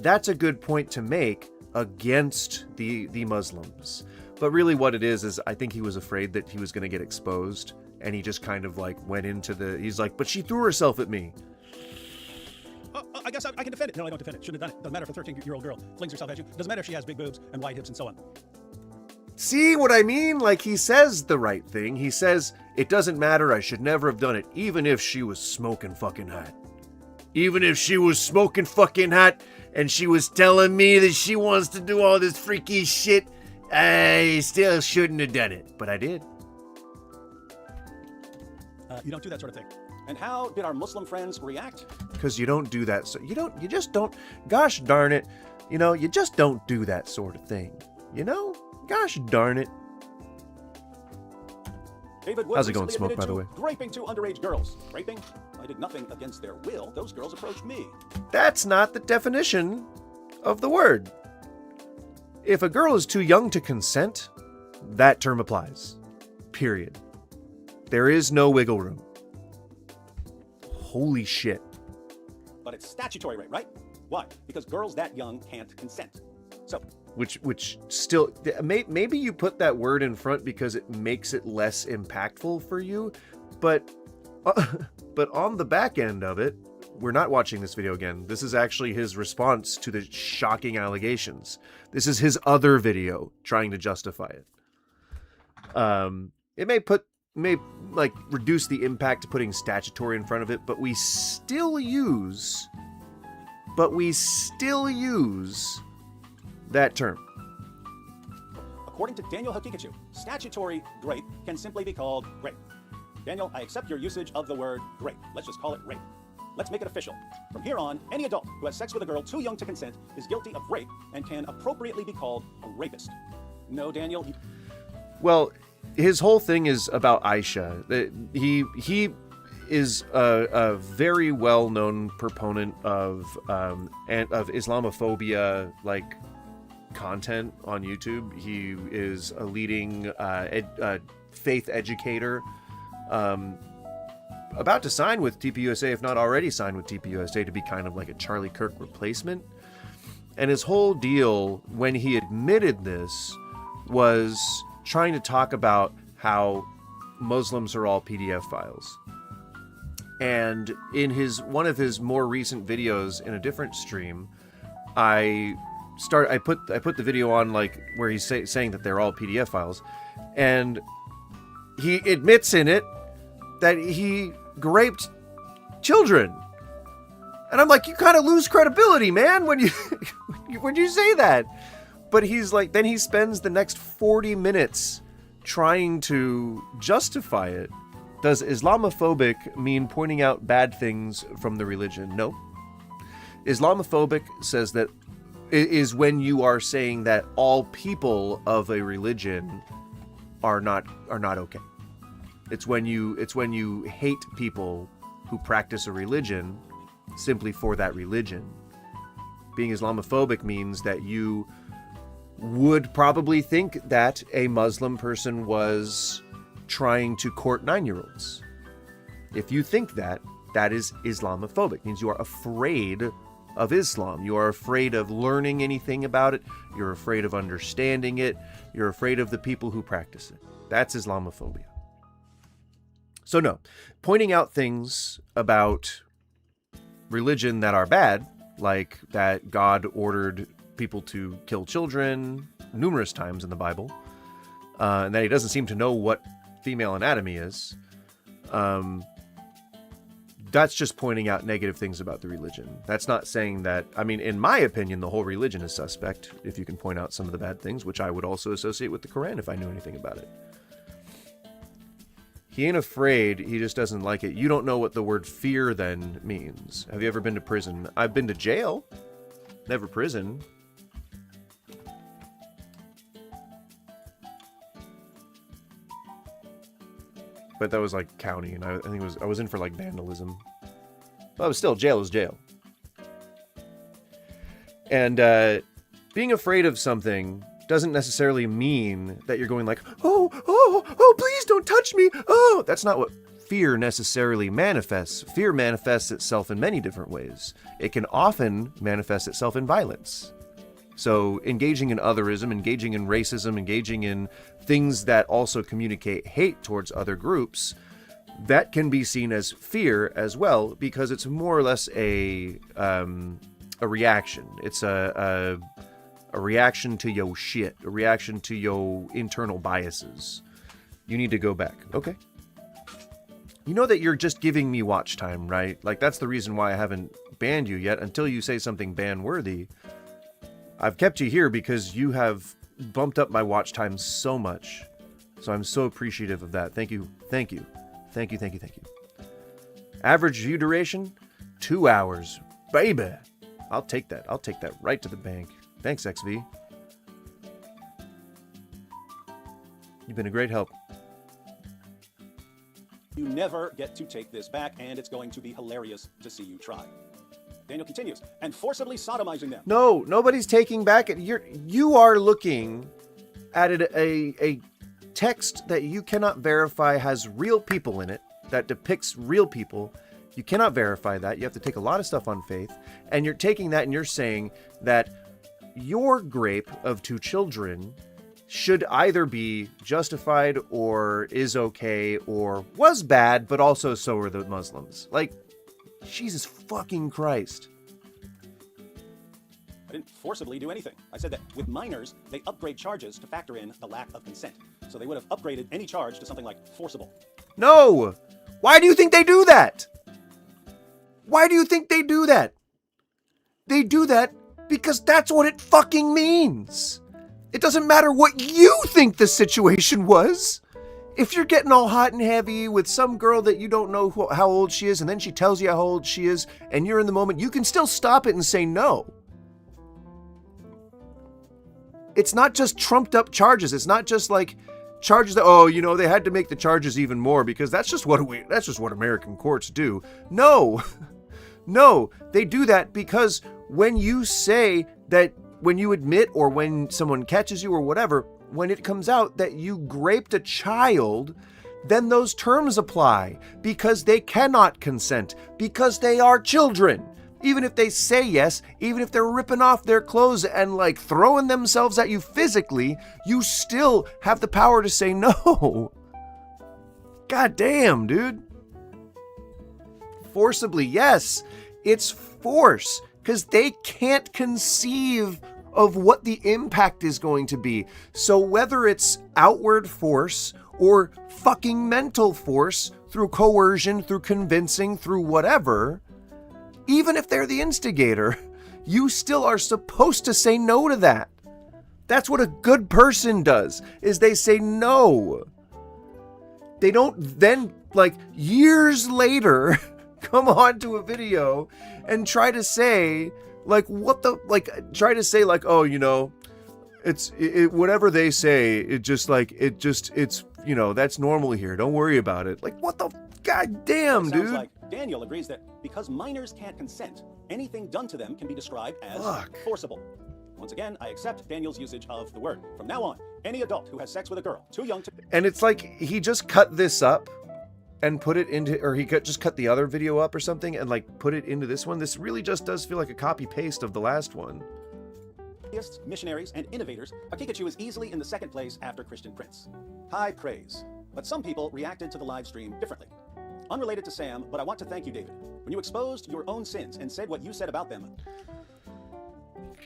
that's a good point to make against the Muslims. But really what it is I think he was afraid that he was going to get exposed, and he just kind of like went into he's like, but she threw herself at me. I guess I can defend it. No, I don't defend it. Shouldn't have done it. Doesn't matter if a 13-year-old girl flings herself at you. Doesn't matter if she has big boobs and wide hips and so on. See what I mean? Like, he says the right thing. He says, it doesn't matter, I should never have done it, even if she was smoking fucking hot. Even if she was smoking fucking hot, and she was telling me that she wants to do all this freaky shit, I still shouldn't have done it, but I did. You don't do that sort of thing. And how did our Muslim friends react? Because you don't do that. So you just don't, gosh darn it, you know, you just don't do that sort of thing. You know? Gosh darn it. David Wood How's it going, recently Smoke, by the admitted way? to raping two underage girls. Raping? I did nothing against their will. Those girls approached me. That's not the definition of the word. If a girl is too young to consent, that term applies. Period. There is no wiggle room. Holy shit. But it's statutory rape, right? Why? Because girls that young can't consent. So... Which still, maybe you put that word in front because it makes it less impactful for you, but on the back end of it, we're not watching this video again. This is actually his response to the shocking allegations. This is his other video trying to justify it. It may like reduce the impact to putting statutory in front of it, but we still use that term. According to Daniel Hakikachu, statutory rape can simply be called rape. Daniel, I accept your usage of the word grape. Let's just call it rape. Let's make it official. From here on, any adult who has sex with a girl too young to consent is guilty of rape and can appropriately be called a rapist. No, Daniel. Well, his whole thing is about Aisha. He is a very well-known proponent of Islamophobia, like, content on YouTube. He is a leading faith educator. About to sign with TPUSA, if not already signed with TPUSA, to be kind of like a Charlie Kirk replacement. And his whole deal, when he admitted this, was trying to talk about how Muslims are all PDF files. And in one of his more recent videos in a different stream, I put the video on, like, where he's saying that they're all PDF files, and he admits in it that he raped children. And I'm like, you kind of lose credibility, man, when you when you say that. But he's like, then he spends the next 40 minutes trying to justify it. Does Islamophobic mean pointing out bad things from the religion? No. Islamophobic says that is when you are saying that all people of a religion are not okay. It's when you hate people who practice a religion simply for that religion. Being Islamophobic means that you would probably think that a Muslim person was trying to court 9-year-olds. If you think that, that is Islamophobic. It means you are afraid of Islam. You are afraid of learning anything about it. You're afraid of understanding it. You're afraid of the people who practice it. That's Islamophobia. So no, pointing out things about religion that are bad, like that God ordered people to kill children numerous times in the Bible, and that he doesn't seem to know what female anatomy is, that's just pointing out negative things about the religion. That's not saying that, I mean, in my opinion, the whole religion is suspect if you can point out some of the bad things, which I would also associate with the Quran if I knew anything about it. He ain't afraid, he just doesn't like it. You don't know what the word fear then means. Have you ever been to prison? I've been to jail, never prison. But that was like county, and I think I was in for like vandalism. But still, jail is jail. And being afraid of something doesn't necessarily mean that you're going like, oh, please don't touch me. Oh, that's not what fear necessarily manifests. Fear manifests itself in many different ways. It can often manifest itself in violence. So engaging in otherism, engaging in racism, engaging in things that also communicate hate towards other groups, that can be seen as fear as well, because it's more or less a reaction. It's a reaction to your shit, a reaction to your internal biases. You need to go back. Okay. You know that you're just giving me watch time, right? Like, that's the reason why I haven't banned you yet, until you say something ban-worthy. I've kept you here because you have bumped up my watch time so much. So I'm so appreciative of that. Thank you. Thank you. Thank you, thank you, thank you. Average view duration, 2 hours. Baby. I'll take that. I'll take that right to the bank. Thanks, XV. You've been a great help. You never get to take this back, and it's going to be hilarious to see you try. Daniel continues, and forcibly sodomizing them. No, nobody's taking back it. You are looking at a text that you cannot verify has real people in it, that depicts real people. You cannot verify that. You have to take a lot of stuff on faith. And you're taking that and you're saying that your grape of 2 children should either be justified or is okay or was bad, but also so are the Muslims. Like, Jesus fucking Christ. I didn't forcibly do anything. I said that with minors, they upgrade charges to factor in the lack of consent. So they would have upgraded any charge to something like forcible. No! Why do you think they do that? Why do you think they do that? They do that because that's what it fucking means. It doesn't matter what you think the situation was. If you're getting all hot and heavy with some girl that you don't know how old she is, and then she tells you how old she is, and you're in the moment, you can still stop it and say no. It's not just trumped up charges. It's not just like charges that, oh, you know, they had to make the charges even more because that's just what American courts do. No, no, they do that because when you say that, when you admit or when someone catches you or whatever, when it comes out that you raped a child, then those terms apply because they cannot consent, because they are children. Even if they say yes, even if they're ripping off their clothes and like throwing themselves at you physically, you still have the power to say no. God damn, dude. Forcibly, yes, it's force because they can't conceive of what the impact is going to be. So whether it's outward force or fucking mental force through coercion, through convincing, through whatever, even if they're the instigator, you still are supposed to say no to that. That's what a good person does, is they say no. They don't then, like, years later, come on to a video and try to say, like, try to say, like, oh, you know, it's whatever they say, it's, you know, that's normal here. Don't worry about it. Like, what the goddamn, dude? Sounds like Daniel agrees that because minors can't consent, anything done to them can be described as forcible. Once again, I accept Daniel's usage of the word. From now on, any adult who has sex with a girl too young to... And it's like he just cut this up and put it into, or he just cut the other video up or something and like put it into this one. This really just does feel like a copy paste of the last one. Missionaries and innovators, Akikachu is easily in the second place after Christian Prince. High praise. But some people reacted to the live stream differently. Unrelated to Sam, but I want to thank you, David. When you exposed your own sins and said what you said about them...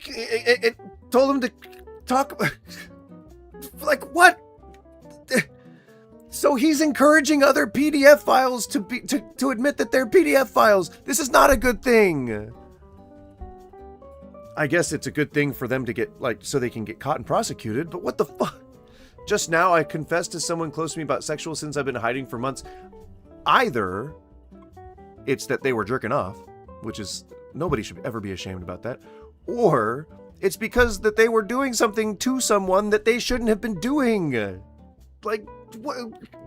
It told him to talk... Like, what? So he's encouraging other PDF files to admit that they're PDF files. This is not a good thing. I guess it's a good thing for them to get, like, so they can get caught and prosecuted, but what the fuck? Just now I confessed to someone close to me about sexual sins I've been hiding for months. Either it's that they were jerking off, which is, nobody should ever be ashamed about that, or it's because that they were doing something to someone that they shouldn't have been doing. Like, what?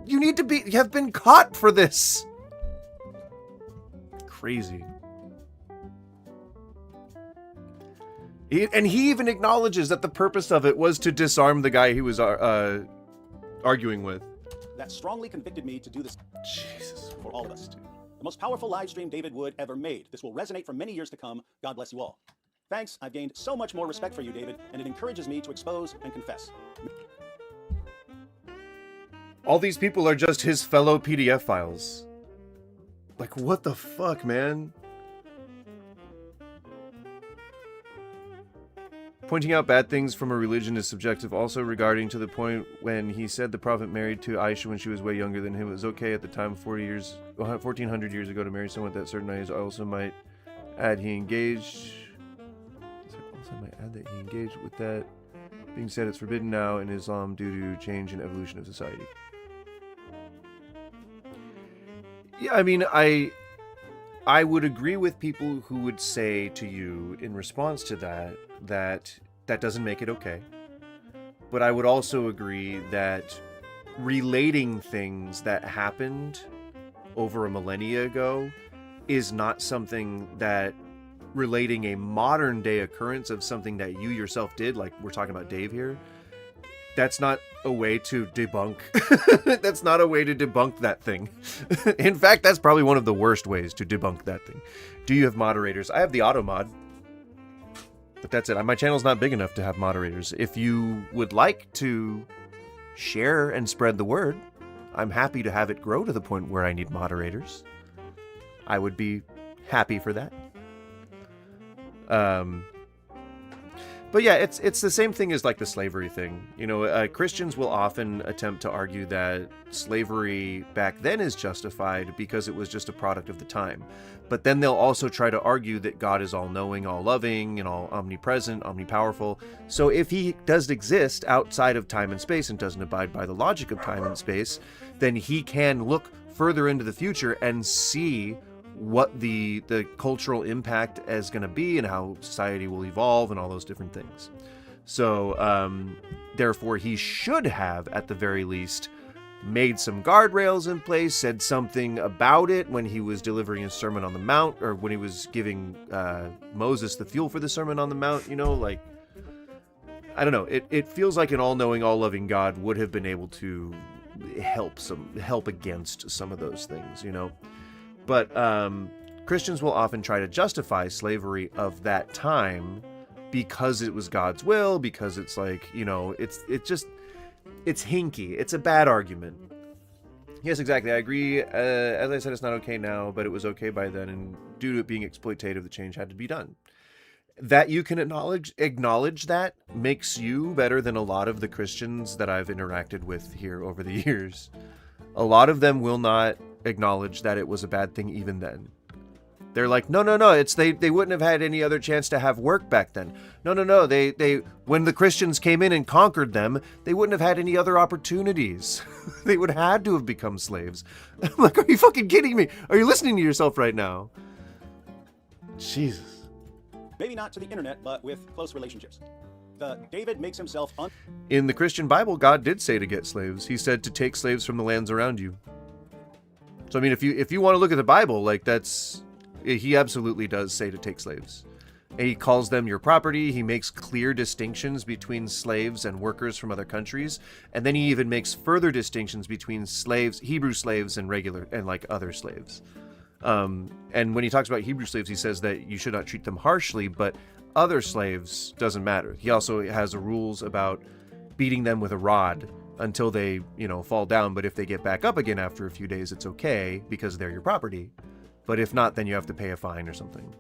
You need to have been caught for this. Crazy. And he even acknowledges that the purpose of it was to disarm the guy he was arguing with. That strongly convicted me to do this. Jesus. For all of us. The most powerful live stream David Wood ever made. This will resonate for many years to come. God bless you all. Thanks. I've gained so much more respect for you, David, and it encourages me to expose and confess. All these people are just his fellow PDF files. Like, what the fuck, man? Pointing out bad things from a religion is subjective, also regarding to the point when he said the prophet married to Aisha when she was way younger than him. It was okay at the time, 1400 years ago, to marry someone at that certain age. I also might add he engaged... with that. Being said, it's forbidden now in Islam due to change and evolution of society. Yeah, I mean, I would agree with people who would say to you in response to that doesn't make it okay. But I would also agree that relating things that happened over a millennia ago is not something that relating a modern day occurrence of something that you yourself did, like we're talking about Dave here, that's not a way to debunk. That's not a way to debunk that thing. In fact, that's probably one of the worst ways to debunk that thing. Do you have moderators? I have the auto mod. But that's it. My channel's not big enough to have moderators. If you would like to share and spread the word, I'm happy to have it grow to the point where I need moderators. I would be happy for that. But yeah, it's the same thing as like the slavery thing. You know, Christians will often attempt to argue that slavery back then is justified because it was just a product of the time. But then they'll also try to argue that God is all-knowing, all-loving, and all omnipresent, omnipowerful. So if he does exist outside of time and space and doesn't abide by the logic of time and space, then he can look further into the future and see what the cultural impact is going to be and how society will evolve and all those different things. So therefore he should have at the very least made some guardrails in place, said something about it when he was delivering his Sermon on the Mount, or when he was giving Moses the fuel for the Sermon on the Mount. You know, like, I don't know, it feels like an all-knowing, all-loving God would have been able to help against some of those things, you know. But Christians will often try to justify slavery of that time because it was God's will, because it's like, you know, it's hinky. It's a bad argument. Yes, exactly. I agree. As I said, it's not okay now, but it was okay by then, and due to it being exploitative, the change had to be done. That you can acknowledge that makes you better than a lot of the Christians that I've interacted with here over the years. A lot of them will not acknowledge that it was a bad thing even then. They're like, no, it's they wouldn't have had any other chance to have work back then. No, they when the Christians came in and conquered them, they wouldn't have had any other opportunities. They would have had to have become slaves. I'm like, are you fucking kidding me? Are you listening to yourself right now? Jesus. Maybe not to the internet, but with close relationships. David makes himself In the Christian Bible, God did say to get slaves. He said to take slaves from the lands around you. So I mean, if you want to look at the Bible, like he absolutely does say to take slaves. And he calls them your property. He makes clear distinctions between slaves and workers from other countries. And then he even makes further distinctions between slaves, Hebrew slaves, and regular and like other slaves. And when he talks about Hebrew slaves, he says that you should not treat them harshly, but other slaves doesn't matter. He also has rules about beating them with a rod until they, you know, fall down. But if they get back up again after a few days, it's okay because they're your property. But if not, then you have to pay a fine or something.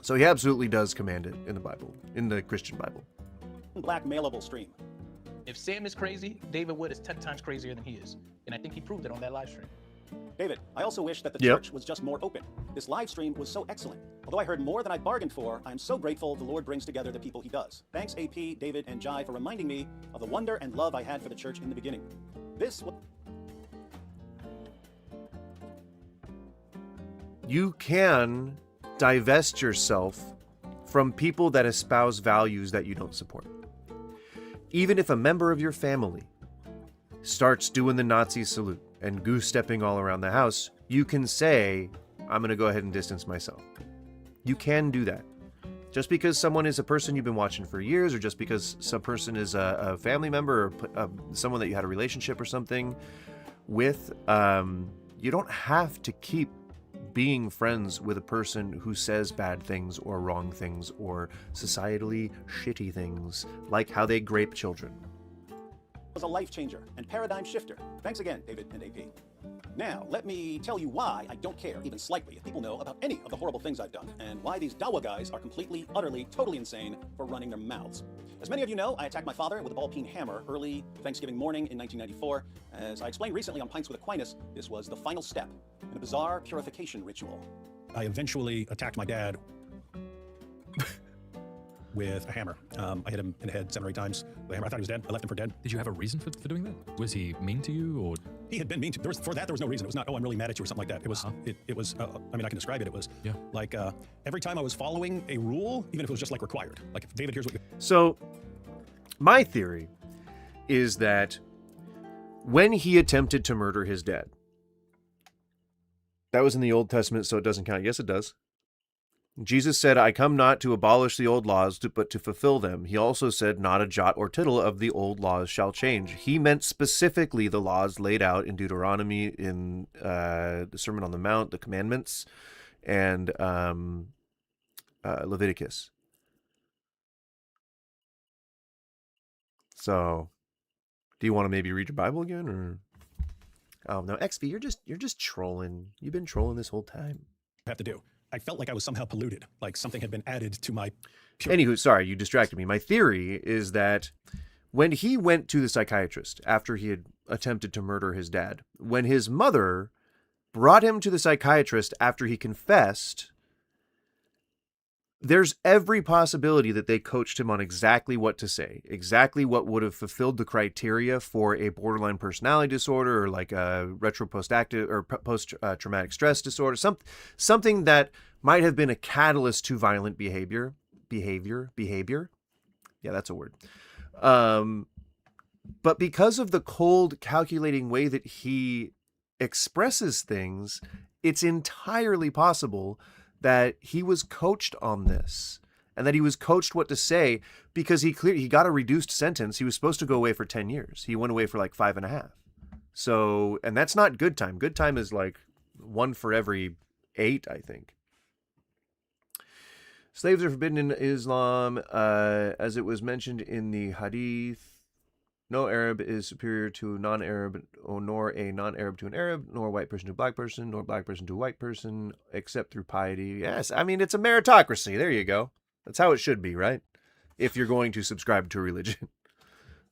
So he absolutely does command it in the Bible, in the Christian Bible. blackmailable stream. If Sam is crazy, David Wood is 10 times crazier than he is. And I think he proved it on that live stream. David, I also wish that the church was just more open. This live stream was so excellent. Although I heard more than I bargained for, I'm so grateful the Lord brings together the people he does. Thanks, AP, David, and Jai for reminding me of the wonder and love I had for the church in the beginning. You can divest yourself from people that espouse values that you don't support. Even if a member of your family starts doing the Nazi salute and goose-stepping all around the house, you can say, I'm going to go ahead and distance myself. You can do that. Just because someone is a person you've been watching for years, or just because some person is a family member, or someone that you had a relationship or something with, you don't have to keep being friends with a person who says bad things or wrong things or societally shitty things, like how they grape children. Was a life changer and paradigm shifter. Thanks again, David and AP. Now, let me tell you why I don't care, even slightly, if people know about any of the horrible things I've done, and why these Dawa guys are completely, utterly, totally insane for running their mouths. As many of you know, I attacked my father with a ball-peen hammer early Thanksgiving morning in 1994. As I explained recently on Pints with Aquinas, this was the final step in a bizarre purification ritual. I eventually attacked my dad with a hammer. I hit him in the head 7 or 8 times with a hammer. I thought he was dead. I left him for dead. Did you have a reason for doing that? Was he mean to you, or? He had been mean to me. For that, there was no reason. It was not, oh, I'm really mad at you or something like that. It was, it was, I mean, I can describe it. It was like every time I was following a rule, even if it was just like required. Like, if David, here's what you... So, my theory is that when he attempted to murder his dad, that was in the Old Testament, so it doesn't count. Yes, it does. Jesus said, I come not to abolish the old laws, but to fulfill them. He also said, not a jot or tittle of the old laws shall change. He meant specifically the laws laid out in Deuteronomy, in the Sermon on the Mount, the commandments, and Leviticus. So, do you want to maybe read your Bible again, or? Oh no, XV, you're just trolling. You've been trolling this whole time. Have to do. I felt like I was somehow polluted, like something had been added to my Anywho, sorry, you distracted me. My theory is that when he went to the psychiatrist after he had attempted to murder his dad, when his mother brought him to the psychiatrist after he confessed, there's every possibility that they coached him on exactly what to say, exactly what would have fulfilled the criteria for a borderline personality disorder or like a post-traumatic stress disorder, something that might have been a catalyst to violent behavior. Yeah, that's a word. But because of the cold, calculating way that he expresses things, it's entirely possible that he was coached on this and that he was coached what to say, because he got a reduced sentence. He was supposed to go away for 10 years. He went away for like 5.5. So, and that's not good time. Good time is like 1 for every 8, I think. Slaves are forbidden in Islam, as it was mentioned in the Hadith. No Arab is superior to non-Arab, nor a non-Arab to an Arab, nor a white person to a black person, nor a black person to a white person, except through piety. Yes, I mean, it's a meritocracy. There you go. That's how it should be, right? If you're going to subscribe to a religion.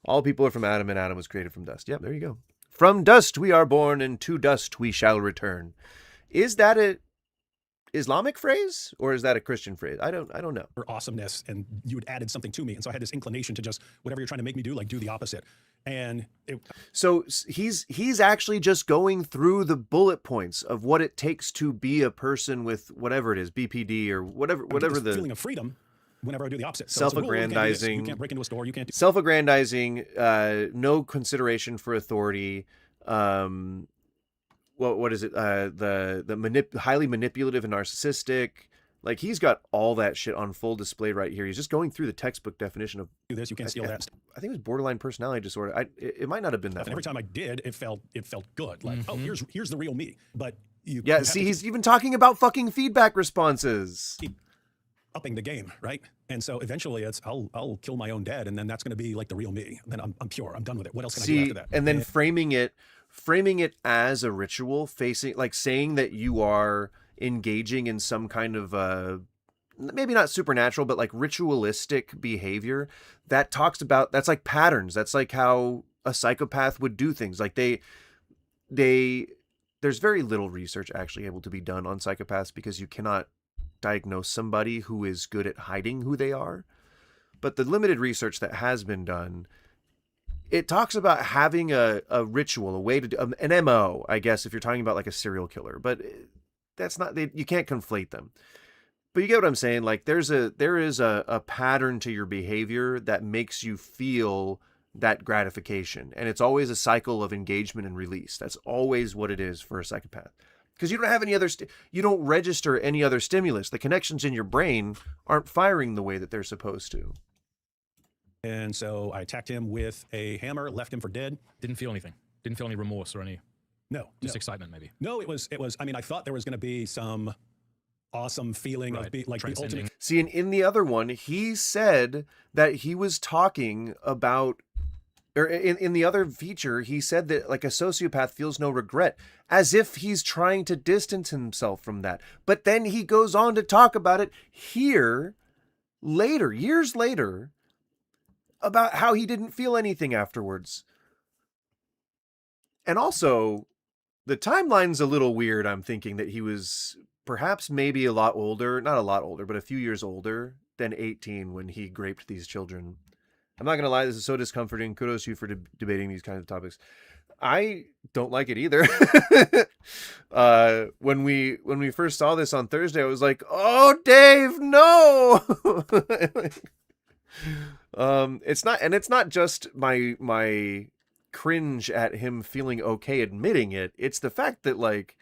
All people are from Adam, and Adam was created from dust. Yep, there you go. From dust we are born, and to dust we shall return. Is that a Islamic phrase, or is that a Christian phrase? I don't know. For awesomeness, and you had added something to me, and so I had this inclination to just whatever you're trying to make me do, like do the opposite. And so he's actually just going through the bullet points of what it takes to be a person with whatever it is, BPD or whatever the feeling of freedom. Whenever I do the opposite, so self-aggrandizing, you can't break into a store, you can't do self-aggrandizing, no consideration for authority. What is it? Highly manipulative and narcissistic. Like, he's got all that shit on full display right here. He's just going through the textbook definition of do this. You can't steal that. I think it was borderline personality disorder. It might not have been that. And every time I did, it felt good. Like, oh, here's the real me. But you see, he's even talking about fucking feedback responses. Keep upping the game, right? And so eventually it's I'll kill my own dad, and then that's going to be like the real me. And then I'm pure. I'm done with it. What else can I do after that? And then framing it as a ritual, saying that you are engaging in some kind of maybe not supernatural, but like ritualistic behavior that talks about, that's like patterns. That's like how a psychopath would do things. Like there's very little research actually able to be done on psychopaths, because you cannot diagnose somebody who is good at hiding who they are. But the limited research that has been done, it talks about having a ritual, a way to do an MO, I guess, if you're talking about like a serial killer. But that's not, you can't conflate them. But you get what I'm saying? Like, there is a pattern to your behavior that makes you feel that gratification. And it's always a cycle of engagement and release. That's always what it is for a psychopath. Because you don't have any other, you don't register any other stimulus. The connections in your brain aren't firing the way that they're supposed to. And so I attacked him with a hammer, left him for dead. Didn't feel anything. Didn't feel any remorse or any. Just excitement, maybe. No, it was. I mean, I thought there was going to be some awesome feeling of being like the ultimate. See, and in the other one, he said that he was talking about, or in the other feature, he said that like a sociopath feels no regret, as if he's trying to distance himself from that. But then he goes on to talk about it here later, years later, about how he didn't feel anything afterwards. And also, the timeline's a little weird. I'm thinking that he was perhaps maybe a lot older, not a lot older, but a few years older than 18 when he raped these children. I'm not going to lie, this is so discomforting. Kudos to you for debating these kinds of topics. I don't like it either. When we first saw this on Thursday, I was like, "Oh, Dave, no!" It's not just my cringe at him feeling okay admitting it. It's the fact that, like,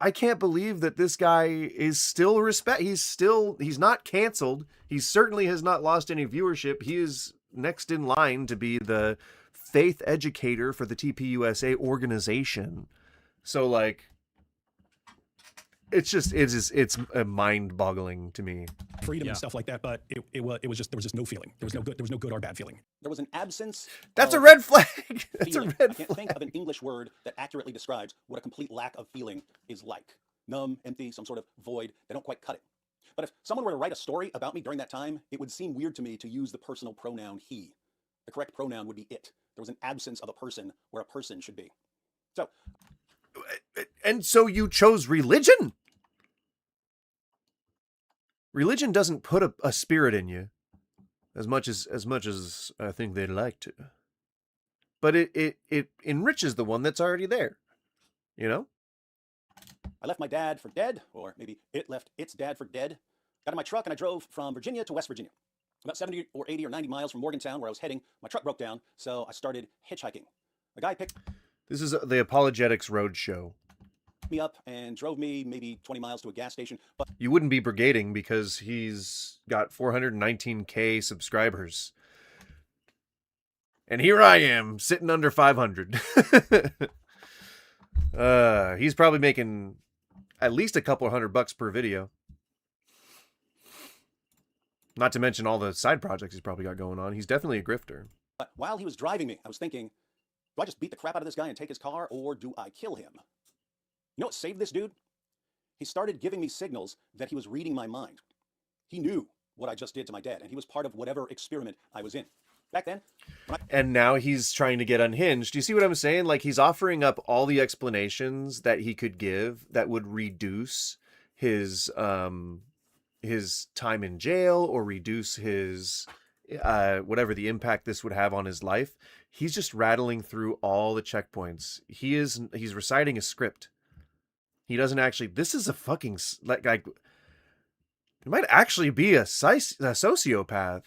I can't believe that this guy is still he's not canceled. He certainly has not lost any viewership. He is next in line to be the faith educator for the TPUSA organization. So, like, it's mind-boggling to me. Freedom and stuff like that, but it was just, there was just no feeling. There was no good or bad feeling. There was an absence. That's a red flag. That's feeling. a red I can't think of an English word that accurately describes what a complete lack of feeling is like. numb, empty, some sort of void. They don't quite cut it. But if someone were to write a story about me during that time, it would seem weird to me to use the personal pronoun he. The correct pronoun would be it. There was an absence of a person where a person should be. So. And so you chose religion? Religion doesn't put a spirit in you as much as I think they'd like to. But it enriches the one that's already there. You know? I left my dad for dead, or maybe it left its dad for dead. Got in my truck and I drove from Virginia to West Virginia. About 70 or 80 or 90 miles from Morgantown, where I was heading, my truck broke down, so I started hitchhiking. The guy picked This is the Apologetics Roadshow. me up and drove me maybe 20 miles to a gas station. But You wouldn't be brigading because he's got 419K subscribers. And here I am, sitting under 500. He's probably making at least a couple $100 per video. Not to mention all the side projects he's probably got going on. He's definitely a grifter. But while he was driving me, I was thinking, do I just beat the crap out of this guy and take his car, or do I kill him? You know what saved this dude? He started giving me signals that he was reading my mind. He knew what I just did to my dad, and he was part of whatever experiment I was in. Back then, and now he's trying to get unhinged. Do you see what I'm saying? Like, he's offering up all the explanations that he could give that would reduce his time in jail or reduce his whatever the impact this would have on his life. He's just rattling through all the checkpoints. He's reciting a script. He doesn't actually. This is a fucking like it might actually be a sociopath.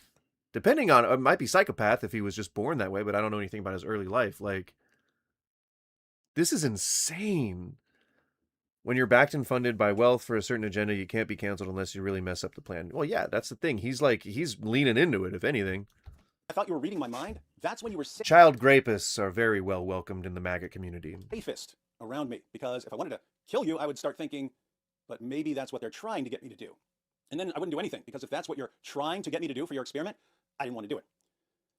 Depending on, it might be psychopath if he was just born that way, but I don't know anything about his early life. Like, this is insane. When you're backed and funded by wealth for a certain agenda, you can't be canceled unless you really mess up the plan. Well, yeah, that's the thing. He's leaning into it, if anything. I thought you were reading my mind. That's when you were Child rapists are very well welcomed in the MAGA community. safest around me, because if I wanted to kill you, I would start thinking, but maybe that's what they're trying to get me to do. And then I wouldn't do anything, because if that's what you're trying to get me to do for your experiment, I didn't want to do it.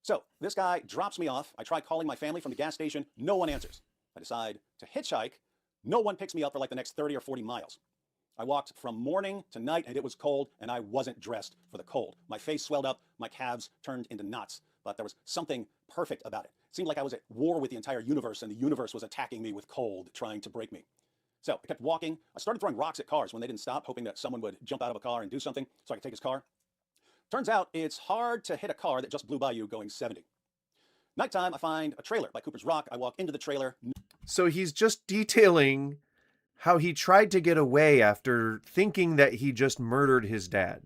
So this guy drops me off. I try calling my family from the gas station. No one answers. I decide to hitchhike. No one picks me up for like the next 30 or 40 miles. I walked from morning to night, and it was cold, and I wasn't dressed for the cold. My face swelled up. My calves turned into knots. But there was something perfect about it. It seemed like I was at war with the entire universe, and the universe was attacking me with cold, trying to break me. So I kept walking. I started throwing rocks at cars when they didn't stop, hoping that someone would jump out of a car and do something so I could take his car. Turns out it's hard to hit a car that just blew by you going 70. Nighttime, I find a trailer by Cooper's Rock. I walk into the trailer. So he's just detailing how he tried to get away after thinking that he just murdered his dad.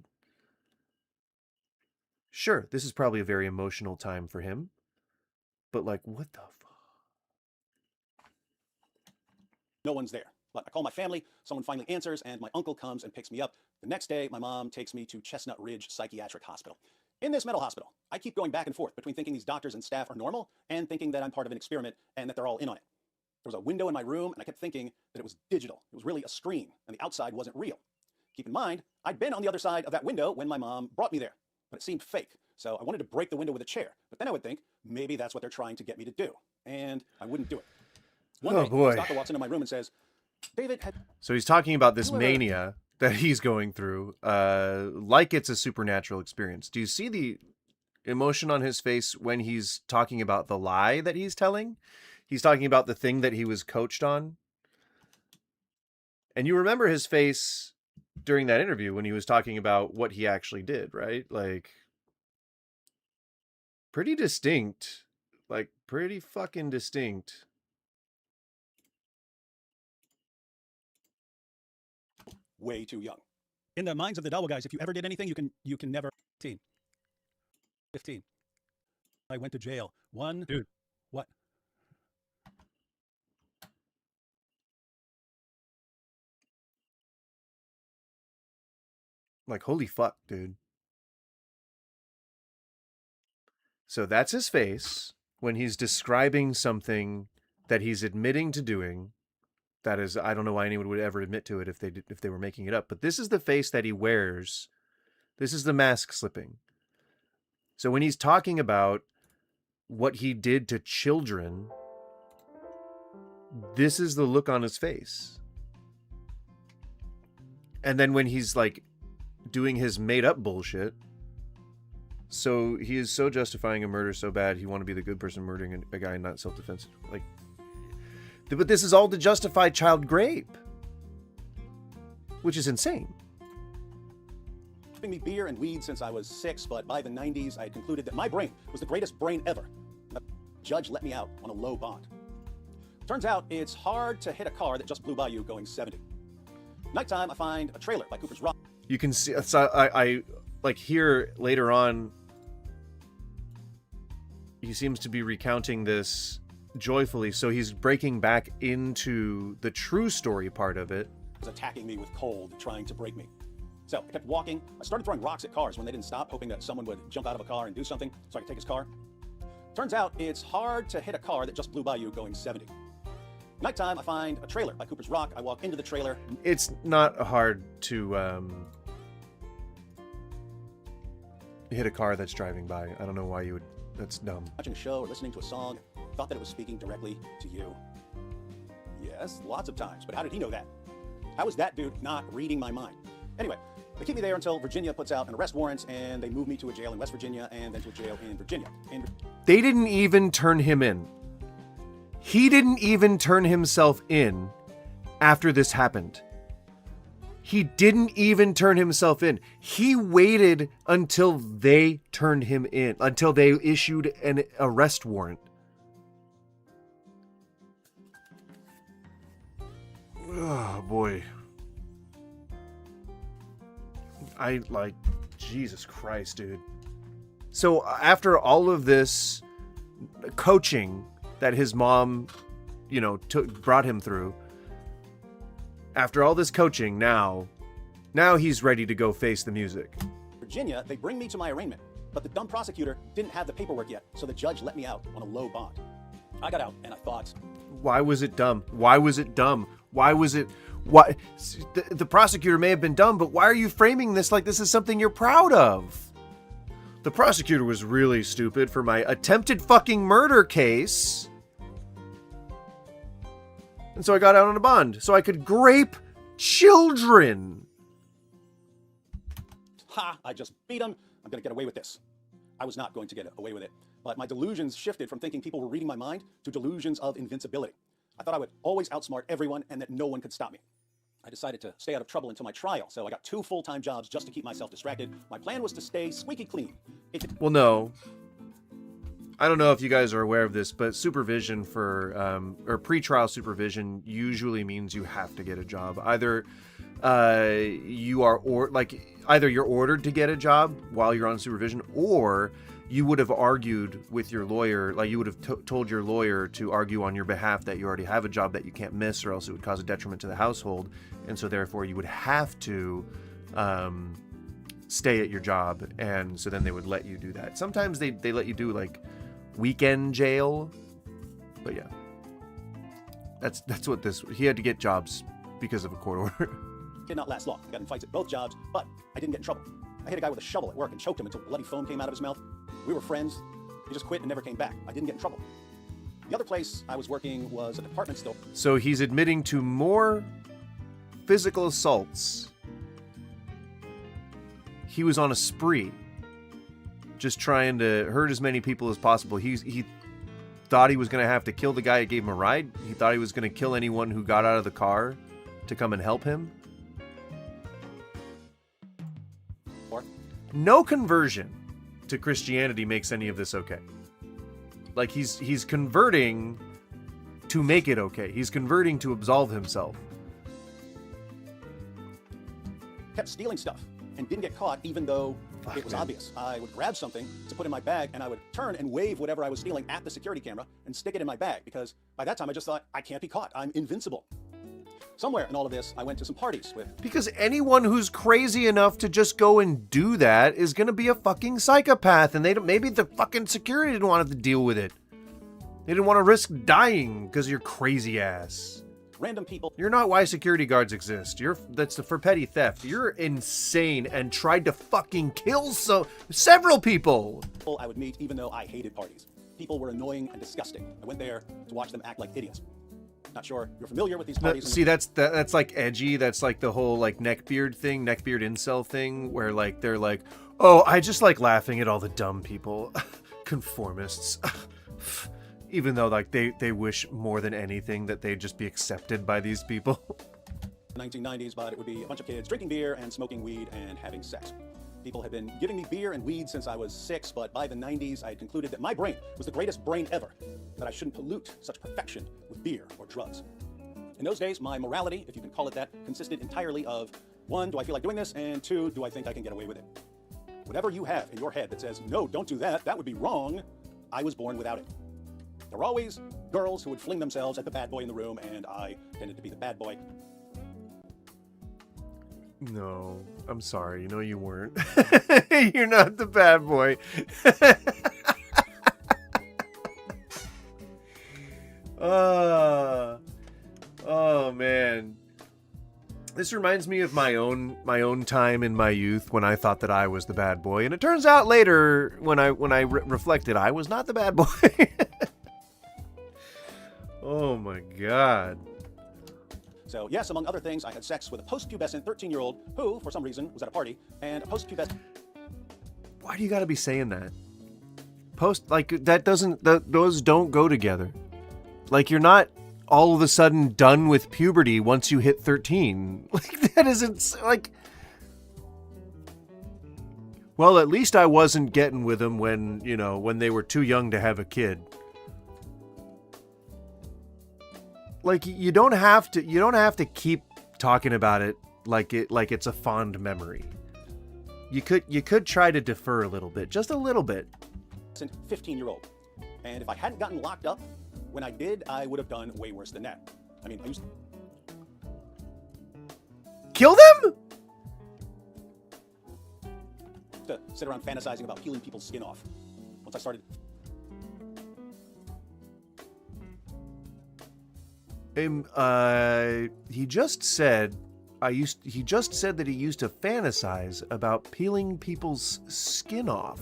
Sure, this is probably a very emotional time for him. But like, what the fuck? No one's there. But I call my family, someone finally answers, and my uncle comes and picks me up. The next day, my mom takes me to Chestnut Ridge Psychiatric Hospital. In this mental hospital, I keep going back and forth between thinking these doctors and staff are normal and thinking that I'm part of an experiment and that they're all in on it. There was a window in my room, and I kept thinking that it was digital. It was really a screen, and the outside wasn't real. Keep in mind, I'd been on the other side of that window when my mom brought me there, but it seemed fake. So I wanted to break the window with a chair, but then I would think maybe that's what they're trying to get me to do, and I wouldn't do it. One day, boy. this doctor walks into my room and says, David had... So he's talking about this mania that he's going through, like it's a supernatural experience. Do you see the emotion on his face when he's talking about the lie that he's telling? He's talking about the thing that he was coached on. And you remember his face during that interview when he was talking about what he actually did, right? Like, pretty distinct. Like, pretty fucking distinct. Way too young. In the minds of the double guys, if you ever did anything, you can never. 15. I went to jail. Dude. What? Like, holy fuck, dude. So that's his face when he's describing something that he's admitting to doing. That is, I don't know why anyone would ever admit to it if they were making it up. But this is the face that he wears. This is the mask slipping. So when he's talking about what he did to children, this is the look on his face. And then when he's like doing his made up bullshit, so he is so justifying a murder so bad he want to be the good person murdering a guy, not self-defense. Like, but this is all to justify child rape, which is insane. Giving me beer and weed since I was 6, but by the 90s, I had concluded that my brain was the greatest brain ever. The judge let me out on a low bond. Turns out it's hard to hit a car that just blew by you going 70. Nighttime, I find a trailer by Cooper's Rock. You can see, so I like here later on, he seems to be recounting this joyfully, so he's breaking back into the true story part of it. Was attacking me with cold, trying to break me. So I kept walking. I started throwing rocks at cars when they didn't stop, hoping that someone would jump out of a car and do something so I could take his car. Turns out it's hard to hit a car that just blew by you going 70. Nighttime, I find a trailer by Cooper's Rock. I walk into the trailer. It's not hard to hit a car that's driving by. I don't know why you would. That's dumb. Watching a show or listening to a song, thought that it was speaking directly to you. Yes, lots of times, but how did he know that? How is that dude not reading my mind? Anyway, they keep me there until Virginia puts out an arrest warrant, and they move me to a jail in West Virginia and then to a jail in Virginia. They didn't even turn him in. He didn't even turn himself in after this happened. He didn't even turn himself in. He waited until they turned him in, until they issued an arrest warrant. Oh, boy. Jesus Christ, dude. So after all of this coaching that his mom, brought him through, after all this coaching, now he's ready to go face the music. Virginia, they bring me to my arraignment, but the dumb prosecutor didn't have the paperwork yet, so the judge let me out on a low bond. I got out and I thought, why was it dumb? Why was it dumb? Why was it... Why? The prosecutor may have been dumb, but why are you framing this like this is something you're proud of? The prosecutor was really stupid for my attempted fucking murder case. And so I got out on a bond, so I could grape children. Ha! I just beat him. I'm going to get away with this. I was not going to get away with it. But my delusions shifted from thinking people were reading my mind to delusions of invincibility. I thought I would always outsmart everyone and that no one could stop me. I decided to stay out of trouble until my trial, so I got 2 full-time jobs just to keep myself distracted. My plan was to stay squeaky clean. Well, no. I don't know if you guys are aware of this, but supervision for, or pretrial supervision usually means you have to get a job. Either either you're ordered to get a job while you're on supervision, or you would have argued with your lawyer, like you would have told your lawyer to argue on your behalf that you already have a job that you can't miss, or else it would cause a detriment to the household, and so therefore you would have to stay at your job, and so then they would let you do that. Sometimes they let you do like weekend jail, but yeah, that's what this. He had to get jobs because of a court order. Did not last long. I got in fights at both jobs, but I didn't get in trouble. I hit a guy with a shovel at work and choked him until bloody foam came out of his mouth. We were friends. He just quit and never came back. I didn't get in trouble. The other place I was working was a department store. So he's admitting to more physical assaults. He was on a spree, just trying to hurt as many people as possible. He thought he was going to have to kill the guy that gave him a ride. He thought he was going to kill anyone who got out of the car to come and help him. No conversion to Christianity makes any of this okay. Like he's converting to make it okay. He's converting to absolve himself. Kept stealing stuff and didn't get caught even though it was obvious. I would grab something to put in my bag and I would turn and wave whatever I was stealing at the security camera and stick it in my bag because by that time I just thought, I can't be caught. I'm invincible. Somewhere in all of this, I went to some parties with... Because anyone who's crazy enough to just go and do that is going to be a fucking psychopath, and maybe the fucking security didn't want to deal with it. They didn't want to risk dying because of your crazy ass. Random people. You're not why security guards exist. That's for petty theft. You're insane and tried to fucking kill several people. I would meet even though I hated parties. People were annoying and disgusting. I went there to watch them act like idiots. Not sure you're familiar with these No, parties. see, that's like edgy. That's like the whole like neckbeard incel thing, where like they're like, oh, I just like laughing at all the dumb people, conformists. Even though like they wish more than anything that they'd just be accepted by these people. 1990s, but it would be a bunch of kids drinking beer and smoking weed and having sex. People had been giving me beer and weed since I was 6, but by the 90s, I had concluded that my brain was the greatest brain ever, that I shouldn't pollute such perfection with beer or drugs. In those days, my morality, if you can call it that, consisted entirely of 1, do I feel like doing this? And 2, do I think I can get away with it? Whatever you have in your head that says, no, don't do that, that would be wrong, I was born without it. There were always girls who would fling themselves at the bad boy in the room, and I tended to be the bad boy. No, I'm sorry. No, you weren't. You're not the bad boy. Oh man. This reminds me of my own time in my youth when I thought that I was the bad boy, and it turns out later when I reflected, I was not the bad boy. Oh my god. So yes, among other things, I had sex with a post-pubescent 13-year-old who, for some reason, was at a party, and a post-pubescent... Why do you gotta be saying that? Those don't go together. Like, you're not all of a sudden done with puberty once you hit 13. Like, that isn't, like... Well, at least I wasn't getting with them when they were too young to have a kid. Like, you don't have to keep talking about it like it's a fond memory. You could try to defer a little bit, just a little bit. 15-year-old. And if I hadn't gotten locked up, when I did, I would have done way worse than that. I mean, I used kill them? to sit around fantasizing about peeling people's skin off. Once I started... He just said that he used to fantasize about peeling people's skin off.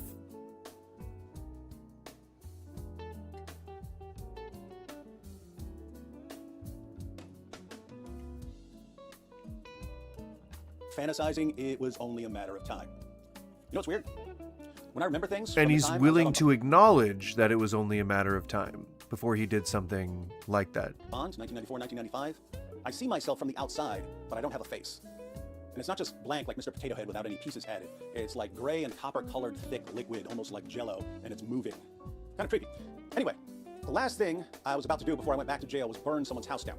Fantasizing, it was only a matter of time. You know what's weird? When I remember things... And he's willing to acknowledge that it was only a matter of time before he did something like that. Bond, 1994, 1995. I see myself from the outside, but I don't have a face. And it's not just blank like Mr. Potato Head without any pieces added. It's like gray and copper-colored thick liquid, almost like Jell-O, and it's moving. Kind of creepy. Anyway, the last thing I was about to do before I went back to jail was burn someone's house down.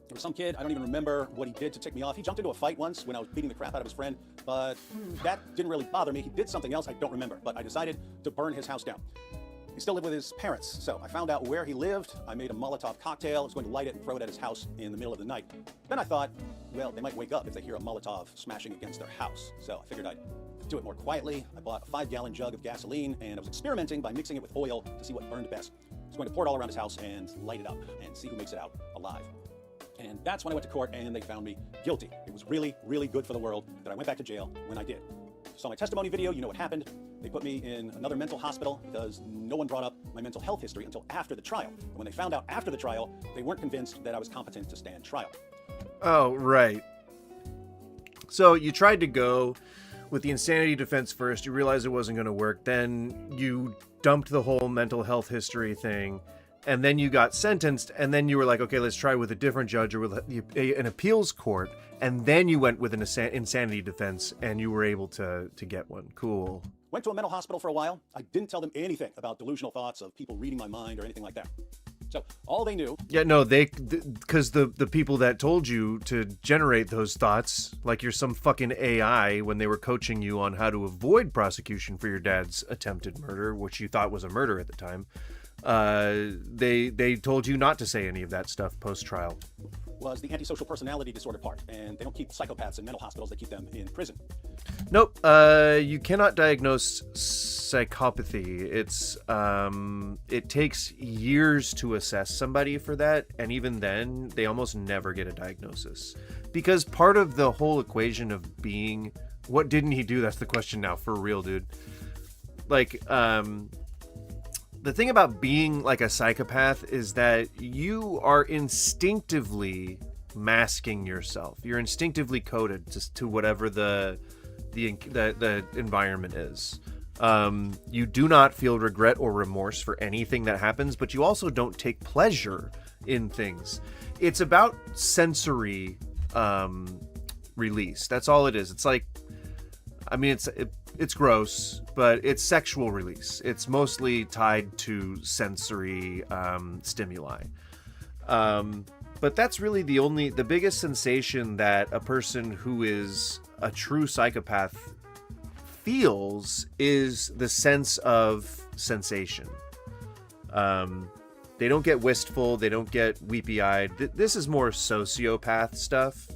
There was some kid, I don't even remember what he did to tick me off. He jumped into a fight once when I was beating the crap out of his friend, but that didn't really bother me. He did something else I don't remember, but I decided to burn his house down. He still lived with his parents, so I found out where he lived. I made a Molotov cocktail. I was going to light it and throw it at his house in the middle of the night. Then I thought, well, they might wake up if they hear a Molotov smashing against their house. So I figured I'd do it more quietly. I bought a 5-gallon jug of gasoline, and I was experimenting by mixing it with oil to see what burned best. I was going to pour it all around his house and light it up and see who makes it out alive. And that's when I went to court and they found me guilty. It was really, really good for the world that I went back to jail when I did. Saw my testimony video, you know what happened. They put me in another mental hospital because no one brought up my mental health history until after the trial. And when they found out after the trial, they weren't convinced that I was competent to stand trial. Oh, right. So you tried to go with the insanity defense first. You realized it wasn't going to work. Then you dumped the whole mental health history thing. And then you got sentenced, and then you were like, okay, let's try with a different judge or with an appeals court, and then you went with an insanity defense, and you were able to get one. Cool. Went to a mental hospital for a while. I didn't tell them anything about delusional thoughts of people reading my mind or anything like that. So all they knew... Yeah, no, because the people that told you to generate those thoughts, like you're some fucking AI when they were coaching you on how to avoid prosecution for your dad's attempted murder, which you thought was a murder at the time, they told you not to say any of that stuff post-trial. Was the antisocial personality disorder part, and they don't keep psychopaths in mental hospitals, they keep them in prison. Nope, you cannot diagnose psychopathy. It takes years to assess somebody for that, and even then, they almost never get a diagnosis. Because part of the whole equation of being... What didn't he do? That's the question now, for real, dude. Like, the thing about being like a psychopath is that you are instinctively masking yourself. You're instinctively coded to whatever the environment is. You do not feel regret or remorse for anything that happens, but you also don't take pleasure in things. It's about sensory release. That's all it is. It's like, I mean, it's gross, but it's sexual release. It's mostly tied to sensory stimuli. But that's really the biggest sensation that a person who is a true psychopath feels is the sense of sensation. They don't get wistful. They don't get weepy-eyed. This is more sociopath stuff.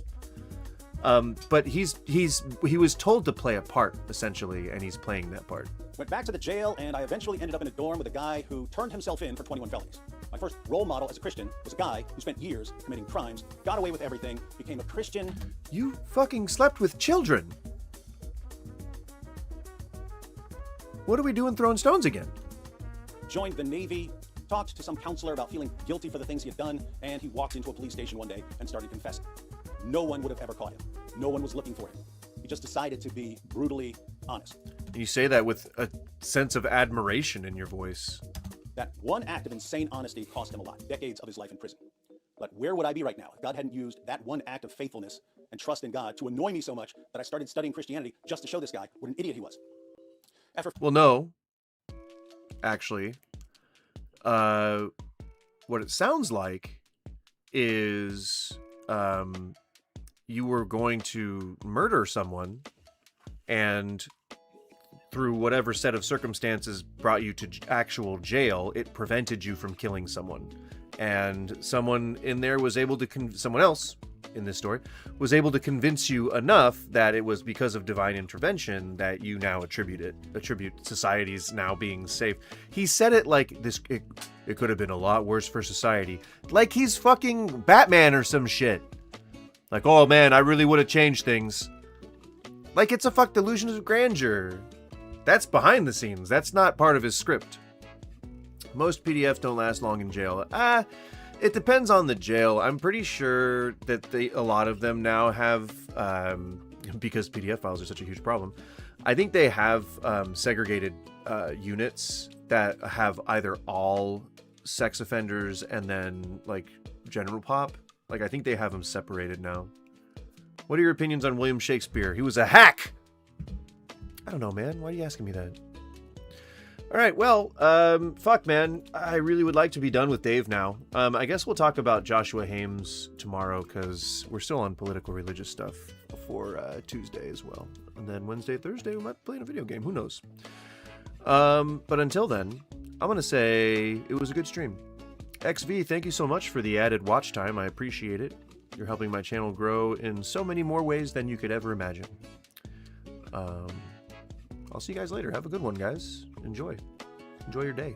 But he was told to play a part, essentially, and he's playing that part. Went back to the jail, and I eventually ended up in a dorm with a guy who turned himself in for 21 felonies. My first role model as a Christian was a guy who spent years committing crimes, got away with everything, became a Christian. You fucking slept with children. What are we doing throwing stones again? Joined the Navy, talked to some counselor about feeling guilty for the things he had done, and he walked into a police station one day and started confessing. No one would have ever caught him. No one was looking for him. He just decided to be brutally honest. You say that with a sense of admiration in your voice. That one act of insane honesty cost him a lot, decades of his life in prison. But where would I be right now if God hadn't used that one act of faithfulness and trust in God to annoy me so much that I started studying Christianity just to show this guy what an idiot he was? Well, no. Actually, what it sounds like is you were going to murder someone, and through whatever set of circumstances brought you to actual jail, it prevented you from killing someone. And someone in there was able to, someone else in this story was able to convince you enough that it was because of divine intervention that you now attribute society's now being safe. He said it like this, it could have been a lot worse for society. Like he's fucking Batman or some shit. Like, oh man, I really would have changed things. Like it's a fuck delusion of grandeur. That's behind the scenes. That's not part of his script. Most PDFs don't last long in jail. It depends on the jail. I'm pretty sure that a lot of them now have, because PDF files are such a huge problem, I think they have segregated units that have either all sex offenders and then like general pop. Like I think they have them separated now. What are your opinions on William Shakespeare? He was a hack! I don't know, man. Why are you asking me that? All right, well, fuck, man. I really would like to be done with Dave now. I guess we'll talk about Joshua Hames tomorrow because we're still on political religious stuff before Tuesday as well. And then Wednesday, Thursday, we might be playing a video game. Who knows? But until then, I'm going to say it was a good stream. XV, thank you so much for the added watch time. I appreciate it. You're helping my channel grow in so many more ways than you could ever imagine. I'll see you guys later. Have a good one, guys. Enjoy your day.